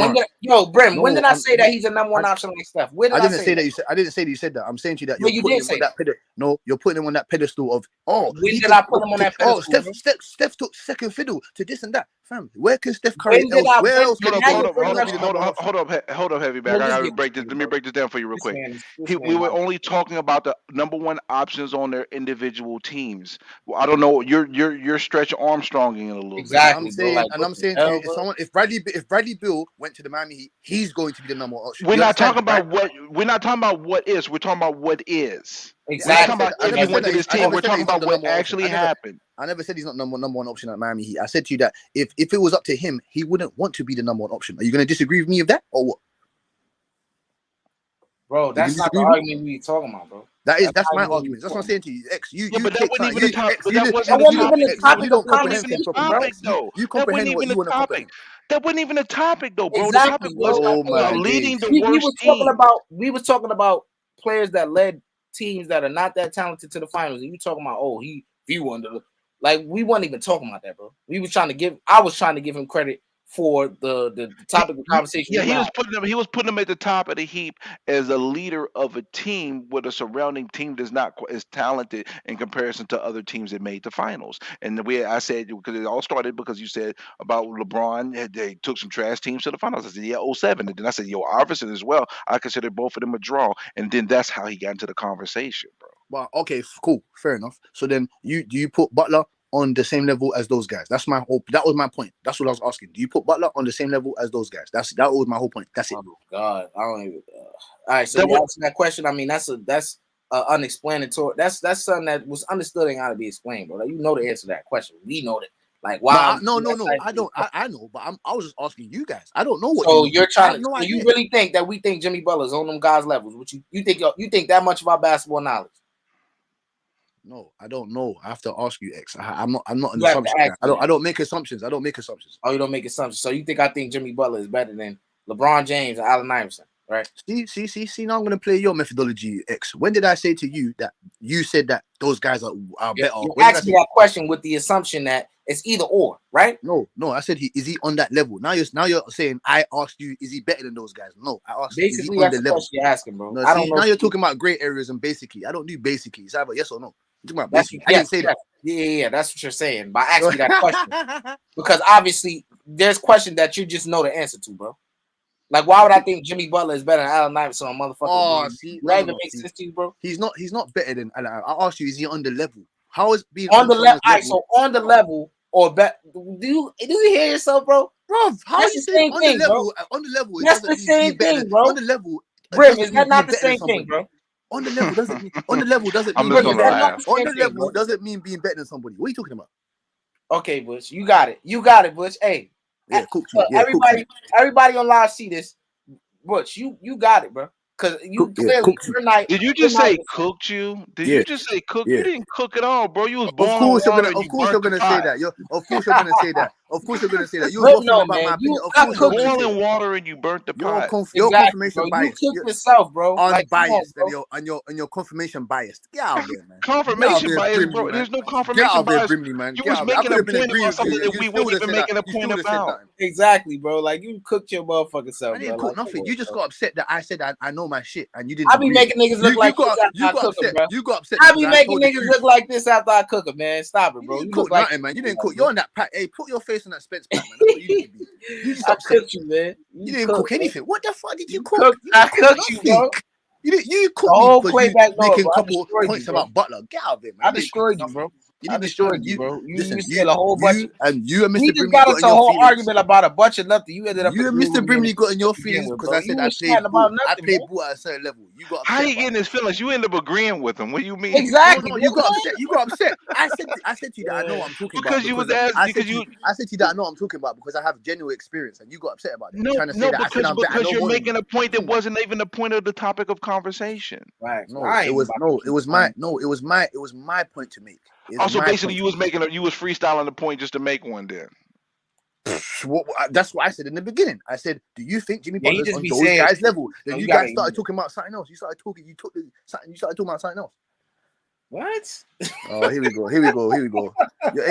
Brim, when did I say that he's a number one option like Steph? Where did I I didn't say say that? that you said. I didn't say that you said that. I'm saying to you that No, you're you putting did him say on that. that pedestal. No, you're putting him on that pedestal of When he did can. I put him on that pedestal, bro? Steph took second fiddle to this and that. Fam, where can Steph Curry When did else? I? Where else can When he now go you're and bringing not up be the shit. number one option? Hold up, heavy bag. We'll I just gotta get break this. Let me break this down for you real quick. this We man. were only talking about the number one options on their individual teams. Well, I don't know. You're Stretch Armstronging it a little bit. Exactly, bro. Like, what I'm the saying to hell, you, bro? if Bradley Bill went to the Miami Heat, he's going to be the number one option. We're You not understand talking that, right? about what. We're not talking about what is. We're talking about what is. Exactly. talking about I if never he said went that. to this I team. never We're said that talking he's not about the what number one option. actually happened. I never said he's not number one option at Miami Heat. I said to you that if it was up to him, he wouldn't want to be the number one option. Are you going to disagree with me with that or what? Bro, that's not the argument we talking about, bro. That's my argument. That's what I'm saying to you. X, you but that take wasn't time. even the top. X, But you that did, wasn't That the X, you wasn't don't, even topic. the X, That topic you of don't wasn't even comprehend the things conversation, properly. bro. topic, X, though. you That wasn't comprehend what even you the want to topic. comprehend. That wasn't even the topic, though, bro. The Exactly, topic bro. was Like, Oh my leading days. the we worst was talking team. about players that led teams that are not that talented to the finals, and you talking about he won the like we weren't even talking about that, bro. I was trying to give him credit for the topic of conversation. Yeah, we had. he was putting them at the top of the heap as a leader of a team with a surrounding team that's not as talented in comparison to other teams that made the finals. And the way I said, because it all started because you said about LeBron, they took some trash teams to the finals. I said, yeah, '07. And then I said, Iverson as well. I consider both of them a draw. And then that's how he got into the conversation, bro. Well, okay, cool, fair enough. So then you put Butler on the same level as those guys? That was my point. That's what I was asking. Do you put Butler on the same level as those guys? That was my whole point. That's it. Oh God, I don't even. All right, so you asking that question. I mean, that's unexplanatory. That's something that was understood and got to be explained, bro. Like, you know the answer to that question. We know that. Like, why? No. I don't. I know, but I was just asking you guys. I don't know what. So you know. you're trying to. No so idea. you really think that we think Jimmy Butler's on them guys' levels? Which you think that much of our basketball knowledge? No, I don't know. I have to ask you, X. I'm not an assumption guy. I don't make assumptions. I don't make assumptions. Oh, you don't make assumptions. So you think I think Jimmy Butler is better than LeBron James and Allen Iverson, right? See. Now I'm gonna play your methodology, X. When did I say to you that you said that those guys are better? You asked me that question with the assumption that it's either or, right? No. I said is he on that level? Now you're saying I asked you, is he better than those guys? No, I asked. Basically, is he on that's the the level? question you're asking, bro. No, I don't know. Now you're talking about gray areas and basically. I don't do basically. It's either yes or no. You're talking about That's basically. I didn't say that. Yeah. That's what you're saying by asking me that question. Because obviously, there's questions that you just know the answer to, bro. Like, why would I think Jimmy Butler is better than Allen Iverson, motherfucker? Oh, see, that even makes sense to you, bro? He's not better than Allen. I asked you, is he on the level? How is being on the level? All right, level? so on the level or bet? Do you hear yourself, bro? Bro, how That's you the saying same on thing, the level? bro. On the level, it That's doesn't the mean same being better. thing, bro. On the level, Brim, is that not the same thing, bro? On the level doesn't mean on the level doesn't I'm mean just being gonna better. laugh. On the level doesn't mean being better than somebody. What are you talking about? Okay, Butch, you got it, Butch. Hey, yeah, cook you. Yeah, everybody on live see this. Butch, you got it, bro. Because you clearly tonight. Did you just say cooked you? Did you just say cooked? Yeah. You didn't cook at all, bro. You was Of born course on you're water gonna. and Of you course burnt you're the gonna pot. say that. Of course you're gonna say that. Of course you're gonna say that. You But was no, waffling about man, my opinion. Of You course was you're gonna say boiling that. water and you burnt the pot. Your confirmation bro. biased. You cooked yourself, bro. Unbiased, like, and your confirmation biased. Get out of there, man. Confirmation bias, Brimley, bro. man. There's no Get confirmation out of there, bias. Brimley, man. You Get was out of there. I making could a have been point agreeing about with you. something that You we still would wasn't have even said that. making a You still point would have said about. that. Exactly, bro. Like, you cooked your motherfucking self. I didn't bro. cook nothing. You just got upset that I said I know my shit and you didn't. I be making niggas look like you got upset. bro. You got upset. I be because making told the niggas truth. look like this after I cook them, man. Stop it, bro. You didn't look cook like nothing, man. You didn't cook. You're on that pack. Hey, put your face on that Spence pack, man. That's what you need to be. You just upset. I cooked you, man. You didn't cook anything. What the fuck did you cook? Cooked, I cooked you, bro. You cooked me because you making a couple points you, about Butler. Get out of it, man. I destroyed you, bro. I destroyed you, bro. You said a whole bunch. You and Mr. We just Brimley got into a whole argument about a bunch of nothing. You ended up. You and Mr. Brimley got in your feelings because I said I played ball. I played ball at a certain level. You got upset. How you getting his feelings? You end up agreeing with him. What do you mean? Exactly. No, you got upset. You got upset. I said to you that I know what I'm talking about. I said to you that I know what I'm talking about because I have genuine experience, and you got upset about it. No, trying to say that because you're making a point that wasn't even the point of the topic of conversation. Right. No, it was my point to make. Also, basically, you was freestyling the point just to make one. Then that's what I said in the beginning. I said, "Do you think Jimmy Butler's on those saying, guys' level?" Then you guys started talking about something else. You started talking. You started talking about something else. What? Oh, here we go.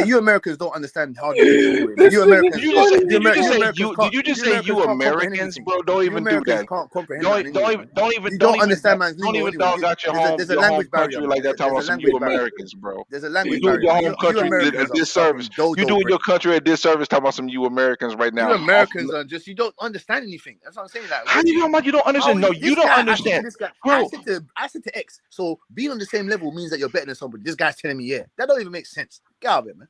You Americans don't understand how to anyway. You Americans. Did you just say you Americans, bro? Don't even do that. Can't comprehend don't understand man's Don't lingo even dog out your home country like that. Talking about some you Americans, bro. There's a language barrier. You doing your home country a disservice. You doing your country a disservice talking about some you Americans right now. You Americans are just, you don't understand anything. That's what I'm saying. Like, how you know you don't understand? No, you don't understand. I said to X, so being on the same level means that you're better than somebody. This guy's telling me, yeah. That don't even make sense. Get out of it, man.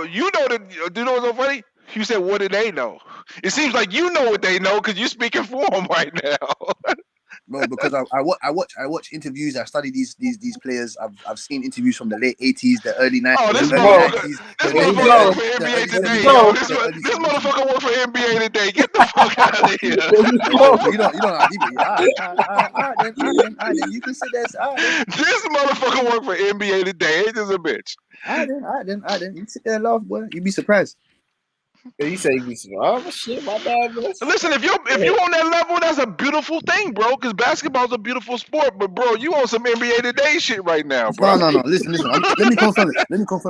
No, you know that. Do you know what's so funny? You said, "What do they know?" It seems like you know what they know because you're speaking for them right now. Bro, because I watch interviews. I study these players. I've seen interviews from the late 80s, the early Oh, Here this we early go. motherfucker! 90s, This Here we motherfucker work go. for the NBA early Here we today, 70s, yo. go. This the early this 70s. motherfucker work for NBA today. Get the fuck out of here! Here we Oh, go. you don't know how deep it is. All right, then. You can sit there. All right, then. This motherfucker work for NBA today. Ain't this a bitch? All right, then. You sit there and laugh, boy. You'd be surprised. You say you be oh shit, my bad. Listen, if you on that level, that's a beautiful thing, bro. Because basketball's a beautiful sport. But bro, you on some NBA Today shit right now, bro. No. Listen. Let me confirm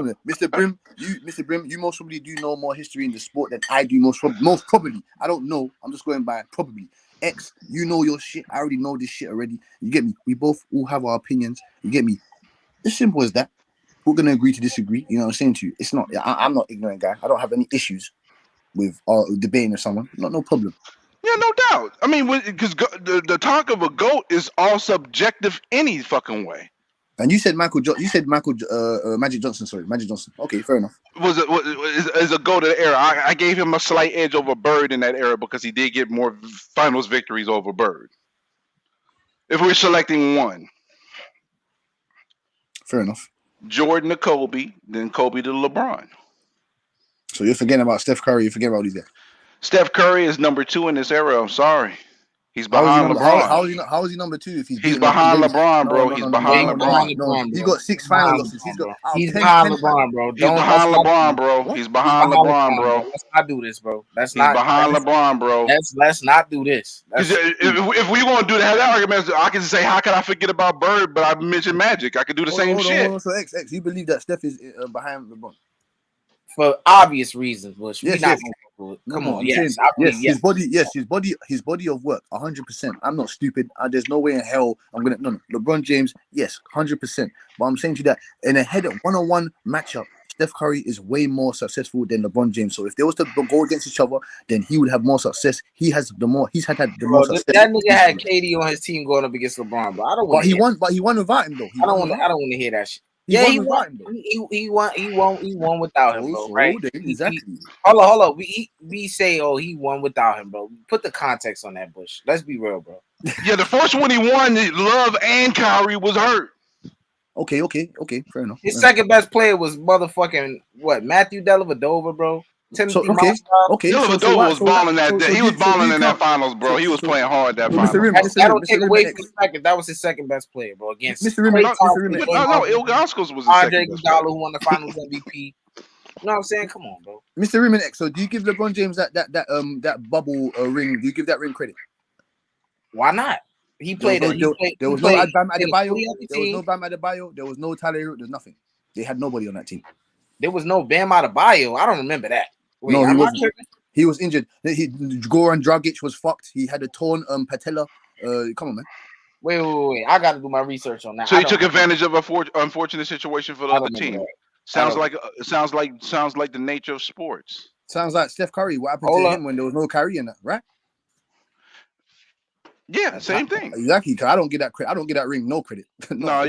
it. Mr. Brim, you most probably do know more history in the sport than I do. Most probably. I don't know. I'm just going by probably. X, you know your shit. I already know this shit already. You get me? We both all have our opinions. You get me? It's simple as that. We're gonna agree to disagree. You know what I'm saying to you? It's not. I'm not ignorant guy. I don't have any issues with debating with someone. No problem. Yeah, no doubt. I mean, because the talk of a goat is all subjective any fucking way. And you said Magic Johnson. Sorry, Magic Johnson. Okay, fair enough. Is a goat of the era. I gave him a slight edge over Bird in that era because he did get more finals victories over Bird. If we're selecting one. Fair enough. Jordan to Kobe, then Kobe to LeBron. So you're forgetting about Steph Curry. You're forgetting about these guys. Steph Curry is number 2 in this era. I'm sorry. He's behind LeBron. How is he number 2 if he's behind LeBron, bro? He's behind LeBron. No, he got 6 final losses. He's behind LeBron, bro. He's behind LeBron, bro. He's behind LeBron, bro. Let's not do this, bro. He's behind LeBron, bro. Let's not do this. If we want to do that argument, I can say, how can I forget about Bird? But I mentioned Magic. I could do the same shit. So X, you believe that Steph is behind LeBron? For obvious reasons, Bush. Yes. Come on, yes. His body of work, 100%. I'm not stupid. There's no way in hell I'm gonna. No. LeBron James, yes, 100%. But I'm saying to you that in a head one-on-one matchup, Steph Curry is way more successful than LeBron James. So if they was to go against each other, then he would have more success. He's had the more success. That nigga had KD on his team going up against LeBron, but I don't want. But he won without him though. I don't want to hear that shit. He won without him, bro. Right? Exactly. Hold on. We say, he won without him, bro. Put the context on that, Bush. Let's be real, bro. Yeah, the first one he won, Love and Kyrie was hurt. Okay, fair enough. His second best player was motherfucking Matthew Dellavedova, bro. Dellavedova was balling that day. He was balling in that finals, bro. He was playing hard that finals. That don't take away from the fact that was his second best player, bro. Against Mr. Rimmer. No, Ilgauskas was his Andre second best Iguodala, who won the Finals MVP. You know what I'm saying? Come on, bro. Mr. Rimmer, so do you give LeBron James that bubble ring? Do you give that ring credit? Why not? He played. There was no Bam Adebayo. There was no Bam Adebayo. There was no Tyler Hero. There's nothing. They had nobody on that team. There was no Bam Adebayo. I don't remember that. Wait, no, he wasn't. He was injured. Goran Dragic was fucked. He had a torn patella. Come on, man. Wait. I got to do my research on that. So he took advantage of an unfortunate situation for the other team. Sounds like the nature of sports. Sounds like Steph Curry. What happened to him when there was no Curry in that, right? Yeah, same thing. Exactly. Cause I don't get that credit. I don't get that ring no credit. No,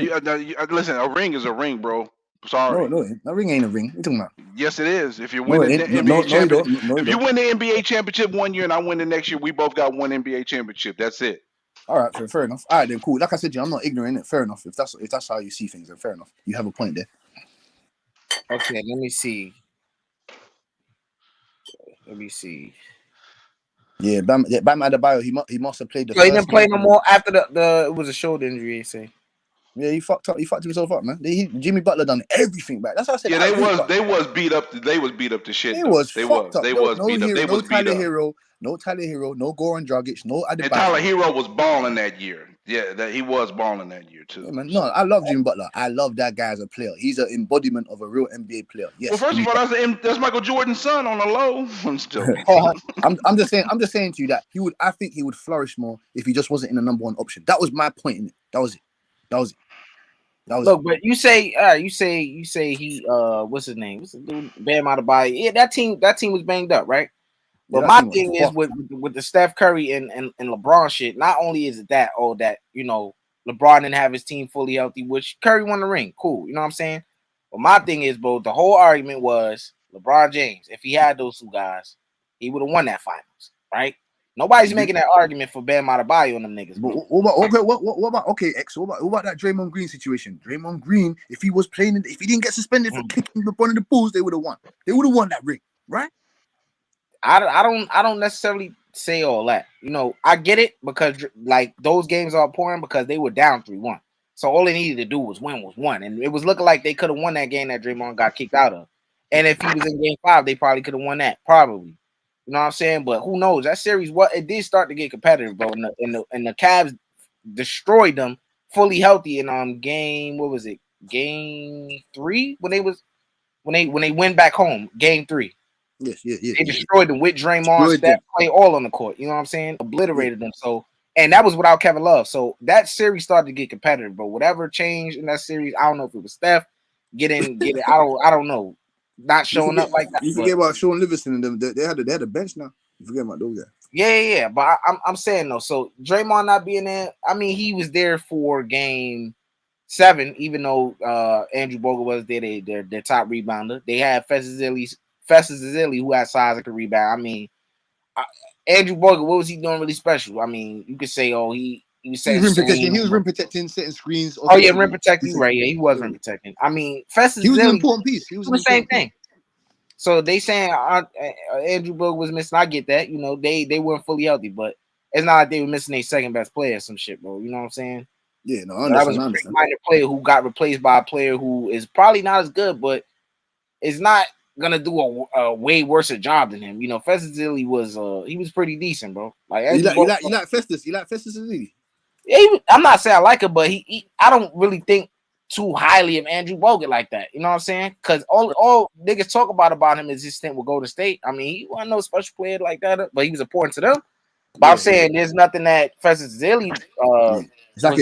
listen. A ring is a ring, bro. Sorry. No, that ring ain't a ring. What you talking about? Yes, it is. If you win the NBA championship, if you win the NBA championship one year and I win the next year, we both got one NBA championship. That's it. All right, fair enough. All right, then cool. Like I said, I'm not ignorant. Fair enough. If that's how you see things, then fair enough. You have a point there. Okay, let me see. Yeah, Bam Adebayo. He must have played the. So he didn't play no more after the. It was a shoulder injury. They say. Yeah, he fucked up. He fucked himself up, man. Jimmy Butler done everything back. That's how I said. Yeah, they was beat up. They was beat up to shit. They was beat up. No Tyler Hero, no Goran Dragic, no Adebayo. And Tyler Hero was balling that year. Yeah, he was balling that year too. Yeah, man. No, I love Jimmy Butler. I love that guy as a player. He's an embodiment of a real NBA player. Yes. Well, first of all, that's Michael Jordan's son on the low. I'm still. I'm just saying to you that I think he would flourish more if he just wasn't in the number one option. That was my point in it. That was it. Look, but you say he what's his name? What's the dude? Bam Adebayo. Yeah, that team was banged up, right? But my thing is with the Steph Curry and LeBron shit. Not only is it that LeBron didn't have his team fully healthy, which Curry won the ring. Cool, you know what I'm saying? But my thing is, bro, the whole argument was LeBron James. If he had those two guys, he would have won that finals, right? Nobody's making that argument for Bam Adebayo and them niggas. What about X? What about that Draymond Green situation? Draymond Green, if he was playing, if he didn't get suspended for kicking LeBron in the Bulls, they would have won. They would have won that ring, right? I don't necessarily say all that. I get it because like those games are important because they were down 3-1. So all they needed to do was win, and it was looking like they could have won that game that Draymond got kicked out of. And if he was in game 5, they probably could have won that. Probably. You know what I'm saying? But who knows? That series, it did start to get competitive, bro. And the Cavs destroyed them fully healthy in game, what was it? Game 3 when they went back home, game 3. Yes. They destroyed them with Draymond, Destroyed Steph, them. Clay, all on the court. You know what I'm saying? Obliterated them. So, and that was without Kevin Love. So that series started to get competitive, but whatever changed in that series, I don't know if it was Steph getting. I don't know, not showing up like that. You forget about Sean Livingston and them. They had a bench now. You forget about those guys. Yeah. But I'm saying though. So Draymond not being there. I mean, he was there for game 7, even though Andrew Bogut was there. Their top rebounder. They had Festus Ezeli, who had size and could rebound. I mean, Andrew Bogut, what was he doing really special? I mean, you could say, he was setting rim protecting. screens. He was rim protecting, setting screens. Oh yeah, rim protecting. Right? Yeah, he was rim protecting. I mean, Festus. He was an important piece. He was the same thing. So they saying Andrew Bogut was missing. I get that. You know, they weren't fully healthy, but it's not like they were missing their second best player or some shit, bro. You know what I'm saying? Yeah, no, I That was understand. a minor player who got replaced by a player who is probably not as good, but is not gonna do a way worse a job than him. You know, Festus Ezeli was he was pretty decent, bro. Like you like Festus. You like Festus Ezeli? Yeah, I'm not saying I like him, but I don't really think too highly of Andrew Bogut like that. You know what I'm saying? Because all niggas talk about him is his stint with Golden State. I mean, he wasn't no special player like that, but he was important to them. But I'm saying there's nothing that Festus Ezeli. It's like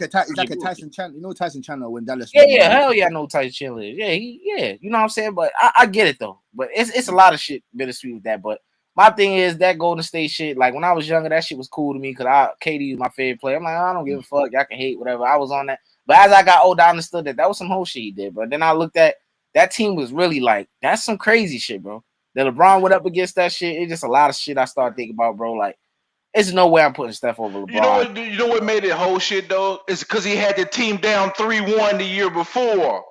a Tyson Chandler. You know Tyson Chandler when Dallas. Yeah, hell yeah, I know Tyson Chandler. Yeah, you know what I'm saying. But I get it though. But it's a lot of shit bittersweet with that. But my thing is that Golden State shit. Like when I was younger, that shit was cool to me because KD was my favorite player. I'm like, I don't give a fuck. Y'all can hate whatever. I was on that. But as I got older, I understood that was some whole shit he did. But then I looked at that team was really like that's some crazy shit, bro. That LeBron went up against that shit. It's just a lot of shit I started thinking about, bro. Like. There's no way I'm putting Steph over LeBron. You know what made it whole shit though? It's because he had the team down 3-1 the year before.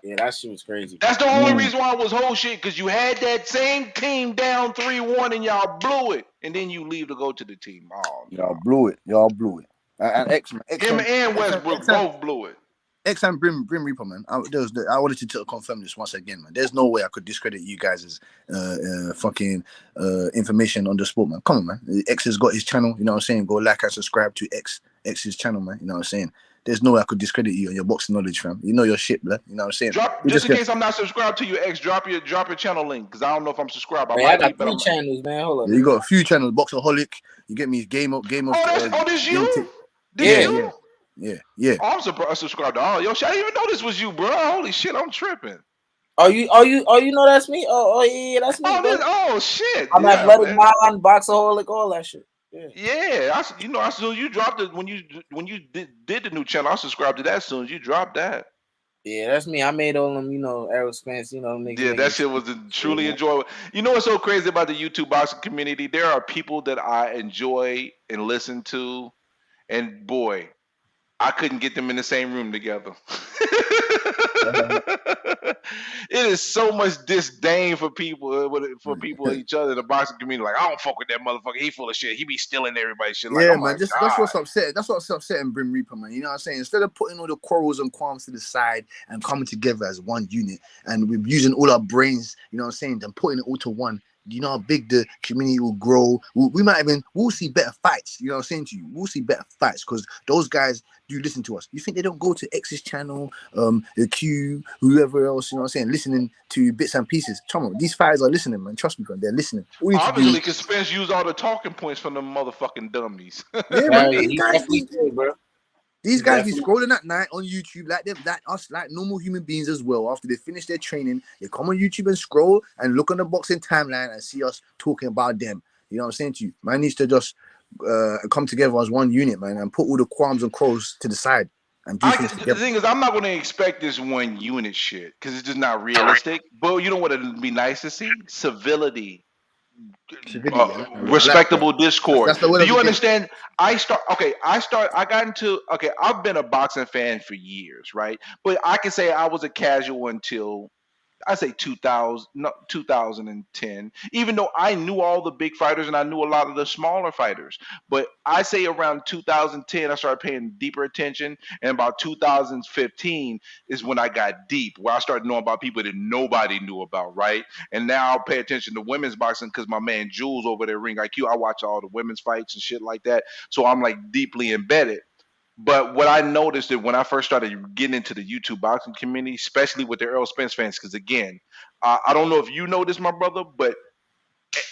Yeah, that shit was crazy. That's the only reason why it was whole shit, because you had that same team down 3-1 and y'all blew it, and then you leave to go to the team. Oh, no. Y'all blew it. And Him and Westbrook both blew it. X and Brim Reaper, man. I wanted to confirm this once again, man. There's no way I could discredit you guys' fucking information on the sport, man. Come on, man. X has got his channel, you know what I'm saying? Go like and subscribe to X's channel, man. You know what I'm saying? There's no way I could discredit you and your boxing knowledge, fam. You know your shit, blood. You know what I'm saying? Just in case I'm not subscribed to you, X, drop your channel link, because I don't know if I'm subscribed. I got 3 channels, man. Hold on. Yeah, you got a few channels, Boxaholic. You get me game of. This you? Yeah. Oh, I'm subscribed to all. Yo, shit, I didn't even know this was you, bro. Holy shit, I'm tripping. You know that's me? Oh yeah, that's me. Oh shit. I'm Athletic Mind, Boxaholic, all that shit. Yeah. I saw you dropped it when you did the new channel. I subscribed to that as soon as you dropped that. Yeah, that's me. I made all them, Aerospace, niggas. Yeah, that shit was truly enjoyable. You know what's so crazy about the YouTube boxing community? There are people that I enjoy and listen to, and boy, I couldn't get them in the same room together. It is so much disdain for people each other in the boxing community. Like, I don't fuck with that motherfucker. He full of shit. He be stealing everybody's shit. Like, yeah, oh man. That's what's upsetting. That's what's upsetting Brim Reaper, man. You know what I'm saying? Instead of putting all the quarrels and qualms to the side and coming together as one unit, and we're using all our brains, you know what I'm saying, and putting it all to one. You know how big the community will grow. We'll see better fights. You know what I'm saying to you? We'll see better fights because those guys do listen to us. You think they don't go to X's channel, the Q, whoever else, you know what I'm saying, listening to bits and pieces. Come on, these fighters are listening, man. Trust me, man. They're listening. Obviously, because Spence used all the talking points from them motherfucking dummies. Yeah, man. These guys be scrolling at night on YouTube like us, like normal human beings as well. After they finish their training, they come on YouTube and scroll and look on the boxing timeline and see us talking about them. You know what I'm saying to you? Man needs to just come together as one unit, man, and put all the qualms and quarrels to the side. And do things together. The thing is, I'm not going to expect this one unit shit because it's just not realistic. But you know what it'd be nice to see? Civility. Respectable discord. Do you understand? I've been a boxing fan for years, right? But I can say I was a casual until I say 2000, no, 2010. Even though I knew all the big fighters and I knew a lot of the smaller fighters, but I say around 2010 I started paying deeper attention, and about 2015 is when I got deep, where I started knowing about people that nobody knew about, right? And now I'll pay attention to women's boxing because my man Jules over there, Ring IQ, I watch all the women's fights and shit like that, so I'm like deeply embedded. But what I noticed that when I first started getting into the YouTube boxing community, especially with the Earl Spence fans, because again, I don't know if you know this, my brother, but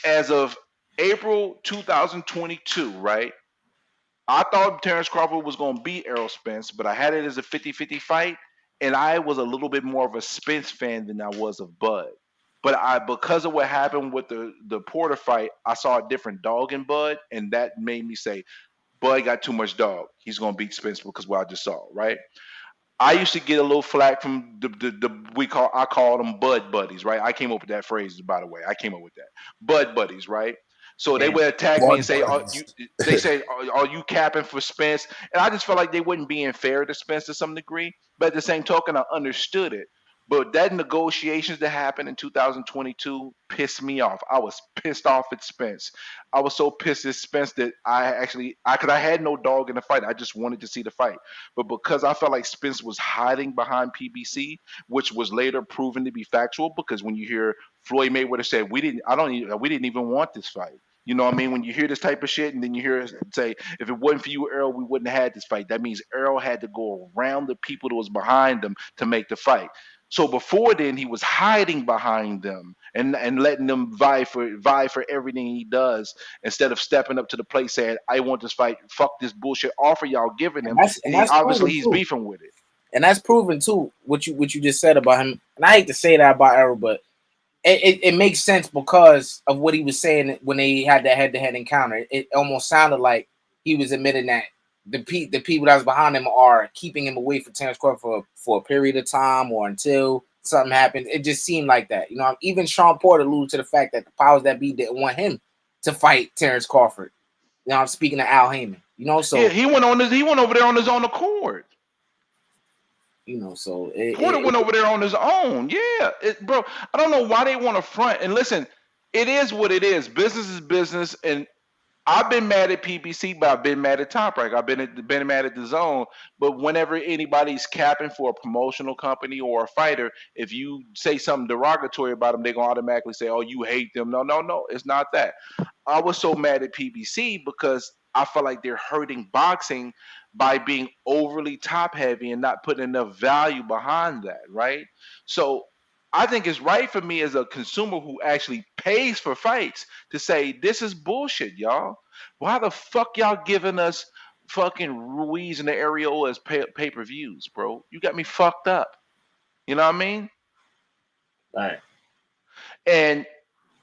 as of April 2022, right? I thought Terrence Crawford was going to beat Errol Spence, but I had it as a 50-50 fight, and I was a little bit more of a Spence fan than I was of Bud. But because of what happened with the Porter fight, I saw a different dog in Bud, and that made me say, Bud got too much dog. He's going to beat Spence because what I just saw, right? I used to get a little flack from I call them Bud buddies, right? I came up with that phrase, by the way. I came up with that. Bud buddies, right? So they Damn. would attack me and Bud say, buddies. they say, are you capping for Spence? And I just felt like they wouldn't be fair to Spence to some degree. But at the same token, I understood it. But that negotiations that happened in 2022 pissed me off. I was pissed off at Spence. I was so pissed at Spence that because I had no dog in the fight. I just wanted to see the fight. But because I felt like Spence was hiding behind PBC, which was later proven to be factual, because when you hear Floyd Mayweather say, we didn't even want this fight. You know what I mean? When you hear this type of shit, and then you hear us say, if it wasn't for you, Earl, we wouldn't have had this fight. That means Earl had to go around the people that was behind him to make the fight. So before then, he was hiding behind them and letting them vie for everything he does instead of stepping up to the plate saying, "I want this fight. Fuck this bullshit offer y'all giving him." And And he that's obviously proven he's too. beefing with it. And that's proven too. What you just said about him. And I hate to say that about Errol, but it makes sense because of what he was saying when they had that head-to-head encounter. It almost sounded like he was admitting that the people that was behind him are keeping him away from Terrence Crawford for a period of time or until something happens. It just seemed like that. You know, even Sean Porter alluded to the fact that the powers that be didn't want him to fight Terrence Crawford. You know, I'm speaking to Al Heyman. You know, Yeah, so he went over there on his own accord. you know, so Porter went over there on his own. Yeah, bro. I don't know why they want to front. And listen, it is what it is. Business is business, and I've been mad at PBC, but I've been mad at Top Rank. Been mad at the Zone. But whenever anybody's capping for a promotional company or a fighter, if you say something derogatory about them, they're gonna automatically say, "Oh, you hate them." No, no, no. It's not that. I was so mad at PBC because I felt like they're hurting boxing by being overly top heavy and not putting enough value behind that, right? So I think it's right for me as a consumer who actually pays for fights to say this is bullshit, y'all. Why the fuck y'all giving us fucking Ruiz and the Areola as pay-per-views, bro? You got me fucked up. You know what I mean? all right. And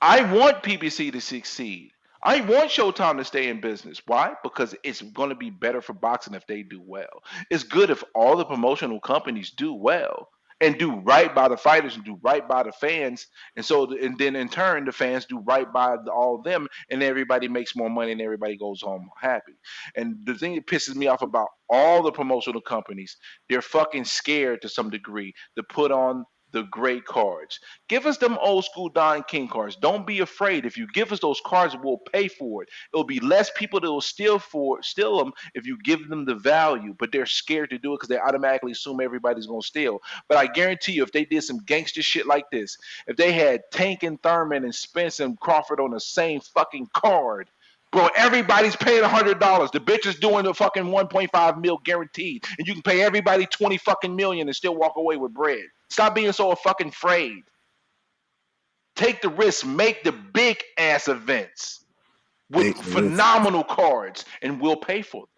I want PBC to succeed. I want Showtime to stay in business. Why? Because it's going to be better for boxing if they do well. It's good if all the promotional companies do well and do right by the fighters and do right by the fans. And then in turn, the fans do right by all of them, and everybody makes more money and everybody goes home happy. And the thing that pisses me off about all the promotional companies, they're fucking scared to some degree to put on the great cards. Give us them old school Don King cards. Don't be afraid. If you give us those cards, we'll pay for it. It'll be less people that will steal them if you give them the value. But they're scared to do it because they automatically assume everybody's gonna steal. But I guarantee you, if they did some gangster shit like this, if they had Tank and Thurman and Spence and Crawford on the same fucking card, bro, everybody's paying $100. The bitch is doing the fucking 1.5 mil guaranteed, and you can pay everybody 20 fucking million and still walk away with bread. Stop being so fucking afraid. Take the risk. Make the big ass events with phenomenal cards, and we'll pay for them.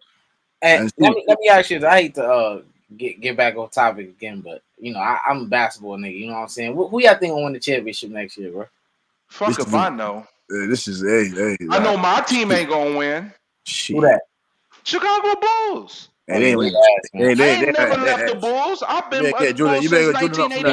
And let me ask you this. I hate to get back on topic again, but you know, I'm a basketball nigga. You know what I'm saying? Who y'all think will win the championship next year, bro? Fuck if I know. This is hey. I know my team ain't gonna win. Who that? Chicago Bulls. I ain't never left the Bulls. I've been Bulls since 1983.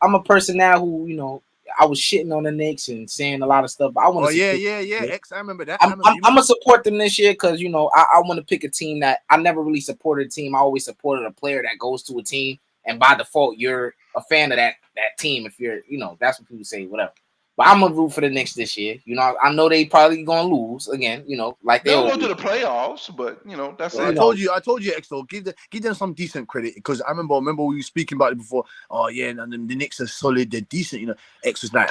I'm a person now who, you know, I was shitting on the Knicks and saying a lot of stuff. But I want to. X. I remember that. I'm gonna support them this year because you know I want to pick a team that I never really supported a team. I always supported a player that goes to a team. and by default you're a fan of that team. If you're, that's what people say, whatever. But I'm gonna root for the Knicks this year. I know they probably gonna lose again. Like they They'll always go to the do. playoffs, but that's But, it. I told you, Exo, give them some decent credit because I remember we were speaking about it before. Oh yeah, and the Knicks are solid, they're decent. X was like,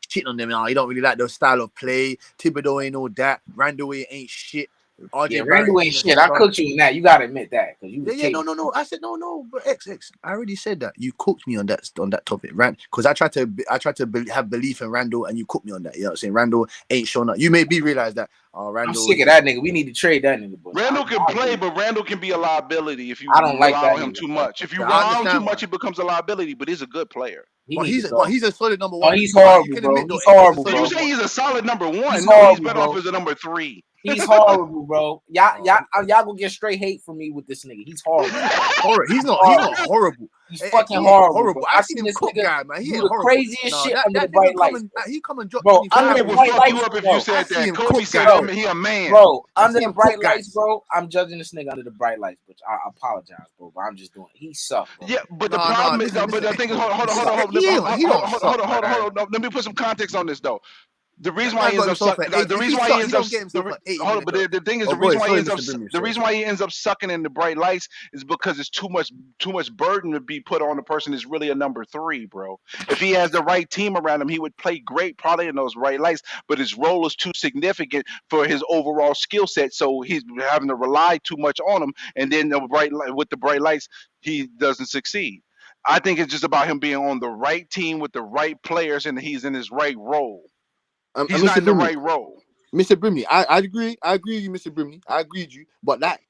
shitting on them. You don't really like their style of play. Thibodeau ain't all that. Randall ain't shit. Yeah, RJ Barrett Randall ain't ain't a shit. I star. cooked you in that. You gotta admit that because you was Yeah, no. I said no, but X. I already said that. You cooked me on that topic, Rand. Because I tried to have belief in Randall, and you cooked me on that. You know what I'm saying? Randall ain't shown up. You made me realize that. I'm Randall. sick of that nigga. We need to trade that nigga. But Randall can play, but Randall can be a liability if you I don't like rely that on him nigga, too bro. much. If you I rely on too understand much, why. it becomes a liability. But he's a good player. But he's a solid number one. He's You horrible, can bro. admit though, He's X is a horrible, solid Did you bro. number say one. he's a solid number one? He's No, he's horrible, better bro. off as a number 3. He's horrible, bro. Y'all gonna get straight hate from me with this nigga. He's horrible. He's not horrible. He's X, fucking he ain't horrible, horrible. bro. I I've seen seen him this cook nigga guy, man. He do ain't the horrible. craziest No, shit under the that nigga bright lights, bro. he come and drop Bro, under the Kobe 25 will bright fuck you lights, up if bro. you said see that. him Kobe cook said guys. he a man. Bro, I under see the him bright cook lights, guys. bro. I'm judging this nigga under the bright lights, but I apologize, bro. But I'm just doing it. He sucked, bro. Yeah, but the No, problem is, listen, but the thing is, hold He on, sucked. he don't suck, my guy. hold on. Let me put some context on this though. The reason That why man he got ends up himself sucking. an 80. The If he reason why he suck, he ends up. don't get himself an 80 Hold on, minute but though. the thing is, Oh, the go reason ahead. why he Sorry, ends up. Mr. Brimley. The Sorry. reason why he ends up sucking in the bright lights is because it's too much burden to be put on the person that's really a number 3, bro. If he has the right team around him, he would play great, probably in those bright lights. But his role is too significant for his overall skill set, so he's having to rely too much on him. And then with the bright lights, he doesn't succeed. I think it's just about him being on the right team with the right players, and he's in his right role. He's not Mr. in the Brimley. right role. Mr. Brimley, I agree. I agree with you, Mr. Brimley. I agree with you. But that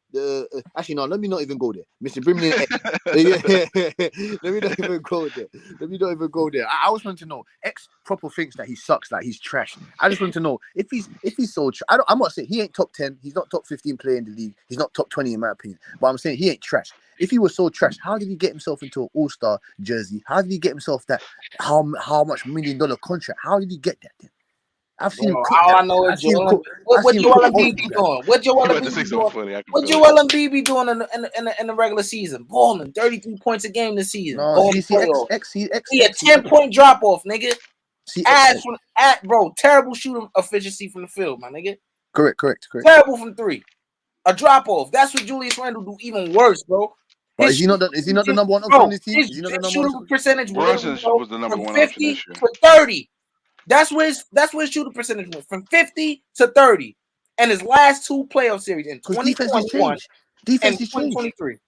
actually no, let me not even go there. Mr. Brimley and X. Let me not even go there. Let me not even go there. I was wanting to know. X proper thinks that he sucks, like he's trash. I just want to know if he's so I'm not saying he ain't top 10, he's not top 15 player in the league, he's not top 20 in my opinion. But I'm saying he ain't trash. If he was so trash, how did he get himself into an all-star jersey? How did he get himself that how much $1 million contract? How did he get that then? I've seen him cook All I guys. know is I've seen him Joel. cook. What I've seen him Joel cook Embiid be multiple guys. doing? What Joel You about to Embiid say be something doing? funny? I can What feel Joel Embiid be doing in the regular season? Balling 33 points a game this season. No, Going to see, playoffs. X. He a 10-point drop off, nigga. See, Ass from bro. Terrible shooting efficiency from the field, my nigga. correct. Terrible from 3. A drop off. That's what Julius Randle do even worse, bro. But is he not the number one option on this team? His Is he not the number shooting one? percentage will Brunson literally go was the number from 1 option 50 this year. to 30. That's where his shooting percentage went from 50 to 30. And his last 2 playoff series in Because defense has 2021 changed. and Defense has changed. 2023.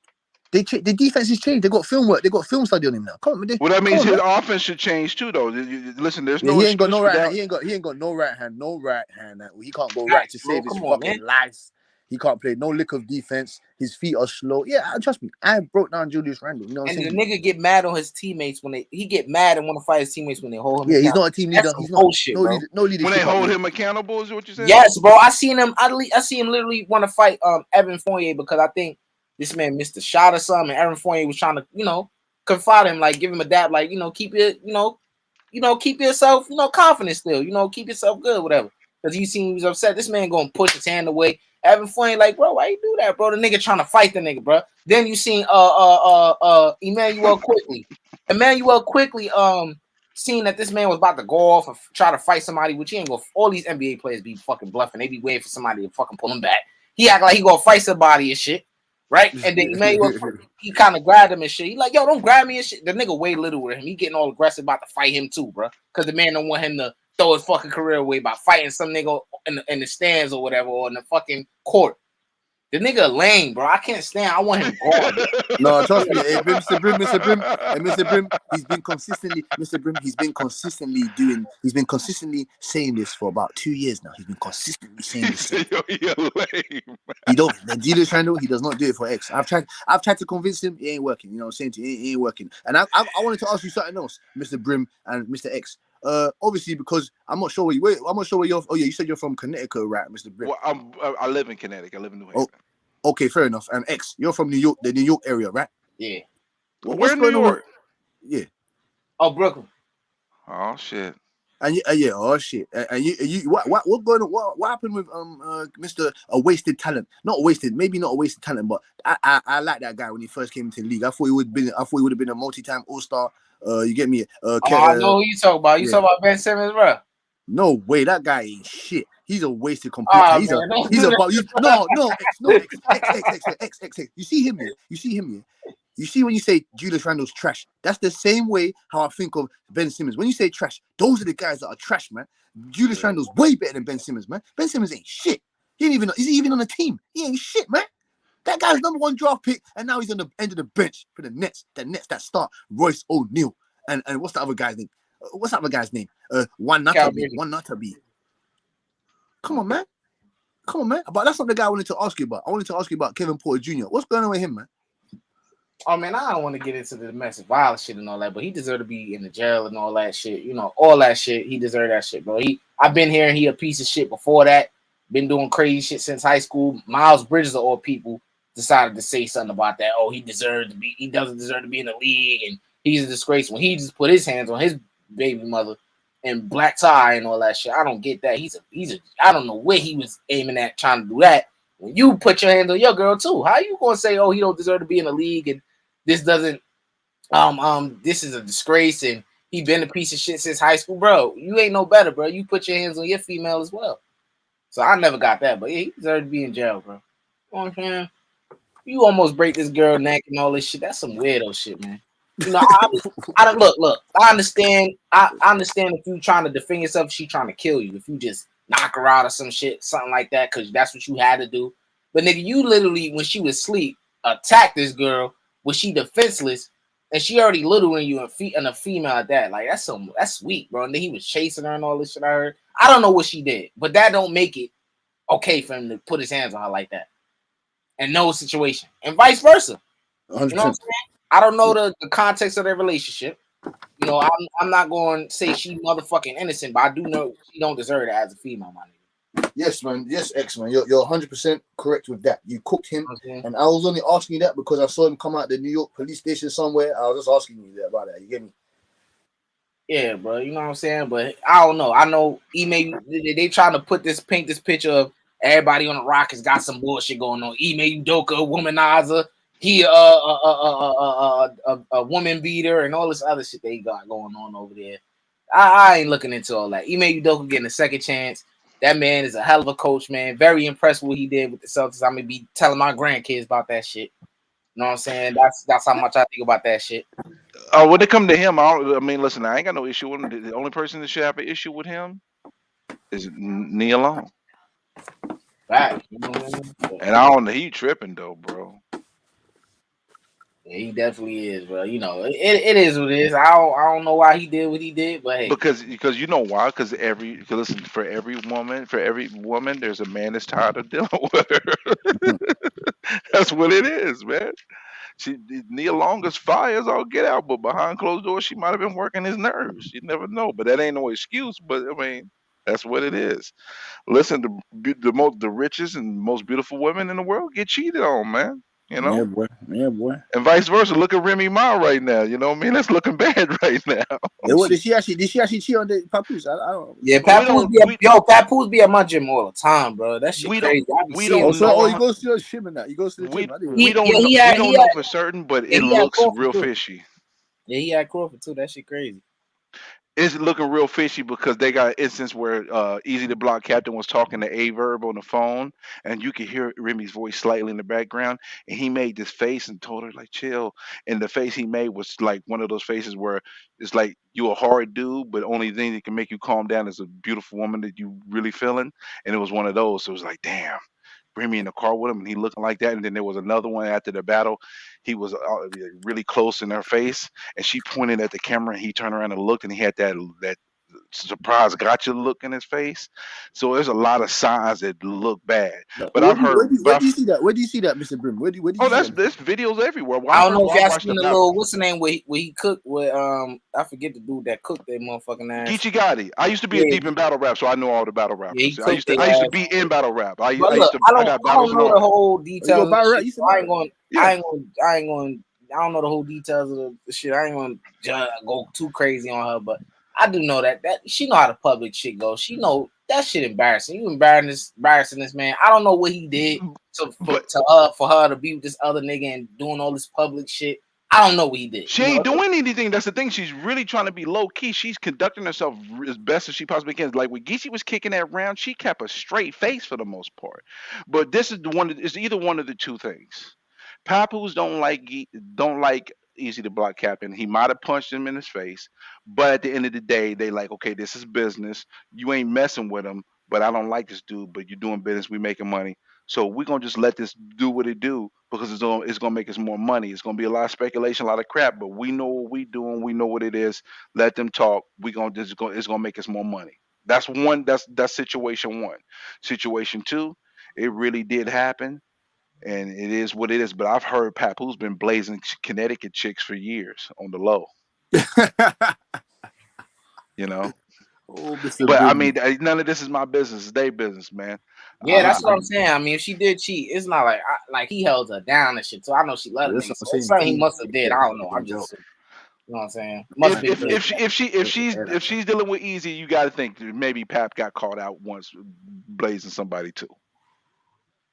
The defense has changed. They got film work. They got film study on him now. Come on, Well, that come means on, his man. offense should change too, though. Listen, there's Yeah, no he ain't got excuse no for right hand. that. He ain't got no right hand. No right hand. He can't go right Facts, to bro. save his Come on, fucking man. life. He can't play no lick of defense. His feet are slow. Yeah, trust me. I broke down Julius Randle. You know what I'm And the saying? nigga get mad on his teteammates when he get mad and want to fight his teammates when they hold him Yeah, he's accountable. not a team That's leader. some He's not bullshit, bro. no When they leadership up hold there. him accountable, is what you said? Yes, bro. I seen him literally want to fight Evan Fournier because I think this man missed a shot or something. And Evan Fournier was trying to, confide him, like give him a dab, like, keep it, keep yourself, confident still, keep yourself good, whatever. Because you seen he was upset. This man gonna push his hand away. Evan Fournier, like, bro, why you do that, bro? The nigga trying to fight the nigga, bro. Then you seen Emmanuel quickly seeing that this man was about to go off and try to fight somebody, which he ain't go. All these NBA players be fucking bluffing. They be waiting for somebody to fucking pull him back. He act like he gonna fight somebody and shit, right? And then Emmanuel, he kind of grabbed him and shit. He like, yo, don't grab me and shit. The nigga way little with him. He getting all aggressive about to fight him too, bro. Because the man don't want him to throw his fucking career away by fighting some nigga in the stands or whatever, or in the fucking court. The nigga lame, bro. I can't stand. I want him gone. No, trust me, hey, Mr. Brim, and Mr. Brim, he's been consistently saying this for about 2 years now. He's been consistently saying this. You're lame. He don't. The Julius Randle, he does not do it for X. I've tried to convince him. It ain't working. You know what I'm saying to you? It ain't working. And I wanted to ask you something else, Mr. Brim and Mr. X. Obviously because I'm not sure where you're. Oh yeah, you said you're from Connecticut, right, Mr. Brim? Well, I live in Connecticut. I live in New Haven. Oh, okay, fair enough. And X, you're from New York, the New York area, right? Yeah. We're in New York. Yeah. Oh, Brooklyn. Oh shit. And yeah, oh shit. And you what going on? What happened with Mr. A wasted talent? Not wasted, maybe not a wasted talent, but I like that guy when he first came into the league. I thought he would have been a multi-time all-star. You get me? Oh, I know who you talking about. You Yeah. talking about Ben Simmons, bro? No way, that guy ain't shit. He's a wasted complete. Oh He's man, a don't he's do a that. but no X. You see him here? You see him here? You see when you say Julius Randle's trash, that's the same way how I think of Ben Simmons. When you say trash, those are the guys that are trash, man. Julius Randle's way better than Ben Simmons, man. Ben Simmons ain't shit. Is he even on the team? He ain't shit, man. That guy's #1 draft pick, and now he's on the end of the bench for the Nets. The Nets that start Royce O'Neal and what's the other guy's name? What's the other guy's name? One Natabi. Come on, man. But that's not the guy I wanted to ask you about. I wanted to ask you about Kevin Porter Jr. What's going on with him, man? Oh man, I don't want to get into the domestic violence shit and all that, but he deserved to be in the jail and all that shit. You know, all that shit. He deserved that shit, bro. I've been here and he a piece of shit before that. Been doing crazy shit since high school. Miles Bridges of all people decided to say something about that. Oh, he doesn't deserve to be in the league and he's a disgrace when he just put his hands on his baby mother and black tie and all that shit. I don't get that. He's a I don't know where he was aiming at trying to do that. When you put your hands on your girl too, how you gonna say, oh, he don't deserve to be in the league and this doesn't this is a disgrace and he been a piece of shit since high school, bro. You ain't no better, bro. You put your hands on your female as well. So I never got that, but yeah, he deserved to be in jail, bro. You know what I'm saying? You almost break this girl neck and all this shit. That's some weirdo shit, man. You know, I don't look. I understand. I understand if you trying to defend yourself, she trying to kill you. If you just knock her out or some shit, something like that, because that's what you had to do. But nigga, you literally when she was asleep, attacked this girl. Was she defenseless? And she already little in you and a female at that. Like that's sweet, bro. And then he was chasing her and all this shit. I heard. I don't know what she did, but that don't make it okay for him to put his hands on her like that. In no situation. And vice versa. 100%. You know what I'm saying? I don't know the context of their relationship. You know, I'm not going to say she motherfucking innocent, but I do know she don't deserve it as a female, my nigga. Yes, man. Yes, X, man. You're 100% correct with that. You cooked him, Okay. and I was only asking you that because I saw him come out the New York police station somewhere. I was just asking you about that. You get me? Yeah, bro. You know what I'm saying? But I don't know. I know they trying to paint this picture of everybody on the Rockets got some bullshit going on. Ime Udoka, womanizer. He a woman beater and all this other shit they got going on over there. I ain't looking into all that. Ime Udoka getting a second chance. That man is a hell of a coach, man. Very impressed with what he did with the Celtics. I'm gonna be telling my grandkids about that shit. You know what I'm saying? That's how much I think about that shit. When it come to him, I mean, listen, I ain't got no issue with him. The only person that should have an issue with him is Nia Long. Right. You know what I mean? And I don't know, he tripping though, bro. Yeah, he definitely is, bro. You know, it is what it is. I don't know why he did what he did, but hey. Because you know why? Because listen, for every woman, there's a man that's tired of dealing with her. That's what it is, man. Nia Long is fire as all get out, but behind closed doors, she might have been working his nerves. You never know, but that ain't no excuse. But I mean, that's what it is. Listen, the richest and most beautiful women in the world get cheated on, man. You Yeah, know, boy. Yeah, boy. and vice versa. Look at Remy Ma right now. You know what I mean? That's looking bad right now. Yeah, what did she actually cheat on the Papoose? I don't. Yeah, Papoose be at my gym all the time, bro. That shit crazy. You goes to the gym and that. You goes to the gym. We don't know for certain, but it looks real fishy. Yeah, he had Crawford too. That shit crazy. It's looking real fishy because they got an instance where Easy the Block Captain was talking to A-Verb on the phone, and you could hear Remy's voice slightly in the background, and he made this face and told her like chill, and the face he made was like one of those faces where it's like you a hard dude, but only thing that can make you calm down is a beautiful woman that you really feeling, and it was one of those. So it was like, damn. Remy in the car with him, and he looking like that. And then there was another one after the battle. He was really close in her face, and she pointed at the camera. And he turned around and looked, and he had that surprise gotcha look in his face. So there's a lot of signs that look bad. But I've heard. Where do you see that? Where do you see that, Mr. Brim? Where do you see that? There's videos everywhere. I don't know if y'all seen the little what's the name where he cooked with I forget the dude that cooked that motherfucking ass. Geechee Gotti. I used to be deep in battle rap, so I know all the battle rappers. I used to be in battle rap. I don't know the whole details. I don't know the whole details of the shit. I ain't gonna go too crazy on her, but I do know that she know how the public shit goes. She know that shit embarrassing. You embarrassing this man. I don't know what he did for her to be with this other nigga and doing all this public shit. I don't know what he did. She ain't doing anything. That's the thing. She's really trying to be low key. She's conducting herself as best as she possibly can. Like when Geechee was kicking that round, she kept a straight face for the most part. But this is the one. It's either one of the two things. Papoose don't like Easy to Block Captain. He might have punched him in his face, but at the end of the day, they like, okay, this is business. You ain't messing with him, but I don't like this dude. But you're doing business. We making money. So we're gonna just let this do what it do because it's gonna make us more money. It's gonna be a lot of speculation, a lot of crap, but we know what we doing. We know what it is. Let them talk. It's gonna make us more money. That's one. That's situation one. Situation two, it really did happen, and it is what it is. But I've heard Papoose been blazing Connecticut chicks for years on the low. You know. Oh, Mr. But I Biggie. mean, none of this is my business. It's their business, man. Yeah, that's what I'm saying. I mean, if she did cheat, it's not like he held her down and shit. So I know she loved me. So it's something he must have did. I don't know. I'm just, you know what I'm saying. If she's dealing with Easy, you got to think that maybe Pap got caught out once blazing somebody too.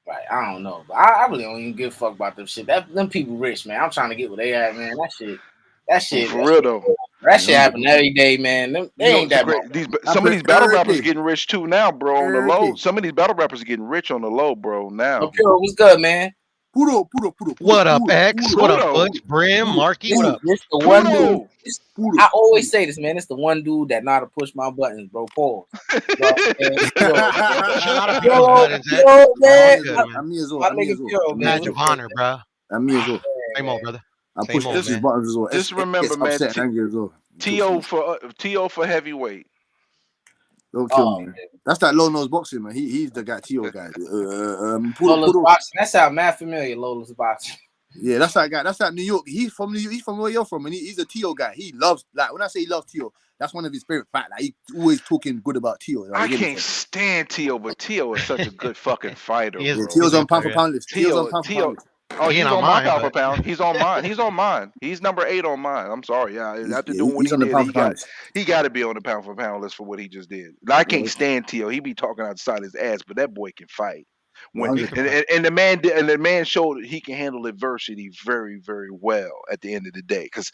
Right, I don't know, but I really don't even give a fuck about them shit. Them people rich, man. I'm trying to get where they at, man. That shit. For real though. That shit happen every day, man. They ain't that much. Some of these battle rappers getting rich too now, bro. On the low, some of these battle rappers are getting rich on the low, bro. Now. Puro, what's good, man? Puro. What up, X? What up, Butch? Brim, Marky, what up? This the one dude. I always say this, man. It's the one dude that know how to push my buttons, bro. Pause. Badge of honor, bro. I'm me as well. Same old, brother. I push these buttons as well. Just remember, man. T.O. for heavyweight. Don't kill me. That's that low nose boxing, man. He's the guy, T.O. guy. Lola's boxing. That sound mad familiar. Lola's boxing. Yeah, that's that guy. That's that New York. He's from New York. He's from where you're from, and he's a T.O. guy. He loves, like, when I say he loves T.O., that's one of his favorite facts. Like, he's always talking good about T.O. Like, I can't stand T.O., but T.O. is such a good fucking fighter. Yeah, T.O.'s on pound for pound list. T.O.'s on pound for pound list. Oh, he's on my pound for pound. He's on mine. He's on mine. He's number 8 on mine. I'm sorry. Yeah, after doing what he did, he got to be on the pound for pound list for what he just did. I can't stand T.O. He be talking outside his ass, but that boy can fight. And the man showed that he can handle adversity very, very well at the end of the day. Because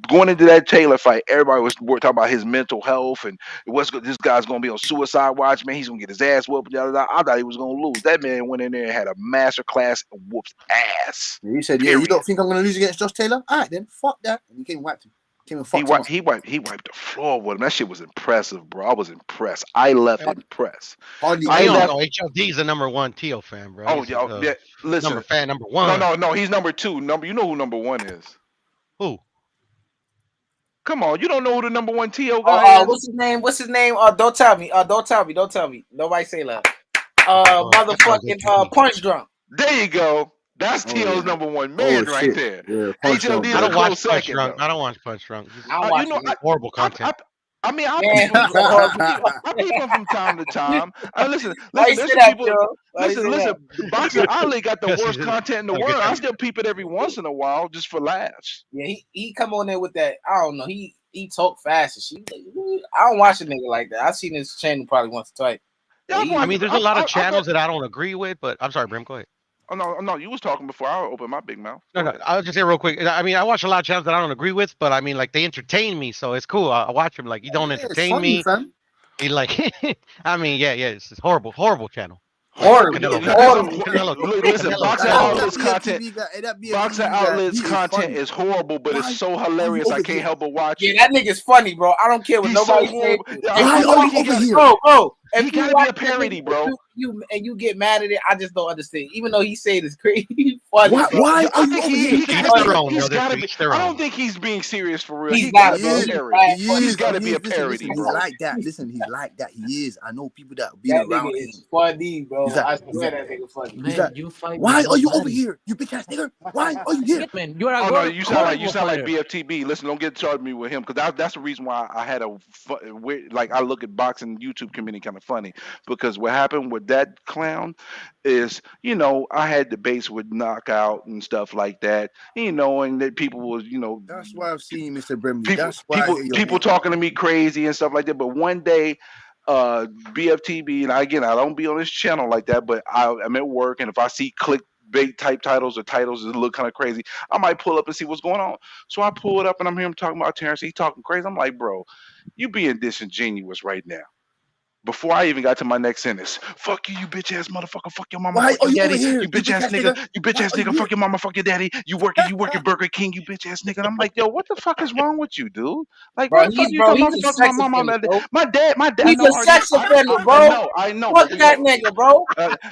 going into that Taylor fight, everybody was talking about his mental health and this guy's going to be on suicide watch. Man, he's going to get his ass whooped. I thought he was going to lose. That man went in there and had a master class and whooped ass. He said, "Yeah, you don't think I'm going to lose against Josh Taylor? All right, then fuck that." And he came and wiped him. He wiped the floor with him. That shit was impressive, bro. I was impressed. I left impressed. HLD's the number 1 T.O. fan, bro. Oh, yeah. Listen, number 1. No. He's number 2. You know who number 1 is? Who? Come on, you don't know who the number 1 T.O. guy is? What's his name? Don't tell me. Don't tell me. Nobody say that. Motherfucking Punch Drunk. There you go. That's T.O.'s number 1 man right there. Yeah, HLD I don't watch Punch Drunk. I don't watch Punch Drunk. Horrible content. I peep him from time to time. Listen, Boxing Ali got the worst content in the world. I still peep it every once in a while just for laughs. Yeah, he come on there with that. I don't know. He talk fast and shit. I don't watch a nigga like that. I've seen his channel probably once or twice. I mean, there's a lot of channels that I don't agree with, but I'm sorry, Brim, go ahead. Oh no, you was talking before I opened my big mouth. No, I'll just say real quick. I mean, I watch a lot of channels that I don't agree with, but I mean, like, they entertain me, so it's cool. I watch them. Like, you don't entertain me. He like, I mean, yeah, it's horrible channel. Listen, Boxing Outlet's content is horrible, but it's so hilarious I can't help but watch it. Yeah, that nigga's funny, bro. I don't care what nobody says. Bro, he gotta be a parody, bro. You get mad at it, I just don't understand. Even though he said it's crazy, funny. Why? I think I don't think he's being serious for real. He's got to be a parody. He's got to be a parody, bro. He's like that. Listen, he's like that. He is. I know people that be that around nigga him. is funny, bro. I swear that nigga funny. Man, you fight. Why are you over here? You big ass nigga. Why are you here? Man, you sound like BFTB. Listen, don't get charged me with him because that's the reason why I had I look at boxing YouTube community kind of funny because what happened with that clown is, I had debates with Knockout and stuff like that, and that people was, That's why I've seen Mr. Brimley. people That's why I people hear your people beef. talking to me crazy and stuff like that. But one day, BFTB, and again, I don't be on this channel like that, but I'm at work, and if I see clickbait type titles or titles that look kind of crazy, I might pull up and see what's going on. So I pull it up and I'm hearing him talking about Terrence. He talking crazy. I'm like, bro, you being disingenuous right now. Before I even got to my next sentence, fuck you, you bitch ass motherfucker, fuck your mama, Why fuck are your you over daddy, here? you You bitch bitch ass ass nigga, nigga. you bitch Why ass are nigga, you? fuck your mama, fuck your daddy, you work at Burger King, you bitch ass nigga. And I'm like, yo, what the fuck is wrong with you, dude? Like, why Bro, the fuck you talking he's about a fuck my sex mama? offender, bro. My dad, I He's know, a RG, sex offender, I bro. know, Fuck but that nigga, bro.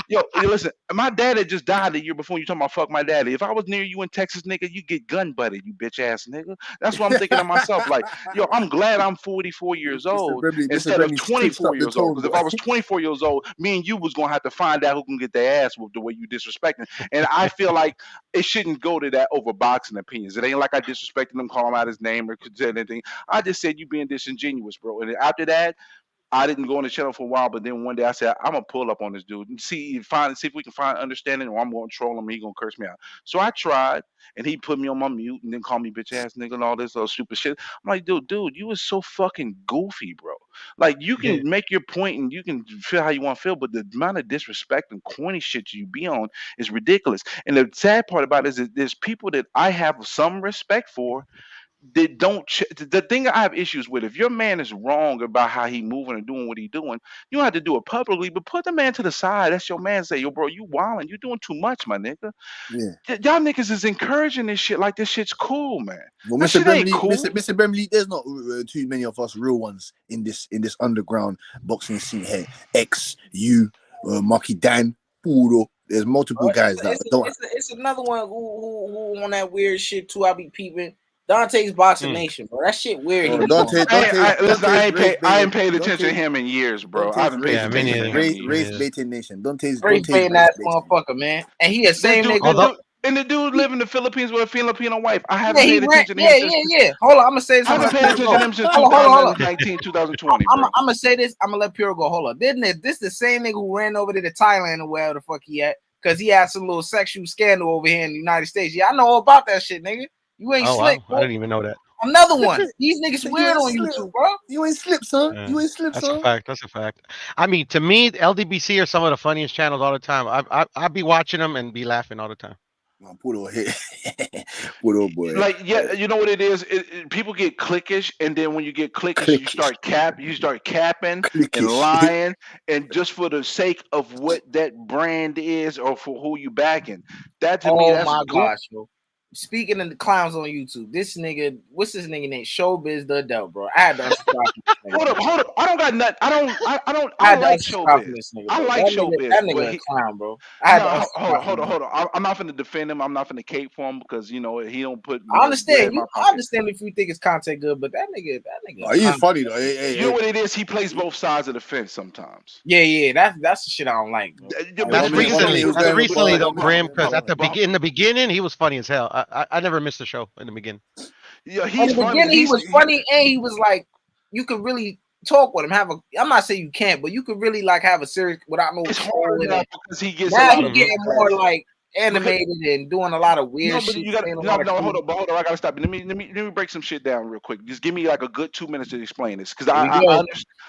yo, listen, my daddy just died the year before. You talking about fuck my daddy? If I was near you in Texas, nigga, you get gun butted, you bitch ass nigga. That's what I'm thinking to myself. Like, yo, I'm glad I'm 44 years old Mr. instead of Brimley, switched 24 up the years old. tone, Because boy. if I was 24 years old, me and you was gonna have to find out who can get their ass whooped the way you disrespecting. And I feel like it shouldn't go to that over boxing opinions. It ain't like I disrespected him, calling him out his name or said anything. I just said you being disingenuous, bro. And after that, I didn't go on the channel for a while, but then one day I said I'm gonna pull up on this dude and see if we can find understanding, or I'm gonna troll him and he gonna curse me out. So I tried, and he put me on my mute and then called me bitch ass nigga and all this other stupid shit. I'm like, dude, you was so fucking goofy, bro. Like you Yeah. can make your point and you can feel how you want to feel, but the amount of disrespect and corny shit you be on is ridiculous. And the sad part about it is that there's people that I have some respect for that don't the thing I have issues with. If your man is wrong about how he moving and doing what he doing, you don't have to do it publicly, but put the man to the side. That's your man. Say, yo, bro, you wilding, you doing too much, my nigga. Yeah. Y'all niggas is encouraging this shit like this shit's cool, man. Well, That Mr. shit ain't Brimley, cool. Mr. Brimley, there's not too many of us real ones in this underground boxing scene here. X, you, Marky Dan, Puro. There's multiple guys that don't. It's another one who on that weird shit too. I be peeping. Dante's Boxing Mm. Nation, bro. That shit weird. He Oh, be doing. Listen, Dante's race I ain't baiting. paid attention to Dante's him in years, bro. I Dante's haven't paid Yeah, me attention to neither. him in Me race years. neither. baiting nation. Dante's Race race baiting ass baiting. motherfucker, man. And he the The same dude, nigga. the Although, dude, and the dude live in the Philippines with a Filipino wife. I Yeah, haven't he paid ran. attention to him Yeah, since. yeah, yeah. Hold on, I'm gonna say this. I I'm gonna haven't let paid Pure attention go. to him since Hold on. 2019, 2020, I'm bro. gonna say this. I'm gonna let Pure go. Hold on. This the same nigga who ran over to Thailand or wherever the fuck he at, because he had some little sexual scandal over here in the United States. Yeah, I know all about that shit, nigga. You ain't oh slick, wow, I bro. didn't even know that. Another one. These niggas You weird ain't on slip. YouTube, bro. You ain't slip, son. Yeah, You ain't slip, that's a son. fact. That's a fact. I mean, to me, LDBC are some of the funniest channels all the time. I be watching them and be laughing all the time. Puro hit. Puro boy. Like, yeah, you know what it is. People get cliquish, and then when you get cliquish, Clickish. you start capping and Clickish. lying, and just for the sake of what that brand is or for who you backing. That to me, Oh that's my goofy. gosh, yo. Speaking of the clowns on YouTube, this nigga, what's his nigga name? Showbiz the adult, bro. I had to unsubscribe from this nigga. Hold up. I don't got nothing. I I had to like unsubscribe from showbiz. this nigga, I bro. like showbiz, That but nigga a he. clown, bro. I had No, to unsubscribe from him. hold on. I'm not going to defend him. I'm not going to cape for him because he don't put I more bread understand in my you. I pocket. understand if you think his content good, but that nigga Oh, a he is clown. funny though. Hey, You know hey, what it is? He plays both sides of the fence sometimes. Yeah. That's the shit I don't like, bro. But That's let me one say minute he recently. was That's going with recently though, Hold Brim. on, Because hold at on. in the beginning, he was funny as hell. I never missed a show in the beginning. Yeah, In he's the funny. beginning, he was funny, and he was like, you could really talk with him. I'm not saying you can't, but you could really like have a serious without no It's hard trolling. now because he gets a Now lot he's of getting more backlash. like Because animated and doing a lot of weird no, but shit, you got saying a no, lot of no. crazy. Hold on. I gotta stop. Let me break some shit down real quick. Just give me like a good 2 minutes to explain this because Here we go.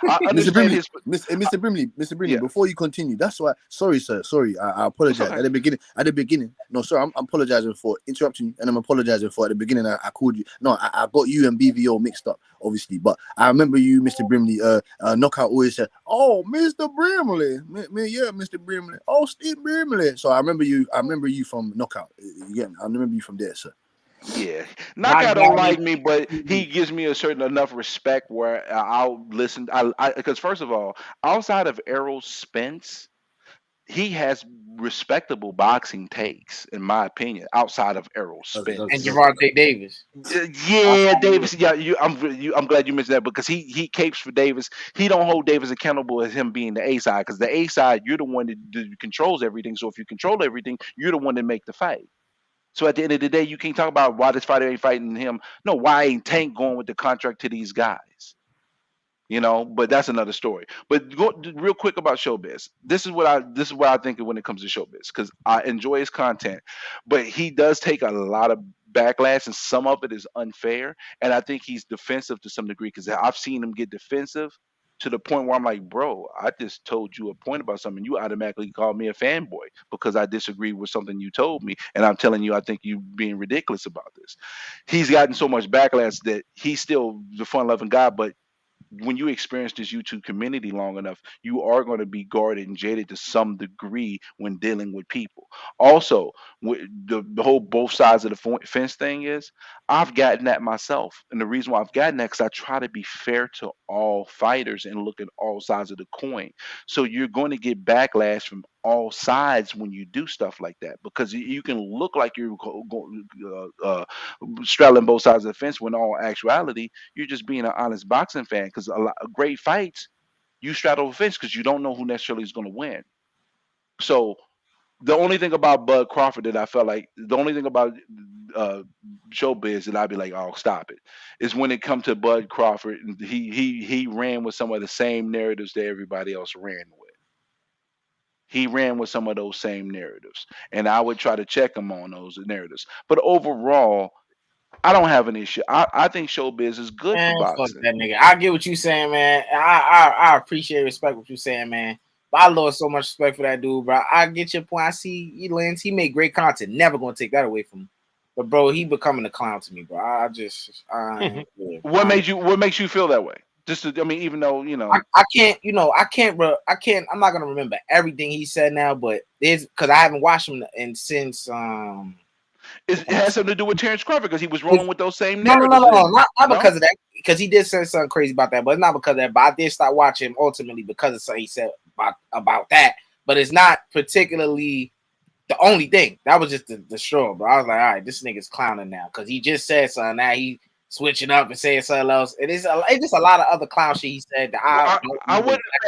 I Mr. understand Brimley, his. Mr. Brimley, Yeah, before you continue, that's why. Sorry, sir. Sorry, I it's apologize. okay. At the beginning, no, sir, I'm apologizing for interrupting you, and I'm apologizing for at the beginning. I called you. No, I got you and BVO mixed up, obviously. But I remember you, Mr. Brimley. Knockout always said, "Oh, Mr. Brimley, yeah, Mr. Brimley. Oh, Steve Brimley." So I remember you. I remember you from Knockout. Yeah, I remember you from there, sir. Yeah, My Knockout don't guy, like me, but he gives me a certain enough respect where I'll listen. I because first of all, outside of Errol Spence, he has respectable boxing takes, in my opinion. Outside of Errol and Spence, Javante Davis. yeah, Davis. Yeah, I'm glad you mentioned that because he capes for Davis. He don't hold Davis accountable as him being the A side because the A side, you're the one that controls everything. So if you control everything, you're the one that make the fight. So at the end of the day, you can't talk about why this fighter ain't fighting him. No, why ain't Tank going with the contract to these guys? You know, but that's another story. But real quick about showbiz. This is what I think of when it comes to showbiz because I enjoy his content, but he does take a lot of backlash and some of it is unfair. And I think he's defensive to some degree because I've seen him get defensive to the point where I'm like, bro, I just told you a point about something. You automatically called me a fanboy because I disagree with something you told me, and I'm telling you, I think you being ridiculous about this. He's gotten so much backlash that he's still the fun-loving guy, but when you experience this YouTube community long enough, you are going to be guarded and jaded to some degree when dealing with people. Also, the whole both sides of the fence thing is, I've gotten that myself, and the reason why I've gotten that because I try to be fair to all fighters and look at all sides of the coin. So you're going to get backlash from all sides when you do stuff like that because you can look like you're straddling both sides of the fence when all actuality you're just being an honest boxing fan because a lot of great fights you straddle the fence because you don't know who necessarily is going to win. So the only thing about Bud Crawford that I felt like the only thing about uh, showbiz that I'd be like, oh, stop it, is when it come to Bud Crawford. He ran with some of the same narratives that everybody else ran with. He ran with some of those same narratives, and I would try to check him on those narratives. But overall, I don't have an issue. I think showbiz is good for Man, fuck boxing. that nigga. I get what you saying, man. I appreciate respect what you saying, man. But I lost so much respect for that dude, bro. I get your point. I see he Lance. He made great content. Never gonna take that away from him. But bro, he becoming a clown to me, bro. I ain't good. What makes you feel that way? I mean, even though I can't, I'm not gonna remember everything he said now, but it's because I haven't watched him since it has something to do with Terrence Crawford because he was rolling with those same no, narratives. not because of that. Because he did say something crazy about that, but it's not because of that. But I did start watching him ultimately because of something he said about that. But it's not particularly the only thing. That was just the straw, bro. I was like, all right, this nigga's clowning now because he just said something. Now he switching up and saying something else. It's just a lot of other clown shit he said that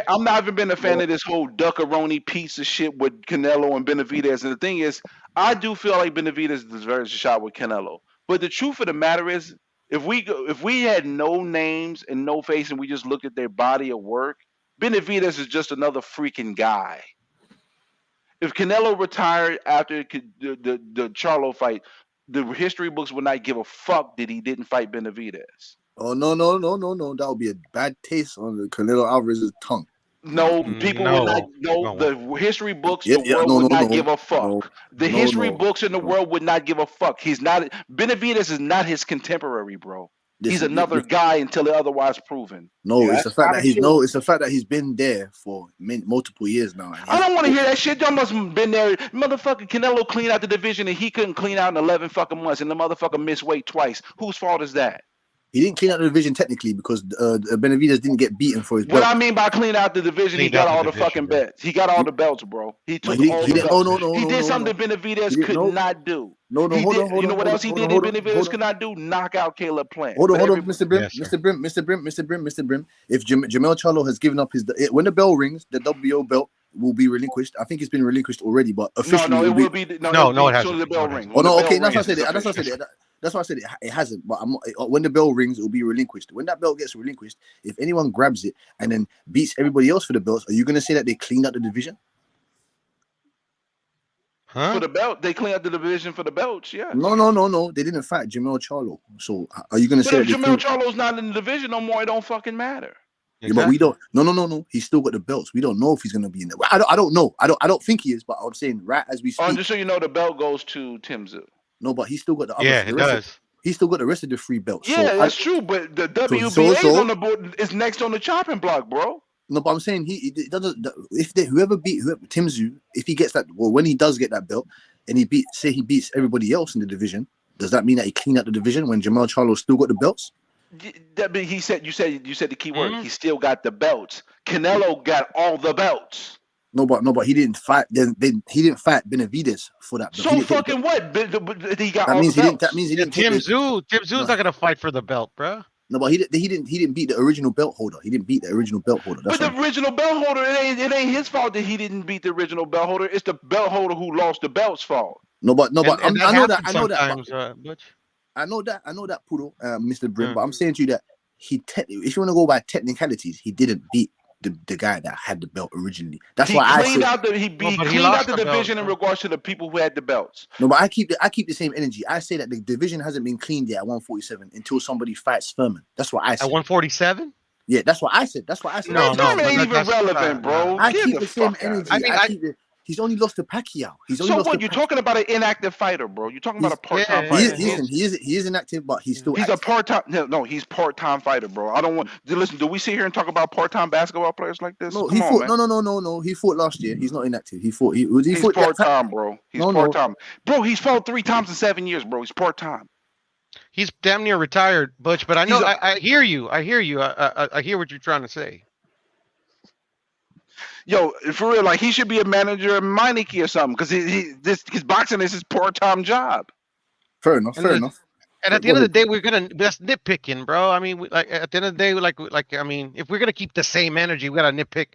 I'm not even been a fan of this whole duckaroni piece of shit with Canelo and Benavidez. And the thing is, I do feel like Benavidez deserves a shot with Canelo. But the truth of the matter is, if we had no names and no face and we just looked at their body of work, Benavidez is just another freaking guy. If Canelo retired after the Charlo fight, the history books would not give a fuck that he didn't fight Benavidez. Oh no! That would be a bad taste on the Canelo Alvarez's tongue. No, people will not. No, the history books, the world would not give a fuck. The history books in the world would not give a fuck. He's not. Benavidez is not his contemporary, bro. He's another guy until otherwise proven. No, it's the fact that it's the fact that he's been there for multiple years now. I don't want to hear that shit. Y'all must have been there. Motherfucking Canelo cleaned out the division and he couldn't clean out in 11 fucking months, and the motherfucker missed weight twice. Whose fault is that? He didn't clean out the division technically because Benavidez didn't get beaten for his belt. What I mean by clean out the division, he got all the fucking belts. He got all the belts, bro. He took all the belts. He did something Benavidez could not do. Hold on. You know what else he did that Benavidez could not do? Knock out Caleb Plant. Hold on, Mr. Brim. If Jamel Charlo has given up when the bell rings, the WBO belt will be relinquished. I think it's been relinquished already, but officially it will be. No, it hasn't. The bell rings. Oh no, okay, that's what I said. That's why I said it hasn't. But when the bell rings, it will be relinquished. When that belt gets relinquished, if anyone grabs it and then beats everybody else for the belts, are you going to say that they cleaned out the division? For the belt, they cleaned out the division for the belts. Yeah. No. They didn't fight Jamel Charlo. So are you going to say if Jamel Charlo's not in the division no more, it don't fucking matter. Yeah, but we don't. No. He's still got the belts. We don't know if he's going to be in there. I don't know. I don't think he is. But I'm saying right as we speak. Just so you know, the belt goes to Tim Tszyu. No, but he's still got the other. Yeah, it does. He's still got the rest of the 3 belts. Yeah, that's true. But the WBA on the board is next on the chopping block, bro. No, but I'm saying he doesn't. Whoever Tim Tszyu, if he gets that, well, when he does get that belt, and he beats everybody else in the division, does that mean that he cleaned out the division when Jamel Charlo still got the belts? You said the key word. He still got the belts. Canelo got all the belts. No, but he didn't fight. He didn't fight Benavidez for that belt. So fucking what? He got that all means the belts. That means he didn't. Tim Tszyu's not gonna fight for the belt, bro. No, but he didn't beat the original belt holder. He didn't beat the original belt holder. But the original belt holder, it ain't his fault that he didn't beat the original belt holder. It's the belt holder who lost the belt's fault. I know that, Butch. Poodle, Mr. Brim. But I'm saying to you that if you want to go by technicalities, he didn't beat the guy that had the belt originally. That's He why I cleaned said out the he No, but he cleaned out lost the the belt, division in bro. regards to the people who had the belts. no, but I keep the same energy. I say that the division hasn't been cleaned yet at 147 until somebody fights Furman. That's what I At said. 147? Yeah, that's what I said. That's what I said. No, Man, no, Thurman but ain't even that's relevant, bro. nah. I Get keep the the same fuck out of energy. here. I mean, He's only lost to Pacquiao. He's only So lost to what? You're talking about an inactive fighter, bro. You're talking about a part-time yeah, He fighter, is, yeah, bro. listen, he is inactive, but he's still He's a active. part-time. No, he's part-time fighter, bro. I don't want. Listen, do we sit here and talk about part-time basketball players like this? No, Come he on, fought. man. No. He fought last year. He's not inactive. He fought. He He's fought. Yeah, part-time, bro. He's no. part-time, bro. He's fought 3 times in 7 years, bro. He's part-time. he's damn near retired, Butch. But I know, He's a I hear you. I hear you. I hear what you're trying to say. yo for real. Like he should be a manager at Meineke or something because his boxing is his part-time job. Fair enough. And Fair the, enough. and at the Go end of the ahead. day, that's nitpicking, bro. I mean, like at the end of the day, like I mean, if we're gonna keep the same energy, we gotta nitpick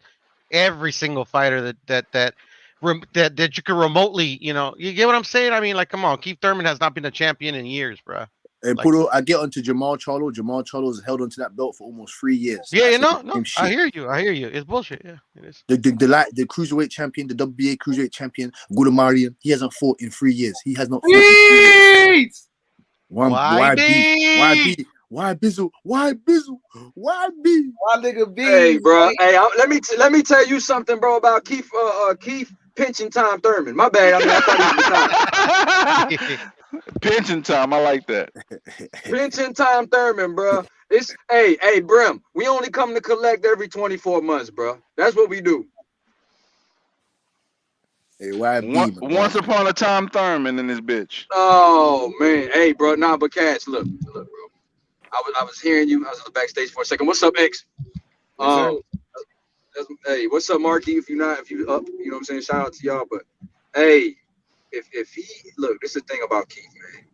every single fighter that you can remotely, you get what I'm saying? I mean, like, come on, Keith Thurman has not been a champion in years, bro. And Like, Puro, I get onto Jamal Charlo. Jamal Charlo's held onto that belt for almost 3 years. yeah, I you said know, the no, same I shit. hear you. It's bullshit. Yeah, it is. The cruiserweight champion, the WBA cruiserweight champion, Gudamarian, he hasn't fought in 3 years. He has not fought in 3 years. Why B? Why Bizzle? Why Bizzle? Why B? Why nigga B? Hey, bro. Hey, let me tell you something, bro, about Keith Pinching Time Thurman. My bad. I mean, I thought he was retired. Pension time. I like that. Pinching Time Thurman, bro. It's hey, Brim. We only come to collect every 24 months, bro. That's what we do. Hey, why B? Once upon a time, Thurman in this bitch. Oh man, hey, bro. Nah, but Cash, look, bro. I was hearing you. I was in the backstage for a second. What's up, X? Hey, what's up, Marky? If you up, you know what I'm saying? Shout out to y'all. But hey, if he look, this is the thing about Keith, man.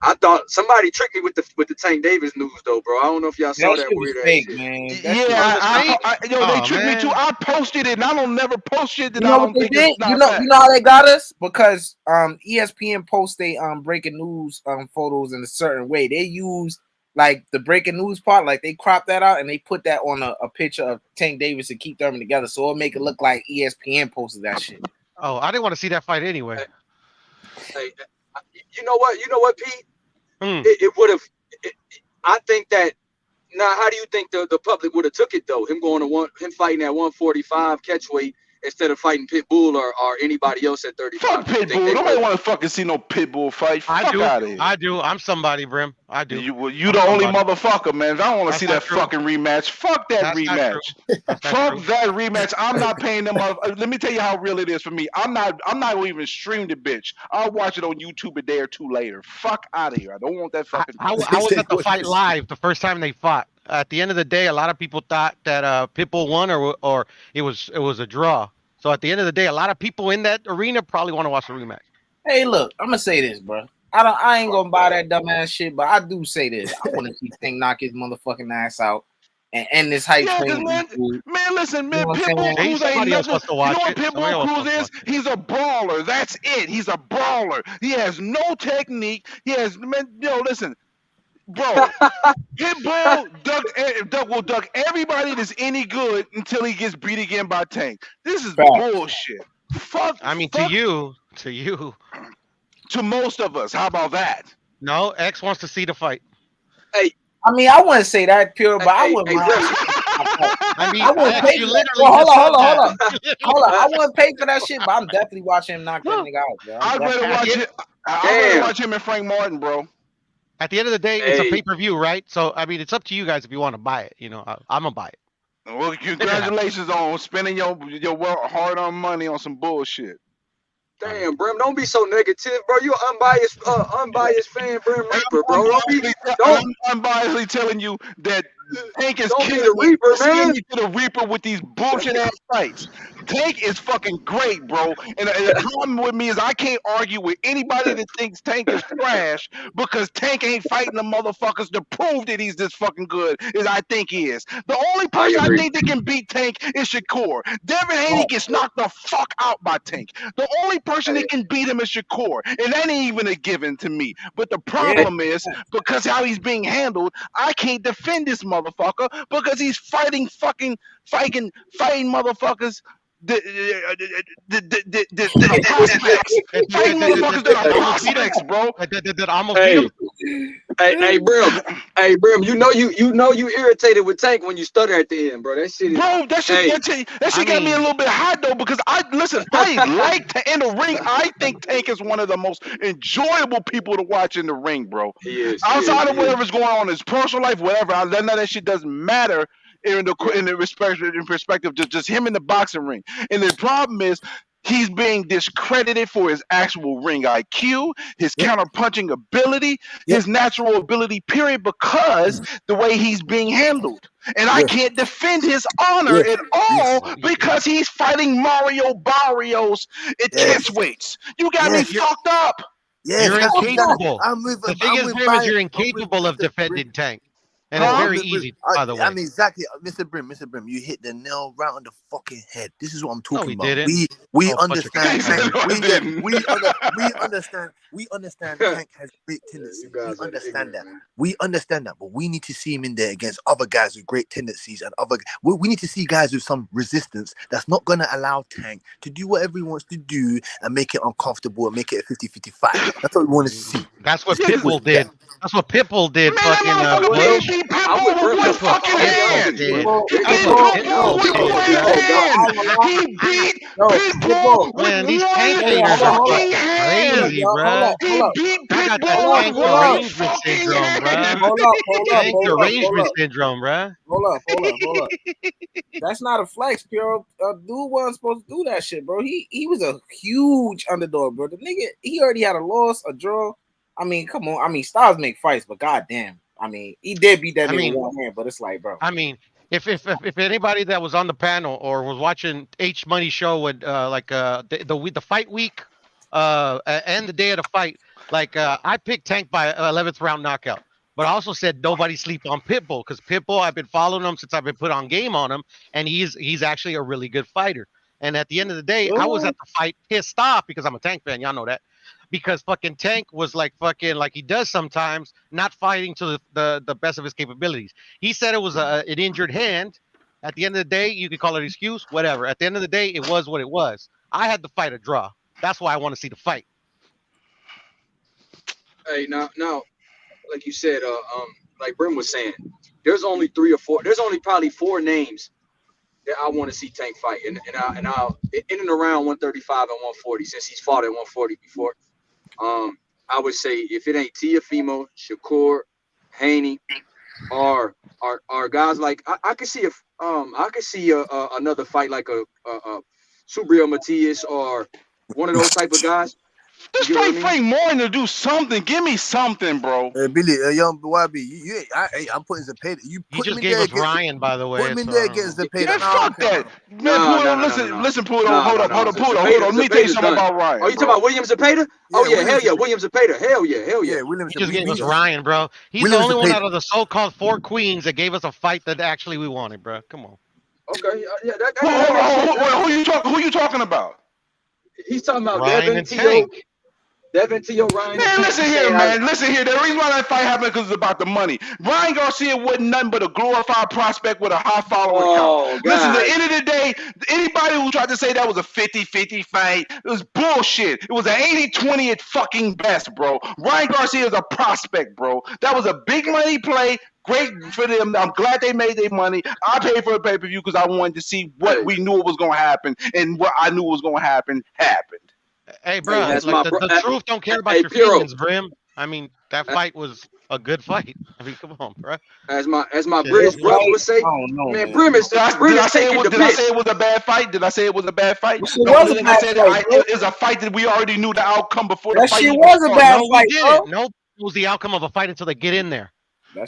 I thought somebody tricked me with the Tank Davis news, though, bro. I don't know if y'all saw that weird ass shit. Man. They tricked me too. I posted it, and I don't never post shit that You know I what don't they think did? is not You know fact. how they got us? Because ESPN post they breaking news photos in a certain way. They use like the breaking news part, like they crop that out and they put that on a picture of Tank Davis and Keith Thurman together, so it'll make it look like ESPN posted that shit. Oh, I didn't want to see that fight anyway. Hey, you know what, Pete? It would have. I think that. Now, how do you think the public would have took it though? Him fighting at 145 catchweight instead of fighting Pitbull or anybody else at 35. Fuck Pitbull. Nobody want to fucking see no Pitbull fight. Fuck out of here. I do. I'm somebody, Brim. I do. You the only motherfucker, man. I don't want to see that fucking rematch. Fuck that rematch. Fuck that rematch. I'm not paying them. Let me tell you how real it is for me. I'm not even stream the bitch. I'll watch it on YouTube a day or two later. Fuck out of here. I don't want that fucking. I was at the fight live the first time they fought. At the end of the day, a lot of people thought that Pitbull won or it was a draw. So at the end of the day, a lot of people in that arena probably want to watch the rematch. Hey, look, I'm gonna say this, bro. I ain't gonna buy that dumbass shit, but I do say this. I want to see Tank knock his motherfucking ass out and end this hype train. Man, listen, man. You know Pitbull Cruz ain't nothing. You know what Pitbull Somebody Cruz is? He's a brawler. That's it. He's a brawler. He has no technique. He has, man. Listen. Bro, Pitbull will duck everybody that's any good until he gets beat again by Tank. This is bullshit. Fuck. I mean, to you. To most of us. How about that? No, X wants to see the fight. Hey, I mean, I wouldn't say that pure, but I wouldn't mind. I mean, I wouldn't X, pay you for literally that. Hold on. I wouldn't pay for that shit, but I'm definitely watching him knock that nigga out, bro. I'd rather watch it. I'd rather watch him and Frank Martin, bro. At the end of the day, it's a pay-per-view, right? So, I mean, it's up to you guys if you want to buy it. I'm going to buy it. Well, congratulations on spending your hard-earned money on some bullshit. Damn, Brim, don't be so negative, bro. You unbiased fan, Brim Reaper, bro. I'm unbiasedly telling you that Tank is killing the Reaper, man. To the Reaper with these bullshit ass fights. Tank is fucking great, bro. And the problem with me is I can't argue with anybody that thinks Tank is trash because Tank ain't fighting the motherfuckers to prove that he's this fucking good as I think he is. The only person I think that can beat Tank is Shakur. Devin Haney gets knocked the fuck out by Tank. The only person that can beat him is Shakur. And that ain't even a given to me. But the problem is because how he's being handled, I can't defend this motherfucker. motherfucker, because he's fighting motherfuckers. That are prospects. Fighting motherfuckers that are prospects, bro. That almost beat Hey, him. hey, Brim. Hey, Brim. You know you irritated with Tank when you stutter at the end, bro. That shit is. Bro, that shit got me a mean- little bit hot though, because I like in the ring. I think Tank is one of the most enjoyable people to watch in the ring, bro. He is. Outside of whatever's going on in his personal life, whatever, none of that shit doesn't matter in perspective, just him in the boxing ring. And the problem is, he's being discredited for his actual ring IQ, his counter-punching ability, his natural ability, period, because the way he's being handled. And I can't defend his honor at all because he's fighting Mario Barrios at catchweights. You got me fucked up. You're incapable. The thing is, Brim, is you're incapable of defending Tank. And it's very easy, by the way. I mean, exactly, Mr. Brim, you hit the nail right on the fucking head. This is what I'm talking about. didn't. We understand. Tank. We understand. Tank has great tendencies. We understand that, but we need to see him in there against other guys with great tendencies and other. We need to see guys with some resistance that's not going to allow Tank to do whatever he wants to do and make it uncomfortable and make it a 50-50 fight. That's what we want to see. That's what Pitbull did. That's what Pitbull did. Man, that motherfucker beat Pitbull with one fucking hand. He beat Pitbull with one hand. He beat Pitbull with Man, these one Tank haters are fucking hand. crazy, bro. He beat I got that Pitbull Tank with one derangement fucking syndrome, bro. hand. Tank derangement syndrome, bro. Hold up. That's not a flex, Pure. Dude wasn't supposed to do that shit, bro. He was a huge underdog, bro. The nigga, he already had a loss, a draw. I mean, come on. I mean, stars make fights, but goddamn. I mean, he did beat that nigga with one hand, but it's like, bro. I mean, if anybody that was on the panel or was watching H Money show with the fight week and the day of the fight, I picked Tank by 11th round knockout. But I also said nobody sleep on Pitbull, because Pitbull, I've been following him since I've been put on game on him, and he's actually a really good fighter. And at the end of the day, I was at the fight pissed off because I'm a Tank fan, y'all know that. Because fucking Tank was like he does sometimes, not fighting to the best of his capabilities. He said it was an injured hand. At the end of the day, you could call it an excuse, whatever. At the end of the day, it was what it was. I had the fight a draw. That's why I want to see the fight. Hey, now, like you said, like Brim was saying, there's only probably four names that I want to see Tank fight, and I'll in and around 135 and 140, since he's fought at 140 before. I would say if it ain't Tiafimo, Shakur, Haney, or guys like I could see another fight like a Subriel Matias or one of those type of guys. This fight Frank Morton to do something. Give me something, bro. Billy, young YB, I'm putting Zepeda. You just gave us Ryan, by the way. Put him in there against Zepeda. Man, fuck that. Man, listen, Pudo. Hold up, Pudo. Let me tell you something about Ryan. Oh, you talking about William Zepeda? Oh yeah, hell yeah, William Zepeda. Hell yeah. William He just gave us Ryan, bro. He's the only one out of the so-called four queens that gave us a fight that actually we wanted, bro. Come on. Okay, yeah. Who you talking about? He's talking about Ryan and Tank. Devin Tio, Ryan. Man, listen here, man. Listen here. The reason why that fight happened because it's about the money. Ryan Garcia wasn't nothing but a glorified prospect with a high following count. Listen, at the end of the day, anybody who tried to say that was a 50-50 fight, it was bullshit. It was an 80-20 at fucking best, bro. Ryan Garcia is a prospect, bro. That was a big money play. Great for them. I'm glad they made their money. I paid for a pay-per-view because I wanted to see what we knew was going to happen, and what I knew was going to happen happened. Hey, bro, the truth don't care about your feelings, Brim. I mean, that fight was a good fight. I mean, come on, bro. As my British brother would say, man, Brim is Did I say it was a bad fight? Did I say it was a bad fight? It was a fight that we already knew the outcome before the fight. That shit was a bad fight, bro. No, it was the outcome of a fight until they get in there.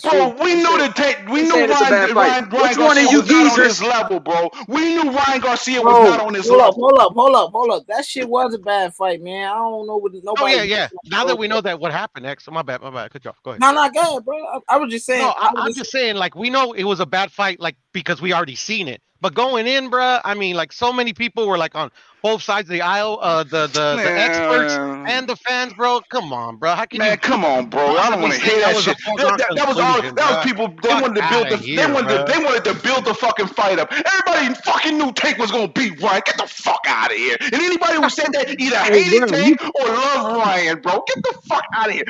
Bro, we knew Ryan Garcia was not on his level, bro. We knew Ryan Garcia was not on his level. Hold up. That shit was a bad fight, man. I don't know what nobody. Oh yeah. Now that we know that, what happened next? My bad. Cut you off. Go ahead. No, go ahead, bro. I was just saying. No, I'm just saying, like, we know it was a bad fight, like, because we already seen it. But going in, bruh, I mean, like so many people were like on both sides of the aisle, the experts Man, and the fans, bro. Come on, bro. How can man, you come on, bro. I don't possibly want to say hear that that was a shit. foregone That was all. conclusion, That was bruh? people. They Fuck wanted to out build of the. They here, wanted to. bruh. They wanted to build the fucking fight up. Everybody fucking knew Tank was gonna beat Ryan. Get the fuck out of here. And anybody who said that either Hey, hated bro, Tank or loved Ryan, bro. Get the fuck out of here.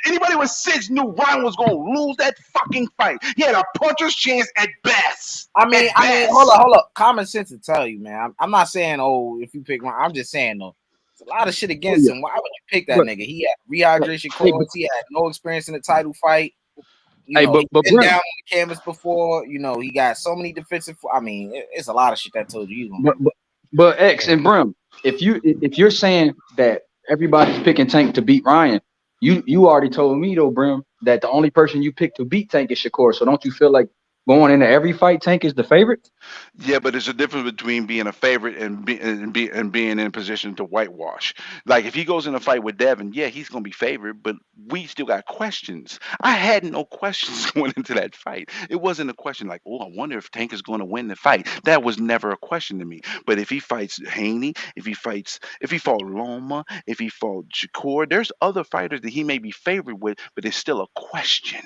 Anybody with sense knew Ryan was gonna lose that fucking fight. He had a puncher's chance at best. Hold up. Common sense to tell you, man. I'm not saying, oh, if you pick one, I'm just saying though, it's a lot of shit oh against yeah, him. Why would you pick that but nigga? He had like, rehydration hey, but course. He had no experience in the title fight. You hey, know, he's been Brim, down on the canvas before. You know, he got so many defensive. I mean, it's a lot of shit that told you he's gonna but, lose. but but X and Brim, if you're saying that everybody's picking Tank to beat Ryan, you already told me though, Brim, that the only person you picked to beat Tank is Shakur. So don't you feel like going into every fight, Tank is the favorite? Yeah, but there's a difference between being a favorite and being in a position to whitewash. Like if he goes in a fight with Devin, yeah, he's gonna be favored, but we still got questions. I had no questions going into that fight. It wasn't a question like, oh, I wonder if Tank is going to win the fight. That was never a question to me. But if he fights Haney, if he fought Loma, if he fought Shakur, there's other fighters that he may be favored with, but it's still a question.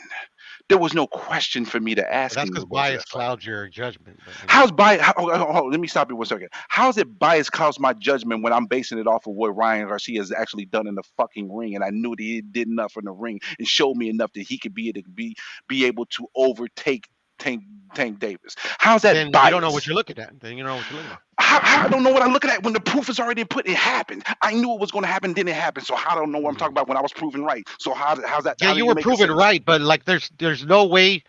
There was no question for me to But ask that's him because going to bias that fight. clouds your judgment. But How's bias? Let me stop you 1 second. How's it bias clouds my judgment when I'm basing it off of what Ryan Garcia has actually done in the fucking ring, and I knew that he did enough in the ring and showed me enough that he could be able to overtake Tank Tank Davis. How's that then you don't know what bias? you're looking at. Then you don't know what you're looking at. How I don't know what I'm looking at when the proof is already put. It happened. I knew it was going to happen. Then it happened. So I don't know what I'm talking about when I was proven right. So how's that? Yeah, How you do you were make a proven sense? right, but like there's no way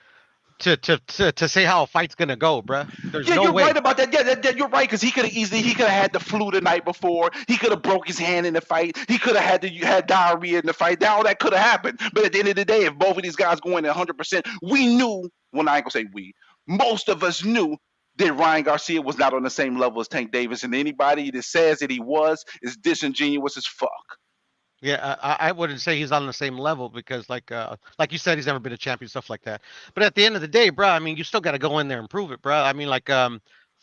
to say how a fight's gonna go, bruh. There's Yeah, no you're right way. about that. Yeah, you're right because he could have had the flu the night before. He could have broke his hand in the fight. He could have had diarrhea in the fight. Now all that could have happened. But at the end of the day, if both of these guys go in at 100%, we knew. Well, I ain't gonna say we. Most of us knew that Ryan Garcia was not on the same level as Tank Davis, and anybody that says that he was is disingenuous as fuck. Yeah, I wouldn't say he's on the same level because, like you said, he's never been a champion, stuff like that. But at the end of the day, bro, I mean, you still got to go in there and prove it, bro. I mean,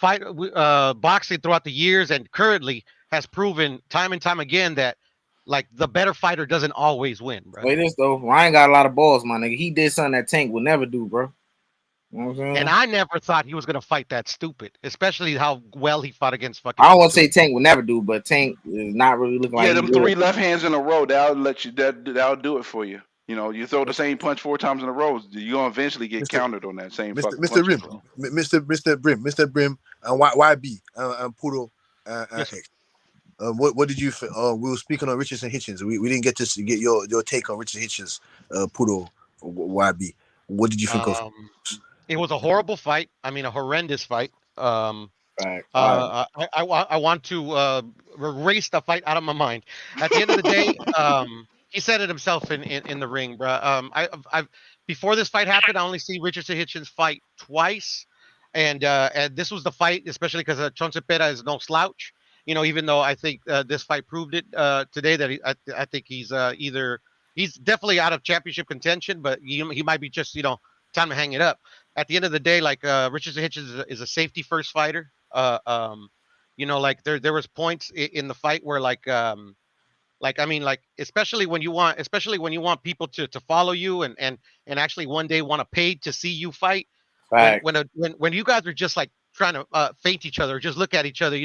boxing throughout the years and currently has proven time and time again that like the better fighter doesn't always win, bro. Say this though, Ryan got a lot of balls, my nigga. He did something that Tank would never do, bro. You know what I'm And saying? I never thought he was gonna fight that stupid, especially how well he fought against fucking I don't want to say Fatu. Tank would never do, but Tank is not really looking like Yeah, he them will. three left hands in a row, that'll do it for you. You know, you throw the same punch 4 times in a row, you're gonna eventually get Mr. countered on that same Mr. fucking Mr. punches, Rim, bro. Mr. Brim, and YB and Poodle and Yes, sir. X. What did you? We were speaking on Richardson Hitchins. We didn't get to get your take on Richardson Hitchins, Poodle, YB. What did you think of? Um, it was a horrible fight. I mean, a horrendous fight. Fact. All right. I want to erase the fight out of my mind. At the end of the day, he said it himself in the ring, bro. I've before this fight happened, I only see Richardson Hitchens fight twice, and this was the fight, especially because Zepeda is no slouch. You know, even though I think this fight proved it today that I think either he's definitely out of championship contention, but he might be just time to hang it up. At the end of the day, like Richardson Hitchens is a safety first fighter. Like there was points in the fight where like I mean like especially when you want people to follow you and actually one day want to pay to see you fight Fact. when you guys are just like trying to feint each other, just look at each other,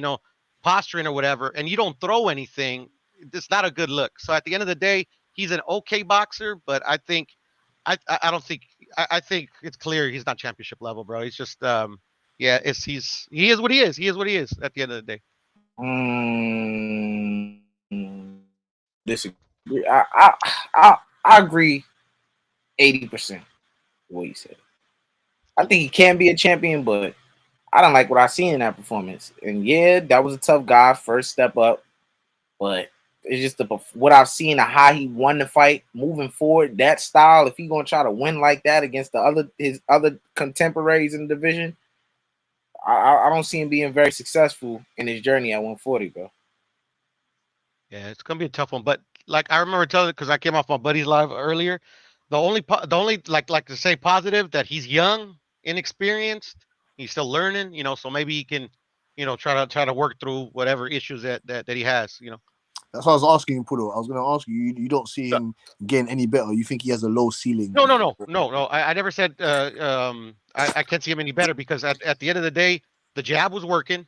posturing or whatever, and you don't throw anything, it's not a good look. So at the end of the day, he's an okay boxer, but I don't think I think it's clear he's not championship level, bro. He's just yeah, he is what he is. He is what he is at the end of the day. Disagree. I agree 80% what you said. I think he can be a champion, but I don't like what I seen in that performance. And yeah, that was a tough guy, first step up, but it's just what I've seen of how he won the fight. Moving forward, that style, if he gonna try to win like that against his other contemporaries in the division, I don't see him being very successful in his journey at 140, bro. Yeah, it's gonna be a tough one. But like I remember telling because I came off my buddy's live earlier. The only, the only, like to say positive that he's young, inexperienced. And he's got a lot of potential. But I think he's gonna be a champion. I think he's gonna be a champion. But I think He's still learning, so maybe he can, try to work through whatever issues that he has. That's what I was asking him, Pudo. I was gonna ask you. You don't see him getting any better. You think he has a low ceiling? No, no, no, no, no. I never said I can't see him any better because at the end of the day, the jab was working,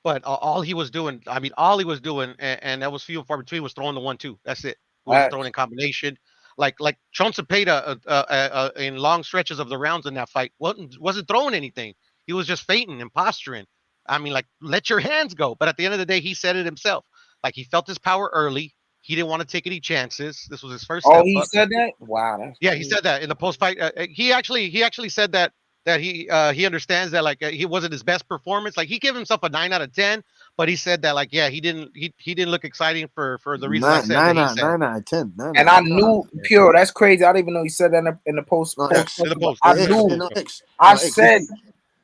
but all he was doing, I mean, all he was doing, and that was few and far between, was throwing the 1-2. That's it. He wasn't throwing in combination. Like Trump Zepeda in long stretches of the rounds in that fight wasn't throwing anything. He was just feinting and posturing. I mean, like, let your hands go. But at the end of the day, he said it himself. Like, he felt his power early. He didn't want to take any chances. This was his first Oh, step he up. said that. Wow, that's Yeah, he crazy. said that in the post fight. He actually said that he understands that, like, he wasn't his best performance. Like, he gave himself a 9 out of 10, but he said that, like, yeah, he didn't look exciting for the reasons I Nine, said that nine he out, said. 9 out of 10. And I knew Pure. That's crazy. I didn't even know he said that in the post. No post X, In the but post, I yeah, in the X, knew. post no fight. X, I no X. said.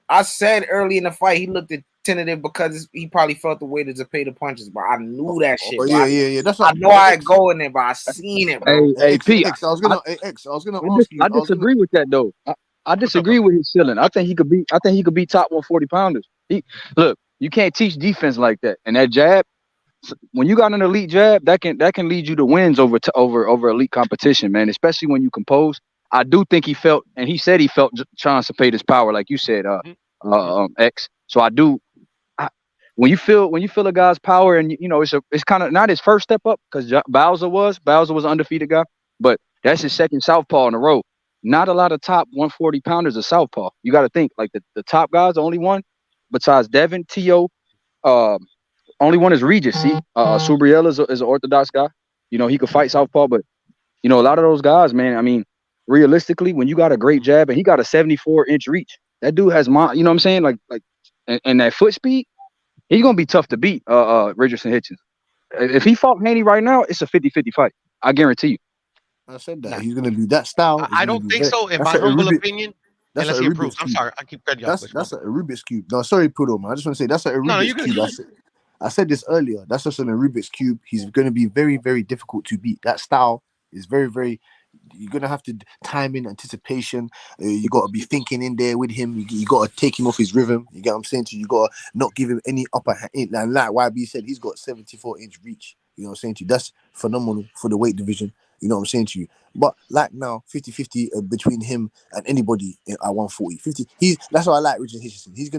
I said early in the fight he looked tentative because he probably felt the weight of Zepeda punches, but I knew that shit, bro. Yeah. That's I what. know I go in there, but I seen it, bro. Hey, P, X. I was I, gonna X. I was gonna ask you. I I was gonna. disagree with that though. I What's up, disagree bro? with his ceiling. I think he could be. I think he could be top 140 pounders. Look, you can't teach defense like that. And that jab, when you got an elite jab, that can lead you to wins over elite competition, man. Especially when you compose. I do think he felt, and he said he felt Sean Cepeda's power, like you said, X. So I do. I, when you feel a guy's power, and it's kind of not his first step up because Bowser was an undefeated guy, but that's his second southpaw in a row. Not a lot of top 140 pounders are southpaw. You got to think like the top guys. The only one besides Devin, Tio, um, only one is Regis. See, Subriel is an orthodox guy. He could fight southpaw, but a lot of those guys, man. I mean, realistically, when you got a great jab and he got a 74-inch reach, that dude has you know what I'm saying, and that foot speed. He's gonna be tough to beat, Richardson Hitchins. If he fought Haney right now, it's a 50-50 fight. I guarantee you. I said that Nah, he's gonna be that style. Is I gonna don't be think very. so. In That's my a humble Rubik. opinion, That's a unless he improves. Rubik's I'm cube. sorry, I keep cutting you off. But go. That's a Rubik's cube. No, sorry, Pudo, man. I just want to say that's a No, no, Rubik's you're good. cube. You're good. I said this earlier. That's just a Rubik's cube. He's going to be very, very difficult to beat. That style is very, very. You're gonna have to time in anticipation. You got to be thinking in there with him. You got to take him off his rhythm. You get what I'm saying to you. You got to not give him any upper hand. And like YB said, he's got 74-inch reach. You know what I'm saying to you. That's phenomenal for the weight division. You know what I'm saying to you. But like now, 50-50 between him and anybody at 140. 50. That's why I like Richard Hitchison. He's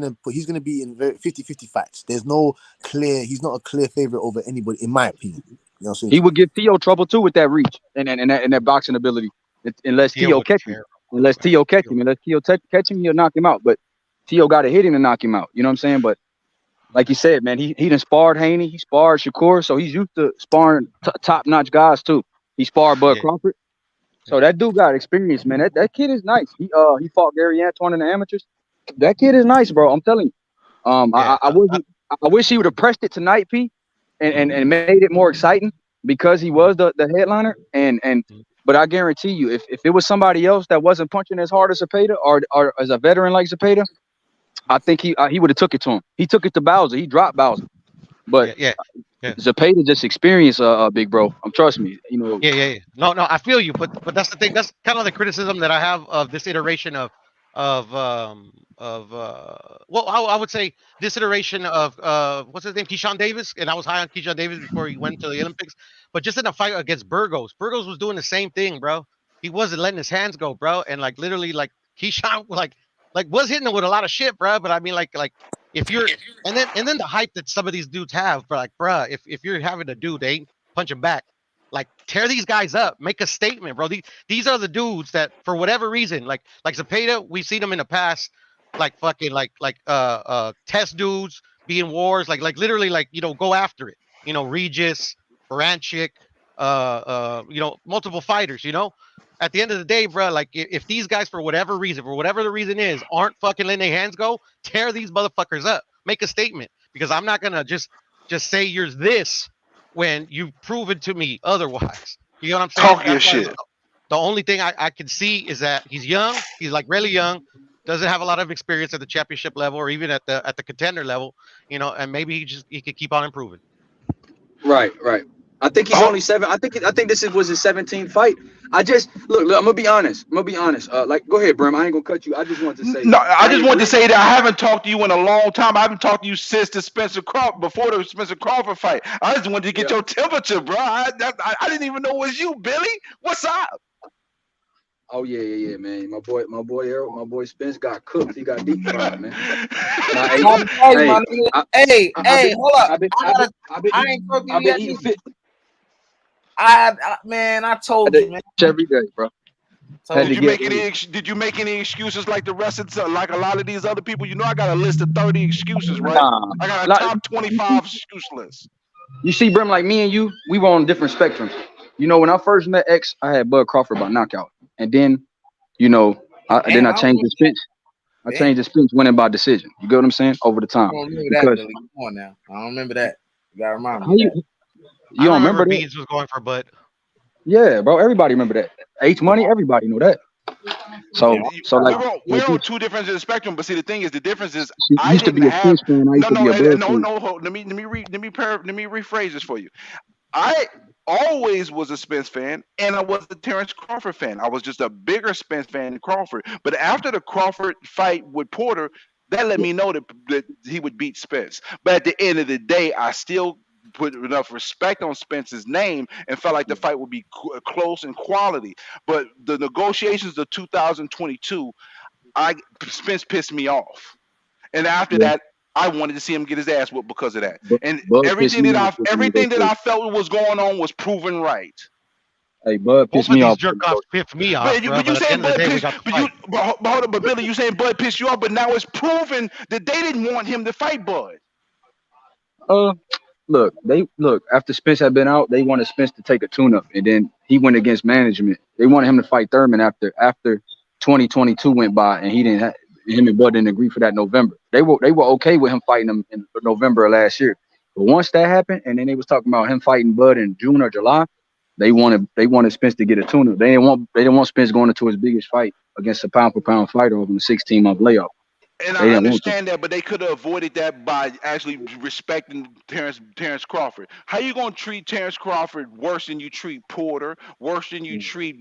gonna be in very 50-50 fights. There's no clear. He's not a clear favorite over anybody, in my opinion. You know what I'm saying He to you. would give Theo trouble too with that reach and that boxing ability. Unless Theo Theo was catch him, terrible. unless Theo catch Theo. him, unless Theo catch him, he'll knock him out. But Theo got to hit him to knock him out. You know what I'm saying? But like you said, man, he done sparred Haney, he sparred Shakur, so he's used to sparring top notch guys too. He sparred Bud Yeah, Crawford, yeah, so that dude got experience, man. That kid is nice. He fought Gary Antoine in the amateurs. That kid is nice, bro. I'm telling you. yeah. I wish he would have pressed it tonight, P, and made it more exciting because he was the headliner. But I guarantee you, if it was somebody else that wasn't punching as hard as Zepeda or as a veteran like Zepeda, I think he would have took it to him. He took it to Bowser. He dropped Bowser. But Yeah, yeah, yeah. Zepeda just experienced big bro. Trust me. Yeah. No, no, I feel you, but that's the thing. That's kind of the criticism that I have of this iteration well, I would say this iteration of what's his name, Keyshawn Davis, and I was high on Keyshawn Davis before he went to the Olympics. But just in a fight against Burgos was doing the same thing, bro. He wasn't letting his hands go, bro, and like literally, like Keyshawn, like was hitting him with a lot of shit, bro. But I mean, like if you're and then the hype that some of these dudes have, but like, bro, if you're having a dude, they ain't punching back. Like, tear these guys up, make a statement, bro. These are the dudes that, for whatever reason, like Zepeda, we've seen them in the past, like fucking test dudes, be in wars, like literally, like, go after it. Regis, Baranchik, multiple fighters. At the end of the day, bro, like if these guys, for whatever reason, for whatever the reason is, aren't fucking letting their hands go, tear these motherfuckers up, make a statement, because I'm not gonna just say you're this when you've proven to me otherwise. You know what I'm saying? Talk your That's why shit. the only thing I can see is that he's young. He's like really young. Doesn't have a lot of experience at the championship level or even at the contender level. And maybe he could keep on improving. Right, right. I think he's only 7. I think this was his 17th fight. I just look. I'm gonna be honest. Like, go ahead, Brim. I ain't gonna cut you. I just want to say No, I I just want to agree. say that I haven't talked to you in a long time. I haven't talked to you since the Spencer Crawford, before the Spencer Crawford fight. I just wanted to get Yeah. your temperature, bro. I didn't even know it was you, Billy. What's up? Oh yeah, man. My boy Errol, my boy Spence got cooked. He got deep fried, man. Nah, hey, I'll tell you, hey, my nigga. I, I've Hey, been, hold up. I've been, I've been, I've been, I ain't told you I've been yet, eating nigga. fit Man, I I told did you, man. every day, bro. Had Told to Did you you. get make any? Did you make any excuses like the rest of like a lot of these other people? You know, I got a list of 30 excuses, right? Nah, I got a like, top 25 excuse list. you see, Brim, like me and you, we were on different spectrums. You know, when I first met X, I had Bud Crawford by knockout, and then, you know, then Damn, I I don't changed remember the that. Spence. I Damn. changed the Spence winning by decision. You get what I'm saying? Over the I time, don't remember that, because Billy. Come on now. I don't remember that. You gotta remind how me of that. I you don't remember remember that? Beans was going for Bud. Yeah, bro. Everybody remember that. H Money, everybody know that. So, Damn. We're like you, on two different ends of the spectrum, but see, the thing is, the difference is you I used to didn't be a have Spence fan. I used to be a Bud fan. no. Hold, let me rephrase this for you. I always was a Spence fan, and I was a Terrence Crawford fan. I was just a bigger Spence fan than Crawford. But after the Crawford fight with Porter, that let me know that he would beat Spence. But at the end of the day, I still put enough respect on Spence's name and felt like the fight would be close in quality. But the negotiations of 2022, Spence pissed me off, and after Yeah, that, I wanted to see him get his ass whooped because of that. And Bud pissed me off with the everything that I negotiation. felt was going on was proven right. Hey, Bud Both pissed of me these off with the jerk offs pissed me off, bro. But you But at the saying end of the Bud day, we pissed, got the fight. hold on, but Billy, you saying Bud pissed you off, but now it's proven that they didn't want him to fight Bud. Uh, look. After Spence had been out, they wanted Spence to take a tune-up, and then he went against management. They wanted him to fight Thurman after 2022 went by, and he didn't. Him and Bud didn't agree for that November. They were okay with him fighting him in November of last year, but once that happened, and then they was talking about him fighting Bud in June or July, they wanted Spence to get a tune-up. They didn't want Spence going into his biggest fight against a pound-for-pound fighter over a 16-month layoff. And They I didn't want to. understand that, but they could have avoided that by actually respecting Terrence Crawford. How you gonna treat Terrence Crawford worse than you treat Porter, worse than you treat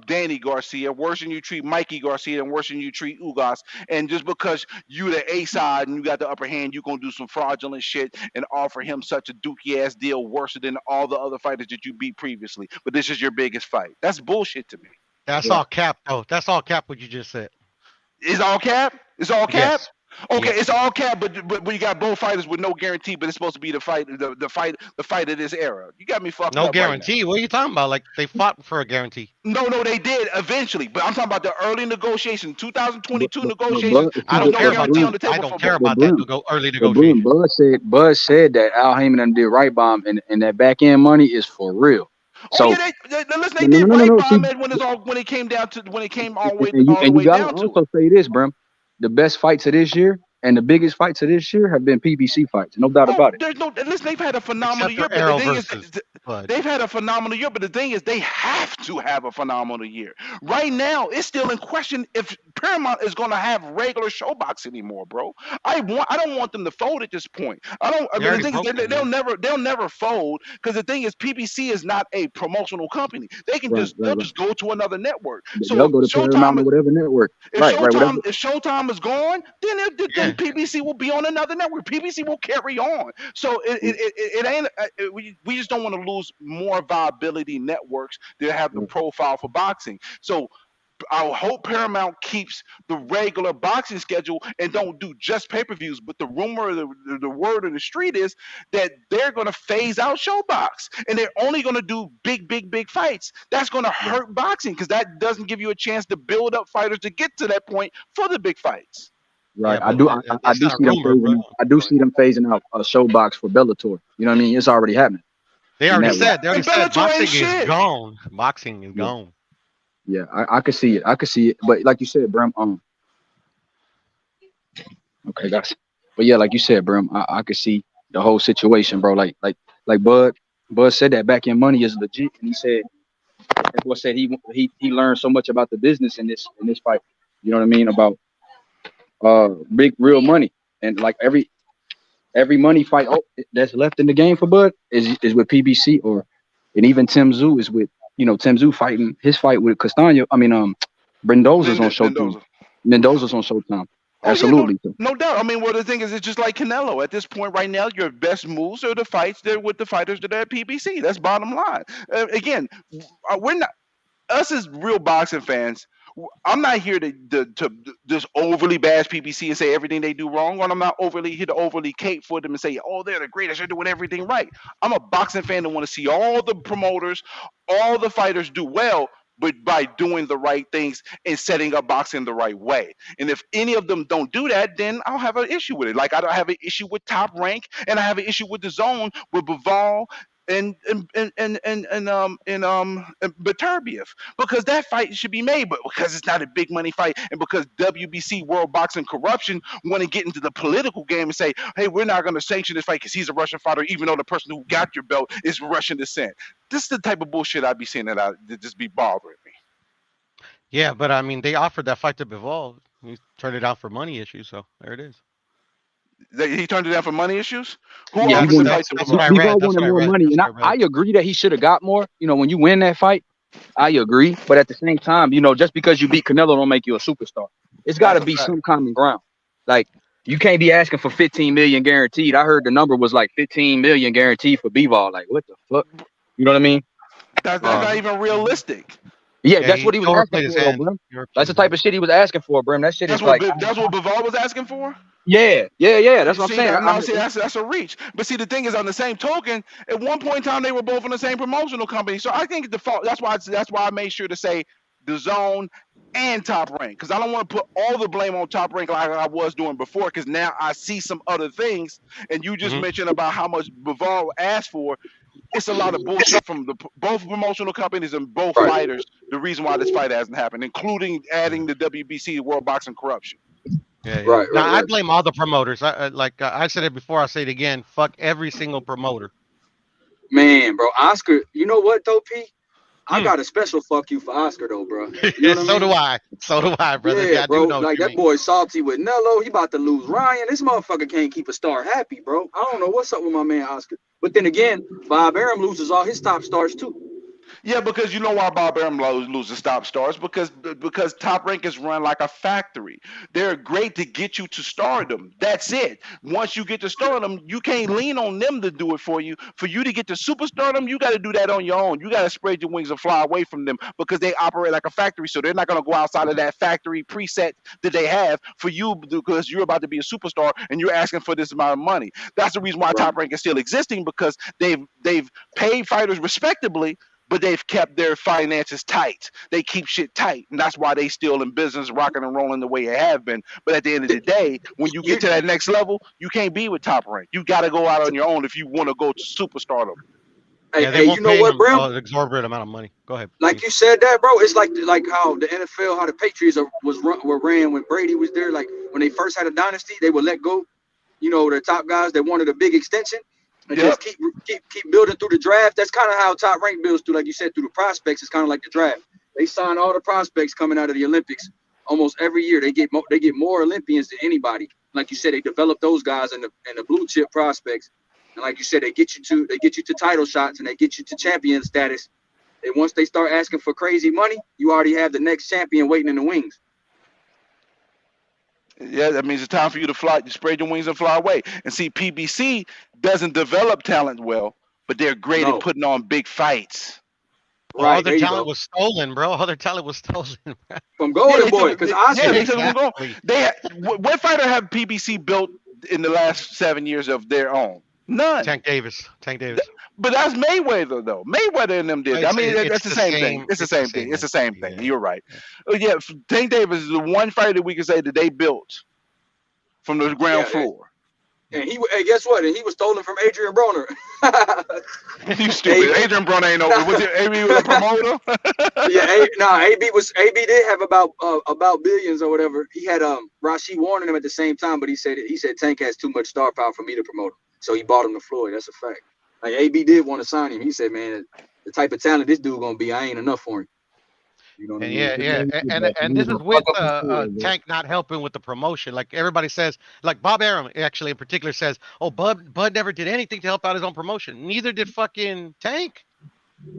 Danny Garcia, worse than you treat Mikey Garcia, and worse than you treat Ugas? And just because you the A side and you got the upper hand, you gonna do some fraudulent shit and offer him such a dookie ass deal worse than all the other fighters that you beat previously. But this is your biggest fight. That's bullshit to me. That's all cap, though. That's all cap. What you just said. It's all cap. It's all cap. Yes. Okay, it's Yes. all cap, but you got both fighters with no guarantee, but it's supposed to be the fight of this era. You got me fucked No up right now. guarantee. What are you talking about? Like they fought for a guarantee. No, they did eventually, but I'm talking about the early negotiation, But, 2022 but, but, negotiations. Bud, I There was don't no care but about guarantee that. on the I table don't for care both. But about that Brim, early but Brim, negotiation. Bud said that Al Heyman done did right by him, and that back end money is for real. Oh So yeah, listen, they no, no, did no, no, right no. by See, him when it came down to when it came and all the you way gotta down to it. also say this, Brim. The best fights of this year and the biggest fights of this year have been PBC fights, no doubt Oh, about it. there's no listen. They've had a phenomenal Except year, for but the Arrow thing is, versus Bud. they've had a phenomenal year. But the thing is, they have to have a phenomenal year. Right now, it's still in question if Paramount is going to have regular showbox anymore, bro. I don't want them to fold at this point. I don't. I They mean, the already thing is, broke that, they'll man. never fold because the thing is, PBC is not a promotional company. Right, They'll right, right. just go to another network. So They'll go to Paramount or whatever network. Right, right, whatever. If Showtime is gone, then Yeah. PBC will be on another network. PBC will carry on. So it ain't. We just don't want to lose more viability networks that have the profile for boxing. So I hope Paramount keeps the regular boxing schedule and don't do just pay per views. But the rumor, the word of the street is that they're going to phase out Showbox and they're only going to do big fights. That's going to hurt boxing because that doesn't give you a chance to build up fighters to get to that point for the big fights. Right. Yeah, I but do. I that's do not a see them rumor, bro. phasing. I do see them phasing out a showbox for Bellator. You know what I mean? It's already happening They in already that way. said. They already And said Bellator ain't boxing is shit. gone. Boxing is Yeah, gone. yeah. I could see it. I could see it. But like you said, Brim. Okay, guys. But yeah, like you said, Brim. I could see the whole situation, bro. Like Bud said that back end money is legit, and he said that's what said he learned so much about the business in this fight. You know what I mean about big real money and like every money fight that's left in the game for Bud is with PBC or And even Tim Zoo is with, Tim Zoo fighting his fight with Castano. I mean, Mendoza's on Showtime. Mendoza. Mendoza's on Showtime. Oh yeah, no, Absolutely. no doubt. I mean, well, the thing is, it's just like Canelo. At this point, right now, your best moves are the fights that with the fighters that are at PBC. That's bottom line. Again, we're not us as real boxing fans. I'm not here to just overly bash PBC and say everything they do wrong, and I'm not overly here to overly cape for them and say, oh, they're the greatest, they're doing everything right. I'm a boxing fan that want to see all the promoters, all the fighters do well, but by doing the right things and setting up boxing the right way. And if any of them don't do that, then I'll have an issue with it. Like I don't have an issue with Top Rank, and I have an issue with the Zone with Baval and Beterbiev, because that fight should be made, but because it's not a big money fight, and because WBC World Boxing Corruption want to get into the political game and say, hey, we're not going to sanction this fight because he's a Russian fighter, even though the person who got your belt is Russian descent. This is the type of bullshit I'd be seeing that just be bothering me. Yeah, but I mean, they offered that fight to Bivol. He turned it down for money issues, so there it is. He turned it down for money issues? Who Yeah, offered the fight to that's what I Bivol? read. That's wanted what I more read. money, and I agree that he should have got more. When you win that fight, I agree. But at the same time, just because you beat Canelo don't make you a superstar. It's got to be some common ground. Like, you can't be asking for 15 million guaranteed. I heard the number was like 15 million guaranteed for Bivol. Like, what the fuck? You know what I mean? That's not even realistic. Yeah, that's what he was asking for, bro. That's the type of shit he was asking for, bro. That shit That's is like, that's what Bivol was asking for. yeah. That's what I'm saying. That's a reach. But see, the thing is, on the same token, at one point in time, they were both in the same promotional company. So I think the fault. That's why I made sure to say the Zone and Top Rank, because I don't want to put all the blame on Top Rank like I was doing before. Because now I see some other things, and you just mentioned about how much Bivol asked for. It's a lot of bullshit from both promotional companies and both fighters. The reason why this fight hasn't happened, including adding the WBC World Boxing Corruption. Yeah. Now I blame all the promoters. I said it before, I'll say it again. Fuck every single promoter. Man, bro, Oscar. You know what though, P? I got a special fuck you for Oscar though, bro. You know what I mean? So do I, brother. Yeah, bro. Like that boy salty with Nello. He about to lose Ryan. This motherfucker can't keep a star happy, bro. I don't know what's up with my man Oscar. But then again, Bob Arum loses all his top stars too. Yeah, because you know why Bob Arum loses top stars? Because Top Rank is run like a factory. They're great to get you to stardom. That's it. Once you get to stardom, you can't lean on them to do it for you. For you to get to superstardom, you got to do that on your own. You got to spread your wings and fly away from them, because they operate like a factory. So they're not going to go outside of that factory preset that they have for you, because you're about to be a superstar and you're asking for this amount of money. That's the reason why Top Rank is still existing, because they've paid fighters respectably, but they've kept their finances tight. They keep shit tight, and that's why they still in business, rocking and rolling the way it have been. But at the end of the day, when you get to that next level, you can't be with Top Rank. You got to go out on your own if you want to go to superstardom. They won't pay you know what, an exorbitant amount of money. Go ahead. Like you said that, bro. It's like how the NFL, how the Patriots were ran when Brady was there. Like when they first had a dynasty, they would let go, the top guys that wanted a big extension. And just keep building through the draft. That's kind of how Top Rank builds through, like you said, through the prospects. It's kind of like the draft. They sign all the prospects coming out of the Olympics almost every year. They get more Olympians than anybody. Like you said, they develop those guys and the blue chip prospects. And like you said, they get you to title shots and they get you to champion status. And once they start asking for crazy money, you already have the next champion waiting in the wings. Yeah, that means it's time for you to fly. You spread your wings and fly away. And see, PBC doesn't develop talent well, but they're great at putting on big fights. Well, all their talent was stolen, bro. All their talent was stolen from Golden Boy. Because what fighter have PBC built in the last 7 years of their own? None. Tank Davis. But that's Mayweather, though. Mayweather and them did. I mean, that's the same thing. It's the same thing. It's the same thing. You're right. Yeah, Tank Davis is the one fighter that we can say that they built from the ground floor. And guess what? And he was stolen from Adrian Broner. You stupid. Adrian Broner ain't over. Was it AB was a promoter? AB did have about billions or whatever. He had Rashid Warner him at the same time, but he said Tank has too much star power for me to promote him. So he bought him to Floyd. That's a fact. Like AB did want to sign him. He said, "Man, the type of talent this dude gonna be, I ain't enough for him." You know what I mean? And this is with Tank not helping with the promotion. Like everybody says, like Bob Arum actually in particular says, "Oh, Bud never did anything to help out his own promotion. Neither did fucking Tank."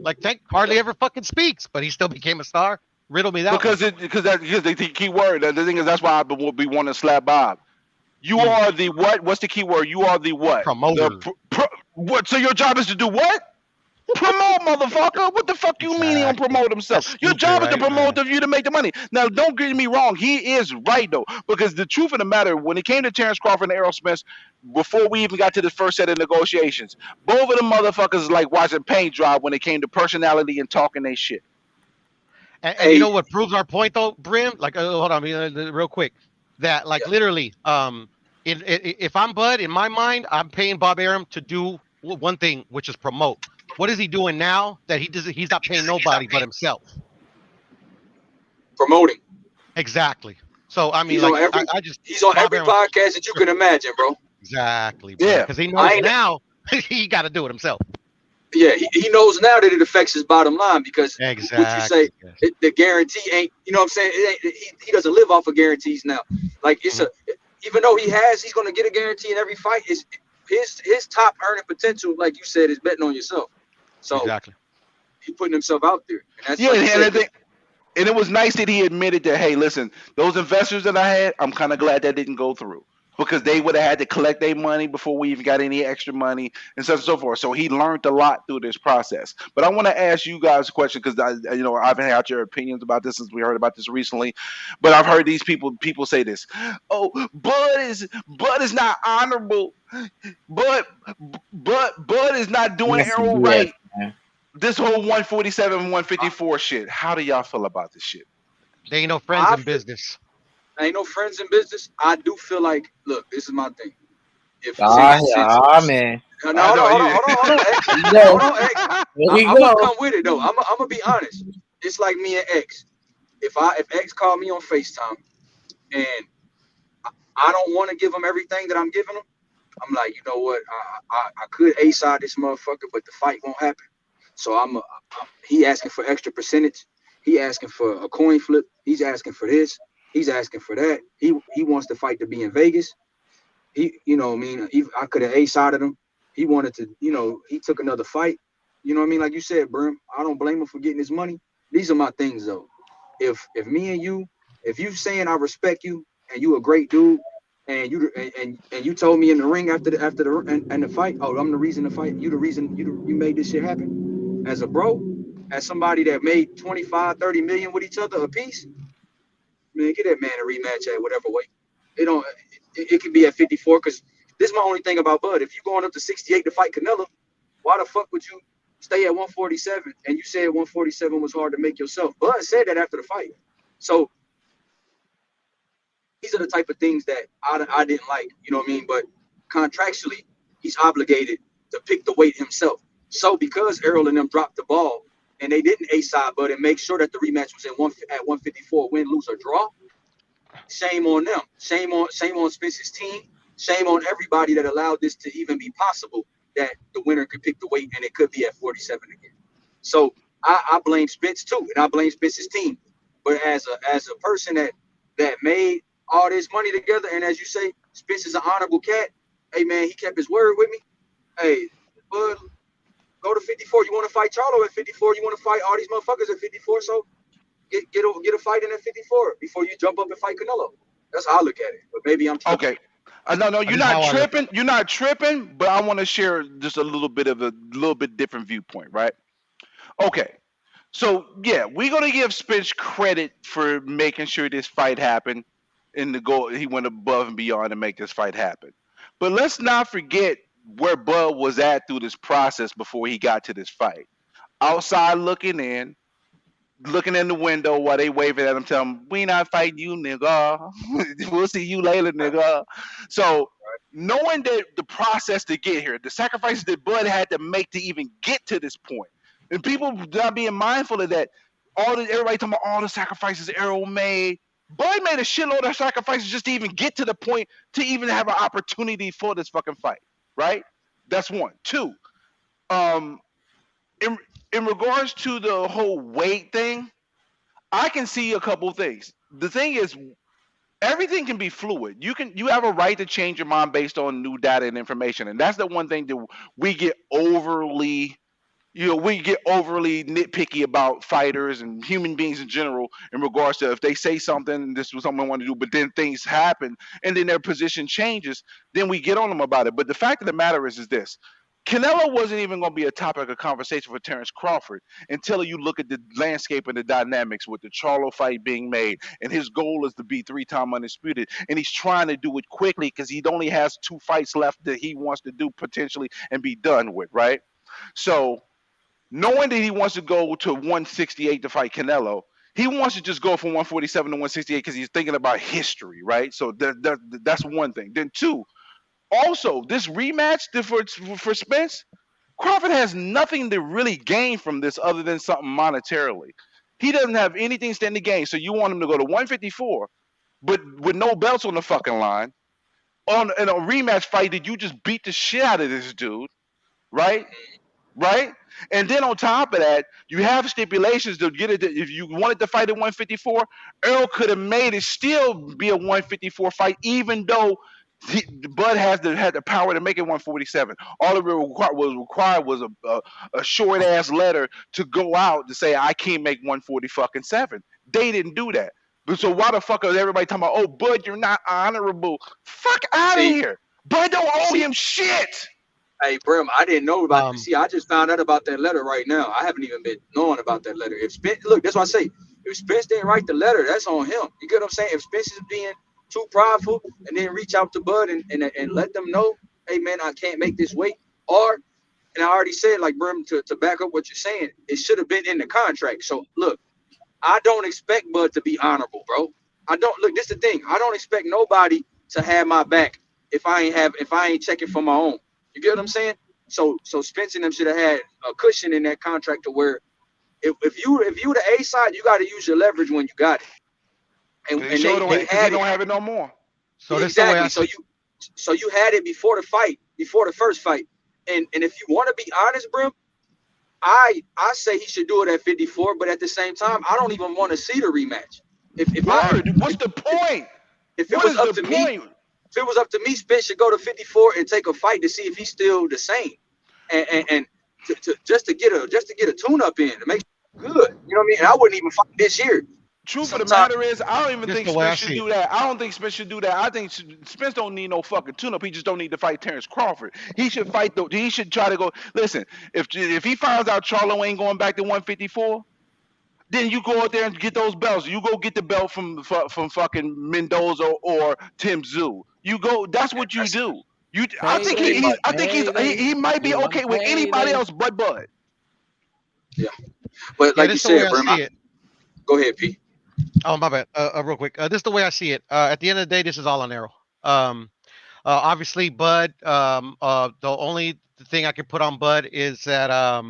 Like Tank hardly ever fucking speaks, but he still became a star. Riddle me that one. Because the key word. The thing is that's why I would be wanting to slap Bob. You are the what? What's the key word? You are the what? Promoter. What? So your job is to do what? Promote, motherfucker. What the fuck you mean he don't promote himself? That's Your stupid, job is to right, promote man? for you to make the money. Now, don't get me wrong. He is right, though. Because the truth of the matter, when it came to Terrence Crawford and Errol Spence, before we even got to the first set of negotiations, both of them motherfuckers is like watching paint dry when it came to personality and talking they shit. And you know what proves our point though, Brim? Like, hold on, real quick. That like literally, if I'm Bud, in my mind, I'm paying Bob Arum to do one thing, which is promote. What is he doing now that he does? He's not paying nobody but himself. Promoting. Exactly. So I mean, He's like, on every I just he's on Bob every Arum. podcast that you can imagine, bro. Exactly, bro. Yeah. Because he I knows ain't now he got to do it himself. Yeah, he knows now that it affects his bottom line because what you say, Exactly. the guarantee ain't, you know what I'm saying? It ain't, he doesn't live off of guarantees now. Like it's even though he's going to get a guarantee in every fight, is his top earning potential, like you said, is betting on yourself. So exactly, he putting himself out there, and that's Yeah, like you said. and it was nice that he admitted that, hey, listen, those investors that I had, I'm kind of glad that didn't go through because they would have had to collect their money before we even got any extra money and so on and so forth. So he learned a lot through this process. But I want to ask you guys a question because I've had your opinions about this since we heard about this recently. But I've heard these people say this. Oh, Bud is not honorable. Bud is not doing That's some Errol BS, right. man. This whole 147, 154 shit. How do y'all feel about this shit? They ain't no friends in business. Ain't no friends in business. I do feel like, look, this is my thing. If Man. no, hold on, X. Go. Hold on, X. Here we I'm go. gonna come with it though. I'm gonna be honest. It's like me and X. If X called me on FaceTime and I don't want to give him everything that I'm giving him, I'm like, you know what? I could A-side this motherfucker, but the fight won't happen. So he asking for extra percentage. He asking for a coin flip. He's asking for this. He's asking for that. He wants the fight to be in Vegas. You know what I mean? I could have A-sided him. He wanted to, he took another fight. You know what I mean? Like you said, Brim, I don't blame him for getting his money. These are my things though. If me and you, if you saying I respect you and you a great dude, and you told me in the ring after the fight, oh, I'm the reason the fight. You the reason you made this shit happen. As a bro, as somebody that made 25, 30 million with each other a piece, man, get that man a rematch at whatever weight. It could be at 54 because this is my only thing about Bud. If you going up to 68 to fight Canelo, why the fuck would you stay at 147? And you said 147 was hard to make yourself. Bud said that after the fight. So these are the type of things that I didn't like, you know what I mean? But contractually, he's obligated to pick the weight himself. So because Errol and them dropped the ball and they didn't A-side Bud and make sure that the rematch was at 154, win, lose, or draw, shame on them. Shame on Spence's team. Shame on everybody that allowed this to even be possible, that the winner could pick the weight and it could be at 47 again. So I blame Spence too, and I blame Spence's team. But as a person that made all this money together, and as you say, Spence is an honorable cat. Hey man, he kept his word with me. Hey, Bud, go to 54. You want to fight Charlo at 54? You want to fight all these motherfuckers at 54? So get a fight in at 54 before you jump up and fight Canelo. That's how I look at it. But maybe I'm tripping. Okay. No, you're not tripping. You're not tripping, but I want to share just a little bit different viewpoint, right? Okay. So yeah, we're gonna give Spence credit for making sure this fight happened and the goal he went above and beyond to make this fight happen. But let's not forget where Bud was at through this process before he got to this fight. Outside looking in, looking in the window while they waving at him, telling him, "We not fighting you, nigga. We'll see you later, nigga." So knowing that the process to get here, the sacrifices that Bud had to make to even get to this point, and people not being mindful of that, everybody talking about all the sacrifices Errol made. Bud made a shitload of sacrifices just to even get to the point to even have an opportunity for this fucking fight, right? That's one. Two, um, in regards to the whole weight thing, I can see a couple things. The thing is, everything can be fluid. You have a right to change your mind based on new data and information, and that's the one thing that we get overly we get overly nitpicky about fighters and human beings in general in regards to if they say something, this was something I want to do, but then things happen and then their position changes, then we get on them about it. But the fact of the matter is this. Canelo wasn't even going to be a topic of conversation for Terrence Crawford until you look at the landscape and the dynamics with the Charlo fight being made. And his goal is to be 3-time undisputed. And he's trying to do it quickly because he only has 2 fights left that he wants to do potentially and be done with, right? So knowing that he wants to go to 168 to fight Canelo, he wants to just go from 147 to 168 because he's thinking about history, right? So that's one thing. Then two, also this rematch for Spence, Crawford has nothing to really gain from this other than something monetarily. He doesn't have anything standing to gain. So you want him to go to 154, but with no belts on the fucking line, in a rematch fight that you just beat the shit out of this dude, right? Right? And then on top of that, you have stipulations to get it. If you wanted to fight at 154, Earl could have made it still be a 154 fight, even though Bud had the power to make it 147. All it required was a short ass letter to go out to say I can't make 147. They didn't do that. But so why the fuck is everybody talking about? Oh, Bud, you're not honorable. Fuck out of here. Bud don't owe him shit. Hey, Brim, I didn't know about See, I just found out about that letter right now. I haven't even been knowing about that letter. If Spence, look, that's what I say. If Spence didn't write the letter, that's on him. You get what I'm saying? If Spence is being too prideful and then reach out to Bud and let them know, hey, man, I can't make this weight. Or, and I already said, like, Brim, to back up what you're saying, it should have been in the contract. So, look, I don't expect Bud to be honorable, bro. This is the thing. I don't expect nobody to have my back if I ain't checking for my own. You get what I'm saying? So Spence and them should have had a cushion in that contract to where if you the A side, you got to use your leverage when you got it. And they don't have it no more. So exactly. So you had it before the fight, before the first fight. And if you want to be honest, Brim, I say he should do it at 54, but at the same time, I don't even want to see the rematch. What's the point? If it was up to me. If it was up to me, Spence should go to 54 and take a fight to see if he's still the same, and just to get a tune up in to make sure good. You know what I mean? And I wouldn't even fight this year. Truth of the matter is, I don't even think Spence should do that. I don't think Spence should do that. I think Spence don't need no fucking tune-up. He just don't need to fight Terrence Crawford. He should fight. He should try to go. Listen, if he finds out Charlo ain't going back to 154. Then you go out there and get those belts. You go get the belt from fucking Mendoza or Tim Tszyu. You go. That's what you do. I think he might be okay with anybody else but Bud. Yeah, but like you said, Brim, go ahead, P. Oh, my bad. Real quick. This is the way I see it. At the end of the day, this is all on Arrow. Obviously, Bud. The only thing I can put on Bud is that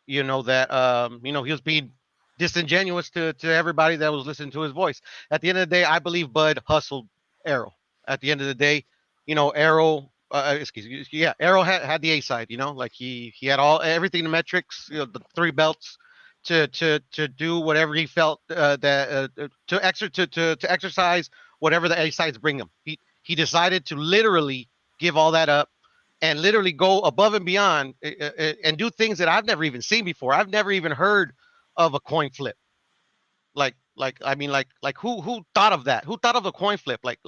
he was being disingenuous to everybody that was listening to his voice. At the end of the day, I believe Bud hustled Arrow. At the end of the day, Arrow. Arrow had the A side. Like he had everything, the metrics, the 3 belts to do whatever he felt to exercise whatever the A sides bring him. He decided to literally give all that up and literally go above and beyond and do things that I've never even seen before. I've never even heard of a coin flip. Like who thought of that? Who thought of a coin flip? Like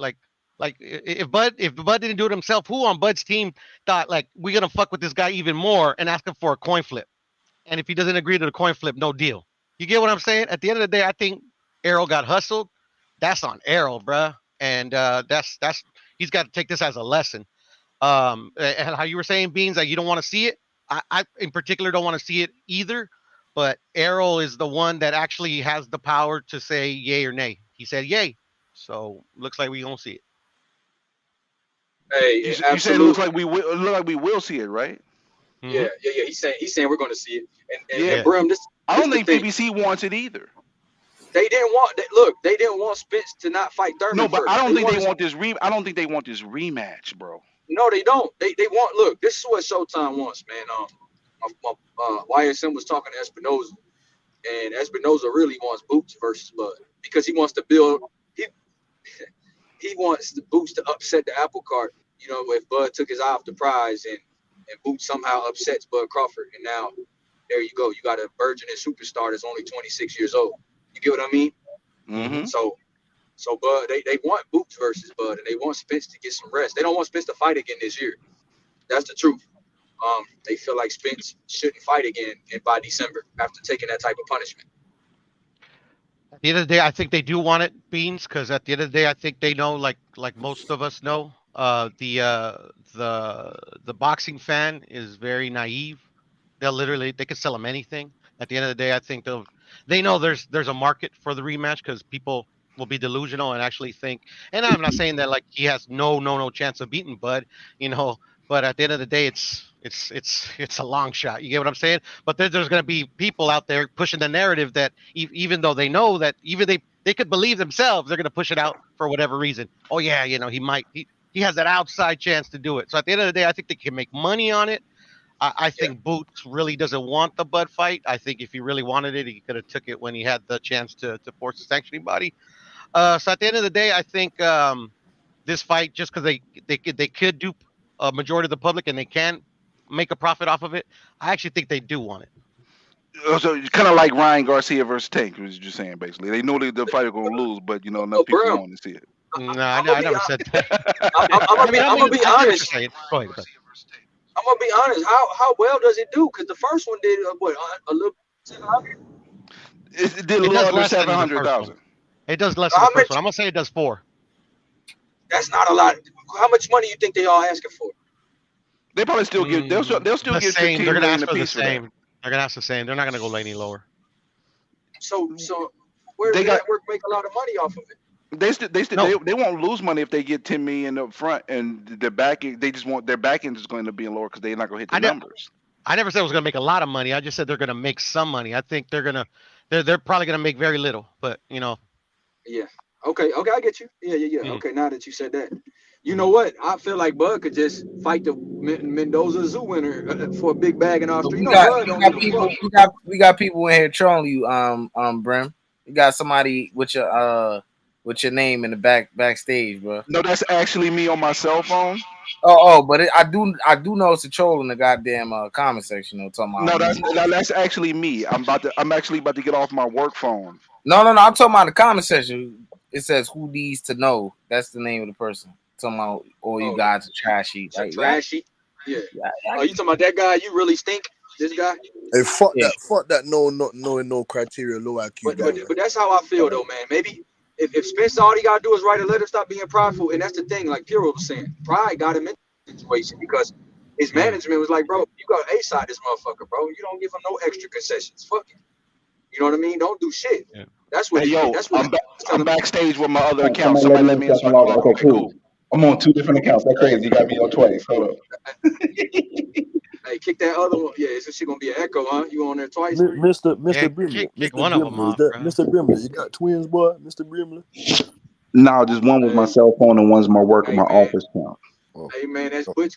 if Bud didn't do it himself, who on Bud's team thought like we're gonna fuck with this guy even more and ask him for a coin flip? And if he doesn't agree to the coin flip, no deal. You get what I'm saying? At the end of the day, I think Arrow got hustled. That's on Arrow, bruh. And that's he's got to take this as a lesson. And how you were saying, Beans, like you don't want to see it. I in particular don't want to see it either. But Arrow is the one that actually has the power to say yay or nay. He said yay, so looks like we don't see it. Hey, you said it looks like we will see it, right? Mm-hmm. Yeah. He's saying we're going to see it. And Brim, I don't think PBC wants it either. They didn't want Spence to not fight Thurman. No, but I don't think they want this I don't think they want this rematch, bro. No, they don't. They want. Look, this is what Showtime wants, man. YSM was talking to Espinoza, and Espinoza really wants Boots versus Bud because he wants to build. He wants the Boots to upset the apple cart. If Bud took his eye off the prize and Boots somehow upsets Bud Crawford, and now there you go. You got a burgeoning superstar that's only 26 years old. You get what I mean? Mm-hmm. So Bud, they want Boots versus Bud, and they want Spence to get some rest. They don't want Spence to fight again this year. That's the truth. They feel like Spence shouldn't fight again by December after taking that type of punishment. At the end of the day, I think they do want it, Beans, because at the end of the day, I think they know, like most of us know, the boxing fan is very naive. They could sell them anything. At the end of the day, I think they know there's a market for the rematch because people will be delusional and actually think. And I'm not saying that like he has no chance of beating Bud, you know. But at the end of the day, it's a long shot. You get what I'm saying? But there's going to be people out there pushing the narrative that even though they know that even they could believe themselves, they're going to push it out for whatever reason. Oh yeah, you know he has that outside chance to do it. So at the end of the day, I think they can make money on it. I think Boots really doesn't want the Bud fight. I think if he really wanted it, he could have took it when he had the chance to force the sanctioning body. So at the end of the day, I think this fight, just because they could dupe a majority of the public and they can make a profit off of it, I actually think they do want it. So kind of like Ryan Garcia versus Tank, was you saying basically? They know the fight are gonna lose, but you know enough people Bro, want to see it. No, I never said that. I'm gonna be honest. Go ahead. I'm gonna be honest. How well does it do? Because the first one did a little 700. It did a little under 700,000. It does less than the first one. I'm gonna say it does 4. That's not a lot. How much money you think they all asking for? They probably still get. They'll still the get same. 15 They're gonna million ask a for the piece for that. same. They're gonna ask the same. They're not gonna go any lower. So where They did got- network make a lot of money off of it? They won't lose money if they get 10 million up front, and their backing. They just want their backing is going to be lower because they're not going to hit the numbers. I never said it was gonna make a lot of money. I just said they're gonna make some money. I think they're probably gonna make very little, but you know. Yeah. Okay, I get you. Yeah. Okay, now that you said that, you know what? I feel like Bud could just fight the Mendoza Zoo winner for a big bag in Australia. We got people in here trolling you, Brim. You got somebody with your name in the backstage, bro. No, that's actually me on my cell phone. But I do know it's a troll in the goddamn comment section. Though, talking about that's actually me. I'm actually about to get off my work phone. No. I'm talking about the comment section. It says who needs to know. That's the name of the person. Talking about all you guys are trashy. Like, trashy. Yeah. Oh, you talking about that guy? You really stink. This guy. Hey, fuck that. No, not knowing no criteria, low IQ guy. But that's how I feel though, man. Maybe if Spence all he gotta do is write a letter, stop being prideful, and that's the thing. Like Piro was saying, pride got him in the situation because his management was like, bro, you got A-side this motherfucker, bro. You don't give him no extra concessions. Fuck it. You know what I mean? Don't do shit. Yeah. That's what. I'm backstage with my other account. Somebody let me in. Okay, cool. I'm on 2 different accounts. That's crazy. You got me on twice. Hold up. Hey, kick that other one. Yeah, it's gonna be an echo, huh? You on there twice? Mr. Brimley. Kick one of them off, Mr. Brimley, you got twins, boy? Mr. Brimley? No, just one with my cell phone and one's my work and my office account. Hey man, that's Butch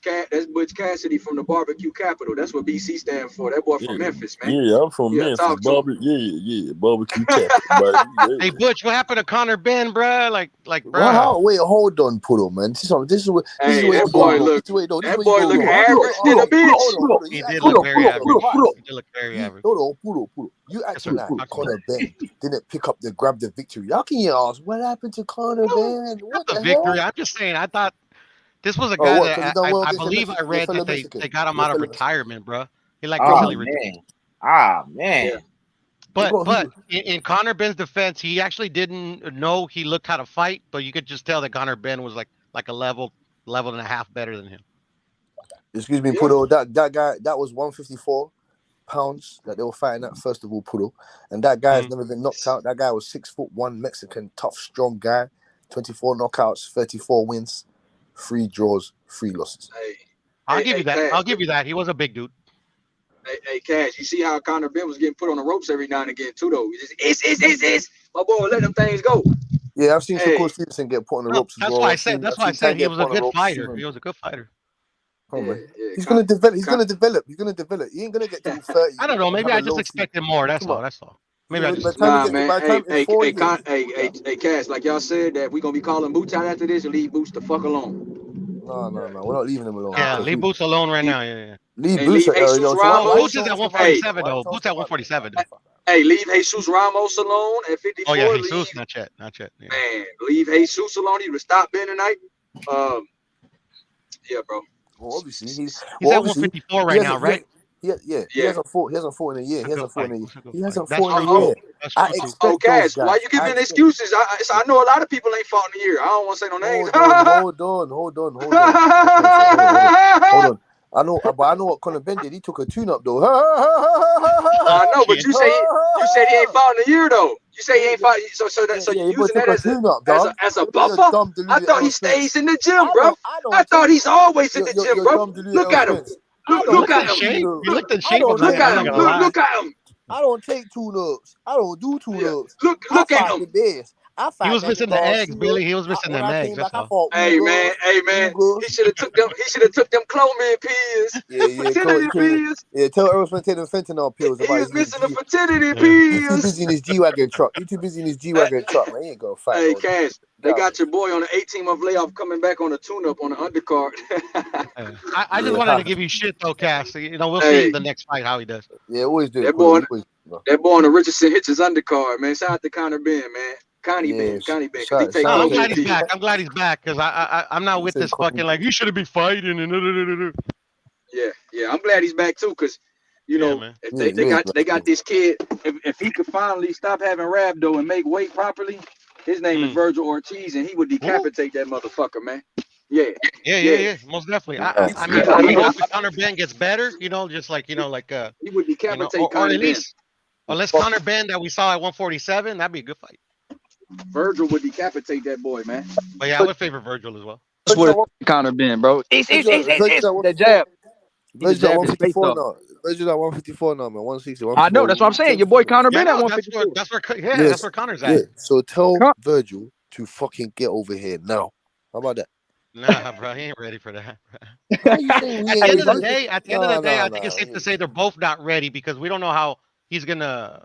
Cassidy from the barbecue capital. That's what BC stands for. That boy from Memphis, man. Yeah, I'm from Memphis. Barbecue capital. Hey Butch, what happened to Connor Ben, bro? Like, bro. Wow, wait, hold on, Puddle, man. This is what. That boy look average in a bitch. He did look very average. Hold on, Puddle. You acting like Connor Ben didn't grab the victory. How can you ask what happened to Connor Ben? What the victory? hell? I'm just saying. I thought this was a guy that I believe I read that they got him out of retirement, bro. He recently retired. Man. But in Connor Ben's defense, he actually didn't know he looked how to fight, but you could just tell that Connor Ben was like a level and a half better than him. Excuse me, Puddle. That guy, that was 154 pounds that they were fighting at, first of all, Puddle. And that guy has never been knocked out. That guy was 6'1" Mexican, tough, strong guy. 24 knockouts, 34 wins, 3 draws, 3 losses. I'll give you that. I'll give you that. He was a big dude. Hey, Cash, you see how Connor Ben was getting put on the ropes every now and again, too, though. It's. My boy, let them things go. Yeah, I've seen Shakur Stevenson get put on the ropes as well. That's why I said he was a good fighter. He was a good fighter. He's gonna develop. He's gonna develop. He ain't gonna get to 30. I don't know. Maybe I just expected more. That's all. Maybe I just. Hey, Cash, like y'all said that we gonna be calling Boots out after this and leave Boots the fuck alone. No, we're not leaving him alone. Yeah, leave Boots alone right now. Yeah. Leave Hey, Boots. leave Jesus So why you Ramos. Boots is telling at us to fight? 147 Why you though. telling us Boots to at fight? 147. Hey, leave Jesus Ramos alone at Oh 54. yeah, Leave, Jesus, not yet. Yeah. man, leave Jesus alone. He would stop Ben tonight. Yeah, bro. Well, obviously He's at 154 right now, right? He hasn't fought. He hasn't fought in a year. He hasn't fought in a year. He hasn't That's fought in true a too. year. That's I true too. Oh, expect those Cass, why guys. you giving excuses? I know a lot of people ain't fought in a year. I don't want to say no names. Hold on. I know what Conor Ben did. He took a tune-up though. I know, but you said he ain't fought in a year though. You say he ain't fought. So you using that as a buffer? I thought he stays in the gym, bro. I thought he's always in the gym, bro. Look at him. Look at him. He looked in shape on Look that. I'm at not him. gonna lie. Look at him. I don't take tune-ups. I don't do tune-ups. Look at him. The best. I He fight was that missing the nigga eggs, Garcia. Billy. He was missing When them I eggs. came back, That's I all. fought Hey man. He should have took them chlomid pills. Fertility pills. Yeah, tell Earlsman to take them fentanyl pills. He was missing the fertility He's too pills. busy in his G-Wagon truck. Man. He ain't gonna fight. Hey, No Cash, they got your boy on an 18-month layoff coming back on a tune-up on the undercard. I just wanted to give you shit though, Cass. You know, we'll Hey. see the next fight how he does. Yeah, always do. That boy on the Richardson Hitchins undercard, man. Shout out to Conor Ben, man. Connie Ben, because he take I'm those glad he's MD. back. I'm glad he's back because I'm not with this fucking like you shouldn't be fighting and. Yeah. I'm glad he's back too, because you know they got this kid. If he could finally stop having rhabdo and make weight properly, his name is Virgil Ortiz, and he would decapitate that motherfucker, man. Yeah, most definitely. I mean, I hope Conor Ben gets better. You know, just like he would decapitate or Conor at Ben. least unless Conor Ben that we saw at 147, that'd be a good fight. Virgil would decapitate that boy, man. But yeah, I would favor Virgil as well. That's what Conor been, bro. That jab. Virgil's at 154 now. Virgil's at 154 now, man. 160. I know. That's what I'm saying. Your boy Conor been at 154. That's where Conor's at. Yeah. So tell Virgil to fucking get over here now. How about that? Nah, bro, he ain't ready for that. How you saying At the end of the day, I think it's safe to say they're both not ready because we don't know how he's gonna.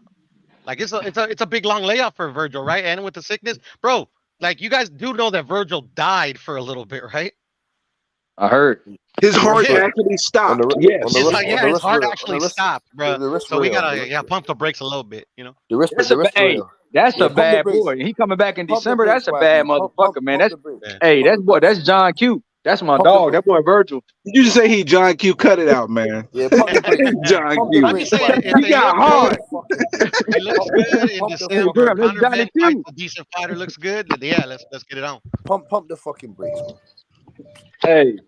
Like it's a big long layoff for Virgil, right? And with the sickness, bro. Like you guys do know that Virgil died for a little bit, right? I heard his heart actually stopped. Yes, his heart actually stopped, bro. So we gotta pump the brakes a little bit, you know. That's a bad boy. He coming back in December. That's a bad motherfucker, man. That's John Q. That's my dog. That boy Virgil. You just say he John Q. Cut it out, man. Yeah, John Q. I'm just saying, He got hard. He looks good in December. Conor Ben fights a decent fighter. Looks good. Yeah, let's get it on. Pump the fucking brakes, man.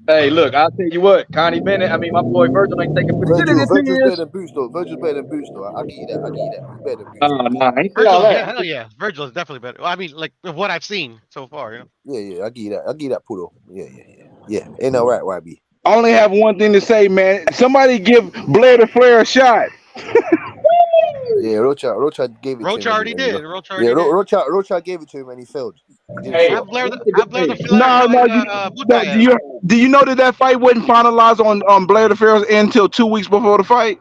Hey, look, I'll tell you what, Connie Bennett, my boy Virgil ain't taking Virgil's better than Boots, though. I'll give you that. He's better than Boots. Nah, ain't all that. Hell yeah. Virgil is definitely better. Well, I mean, like, of what I've seen so far, you know? Yeah, I'll give you that, Pudo. Yeah. Ain't that right, YB? I only have one thing to say, man. Somebody give Blair the Flair a shot. Yeah, Rocha gave it to him. Rocha already did. Rocha gave it to him and he failed. Have Blair the Flair. Do you know that fight wasn't finalized on Blair the Flair's end until 2 weeks before the fight?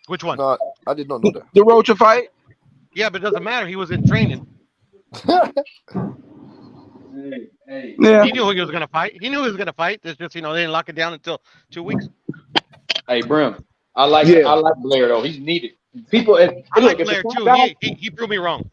Which one? No, I did not know that. The Rocha fight? Yeah, but it doesn't matter. He was in training. Yeah. He knew he was gonna fight. It's just they didn't lock it down until 2 weeks. Hey, Brim, I like Blair though. He's needed. People, I like Blair too. He proved me wrong.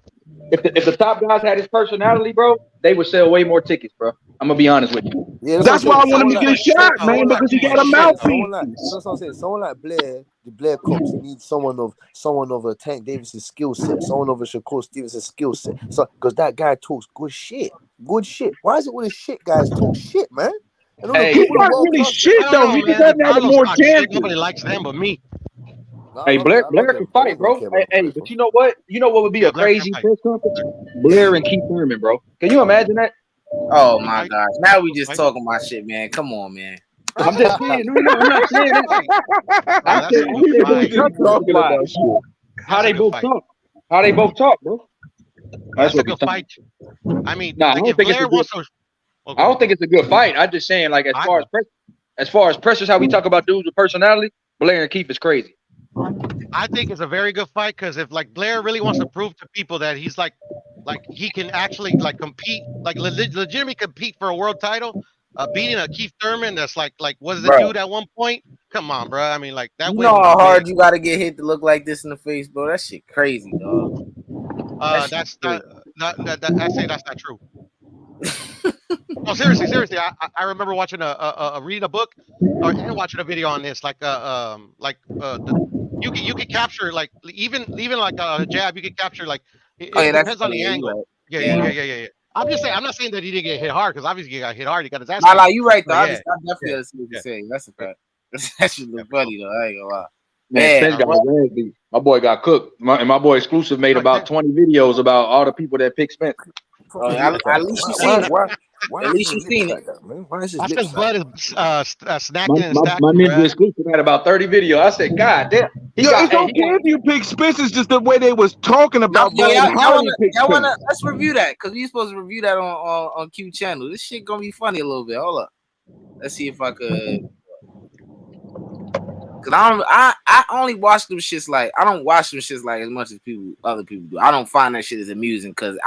If the top guys had his personality, bro, they would sell way more tickets, bro. I'm gonna be honest with you. Yeah, that's why I want him to get shot, man, because he got a mouthpiece. That's what I'm saying. Someone like Blair, the Blair cops need someone of a Tank Davis's skill set, someone of a Shakur Stevenson's skill set. So, because that guy talks good shit. Why is it when the shit guys talk shit, man? Hey, he's not really shit though. He just hasn't had more chances. Nobody likes them but me. Hey, Blair can fight, bro. Hey, but you know what? You know what would be a crazy press conference? Blair and Keith Thurman, bro. Can you imagine that? Oh my gosh! Now we just talking my shit, man. Come on, man. I'm just saying. No, I'm not saying that. I'm saying how they both talk, bro. That's a good fight. I mean, I don't think it's a good fight. I'm just saying, like, as far as pressures, how we talk about dudes with personality, Blair and Keith is crazy. I think it's a very good fight because if like Blair really wants to prove to people that he's like he can actually like compete, like legitimately compete for a world title, beating a Keith Thurman that's like was the Bro, dude at one point. Come on, bro. I mean, like that you win know was how big. hard you gotta get hit to look like this in the face, bro. That shit crazy, dog. That shit That's crazy. I say that's not true. No, seriously. I remember watching reading a book and watching a video on this. You can capture like even like a jab. You can capture like Oh yeah, it that's depends on the yeah, you angle. right. Yeah. I'm just saying. I'm not saying that he didn't get hit hard because obviously he got hit hard. He got his ass Nah, kicked. you right though. But I yeah, definitely yeah, understand what you're yeah. saying. That's a fact. That shit look funny though. I ain't gonna lie. Man, Man, Spence got his ass beat. My boy got cooked. My boy Exclusive made about 20 videos about all the people that picked Spence. Fucking lips like at that. least you seen it. Why At is least you his lips seen it. like that, man? Why is his That's lips because like Bud that? is My, snacking and my, my stacking, Ninja bruh. Exclusive had about 30 videos. I said, God damn. Yo, it's okay if you pick Spence. It's just the way they was talking No, about yo, Bud and how they picked y'all wanna Spence. let's review that because we supposed to review that on Q channel. This shit gonna be funny a little bit. Hold up. Let's see if I could. Cause I only watch them shits like I don't watch them shits like as much as other people do. I don't find that shit as amusing because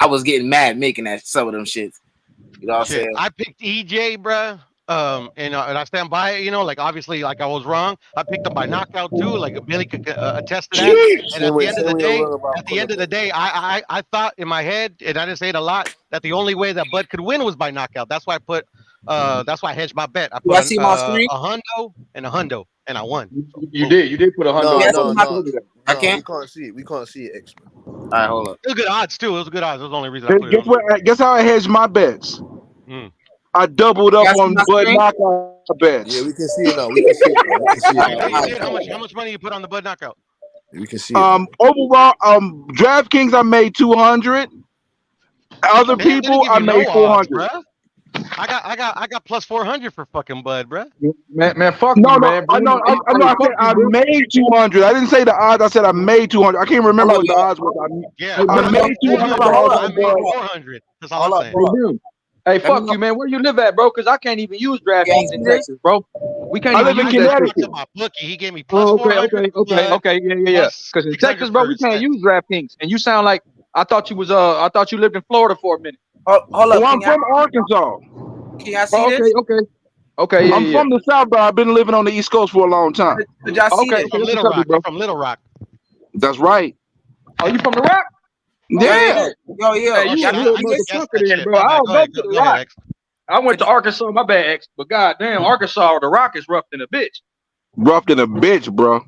I was getting mad making that some of them shits. You know what I'm Shit, saying? I picked EJ, bruh. And I stand by it. You know, like obviously, like I was wrong. I picked him by knockout too. Like Billy could attest to that. And Same way you're wrong about Conor McGregor. I thought in my head, and I didn't say it a lot, that the only way that Bud could win was by knockout. That's why I put. That's why I hedged my bet. I You put guys see him on screen? a hundo, and I won. So, You boom. did put a No, hundo. no, I no, told you that. I no. can't. We can't see it. We can't see it, X. All right, hold up. It was good odds too. It was good odds. That was the only reason I put it Guess on. what? Guess how I hedged my bets? Mm. I doubled You up guys see on my Bud screen? knockout bets. Yeah, we can see it now. We can see it now. We can see it Yeah, now. you did. How much money you put on the Bud knockout? We can see it now. Overall, DraftKings I made 200. Other Man, they didn't people give I you made no odds, 400. bruh. I got plus 400 for fucking Bud, bruh. Man, fuck No, you, no, man. I know, Hey, I know. I said fuck you, I bro. made 200. I didn't say the odds. I said I made 200. I can't remember Hold up, what the yo. odds was. Yeah, Hey, I bro, I made made Hold up, 200 hold off up, I of made Bud. 400. That's all I'm hold up, saying. hold up. Hey, Let me fuck know. you, man. Where you live at, bro? Because I can't even use Yeah, DraftKings in see this? Texas, bro. We can't I even live in use that shit. I Connecticut. took my bookie. He gave me plus Oh, 400 for Bud, yeah. plus Because in 600 Texas, bro, for we can't Spence. use DraftKings. And you sound like I thought you lived in Florida for a minute. Hold Oh, up. I'm from Arkansas. Can y'all see Oh, this? okay, I'm yeah. from the South, but I've been living on the East Coast for a long time. Did y'all see Okay, this? From that's Little what's up, Rock. bro. I'm from Little Rock. That's right. Oh, you from the Rock? Yeah. Yo, Hey, you y'all a I real see this? guessed motherfucker that then, shit. bro. My I bad. don't go to the Go ahead, Rock. X. I went to Arkansas, my bad, X. But goddamn, Arkansas, the Rock is rough than a bitch. Rough than a bitch, bro.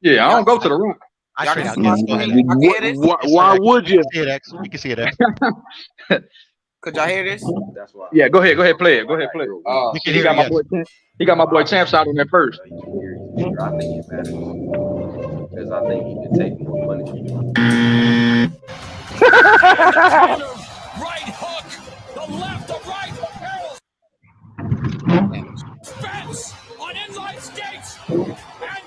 Yeah, I don't go to the Rock. I Y'all straight can out see my guessed. Go ahead, screen? X. I can hear this? Yes, Why sir, X. would We can you? see it, X. We can see it, X. Could y'all hear this? That's why. Yeah, go ahead, play it. Go ahead, play it. We can He hear got it, my yes. boy Champ. He got my boy Champs out on that first. He's bigger. I think he's better because I think he can take more punishment. Right hook, the left, the right. Spence on inline skates, and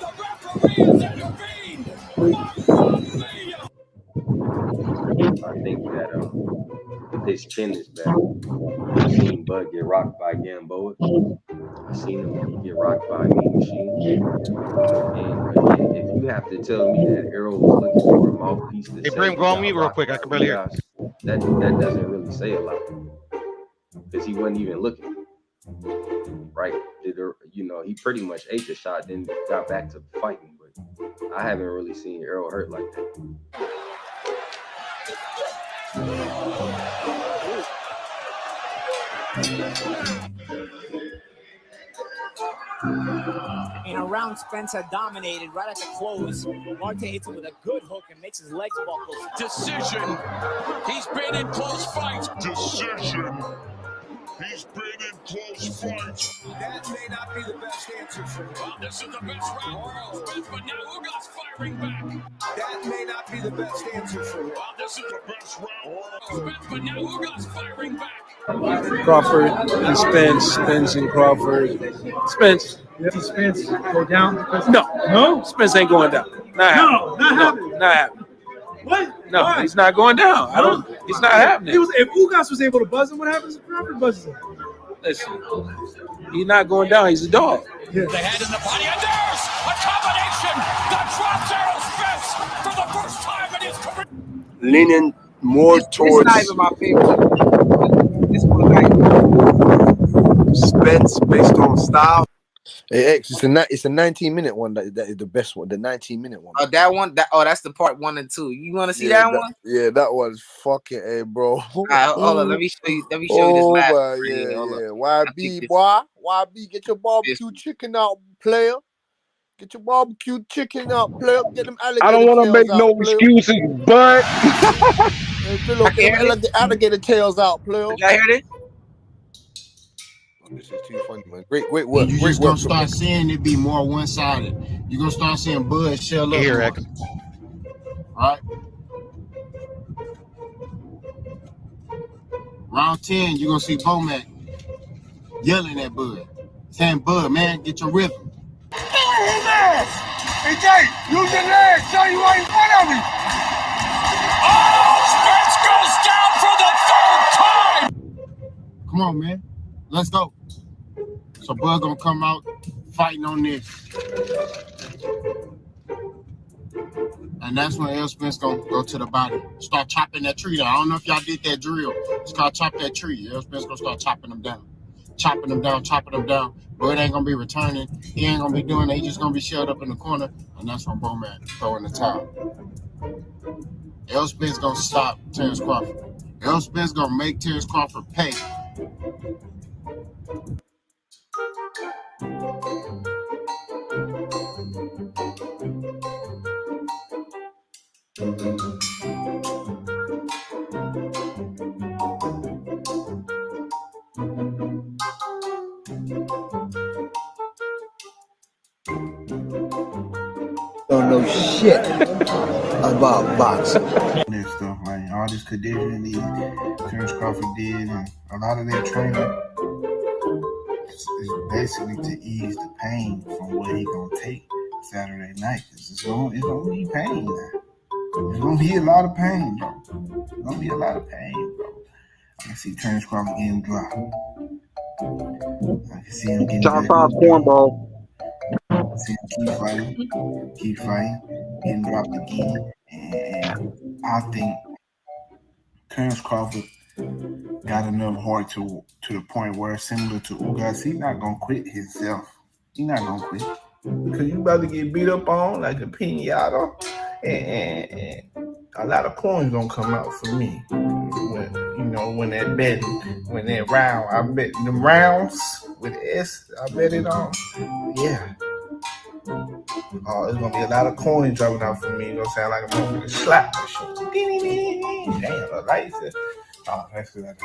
the referee has intervened. Mamma mia! I think that his chin is better. I've seen Bud get rocked by Gamboa. I've seen him get rocked by Mean Machine. And again, if you have to tell me that Errol was looking for a mouthpiece to Hey, say Brim, he go on got mute real rocked quick. I by can barely hear. Ugas, that doesn't really say a lot because he wasn't even looking. Right? He pretty much ate the shot, then got back to fighting. But I haven't really seen Errol hurt like that. In a round, Spence had dominated right at the close. Marte hits him with a good hook and makes his legs buckle. Decision. He's been in close fights. Decision. He's been in close fights. That may not be the best answer for him. Well, this is the best round for Errol Spence, but now Ugas firing back. That may not be the best answer for him. Well, this is the best round for Errol Spence, but now Ugas firing back. Crawford and Spence and Crawford. Spence. You see Spence go down? No. Spence ain't going down. Not happening. Not happening. What? No, why? He's not going down. He's not happening. If Ugas was able to buzz him, what happens if Crawford buzzes him? Listen, he's not going down. He's a dog. Yeah. The head and the body, and there's a combination that drops Errol Spence for the first time in his career. Leaning more This is towards. not even my favorite. This one, Spence based on style. Hey, X, it's a 19-minute one that is the best one. The 19-minute one. Oh, that one. That's the part 1 and 2. You want to see Yeah, that one? Yeah, that one's fucking A, bro. All right, hold on. Let me show you. This Oh last my, one right here. Hold up. YB, boy. YB, get your barbecue chicken out, player. Get your barbecue chicken out, player. Get them I don't alligator want to tails make out, no player. excuses, but Hey, Philo, get them alligator tails out, player. Did y'all hear this? This is too funny, man. Great work. And you Great just work gonna from start X. seeing it be more one-sided. You're gonna start seeing Bud shell up Here, more. X. All right. Round 10, you're gonna see Bomac yelling at Bud, saying, Bud, man, get your rhythm. Hey, Jay, use your legs. Show you why you want me. Oh, Spence goes down for the 3rd time. Come on, man. Let's go. So Bud gonna come out fighting on this. And that's when L. Spence gonna go to the body. Start chopping that tree down. I don't know if y'all did that drill. Just gotta chop that tree. L. Spence gonna start chopping them down. Chopping them down. Bud ain't gonna be returning. He ain't gonna be doing that. He just gonna be shelled up in the corner. And that's when Bomac throwing the towel. L. Spence gonna stop Terrence Crawford. L. Spence gonna make Terrence Crawford pay. Don't know shit about boxing. This stuff, like all this conditioning Terrence Crawford did, and a lot of their training is basically to ease the pain from what he gonna take Saturday night. It's gonna be pain. It's gonna be a lot of pain, bro. It's gonna be a lot of pain, bro. I can see Terrence Crawford getting dropped. I can see him getting top 5 cornball. See him keep fighting, getting dropped again. And I think Terrence Crawford got enough heart to the point where, similar to Ugas, he's not gonna quit himself. He's not gonna quit. Because you about to get beat up on like a pinata, and a lot of coins gonna come out for me. When that betting, when that round, I bet them rounds with S, I bet it on. Yeah. Oh, there's gonna be a lot of coins dropping out for me. It's gonna sound like a motherfucking slap machine. Damn, the lights. Oh, that's good.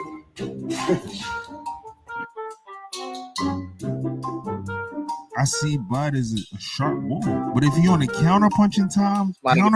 I see Bud as a sharp wolf, but if you're on a counter punching time, against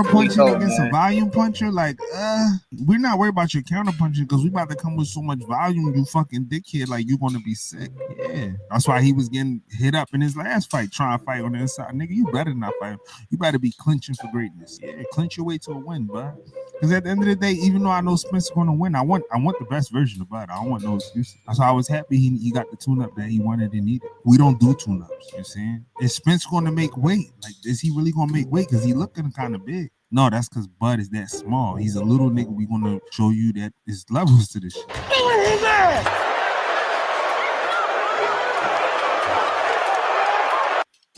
a volume puncher, we're not worried about your counter punching because we about to come with so much volume, you fucking dickhead, like you're gonna be sick. Yeah, that's why he was getting hit up in his last fight, trying to fight on the inside. Nigga, you better not fight. You better be clinching for greatness. Yeah, clinch your way to a win, bud. Because at the end of the day, even though I know Spencer's gonna win, I want the best version of Bud. I don't want no excuses. That's why I was happy he got the tune-up that he wanted and needed. We don't do tune-ups, you saying? Is Spence gonna make weight? Like, is he really gonna make weight? Because he looking kind of big. No, that's because Bud is that small. He's a little nigga. We gonna show you that there's levels to this shit.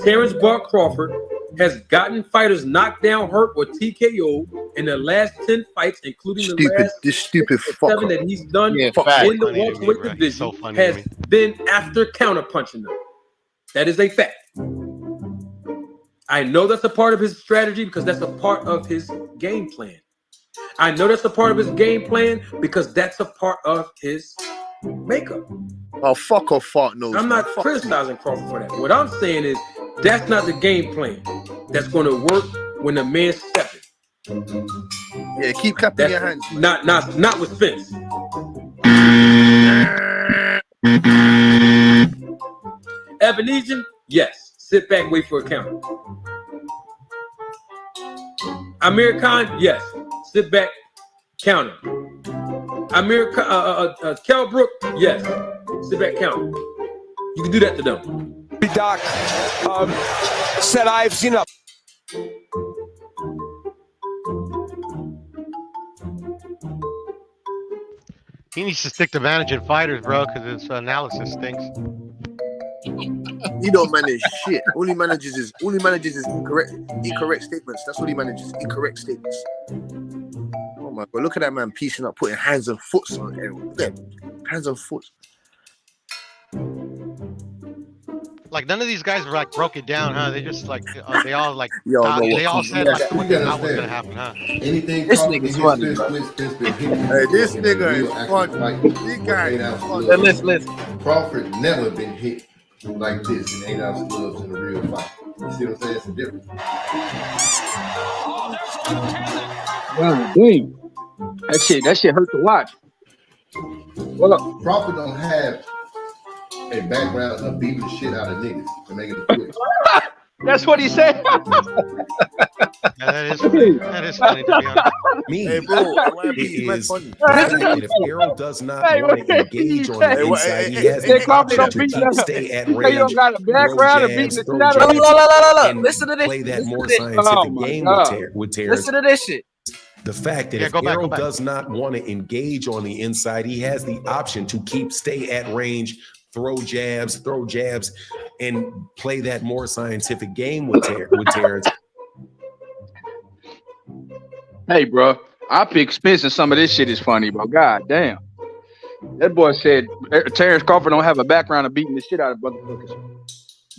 Terrence Bud Crawford has gotten fighters knocked down, hurt, or TKO in the last 10 fights, including the last stupid 7 that he's done in the welterweight division, has been after counterpunching them. That is a fact. I know that's a part of his strategy because that's a part of his game plan. I know that's a part of his game plan because that's a part of his makeup. Oh, fuck off, fart nose. I'm not criticizing Crawford for that. What I'm saying is that's not the game plan that's going to work when the man's stepping. Yeah, keep clapping your hands. Not with Spence. Ebenezer, yes. Sit back, wait for a counter. Amir Khan, yes. Sit back, counter. Kell Brook, yes. Sit back, counter. You can do that to them. Doc said I've seen a. He needs to stick to managing fighters, bro, because his analysis stinks. He don't manage shit. All he manages is incorrect statements. That's all he manages. Incorrect statements. Oh my god, look at that man piecing up, putting hands and foot on everyone. Look at him. Hands and foot. Like none of these guys were like broke it down, huh? They just like they all like Yo, thought, no, they all said like what they thought was understand. gonna happen, huh? Anything This Crawford nigga's hits funny, Spence, bro. Spence been hitting Hey, this in a nigga real is active funny. fight This with guy 8 is ounce funny. gloves. Listen. Crawford never been hit like this in 8 ounce gloves in a real fight. You see what I'm saying? It's a difference. God damn. That shit hurt to watch. What up? Crawford don't have a background of beating the shit out of niggas to make it a quick. That's what he said. Yeah, that is funny. That is funny to be honest. Me, Hey, bro, it YB, man, is funny. the fact that if Errol does not want to engage on the inside, he has the option to keep stay at You say you don't range, got a throw background of beating jabs, the shit throw out of jabs, niggas. and Listen to this. play that Listen more to this. Oh scientific my game God. with Terrence. Listen to this shit. The fact that Yeah, if go back, Errol go back. does not want to engage on the inside, he has the option to stay at range, throw jabs, and play that more scientific game with Terrence. Hey, bro, I pick Spence and some of this shit is funny, bro. God damn. That boy said Terrence Crawford don't have a background of beating the shit out of motherfuckers.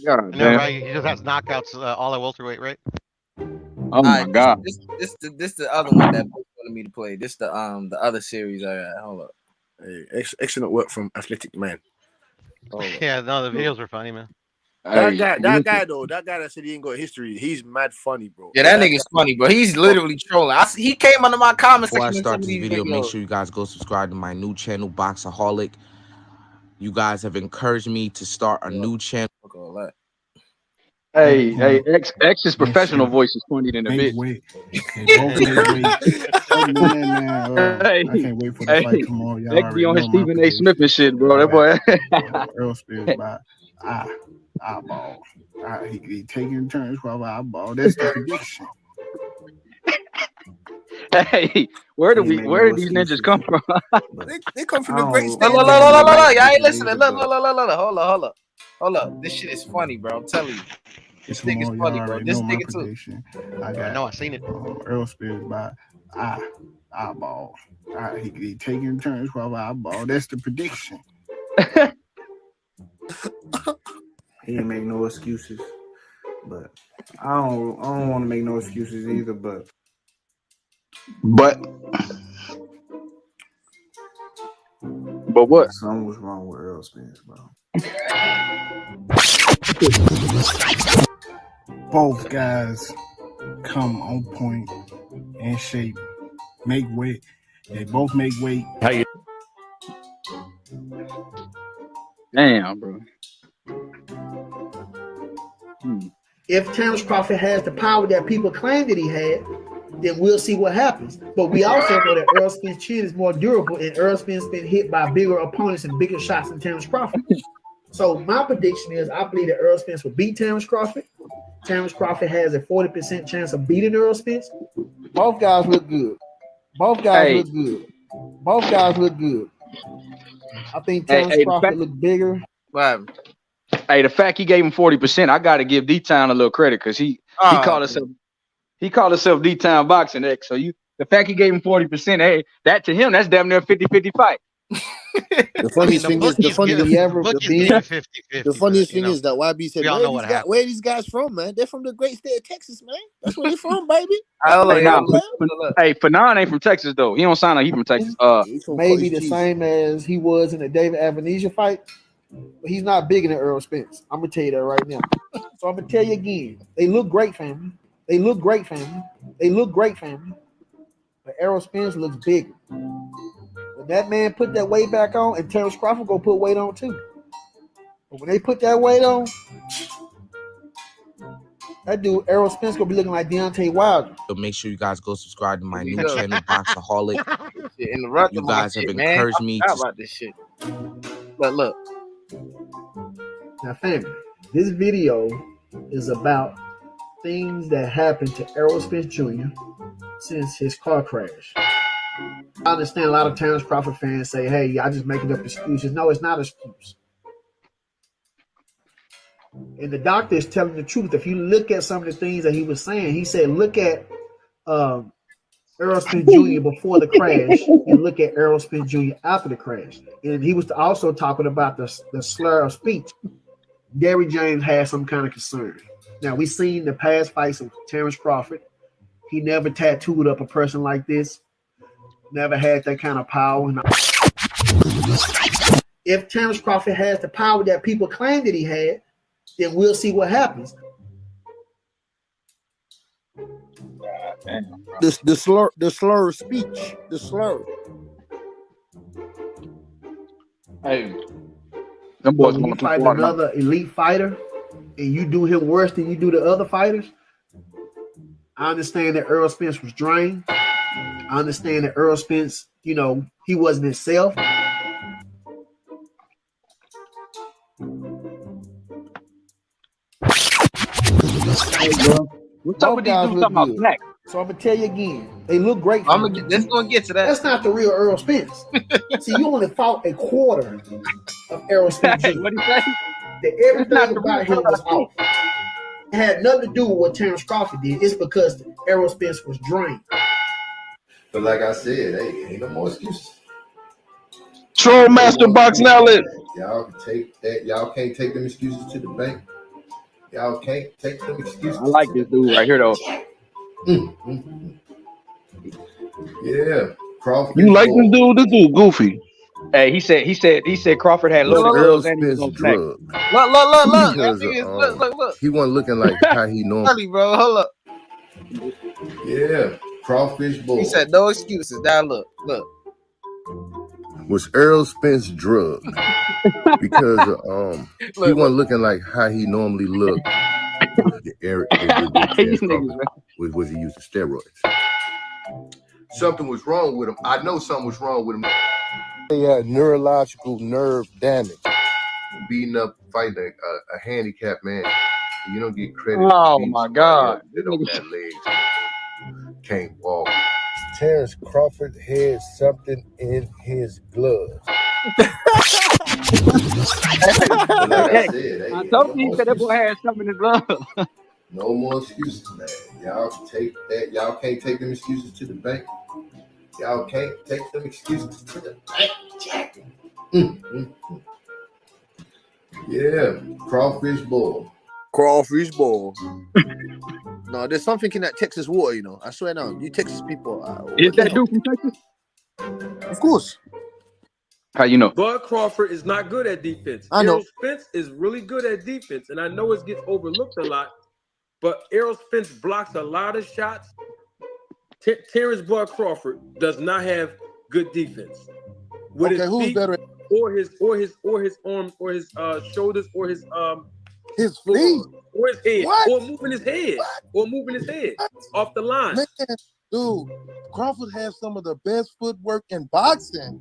God I know, damn. right? He just has knockouts all at welterweight, right? Oh my God. This the other one that Bush wanted me to play. This the other series I got. Hold up. Hey, excellent work from Athletic Man. Yeah, no, the videos were funny, man. That guy that said he ain't got history, he's mad funny, bro. Yeah, that nigga's funny, bro. He's literally trolling. He came under my comment Before I section. start this video, make sure you guys go subscribe to my new channel, Boxaholic. You guys have encouraged me to start a new channel. Fuck all that. Hey, X's professional voice is funny than a bitch. I can't wait for the fight tomorrow. Y'all X be already on his know my Stephen A. Smith and shit, bro. That boy. Earl Spears by eyeball. He taking turns for eyeball. That's the prediction. Hey, where did these ninjas come from? They come from the great state. Look, y'all ain't listening. Look. Hold up. This shit is funny, bro. I'm telling you. This nigga's funny, bro. This nigga too. I know, I seen it. Earl Spears by eyeball. He taking turns for eyeball. That's the prediction. He ain't make no excuses, but I don't want to make no excuses either. But what? Something was wrong with Earl Spears, bro. Both guys come on point and shape, make weight. They both make weight. Damn, bro. If Terrence Crawford has the power that people claim that he had, then we'll see what happens. But we also know that Earl Spence' chin is more durable, and Earl Spence been hit by bigger opponents and bigger shots than Terrence Crawford. So my prediction is I believe that Earl Spence will beat Terrence Crawford. Terrence Crawford has a 40% chance of beating Earl Spence. Both guys look good. Both guys look good. I think Terrence Crawford look bigger. Wow. Hey, the fact he gave him 40%, I got to give D-Town a little credit because he called himself D-Town Boxing X. So the fact he gave him 40%, hey, that to him, that's damn near a 50-50 fight. The funniest thing is the funniest thing is that YB said, where these guys from, man? They're from the great state of Texas, man. That's where they're from, baby. Hey, Fanon ain't from Texas though. He don't sound like he from Texas. Maybe the same as he was in the David Avenesia fight. But he's not bigger than Earl Spence. I'm gonna tell you that right now. So I'm gonna tell you again. They look great, family. But Errol Spence looks bigger. When that man put that weight back on, and Terrence Crawford go put weight on too. But when they put that weight on, that dude Errol Spence gonna be looking like Deontay Wilder. So make sure you guys go subscribe to my new channel, Boxaholic. You guys have encouraged me to about this shit. But look. Now, family, this video is about things that happened to Errol Spence Jr. since his car crash. I understand a lot of Terrence Crawford fans say, hey, y'all just making up excuses. No, it's not an excuse. And the doctor is telling the truth. If you look at some of the things that he was saying, he said, look at Errol Spence Jr. before the crash and look at Errol Spence Jr. after the crash. And he was also talking about the slur of speech. Derrick James had some kind of concern. Now, we've seen the past fights of Terrence Crawford. He never tattooed up a person like this. Never had that kind of power. If Terrence Crawford has the power that people claim that he had, then we'll see what happens. The slur of speech, the slur. Hey, them But boys when you going too fight far. another elite fighter and you do him worse than you do the other fighters, I understand that Errol Spence was drained. I understand that Errol Spence, you know, he wasn't himself. Hey, bro. What's up Both with these guys dudes look talking about good. black? So I'm gonna tell you again, they look great. Let's go get to that. That's not the real Errol Spence. See, you only fought a quarter of Errol Spence Jr. What do you say? That everything about him was off. It had nothing to do with what Terrence Crawford did. It's because Errol Spence was drained. But like I said, hey, ain't no more excuses. Troll Master Boxing Outlet. Y'all can take that. Y'all can't take them excuses to the bank. Y'all can't take them excuses. I like this dude right here though. Yeah, Crawford. You like this dude? This dude goofy. Hey, he said Crawford had Was loaded Errol gloves and he was Spence gonna snack. drugged? Look. Because That nigga, look. he wasn't looking like how he normally. Early, bro. Hold up. Yeah, crawfish bowl. He said no excuses. Now look. Was Errol Spence drugged? Because he wasn't looking like how he normally looked. Was he using steroids? Something was wrong with him. I know something was wrong with him. He had neurological nerve damage. Beating up, fighting a handicapped man. You don't get credit. Oh my God! That don't have legs. Can't walk. Terrence Crawford had something in his gloves. Like I said, I told you that boy had something in his glove. No more excuses, man. Y'all can take that. Y'all can't take them excuses to the bank. Y'all can't take them excuses to the bank, Jack. Yeah, crawfish bowl. Crawfish bowl. No, there's something in that Texas water, you know. I swear now, you Texas people. Is that dude from Texas? Of course. How you know? Bud Crawford is not good at defense. I know. Errol Spence is really good at defense, and I know it gets overlooked a lot, but Errol Spence blocks a lot of shots. Terrence Bud Crawford does not have good defense. With his who's feet, better? Or his arms, or his shoulders, or his feet, or his head, what? or moving his head, off the line. Man, dude, Crawford has some of the best footwork in boxing.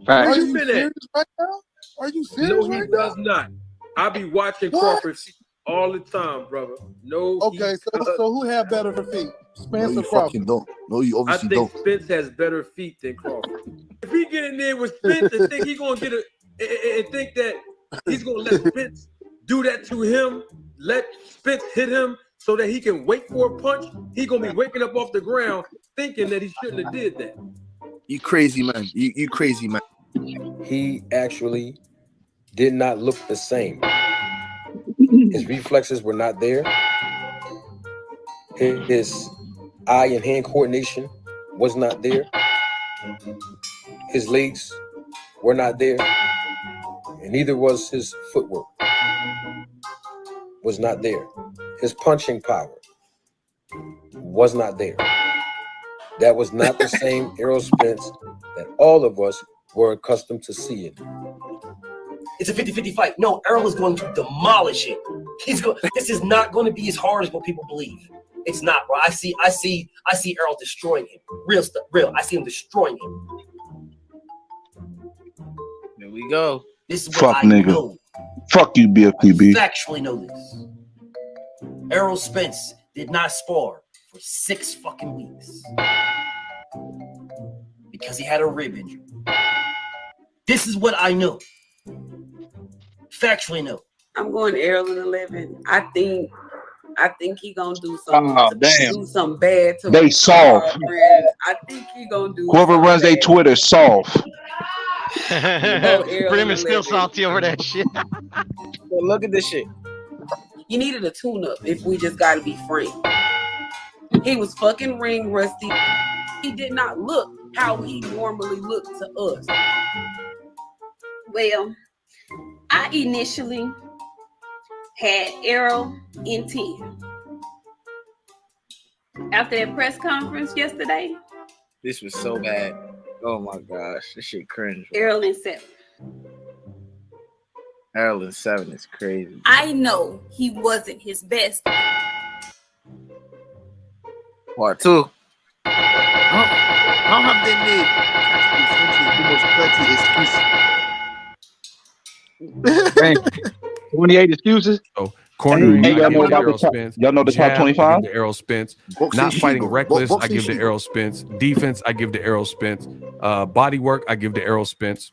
Where Are you you been serious at? right now? Are you serious No, he right does not. I be watching Crawford all the time, brother. No. Okay, so who have better feet, Spence or Crawford? Don't. No, you I think Spence has better feet than Crawford. If he get in there with Spence and think he's gonna and think that he's gonna let Spence do that to him, let Spence hit him so that he can wait for a punch, he gonna be waking up off the ground thinking that he shouldn't have did that. You crazy man. You crazy man. He actually did not look the same. His reflexes were not there. His eye and hand coordination was not there. His legs were not there. And neither was his footwork. Was not there. His punching power was not there. That was not the same Errol Spence that all of us were accustomed to seeing. It's a 50-50 fight. No, Errol is going to demolish it. This is not going to be as hard as what people believe. It's not, bro. I see Errol destroying him. Real. I see him destroying him. There we go. This is what Fuck I nigga. know. Fuck you, BFPB. I factually know this. Errol Spence did not spar for 6 fucking weeks because he had a rib injury. This is what I know. Factually know. I'm going Errol in 11. I think he gonna do Oh, damn. some bad to They soft. friends. I think he gonna do Whoever something runs their bad. Twitter soft. Errol Brim in is still 11. salty over that shit. But look at this shit. You needed a tune-up if we just gotta be frank. He was fucking ring rusty. He did not look how he normally looked to us. Well, I initially had Errol in 10. After that press conference yesterday, This was so bad. Oh my gosh, this shit cringe. Errol in 7. Errol in 7 is crazy. I know he wasn't his best. Part 2. How have they made Dang. 28 excuses. So cornering, Hey, I y'all give know to about Errol the top, Spence. y'all know the top Jab, 25? I give to Errol Spence. Boxing Not fighting Shigo. reckless, I Boxing give to Shigo. Errol Spence. Defense, I give to Errol Spence. Body work, I give to Errol Spence.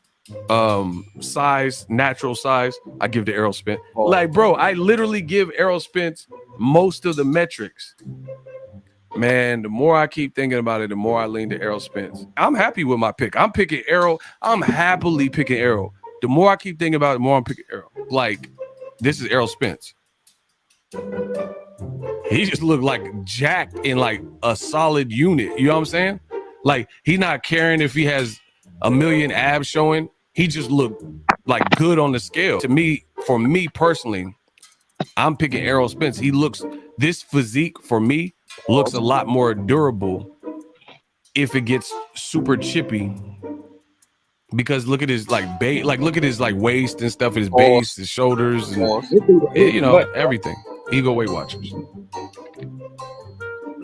Size, natural size, I give to Errol Spence. Like, bro, I literally give Errol Spence most of the metrics. Man, the more I keep thinking about it, the more I lean to Errol Spence. I'm happy with my pick. I'm picking Errol. I'm happily picking Errol. The more I keep thinking about it, the more I'm picking Errol. Like, this is Errol Spence. He just looked like jacked in like a solid unit. You know what I'm saying? Like, he's not caring if he has a million abs showing. He just looked like good on the scale. To me, for me personally, I'm picking Errol Spence. He looks, this physique for me looks a lot more durable if it gets super chippy. Because look at his like look at his like waist and stuff, his base, his shoulders, and you know, everything. Ego Weight Watchers.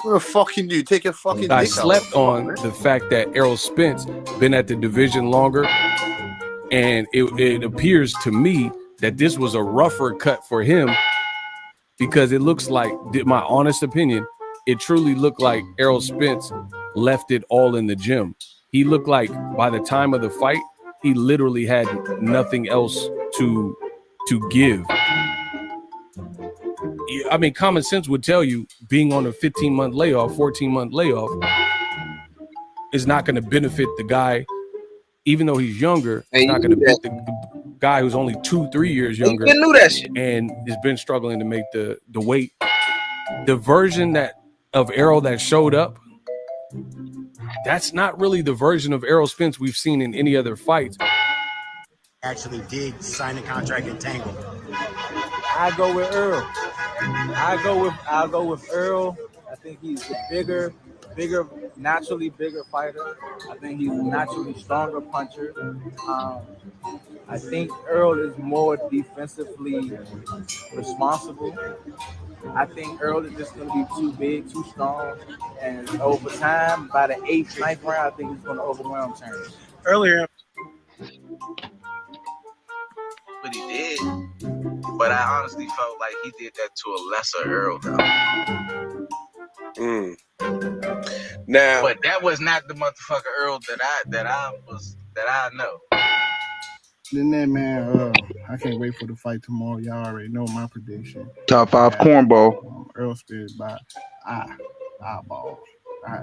What a fucking dude. Take your fucking I dick slept out. on the fact that Errol Spence been at the division longer, and it appears to me that this was a rougher cut for him, because it looks like, my honest opinion, it truly looked like Errol Spence left it all in the gym. He looked like by the time of the fight, he literally had nothing else to give. I mean, common sense would tell you being on a 15-month layoff, 14-month layoff is not going to benefit the guy, even though he's younger. It's not going to benefit the guy who's only 2-3 years younger and has been struggling to make the weight. The version of Errol that showed up, that's not really the version of Errol Spence we've seen in any other fights. Actually did sign a contract in Tangle. I go with Earl. I'll go with Earl. I think he's a bigger, naturally bigger fighter. I think he's a naturally stronger puncher. I think Earl is more defensively responsible. I think Earl is just going to be too big, too strong, and over time, by the 8th, 9th round, I think he's going to overwhelm Terrence. Earlier, But he did. But I honestly felt like he did that to a lesser Earl, though. Now, but that was not the motherfucker Earl that I know. Then that man, I can't wait for the fight tomorrow. Y'all already know my prediction. Top 5 cornball. Earl Spence by eyeball.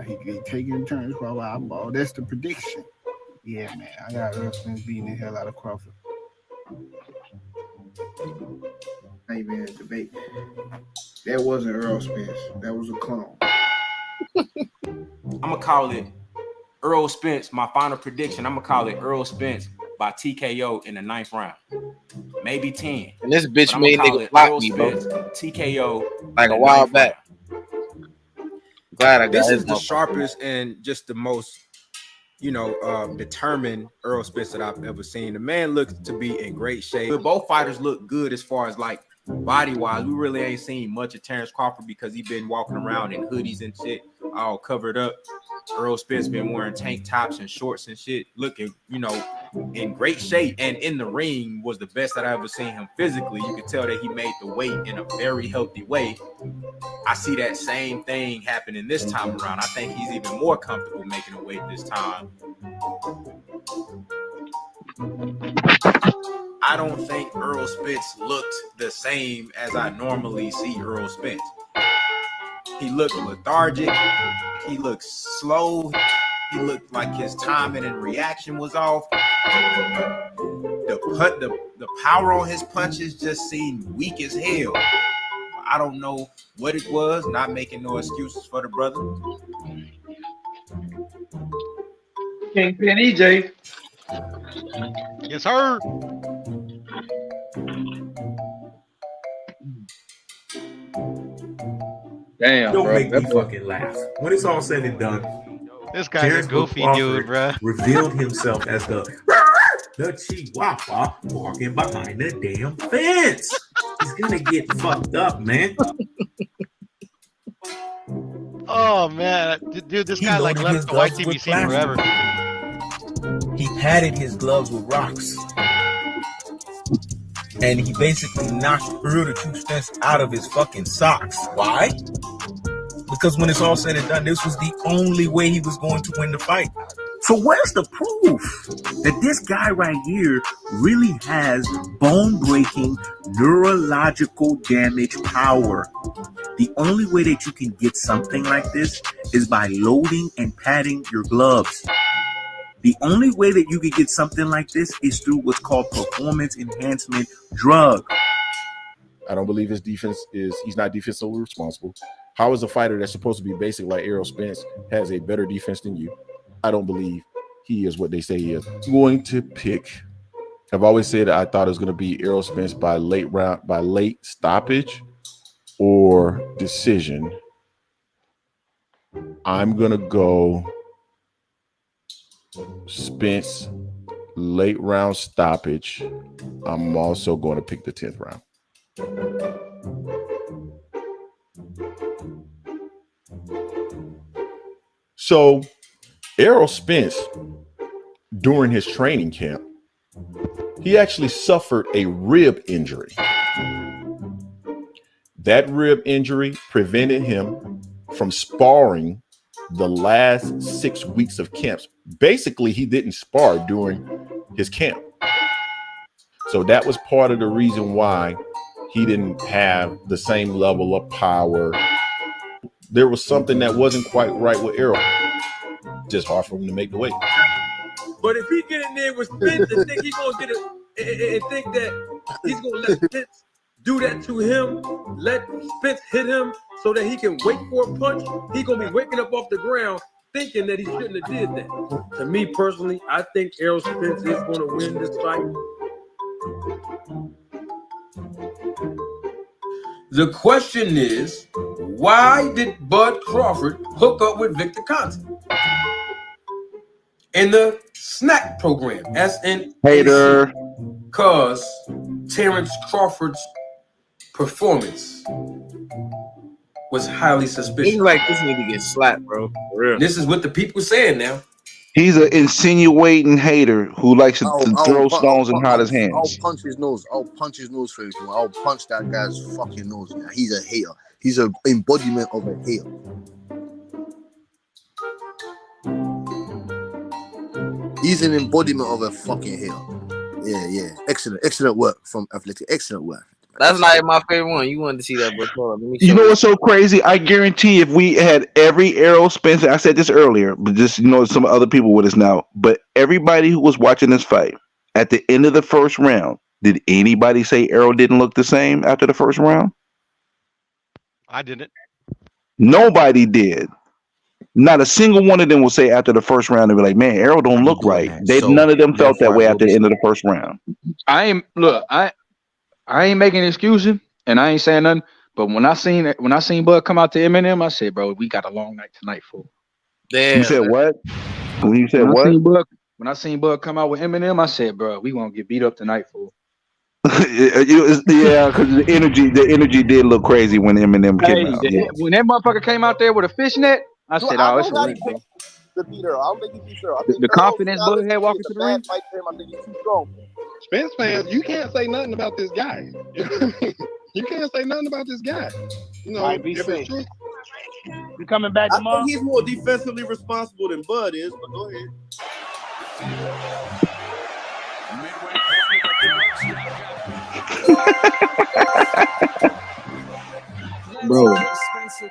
He taking turns for eyeball. That's the prediction. Yeah, man. I got Earl Spence beating the hell out of Crawford. Hey man, debate. That wasn't Earl Spence. That was a clone. I'm gonna call it Earl Spence. My final prediction, I'm gonna call it Earl Spence by TKO in the 9th round, maybe 10. And this bitch But made I'ma call nigga it block Earl me, bro. Spence, TKO Like in a the while 9th back. round. Glad I got This his is the motherfucker. sharpest and just the most, determined Earl Spence that I've ever seen. The man looks to be in great shape. But both fighters look good as far as like body wise. We really ain't seen much of Terrence Crawford because he been walking around in hoodies and shit, all covered up. Earl Spence been wearing tank tops and shorts and shit, looking, in great shape. And in the ring was the best that I ever seen him physically. You could tell that he made the weight in a very healthy way. I see that same thing happening this time around. I think he's even more comfortable making a weight this time. I don't think Earl Spence looked the same as I normally see Earl Spence. He looked lethargic. He looked slow. He looked like his timing and reaction was off. The power on his punches just seemed weak as hell. I don't know what it was. Not making no excuses for the brother. Kingpin EJ. Yes, sir. Damn, Don't bro. make me fucking laugh. When it's all said and done, This guy's Terrence a goofy Crawford dude, bro. revealed himself as the Chihuahua walking behind the damn fence. He's gonna get fucked up, man. Oh man, dude, this guy like loaded left his the white gloves TV with scene forever. He padded his gloves with rocks. And he basically knocked Earl the Truth Spence out of his fucking socks. Why? Because when it's all said and done, this was the only way he was going to win the fight. So where's the proof that this guy right here really has bone-breaking neurological damage power? The only way that you can get something like this is by loading and padding your gloves. The only way that you can get something like this is through what's called performance enhancement drug. I don't believe his defense he's not defensively responsible. How is a fighter that's supposed to be basic like Errol Spence has a better defense than you? I don't believe he is what they say he is. I'm going to pick. I've always said I thought it was going to be Errol Spence by late stoppage or decision. I'm going to go Spence late round stoppage. I'm also going to pick the 10th round. So Errol Spence, during his training camp, he actually suffered a rib injury. That rib injury prevented him from sparring the last 6 weeks of camps. Basically, he didn't spar during his camp. So that was part of the reason why he didn't have the same level of power. There was something that wasn't quite right with Errol. Just hard for him to make the weight. But if he get in there with Spence and think he's gonna get it and think that he's gonna let Spence do that to him, let Spence hit him so that he can wait for a punch, he's gonna be waking up off the ground thinking that he shouldn't have did that. To me personally, I think Errol Spence is gonna win this fight. The question is, why did Bud Crawford hook up with Victor Conte in the snack program? SNAC. Hater. Because Terrence Crawford's performance was highly suspicious. Seems like this nigga get slapped, bro. For real. This is what the people saying now. He's an insinuating hater who likes to throw stones and hide his hands. I'll punch his nose. I'll punch his nose for him. I'll punch that guy's fucking nose. Man. He's a hater. He's an embodiment of a hater. He's an embodiment of a fucking hater. Yeah. Excellent work from Athletic. Excellent work. That's not my favorite one. You wanted to see that before. You know what's so crazy? I guarantee if we had every Errol Spence, I said this earlier, but just some other people with us now. But everybody who was watching this fight at the end of the first round, did anybody say Errol didn't look the same after the first round? I didn't. Nobody did. Not a single one of them will say after the first round, they'll be like, man, Errol don't look right. None of them felt that way after the end of the first round. I ain't making an excuse and I ain't saying nothing. But when I seen Bud come out to Eminem, I said, bro, we got a long night tonight, fool. Damn. You said what? When you said what? When I seen Bud come out with Eminem, I said, bro, we gonna get beat up tonight, fool. Yeah, because the energy did look crazy when Eminem came out. Yeah. When that motherfucker came out there with a fishnet, I said, "Oh, it's a win, bro." The beater. I don't think he beat her. The confidence Bud had walking to the ring. I think he's too strong. Spence fans, you can't say nothing about this guy. You can't say nothing about this guy. You know, Might be if safe. it's true. You coming back I tomorrow? think he's more defensively responsible than Bud is, but go ahead. Bro,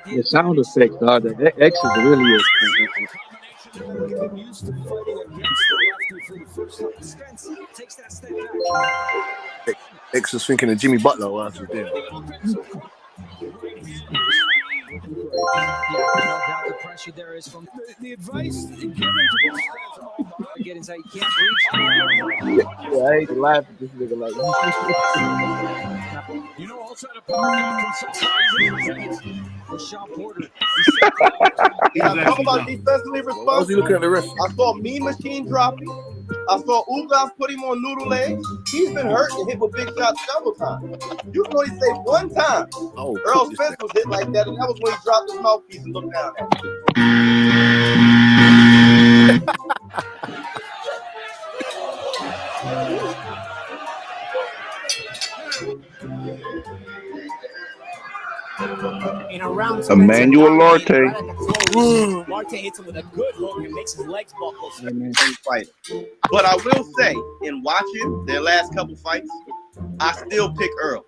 the sound effects, dog. The X is really X was thinking of Jimmy Butler while I was there. The advice given to get inside, you can't reach. Yeah, I hate to laugh at this nigga like You know, also the power for Sean Porter. Talk about defensively Why was he looking at the ref? I saw Mean Machine dropping. I saw Ugas put him on noodle legs. He's been hurt and hit with big shots several times. You can only say one time Earl Spence was hit like that, and that was when he dropped his mouthpiece and looked down at In a round two, Emmanuel Larte. Larte hits him with a good hook and makes his legs buckle. Fighter. But I will say, in watching their last couple fights, I still pick Earl.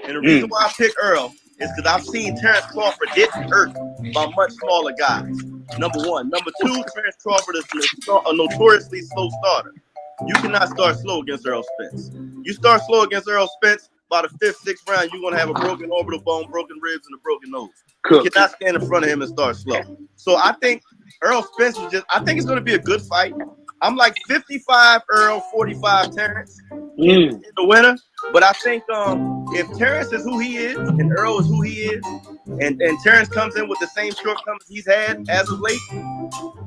And the reason why I pick Earl is because I've seen Terrence Crawford get hurt by much smaller guys. Number one. Number two, Terrence Crawford is a notoriously slow starter. You cannot start slow against Earl Spence. You start slow against Earl Spence, by the 5th, 6th round, you're going to have a broken orbital bone, broken ribs, and a broken nose. You cannot stand in front of him and start slow. So I think Earl Spence I think it's going to be a good fight. I'm like 55 Earl, 45 Terrence in the winner. But I think if Terrence is who he is and Earl is who he is, and Terrence comes in with the same shortcomings he's had as of late,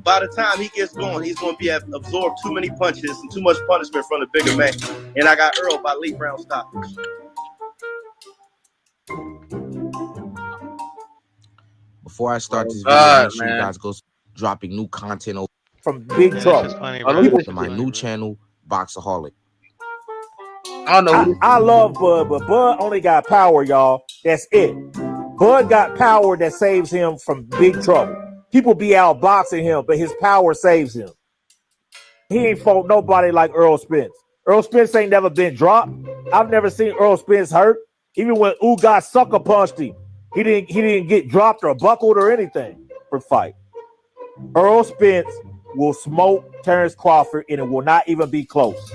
by the time he gets going, he's going to be absorbed too many punches and too much punishment from the bigger man. And I got Earl by late round stoppage. Before I start this video, make sure you guys go dropping new content from Big Trouble to my new channel, Boxaholic. I don't know. I love Bud, but Bud only got power, y'all. That's it. Bud got power that saves him from big trouble. People be outboxing him, but his power saves him. He ain't fought nobody like Earl Spence. Earl Spence ain't never been dropped. I've never seen Earl Spence hurt. Even when Ugas sucker punched him, he didn't get dropped or buckled or anything for fight. Earl Spence will smoke Terrence Crawford, and it will not even be close.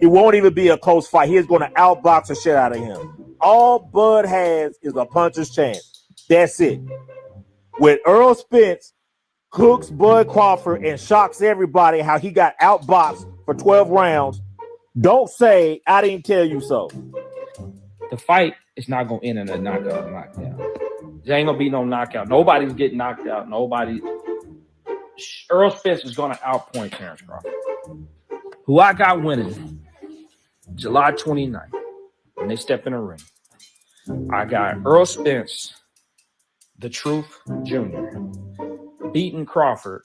It won't even be a close fight. He is going to outbox the shit out of him. All Bud has is a puncher's chance. That's it. When Earl Spence cooks Bud Crawford and shocks everybody how he got outboxed for 12 rounds, don't say, I didn't tell you so. The fight is not going to end in a knockout or knockdown. There ain't going to be no knockout. Nobody's getting knocked out. Earl Spence is going to outpoint Terrence Crawford. Who I got winning July 29th when they step in the ring. I got Earl Spence, the Truth Jr., beating Crawford.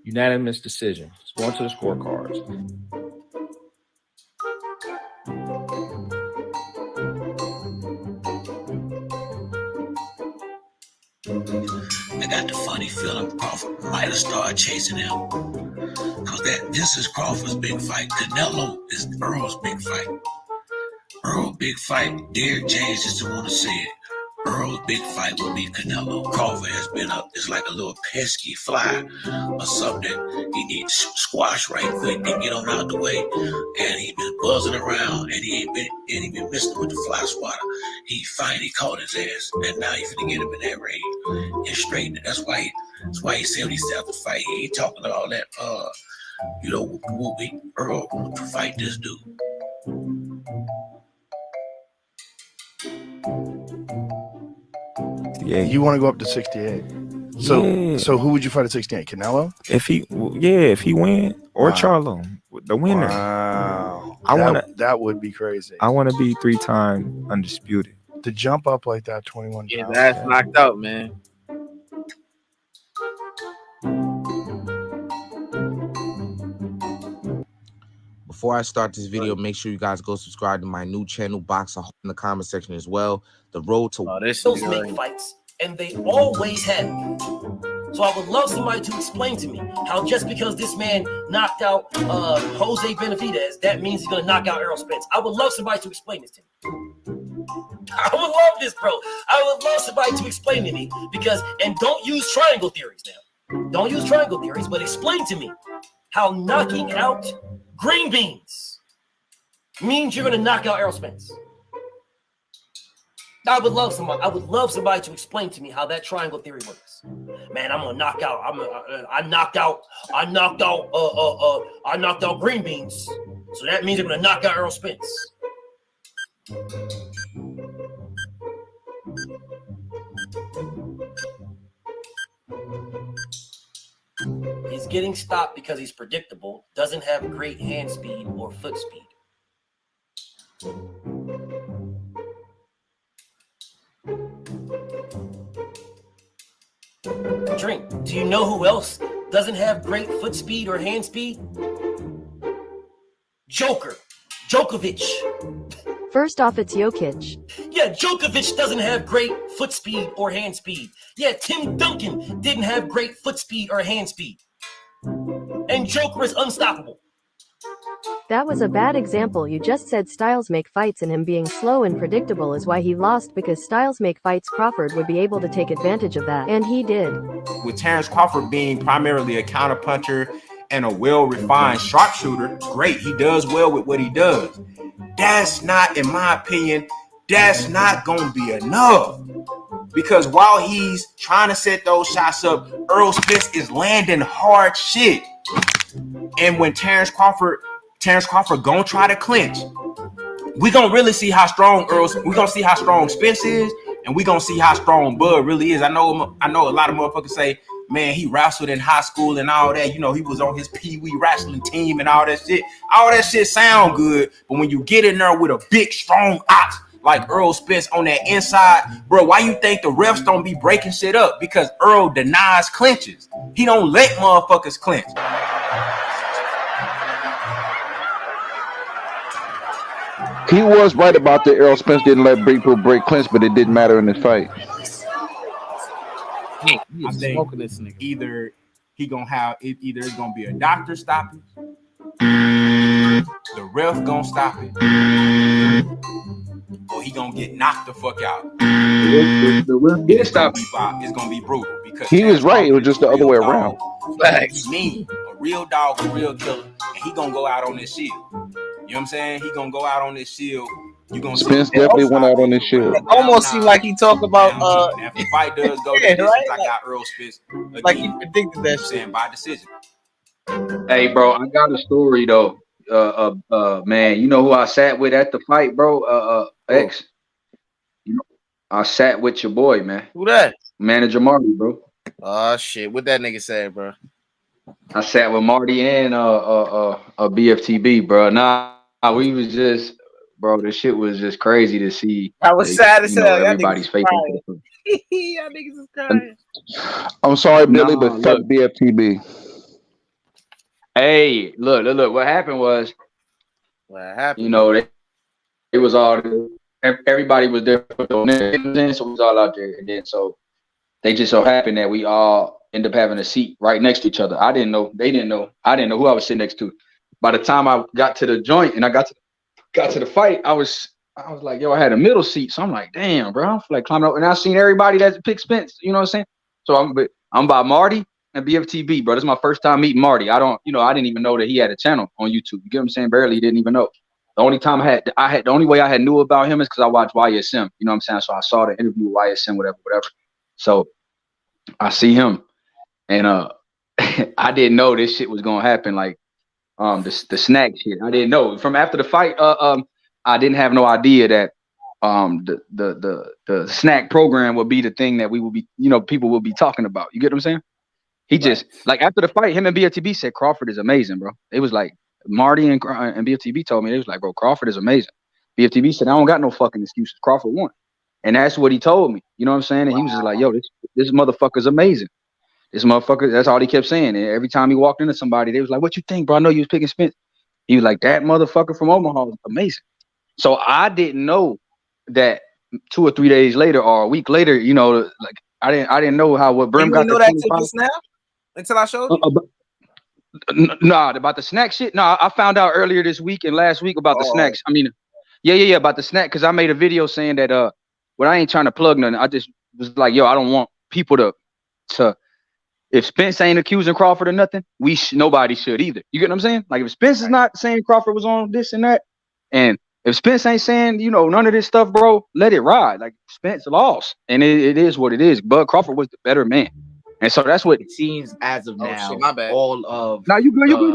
Unanimous decision. It's going to the scorecards. I got the funny feeling Crawford might have started chasing him. Because this is Crawford's big fight. Canelo is Earl's big fight. Earl's big fight. Derek James is the one to say it. Earl's big fight will be Canelo. Crawford has been up. It's like a little pesky fly or something that he needs to squash right quick and get on out the way. And he been buzzing around and he ain't been missing with the fly swatter. He finally caught his ass, and now he's gonna get him in that ring and straighten it. That's why he said when he said after the fight, he ain't talking about all that. Earl want to fight this dude. Yeah, you want to go up to 68. So who would you fight at 68? Canelo? If he win, or Charlo, the winner. Wow, that would be crazy. I want to be 3-time undisputed. To jump up like that, 21 Yeah, pounds. that's knocked out, man. Before I start this video, make sure you guys go subscribe to my new channel, Boxaholic, in the comment section as well. The road to those make fights, and they always have. So I would love somebody to explain to me how just because this man knocked out Jose Benavidez, that means he's going to knock out Errol Spence. I would love somebody to explain this to me. I would love this, bro. I would love somebody to explain to me because, and don't use triangle theories now. Don't use triangle theories, but explain to me how knocking out green beans means you're going to knock out Errol Spence. I would love somebody to explain to me how that triangle theory works. Man, I'm gonna knock out. I knocked out green beans. So that means I'm gonna knock out Errol Spence. He's getting stopped because he's predictable, doesn't have great hand speed or foot speed. Drink. Do you know who else doesn't have great foot speed or hand speed? Djokovic. First off, it's Jokic. Yeah, Djokovic doesn't have great foot speed or hand speed. Yeah, Tim Duncan didn't have great foot speed or hand speed. And Joker is unstoppable. That was a bad example. You just said styles make fights, and him being slow and predictable is why he lost, because styles make fights. Crawford would be able to take advantage of that, and he did. With Terrence Crawford being primarily a counterpuncher and a well-refined sharpshooter, great, he does well with what he does. That's not, in my opinion, that's not going to be enough. Because while he's trying to set those shots up, Errol Spence is landing hard shit. And when Terrence Crawford gonna try to clinch, we gonna really see how strong we gonna see how strong Spence is, and we gonna see how strong Bud really is. I know a lot of motherfuckers say, man, he wrestled in high school and all that. You know, he was on his pee-wee wrestling team and all that shit. All that shit sound good, but when you get in there with a big, strong ox like Errol Spence on that inside, bro, why you think the refs don't be breaking shit up? Because Earl denies clinches. He don't let motherfuckers clinch. He was right about the Errol Spence didn't let people break clinch, but it didn't matter in this fight. I think this nigga. Either it's gonna be a doctor stopping, the ref gonna stop it, or he gonna get knocked the fuck out. The ref did stop it. It's gonna be brutal because he was right. It was just the other way around. He's mean, a real dog, a real killer, and he gonna go out on this shield. You know what I'm saying? He gonna go out on this shield. You gonna Spence definitely went out on this shield. It almost seemed like he talked about if the fight does go to distance, right? I got Earl Spence again, like he predicted that shit by decision. Hey, bro, I got a story though. Man, you know who I sat with at the fight, bro? X. You know, I sat with your boy, man. Who that? Manager Marty, bro. Oh shit, what that nigga said, bro? I sat with Marty and a BFTB, bro. Nah, we was just, bro. This shit was just crazy to see. I was sad as hell. Everybody's face. Y'all niggas is crying. I'm sorry, Billy, but fuck BFTB. Hey, look. What happened was, you know, it was all everybody was there for the so we was all out there, and then so they just so happened that we all end up having a seat right next to each other. I didn't know. They didn't know. I didn't know who I was sitting next to. By the time I got to the joint and I got to the fight, I was like, yo, I had a middle seat. So I'm like, damn, bro. I'm like climbing up, and I seen everybody that's picked Spence. You know what I'm saying? So I'm by Marty and BFTB, bro. This is my first time meeting Marty. I didn't even know that he had a channel on YouTube. You get what I'm saying? Barely didn't even know. The only time the only way I had knew about him is because I watched YSM. You know what I'm saying? So I saw the interview with YSM, whatever. So I see him. And I didn't know this shit was gonna happen. Like the snack shit, I didn't know. From after the fight, I didn't have no idea that the snack program would be the thing that we will be, people will be talking about. You get what I'm saying? He just like after the fight, him and BFTB said Crawford is amazing, bro. It was like Marty and BFTB told me, it was like, bro, Crawford is amazing. BFTB said I don't got no fucking excuses. Crawford won, and that's what he told me. You know what I'm saying? And he was just like, yo, this motherfucker's amazing. This motherfucker, that's all he kept saying. And every time he walked into somebody, they was like, what you think, bro? I know you was picking Spence. He was like, that motherfucker from Omaha was amazing. So I didn't know that 2 or 3 days later or a week later, like I didn't know how what You Brim didn't got know the that till 25. just now? Until I showed you? Nah, about the snack shit. No, I found out earlier this week and last week about the snacks. I mean, yeah, about the snack because I made a video saying that well, I ain't trying to plug nothing. I just was like, yo, I don't want people to if Spence ain't accusing Crawford or nothing, nobody should either. You get what I'm saying? Like if Spence is not saying Crawford was on this and that, and if Spence ain't saying, you know, none of this stuff, bro, let it ride. Like Spence lost, and it is what it is. Bud Crawford was the better man, and so that's what it seems as of now. Shit, my bad. All of now you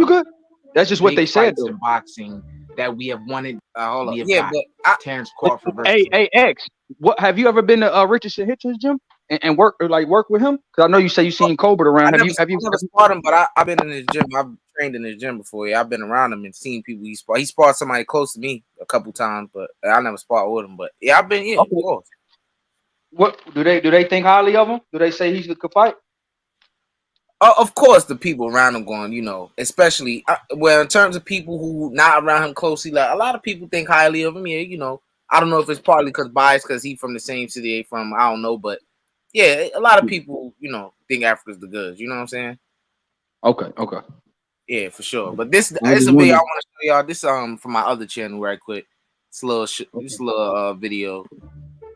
good. That's just what big they said fights though. in boxing that we have wanted. Hold We on. have Yeah, got but Terrence Crawford versus. Hey, X, what have you ever been to Richardson Hitchins gym and work with him? Because I know you say you seen Colbert around. I never sparred him, but I've been in his gym. I've trained in his gym before. Yeah, I've been around him and seen people he sparred. He sparred somebody close to me a couple times, but I never sparred with him. But yeah, I've been of course. What do they think highly of him? Do they say he's a good fight? Of course, the people around him going, you know, especially well, in terms of people who not around him closely, like a lot of people think highly of him. Yeah, you know, I don't know if it's partly because bias, because he from the same city they from. I don't know, but yeah, a lot of people, you know, think Africa's the goods. You know what I'm saying? Okay. Yeah, for sure. But this is I just a video I wondered. want to show y'all. This from my other channel right quick. It's a little video.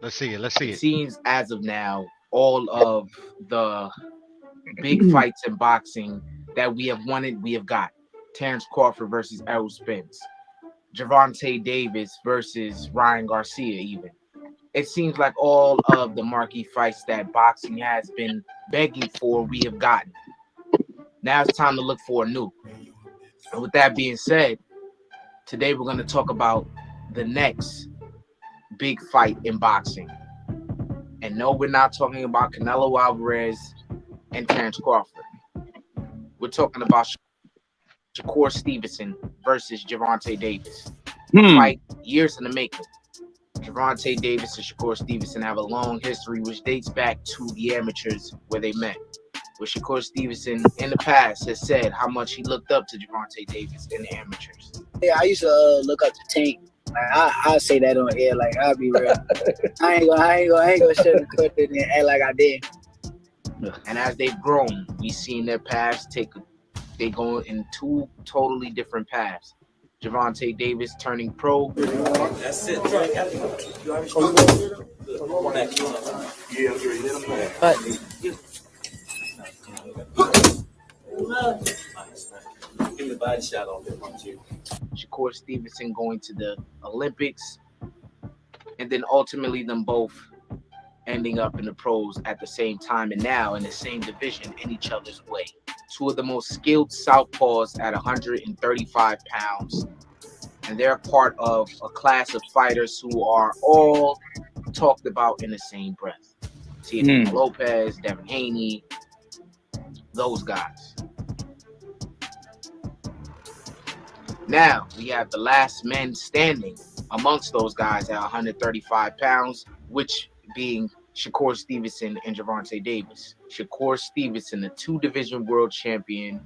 Let's see it. Let's see It it. seems as of now, all of the big fights in boxing that we have wanted, we have got. Terrence Crawford versus Errol Spence. Gervonta Davis versus Ryan Garcia even. It seems like all of the marquee fights that boxing has been begging for, we have gotten. Now it's time to look for a new. And with that being said, today we're going to talk about the next big fight in boxing. And no, we're not talking about Canelo Alvarez and Terrence Crawford. We're talking about Shakur Stevenson versus Gervonta Davis. A fight years in the making. Gervonta Davis and Shakur Stevenson have a long history which dates back to the amateurs where they met. Where Shakur Stevenson in the past has said how much he looked up to Gervonta Davis in the amateurs. Yeah, I used to look up to Tank. Like, I'll say that on air. Like, I'll be real. I ain't gonna sugarcoat it and act like I did. And as they've grown, we've seen their paths they go in two totally different paths. Gervonta Davis turning pro. That's it. Give me the body shot on this one too. Shakur Stevenson going to the Olympics, and then ultimately them both ending up in the pros at the same time and now in the same division in each other's way. Two of the most skilled southpaws at 135 pounds, and they're part of a class of fighters who are all talked about in the same breath. Teofimo Lopez, Devin Haney, those guys. Now we have the last men standing amongst those guys at 135 pounds, which being Shakur Stevenson and Gervonta Davis. Shakur Stevenson, the two-division world champion,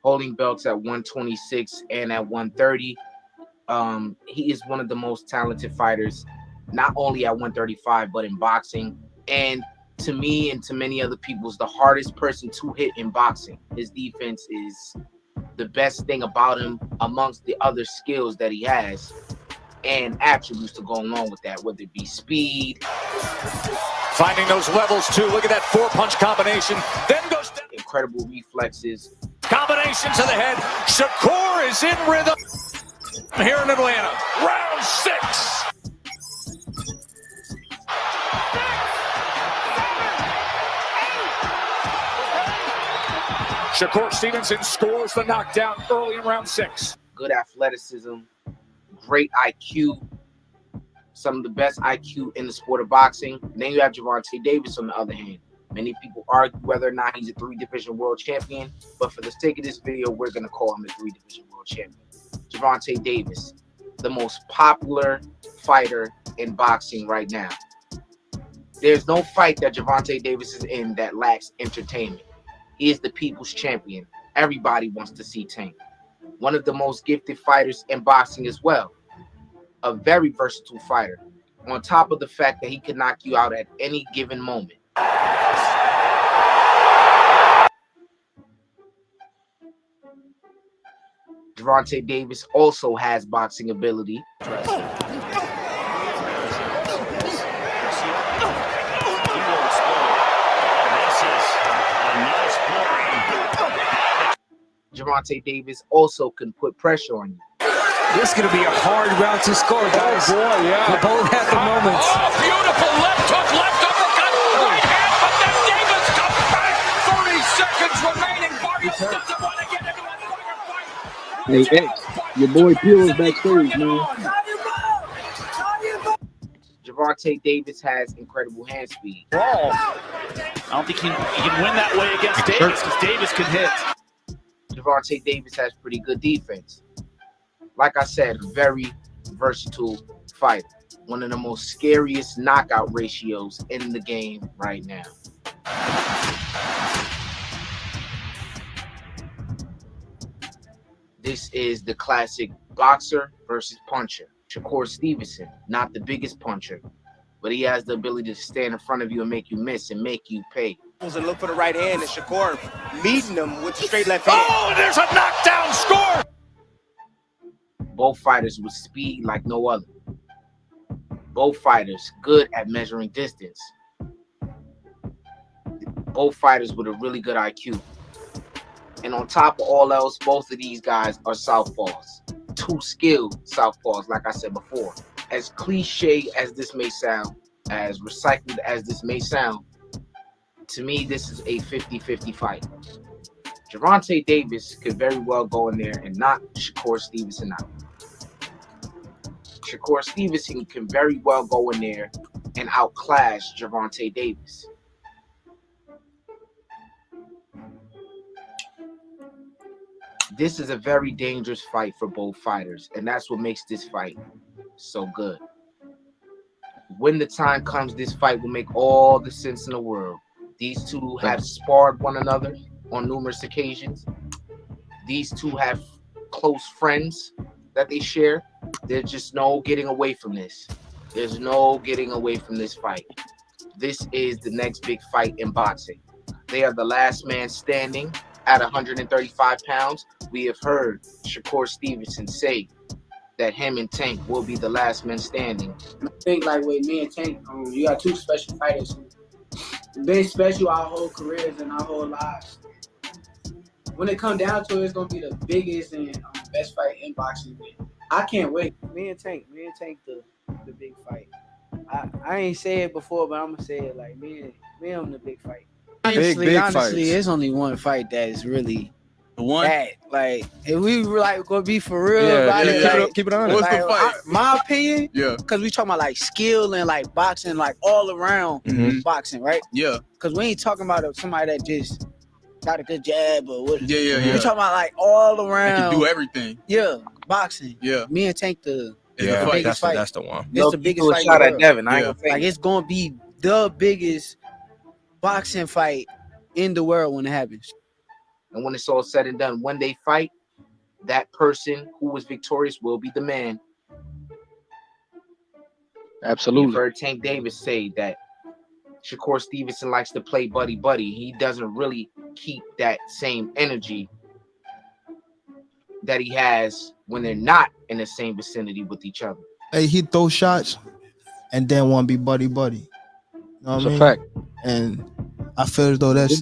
holding belts at 126 and at 130. He is one of the most talented fighters, not only at 135, but in boxing. And to me and to many other people, is the hardest person to hit in boxing. His defense is the best thing about him amongst the other skills that he has and attributes to go along with that, whether it be speed. Finding those levels too. Look at that four-punch combination. Then goes down. Incredible reflexes. Combination to the head. Shakur is in rhythm here in Atlanta. Round 6. Shakur Stevenson scores the knockdown early in round 6. Good athleticism, great IQ, some of the best IQ in the sport of boxing. And then you have Gervonta Davis on the other hand. Many people argue whether or not he's a 3-division world champion, but for the sake of this video, we're going to call him a 3-division world champion. Gervonta Davis, the most popular fighter in boxing right now. There's no fight that Gervonta Davis is in that lacks entertainment. He is the people's champion. Everybody wants to see Tank. One of the most gifted fighters in boxing as well. A very versatile fighter. On top of the fact that he can knock you out at any given moment. Gervonta Davis also has boxing ability. Gervonta Davis also can put pressure on you. This is going to be a hard round to score, guys. Oh, boy, yeah. They both have the moments. Oh, beautiful left hook, left uppercut, right hand, but then Davis comes back. 30 seconds remaining. Barrios doesn't want to get into a fight. Hey, X, your boy Peel is backstage, man. Gervonta Davis has incredible hand speed. I don't think he can win that way against Davis because Davis can hit. Gervonta Davis has pretty good defense. Like I said, very versatile fighter. One of the most scariest knockout ratios in the game right now. This is the classic boxer versus puncher. Shakur Stevenson, not the biggest puncher, but he has the ability to stand in front of you and make you miss and make you pay. And look for the right hand, and Shakur meeting him with the straight left hand. Oh, there's a knockdown score! Both fighters with speed like no other. Both fighters good at measuring distance. Both fighters with a really good IQ. And on top of all else, both of these guys are southpaws. Two skilled southpaws, like I said before. As cliche as this may sound, as recycled as this may sound, to me, this is a 50-50 fight. Gervonta Davis could very well go in there and knock Shakur Stevenson out. Shakur Stevenson can very well go in there and outclass Gervonta Davis. This is a very dangerous fight for both fighters, and that's what makes this fight so good. When the time comes, this fight will make all the sense in the world. These two have sparred one another on numerous occasions. These two have close friends that they share. There's just no getting away from this. There's no getting away from this fight. This is the next big fight in boxing. They are the last man standing at 135 pounds. We have heard Shakur Stevenson say that him and Tank will be the last men standing. I think like with me and Tank, you got two special fighters who been special our whole careers and our whole lives. When it comes down to it, it's gonna be the biggest and best fight in boxing. I can't wait. Me and Tank, the big fight. I ain't say it before, but I'm gonna say it like me and the big fight. Honestly, it's only one fight that is really the one. That, like, if we were like gonna be for real about it, like, keep it honest. What's the fight? My opinion, Yeah. because we talking about like skill and like boxing, like all around boxing, right? Yeah. Because we ain't talking about somebody that just got a good jab or what. Yeah. We talking about like all around. I can do everything. Yeah, boxing. Yeah. Me and Tank the Yeah, biggest fight. that's the one. It's the biggest fight. Shot in at the Devin. world. I ain't gonna fake Like it's gonna be the biggest boxing fight in the world when it happens. And when it's all said and done, when they fight, that person who was victorious will be the man. Absolutely. You've heard Tank Davis say that Shakur Stevenson likes to play buddy-buddy. He doesn't really keep that same energy that he has when they're not in the same vicinity with each other. Hey, he throw shots and then want to be buddy-buddy. You know what I mean? fact. And I feel as though that's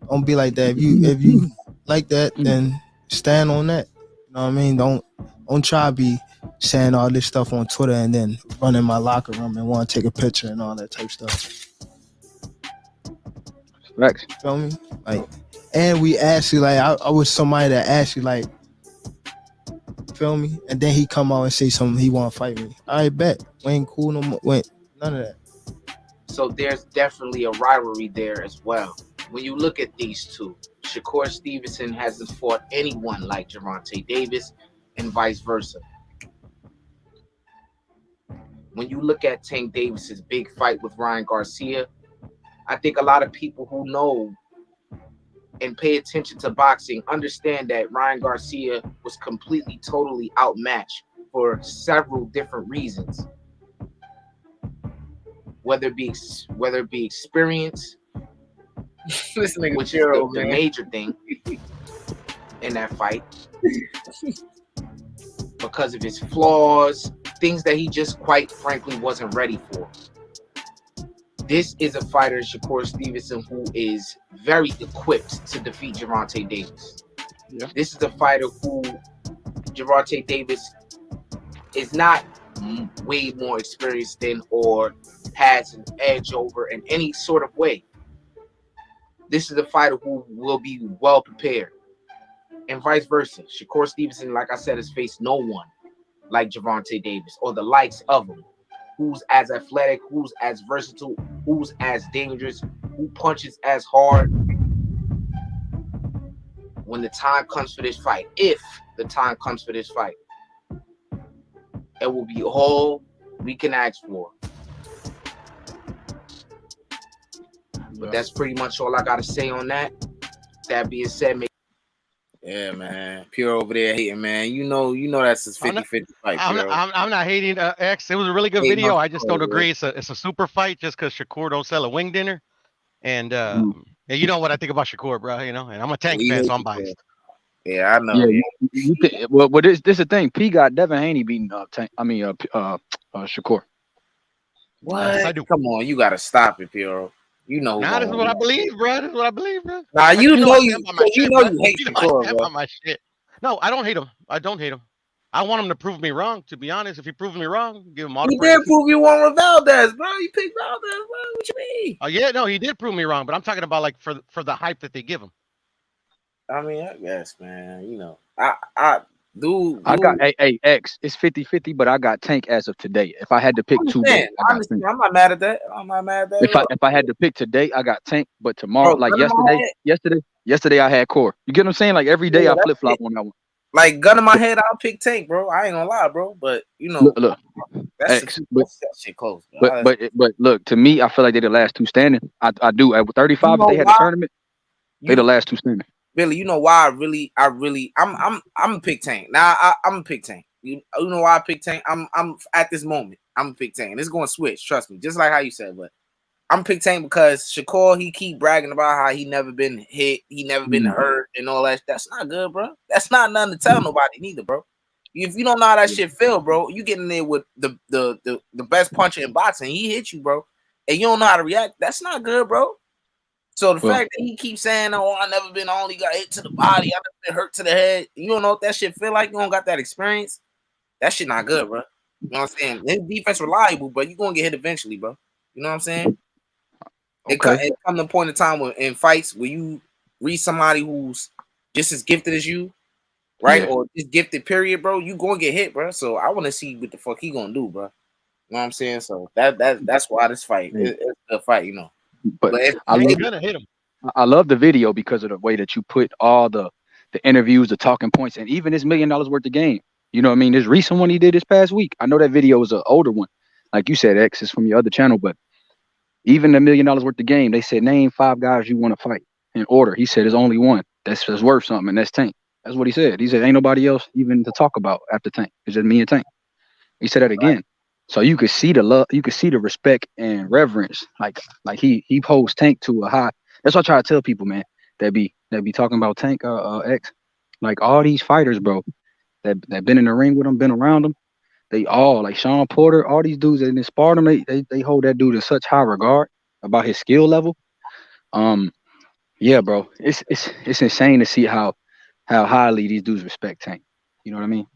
don't be like that. If you like that, then stand on that. You know what I mean? Don't try to be saying all this stuff on Twitter and then run in my locker room and want to take a picture and all that type stuff. Facts. Feel me? Like, and we asked you, like, I was somebody that asked you, like, feel me? And then he come out and say something, he want to fight me. I bet. We ain't cool no more. Wait, none of that. So there's definitely a rivalry there as well. When you look at these two, Shakur Stevenson hasn't fought anyone like Gervonta Davis and vice versa. When you look at Tank Davis's big fight with Ryan Garcia, I think a lot of people who know and pay attention to boxing understand that Ryan Garcia was completely, totally outmatched for several different reasons. whether it be experience, This nigga which is Puro, the man. major thing in that fight, because of his flaws, things that he just quite frankly wasn't ready for. This is a fighter, Shakur Stevenson, who is very equipped to defeat Gervonta Davis. Yeah. This is a fighter who Gervonta Davis is not way more experienced than or has an edge over in any sort of way. This is a fighter who will be well prepared. And vice versa. Shakur Stevenson, like I said, has faced no one like Gervonta Davis or the likes of him, who's as athletic, who's as versatile, who's as dangerous, who punches as hard. When the time comes for this fight, if the time comes for this fight, it will be all we can ask for. But that's pretty much all I got to say on that. That being said, yeah, man. Pure over there hating, man. You know that's his 50-50 fight, Pure. I'm not hating X. It was a really good video. I just don't agree. It's a super fight just because Shakur don't sell a wing dinner. And you know what I think about Shakur, bro. You know, and I'm a Tank fan, so I'm biased. Yeah, I know. Yeah, you think, well, this the thing. P got Devin Haney beating Shakur. What? Yes, I do. Come on, you gotta stop it, Pure. You know. Nah, this is what I believe, bro. This is what I believe, bro. Nah, you know you hate Shakur, Shakur, bro. My shit. No, I don't hate him. I don't hate him. I want him to prove me wrong. To be honest, if he proves me wrong, give him all the He praise. did prove you wrong with Valdez, bro. You picked Valdez, bro. What you mean? Oh yeah, no, he did prove me wrong, but I'm talking about like for the hype that they give him. I mean, I guess, man. You know, I got X. It's 50-50, but I got Tank as of today. If I had to pick two, I understand. I'm not mad at that. I'm not mad at that. If I had to pick today, I got Tank. But tomorrow, like yesterday I had Core. You get what I'm saying? Like every day I flip flop on that one. Like gun in my head, I'll pick Tank, bro. I ain't gonna lie, bro. But you know, look that's that shit close. Bro. But look, to me, I feel like they're the last two standing. I do. At 35, if they had a tournament, they the last two standing. Billy, you know why I'm gonna pick Tank. Now I'm gonna pick Tank. You know why I pick Tank? I'm at this moment, I'm gonna pick Tank. And it's gonna switch, trust me, just like how you said, but I'm gonna pick Tank because Shakur, he keep bragging about how he never been hit, he never been hurt and all that. That's not good, bro. That's not nothing to tell nobody neither, bro. If you don't know how that shit feel, bro, you get in there with the best puncher in boxing, he hit you, bro, and you don't know how to react. That's not good, bro. So the fact that he keeps saying, "Oh, I only got hit to the body, I never been hurt to the head," you don't know what that shit feel like. You don't got that experience. That shit not good, bro. You know what I'm saying? His defense reliable, but you gonna get hit eventually, bro. You know what I'm saying? It come to a point in time in fights where you read somebody who's just as gifted as you, right? Or just gifted, period, bro. You gonna get hit, bro. So I want to see what the fuck he gonna do, bro. You know what I'm saying? So that's why this fight it's a fight, you know. But I love the video because of the way that you put all the interviews, the talking points, and even this $1 million worth of game. You know what I mean? This recent one he did this past week. I know that video was an older one. Like you said, X is from your other channel, but even the $1 million worth of game, they said, name 5 guys you want to fight in order. He said, there's only one that's worth something, and that's Tank. That's what he said. He said, ain't nobody else even to talk about after Tank. It's just me and Tank. He said that again. So you could see the love, you could see the respect and reverence. Like he holds Tank to a high. That's what I try to tell people, man, that be talking about Tank X. Like all these fighters, bro, that been in the ring with him, been around him, they all, like Sean Porter, all these dudes that inspired him, they hold that dude in such high regard about his skill level. Yeah, bro, it's insane to see how highly these dudes respect Tank. You know what I mean?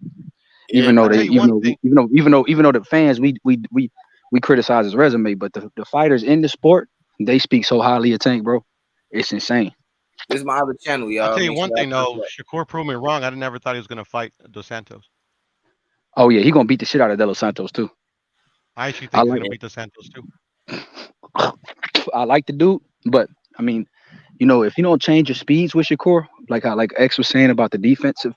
Even though the fans we criticize his resume, but the fighters in the sport, they speak so highly of Tank, bro. It's insane. This is my other channel, y'all. I'll tell you one thing though, Shakur proved me wrong. I never thought he was gonna fight Dos Santos. Oh yeah, he gonna beat the shit out of De Los Santos too. I actually think he's gonna beat Dos Santos too. I like the dude, but I mean, you know, if you don't change your speeds with Shakur, like X was saying about the defensive,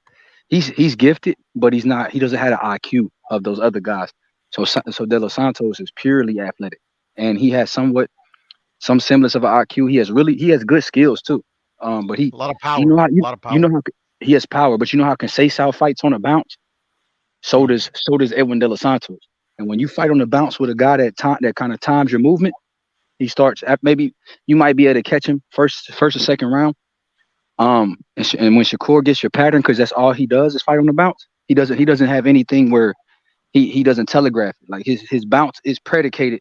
he's gifted, but he doesn't have the IQ of those other guys. So De Los Santos is purely athletic, and he has some semblance of an IQ. He has good skills too. But a lot of power. You know how he has power, but you know how Conceição fights on a bounce. So does Edwin De Los Santos. And when you fight on the bounce with a guy that kind of times your movement, he starts at maybe you might be able to catch him first or second round. And when Shakur gets your pattern, because that's all he does is fight on the bounce. He doesn't have anything where he doesn't telegraph it. Like his bounce is predicated.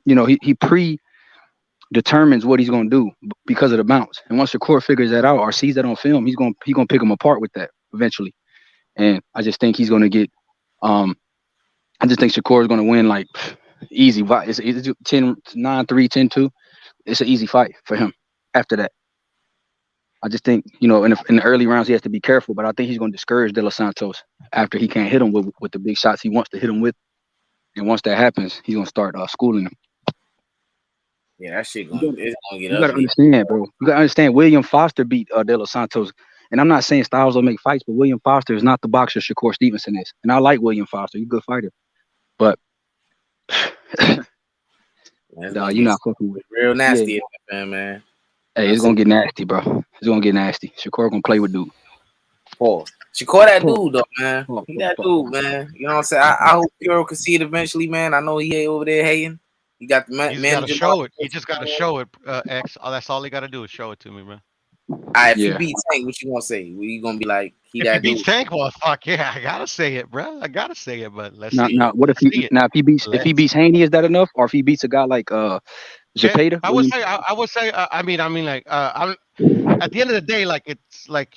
You know, he predetermines what he's gonna do because of the bounce. And once Shakur figures that out or sees that on film, he's gonna pick him apart with that eventually. And I just think he's gonna get. I just think Shakur is gonna win like easy. It's 10-9-3, 10-2. It's an easy fight for him after that. I just think, you know, in the early rounds, he has to be careful, but I think he's going to discourage De Los Santos after he can't hit him with the big shots he wants to hit him with. And once that happens, he's going to start schooling him. Yeah, that shit it's gonna get ugly. You got to understand, bro. You got to understand, William Foster beat De Los Santos. And I'm not saying Styles will make fights, but William Foster is not the boxer Shakur Stevenson is. And I like William Foster. He's a good fighter. But you're not fucking with real nasty, man. Hey, it's gonna get nasty, bro. It's gonna get nasty. Shakur gonna play with dude. Pause. Shakur that dude though, man. He that dude, man. You know what I'm saying? I hope Puro can see it eventually, man. I know he ain't over there hating. He got the He's got to show it. He just got to show it. X. That's all he got to do is show it to me, man. If he beats Tank, what you gonna say? You gonna be like he if that he beats dude? Tank? Well, fuck yeah, I gotta say it, bro. I gotta say it, but let's see. Now, what if he beats Haney? Is that enough? Or if he beats a guy like Zepeda? Yeah, I would say. I mean, like, at the end of the day, like it's like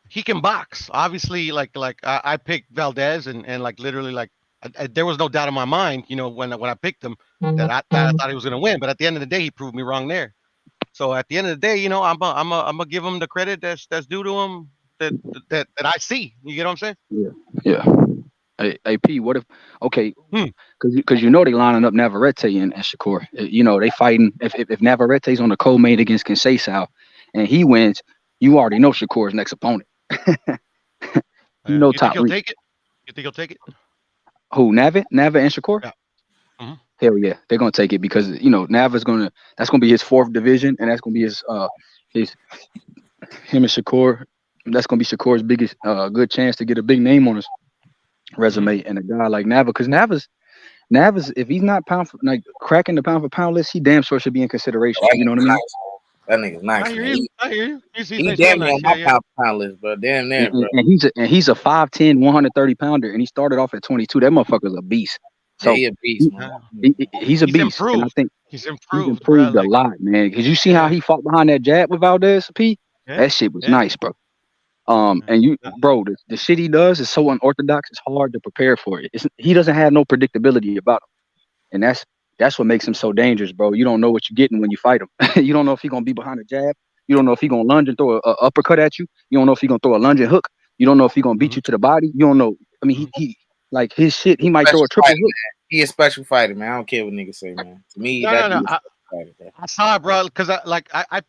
he can box. Obviously, like I picked Valdez, and like literally, like there was no doubt in my mind, you know, when I picked him that I thought he was gonna win. But at the end of the day, he proved me wrong there. So at the end of the day, you know, I'm gonna give him the credit that's due to him that I see. You get what I'm saying? Yeah. Hey, P, what if? Okay, because you know they lining up Navarrete and Shakur. You know they fighting. If Navarrete's on the co-main against Conceição and he wins, you already know Shakur's next opponent. You know, you think he'll take it? You think he'll take it? Who? Nava and Shakur? Yeah. Mm-hmm. Hell yeah, they're gonna take it because you know Nava's that's gonna be his 4th division, and that's gonna be him and Shakur. That's gonna be Shakur's biggest good chance to get a big name on his resume. And a guy like Nava, because Nava's if he's not cracking the pound for pound list, he damn sure should be in consideration. You know what I mean? That nigga's nice. I hear you. He damn near on my pound for pound list, bro. Damn near, bro. And he's a 5'10", 130 pounder, and he started off at 22. That motherfucker's a beast. So he a beast, man. He's a beast. Improved. And I think he's improved a lot, man. Because you see how he fought behind that jab with Valdez, P? Yeah. That shit was nice, bro. And bro, the shit he does is so unorthodox. It's hard to prepare for it. He doesn't have no predictability about him, and that's what makes him so dangerous, bro. You don't know what you're getting when you fight him. You don't know if he's gonna be behind a jab. You don't know if he's gonna lunge and throw a uppercut at you. You don't know if he's gonna throw a lunge and hook. You don't know if he's gonna beat you to the body. You don't know. I mean, he like his shit. He might throw a triple hook. He a special fighter, man. I don't care what niggas say, man. To me, I saw it, bro, because I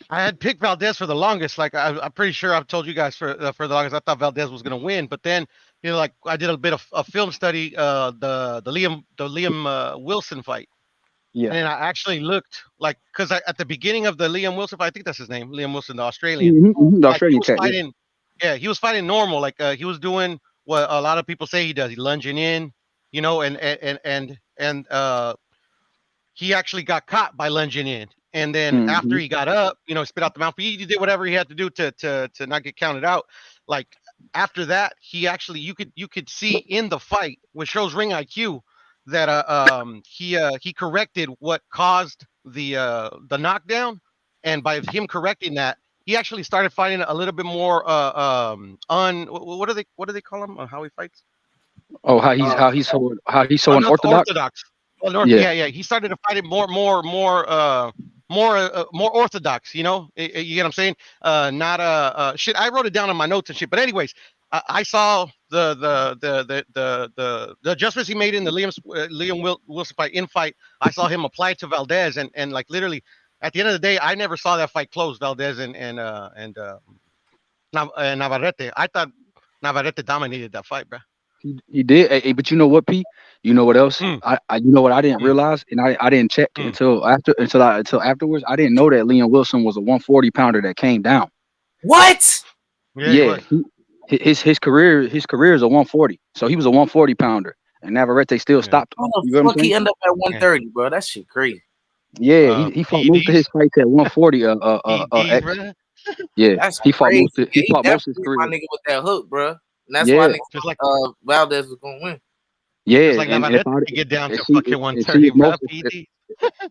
had picked Valdez for the longest. Like I'm pretty sure I've told you guys for the longest. I thought Valdez was gonna win, but then you know, like I did a bit of a film study, the Liam Wilson fight. Yeah. And I actually looked like because at the beginning of the Liam Wilson fight, I think that's his name, Liam Wilson, the Australian. The Australian cat. He was fighting normal. Like he was doing what a lot of people say he does. He lunging in, you know, and he actually got caught by lunging in. And then after he got up, you know, spit out the mouth. He did whatever he had to do to not get counted out. Like after that, he actually you could see in the fight, which shows ring IQ, that he corrected what caused the knockdown, and by him correcting that, he actually started fighting a little bit more what do they call him? How he fights? Oh, how he's so unorthodox. Yeah. He started to fight it more orthodox, you know. You get what I'm saying? Not shit. I wrote it down in my notes and shit. But anyways, I saw the adjustments he made in the Liam Wilson fight. I saw him apply it to Valdez, and like literally at the end of the day, I never saw that fight close. Valdez and Navarrete. I thought Navarrete dominated that fight, bro. He did, but you know what, P? You know what else? I you know what I didn't realize, and I didn't check until afterwards. I didn't know that Liam Wilson was a 140 pounder that came down. What? Yeah, his career is a 140, so he was a 140 pounder, and Navarrete still stopped him. How You the know what I'm fuck he saying? end up at 130, bro? That shit crazy. Yeah, he fought most of his fights at 140. Yeah, That's he fought crazy. most of Yeah, he he fought most of his definitely my career. nigga with that hook, bro. And that's why Yeah, niggas Valdez was gonna win. yeah, Just like and Navarrete to get down and to see fucking and see 130, if bro. most PD.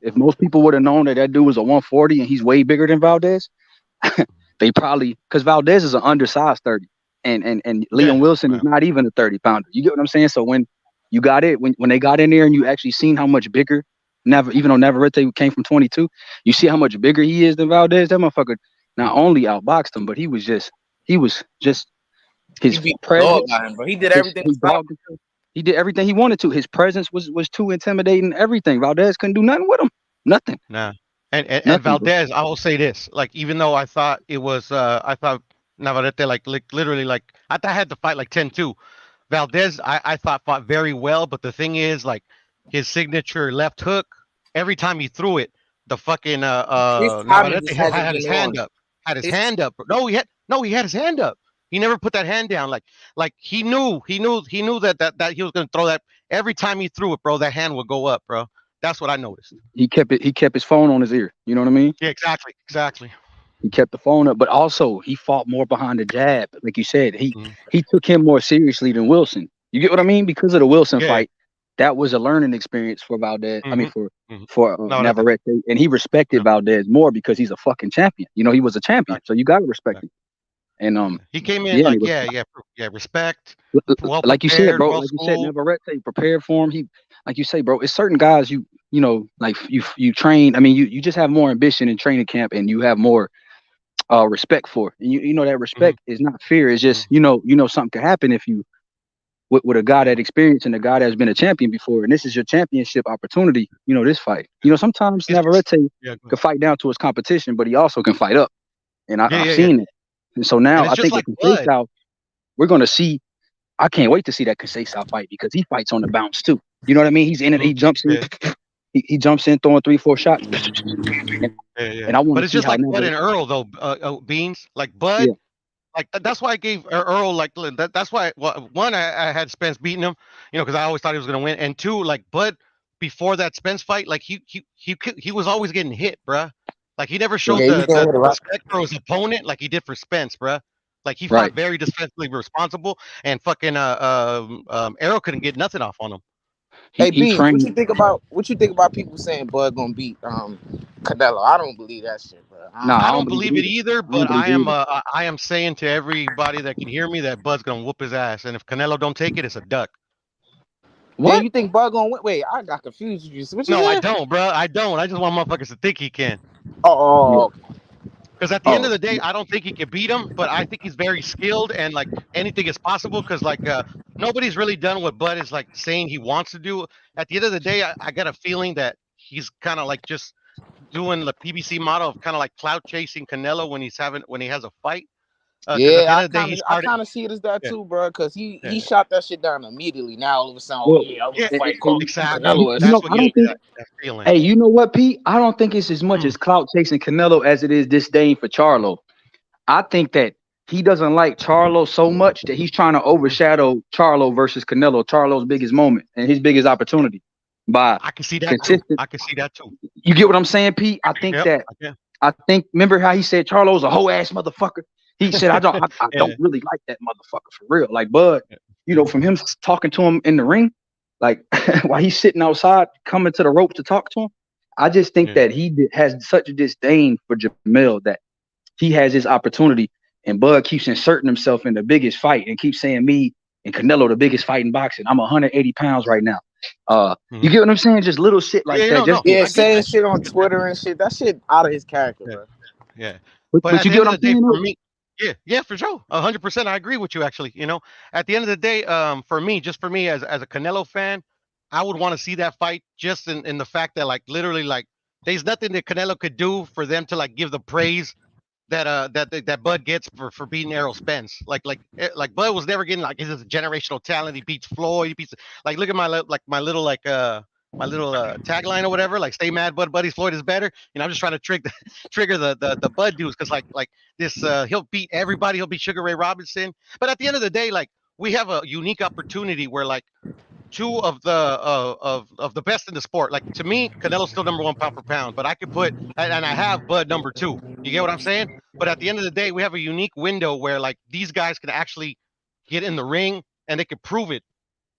if most people would have known that dude was a 140 and he's way bigger than Valdez, they probably because Valdez is an undersized 30, and Liam Wilson is not even a 30 pounder. You get what I'm saying? So when you got it when they got in there and you actually seen how much bigger even though Navarrete came from 22, you see how much bigger he is than Valdez. That motherfucker not only outboxed him, but he was just his He beat the dog presence. out him, bro. He did everything. He did everything he wanted to. His presence was too intimidating. Everything. Valdez couldn't do nothing with him. Nothing. Nah. And Nothing, bro. Valdez, I will say this. Like, even though I thought it was I thought Navarrete like literally like I thought I had to fight like 10-2. Valdez, I thought fought very well, but the thing is, like, his signature left hook, every time he threw it, the fucking His timing Navarrete just hasn't had been his on. hand up. Had his hand up. No, he had his hand up. He never put that hand down. Like he knew that he was gonna throw that every time he threw it, bro, that hand would go up, bro. That's what I noticed. He kept his phone on his ear. You know what I mean? Yeah, exactly. He kept the phone up, but also he fought more behind the jab. Like you said, he took him more seriously than Wilson. You get what I mean? Because of the Wilson fight, that was a learning experience for Valdez. I mean, for Navarrete, and he respected Valdez more because he's a fucking champion. You know, he was a champion, so you gotta respect him. And he came in respect. Well like you said, prepared, bro. well Like you said, schooled. Navarrete prepared for him. He, like you say, bro. It's certain guys you know, like you train. I mean, you just have more ambition in training camp, and you have more respect for. And you know that respect is not fear. It's just you know something could happen if you with a guy that experienced and a guy that's been a champion before, and this is your championship opportunity. You know this fight. You know sometimes Navarrete can fight down to his competition, but he also can fight up. And I've seen it. And so now I think with Conceição, we're gonna see. I can't wait to see that Conceição fight because he fights on the bounce too. You know what I mean? He's in it. He jumps in. He jumps in, throwing 3-4 shots. And I want But to it's see just how like Bud Navarrete. and Earl though, Beans. Like Bud, like that's why I gave Earl like that's why one I had Spence beating him, you know, because I always thought he was gonna win, and two, like Bud before that Spence fight, like he was always getting hit, bruh. Like he never showed the respect for his opponent like he did for Spence, bruh. Like he fought very defensively responsible, and fucking Arrow couldn't get nothing off on him. Hey B, what you think about people saying Bud gonna beat Canelo? I don't believe that shit, bro. I don't believe it either, but I am saying to everybody that can hear me that Bud's gonna whoop his ass, and if Canelo don't take it, it's a duck. What? You think Bud gonna win? Wait, I got confused. What you No, I said? don't, bro. I don't. I just want motherfuckers to think he can. Oh. Because at the end of the day, I don't think he can beat him, but I think he's very skilled and like anything is possible. Because like nobody's really done what Bud is like saying he wants to do. At the end of the day, I got a feeling that he's kind of like just doing the PBC model of kind of like clout chasing Canelo when he has a fight. Yeah, I kind of see it as that too, bro. Because he shot that shit down immediately. Now all of a sudden, I'm gonna fight Canelo. You know, I don't think. Hey, you know what, Pete? I don't think it's as much as clout chasing Canelo as it is disdain for Charlo. I think that he doesn't like Charlo so much that he's trying to overshadow Charlo versus Canelo, Charlo's biggest moment and his biggest opportunity. By I can see that too. I can see that too. You get what I'm saying, Pete? I think remember how he said Charlo's a hoe ass motherfucker? He said, I don't really like that motherfucker for real. Like Bud, you know, from him talking to him in the ring, like while he's sitting outside coming to the rope to talk to him, I just think that he has such a disdain for Jamil that he has his opportunity, and Bud keeps inserting himself in the biggest fight and keeps saying me and Canelo the biggest fight in boxing. I'm 180 pounds right now. You get what I'm saying? Just little shit like that. Saying shit on Twitter and shit. That shit out of his character, bro. Yeah. But you get what I'm saying? For me, yeah, for sure. 100%. I agree with you, actually. You know, at the end of the day, for me as a Canelo fan, I would want to see that fight just in the fact that, like, literally, like, there's nothing that Canelo could do for them to, like, give the praise that Bud gets for beating Errol Spence. Like Bud was never getting, like, he's a generational talent. He beats Floyd. He beats, like, look at my little tagline or whatever, like, stay mad, buddies, Floyd is better. You know, I'm just trying to trigger the Bud dudes, because like this he'll beat everybody. He'll beat Sugar Ray Robinson. But at the end of the day, like, we have a unique opportunity where, like, two of the best in the sport. Like to me, Canelo's still number one pound for pound, but I could put and I have Bud number two. You get what I'm saying? But at the end of the day, we have a unique window where like these guys can actually get in the ring and they can prove it.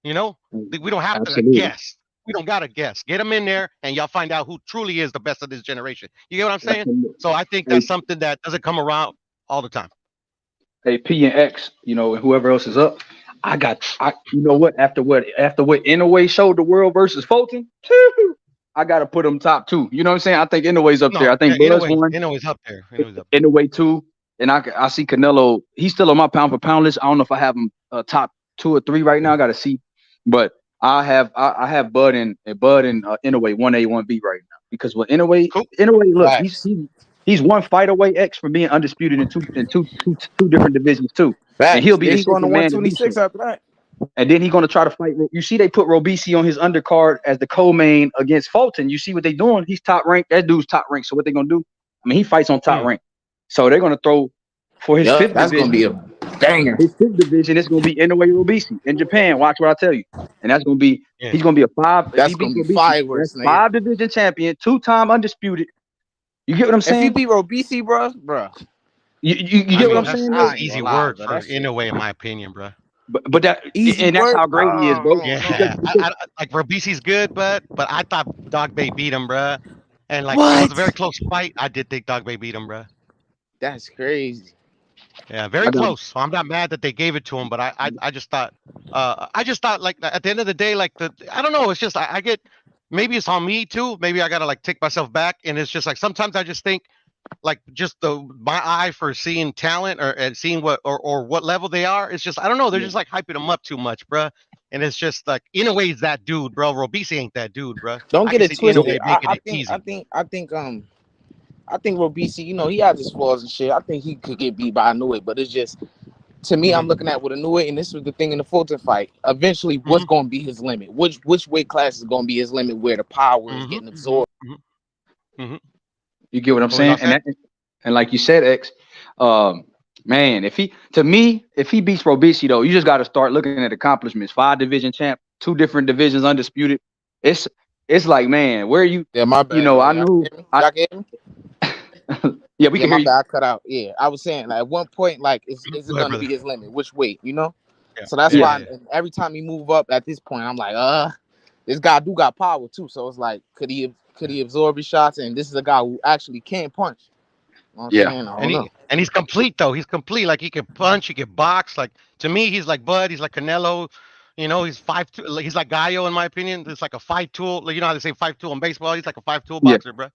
You know, we don't have to like, Absolutely. guess. We don't gotta guess. Get them in there, and y'all find out who truly is the best of this generation. You get what I'm saying? Absolutely. So I think Hey, that's something that doesn't come around all the time. hey, P and X, you know, and whoever else is up. You know what? After what Inouye showed the world versus Fulton, I gotta put him top two. You know what I'm saying? I think Inouye's up there. No, I think Bud's one. Inouye's up there. Inouye's up Inouye two, and I see Canelo. He's still on my pound for pound list. I don't know if I have him top 2 or 3 right now. I gotta see, but I have Bud and Inouye 1A 1B right now because with Inouye, look, he's one fight away X from being undisputed in two different divisions too, and he'll be Then the he going to second man to do 126 so. after that. And then he's going to try to fight. You see, they put Robisi on his undercard as the co-main against Fulton. You see what they're doing? He's top ranked. That dude's top ranked. So what they going to do? I mean, he fights on top rank. So they're going to throw for his fifth that's division. going to be a banger. His fifth division is going to be Inouye Robisi in Japan. Watch what I tell you. And that's going to be, he's going to be a 5. That's going to be fireworks, that's 5 division champion, 2-time undisputed. You get what I'm saying? If you beat Robisi, bro. You get what I'm saying? That's easy work for Inouye, in my opinion, bro. But that's how great he is, bro. Yeah, I, like Robisi's good, but I thought Dog Bay beat him, bro. And like it was a very close fight. I did think Dog Bay beat him, bro. That's crazy. Yeah, very close. So I'm not mad that they gave it to him, but I just thought like at the end of the day, like I don't know. It's just I get maybe it's on me too. Maybe I gotta like take myself back, and it's just like sometimes I just think. Like just my eye for seeing talent and seeing what or what level they are. It's just I don't know. They're just like hyping them up too much, bro. And it's just like Inouye's that dude, bro. Robisi ain't that dude, bro. Don't get it twisted. I think Robisi, you know, he has his flaws and shit. I think he could get beat by Inouye, but it's just to me, I'm looking at with Inouye, and this was the thing in the Fulton fight. Eventually, what's going to be his limit? Which weight class is going to be his limit where the power is getting absorbed? You get what I'm saying? And like you said, X, man, if he beats Robisi though, you just got to start looking at accomplishments. 5 division champ, 2 different divisions undisputed. It's like, man, where you? Yeah, my bad. You know, I knew. Yeah, we can hear you. I cut out. Yeah, I was saying like at one point, like is it going to be his limit? Which weight? You know? Yeah. So that's why every time he move up at this point, I'm like, this guy do got power too. So it's like, could he absorb his shots? And this is a guy who actually can punch. You know and he's complete though. He's complete. Like he can punch, he can box. Like to me, he's like Bud. He's like Canelo. You know, he's 5'2". He's like Gallo in my opinion. It's like a 5 tool. Like, you know how they say 5 tool in baseball. He's like a 5 tool boxer, bro.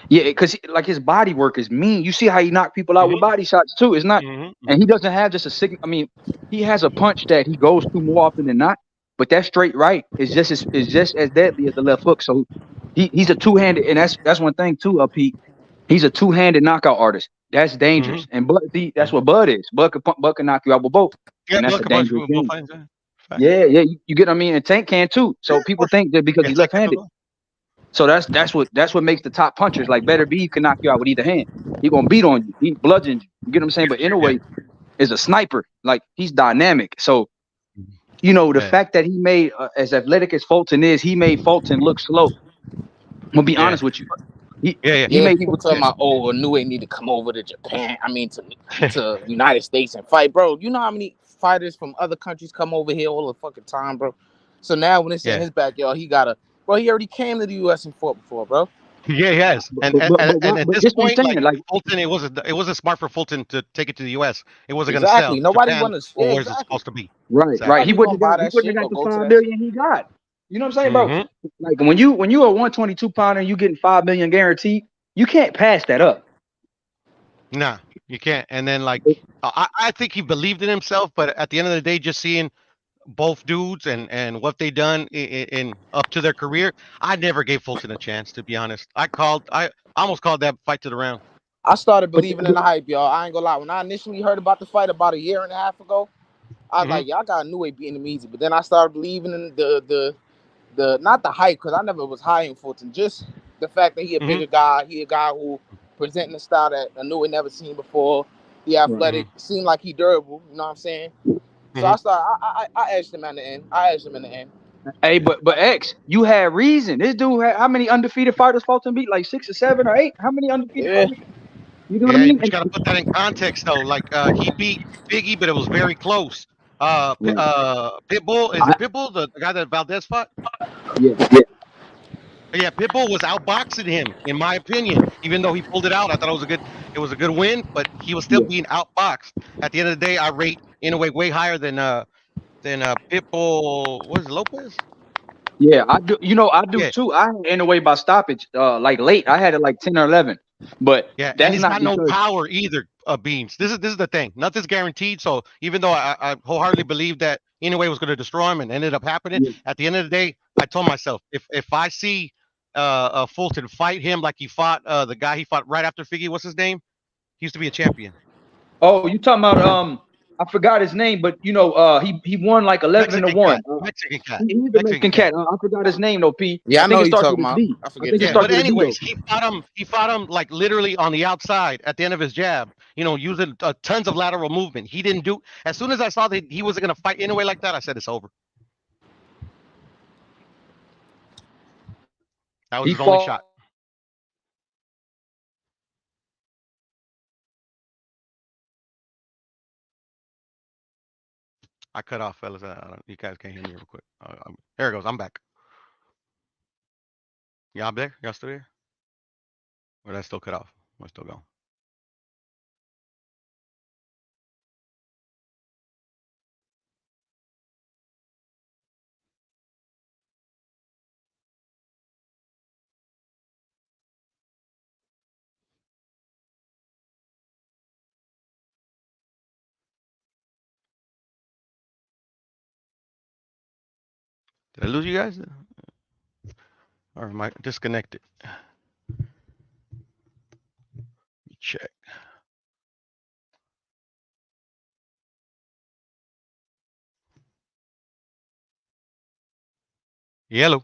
Yeah, because like his body work is mean. You see how he knock people out with body shots too. It's not, and he doesn't have just a signal. I mean, he has a punch that he goes to more often than not. But that straight right is just as deadly as the left hook. So he's a two-handed, and that's one thing too, Pete. He's a two-handed knockout artist. That's dangerous. And that's what Bud is. Bud can knock you out with both. And that's a dangerous thing. Yeah, you get what I mean? And Tank can too. So people think that because he's left-handed. So that's what makes the top punchers like Better B can knock you out with either hand. He gonna beat on you. He bludgeons you. You get what I'm saying? But Inouye is a sniper. Like he's dynamic. So you know the fact that he made as athletic as Fulton is, he made Fulton look slow. I'm gonna be honest with you. He made people talking about Inouye need to come over to Japan. I mean to United States and fight, bro. You know how many fighters from other countries come over here all the fucking time, bro. So now when it's in his backyard, he gotta. Well, he already came to the U.S. and fought before, bro. Yeah, he has. And at this point, like Fulton, it wasn't smart for Fulton to take it to the U.S. It wasn't going to sell. Nobody wanted to. Where it's supposed to be. Right. He wouldn't have got the 5 million he got. You know what I'm saying, bro? Like when you are a 122 pounder and you getting 5 million guaranteed, you can't pass that up. Nah, you can't. And then like I think he believed in himself, but at the end of the day, just seeing both dudes and what they done in up to their career, I never gave Fulton a chance, to be honest. I almost called that fight to the round. I started believing in the hype, y'all. I ain't gonna lie. When I initially heard about the fight about 1.5 years ago, I was like, y'all got Inouye beating him easy. But then I started believing in the not the hype, because I never was high in Fulton, just the fact that he a bigger guy. He a guy who presenting a style that Inouye never seen before. He athletic, seemed like he durable. You know what I'm saying? So I edged him at the end. Hey, but X, you had reason. This dude had how many undefeated fighters Fulton beat? Like 6 or 7 or 8? How many undefeated Yeah. fighters? You know what I Yeah, mean? but you got to put that in context though. Like he beat Biggie, but it was very close. Right. Pitbull, is it Pitbull, the guy that Valdez fought? Yeah. Yeah, Pitbull was outboxing him, in my opinion. Even though he pulled it out, I thought it was a good win, but he was still Yeah. being outboxed. At the end of the day, I rate in a way higher than Pitbull. What is it, Lopez? Yeah, I do. You know, I do Yeah, too. I had it in a way by stoppage, like late. I had it like 10 or 11, but yeah, and that's he's not got no because power either. Beans. This is the thing. Nothing's guaranteed. So even though I wholeheartedly believe that Inoue was going to destroy him and ended up happening, yeah, at the end of the day, I told myself if I see Fulton fight him like he fought the guy he fought right after Figgy, what's his name? He used to be a champion. oh, you talking about I forgot his name, but you know, he won like 11 to Mexican 1. cat. Mexican cat. He's a Mexican Mexican cat. cat. I forgot his name though, P. Yeah, I I think know it who you starts with talking a about. D. I I forget think his it Yeah, name. starts but with a D though. anyways, he fought him like literally on the outside at the end of his jab, using tons of lateral movement. He didn't do as soon as I saw that he wasn't gonna fight anyway like that, I said it's over. That was He his only fought. shot. I cut off, fellas. You guys can't hear me real quick. There it goes. I'm back. Y'all there? Y'all still here? Or did I still cut off? Am I still going? Did I lose you guys? Or am I disconnected? Let me check. Yellow.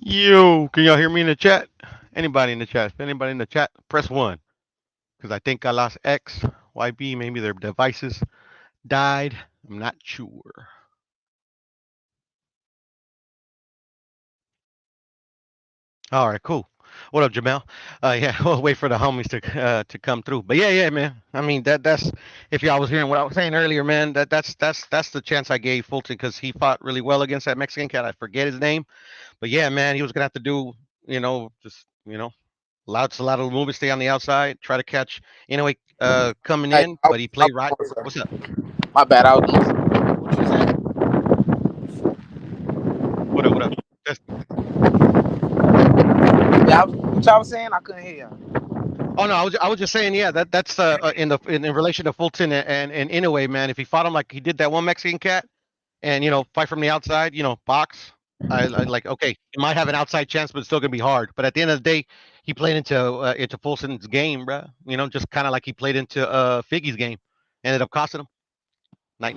Yo, can y'all hear me in the chat? Anybody in the chat? If anybody in the chat, press 1. Because I think I lost X, YB, maybe their devices died. I'm not sure. All right, cool. What up, Jamel? Yeah, we'll wait for the homies to come through. But yeah, man. I mean that's if y'all was hearing what I was saying earlier, man. That's the chance I gave Fulton because he fought really well against that Mexican cat. I forget his name, but yeah, man, he was gonna have to do just lots a lot of movement, stay on the outside, try to catch coming Hey, in, but he played right. What's up? My bad. I was doing what you saying. What up? What up? Yeah, what y'all was saying? I couldn't hear you. Oh no, I was just saying, yeah, that's in relation to Fulton and Inoue, man. If he fought him like he did that one Mexican cat, and fight from the outside, box. I like okay, he might have an outside chance, but it's still gonna be hard. But at the end of the day, he played into Fulton's game, bro. Just kind of like he played into Figgy's game, ended up costing him. Night.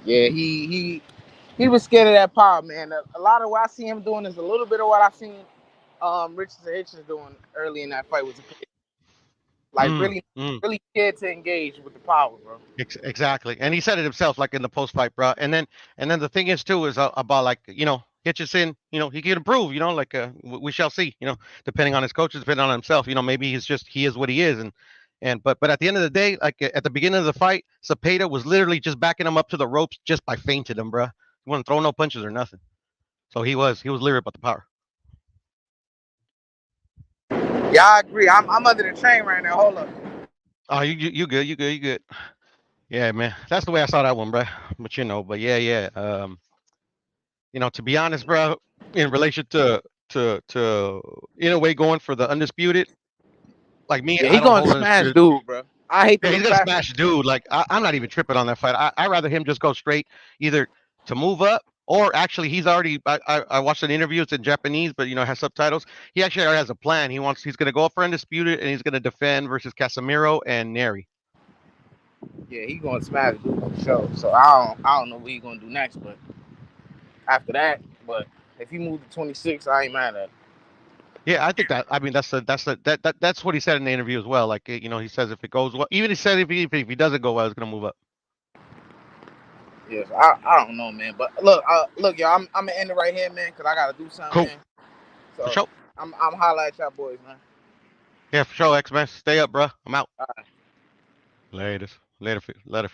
Yeah, he was scared of that power, man. A lot of what I see him doing is a little bit of what I seen Richardson Hitchins doing early in that fight was like really scared to engage with the power, bro. Exactly, and he said it himself, like in the post fight, bro. And then the thing is too is about like Hitchison, he can improve, like we shall see, depending on his coaches, depending on himself, maybe he is what he is, but at the end of the day, like at the beginning of the fight, Zepeda was literally just backing him up to the ropes just by feinting him, bro. He wasn't throwing no punches or nothing, so he was lyric about the power. Yeah, I agree. I'm under the train right now. Hold up. Oh, you good. Yeah, man. That's the way I saw that one, bro. But but yeah. To be honest, bro, in relation to in a way going for the undisputed, like me, Yeah, I he don't going to hold smash undisputed. dude, bro. I hate the Yeah, he's little gonna fat. smash dude. Like I'm not even tripping on that fight. I rather him just go straight either to move up or actually he's already. I watched an interview. It's in Japanese, but it has subtitles. He actually already has a plan. He's gonna go for undisputed and he's gonna defend versus Casemiro and Neri. Yeah, he going to smash dude for sure. So I don't know what he going to do next, but after that, but if he moved to 26, I ain't mad at it. Yeah, I think that. I mean, that's what he said in the interview as well. Like he says if it goes well, even he said if he doesn't go well, he's gonna move up. Yes, I don't know, man. But look, y'all, I'm gonna end it right here, man, because I gotta do something, Cool. man. For So sure. I'm holla at y'all boys, man. Yeah, for sure, X-Men. Stay up, bro. I'm out. All right. Later, fella.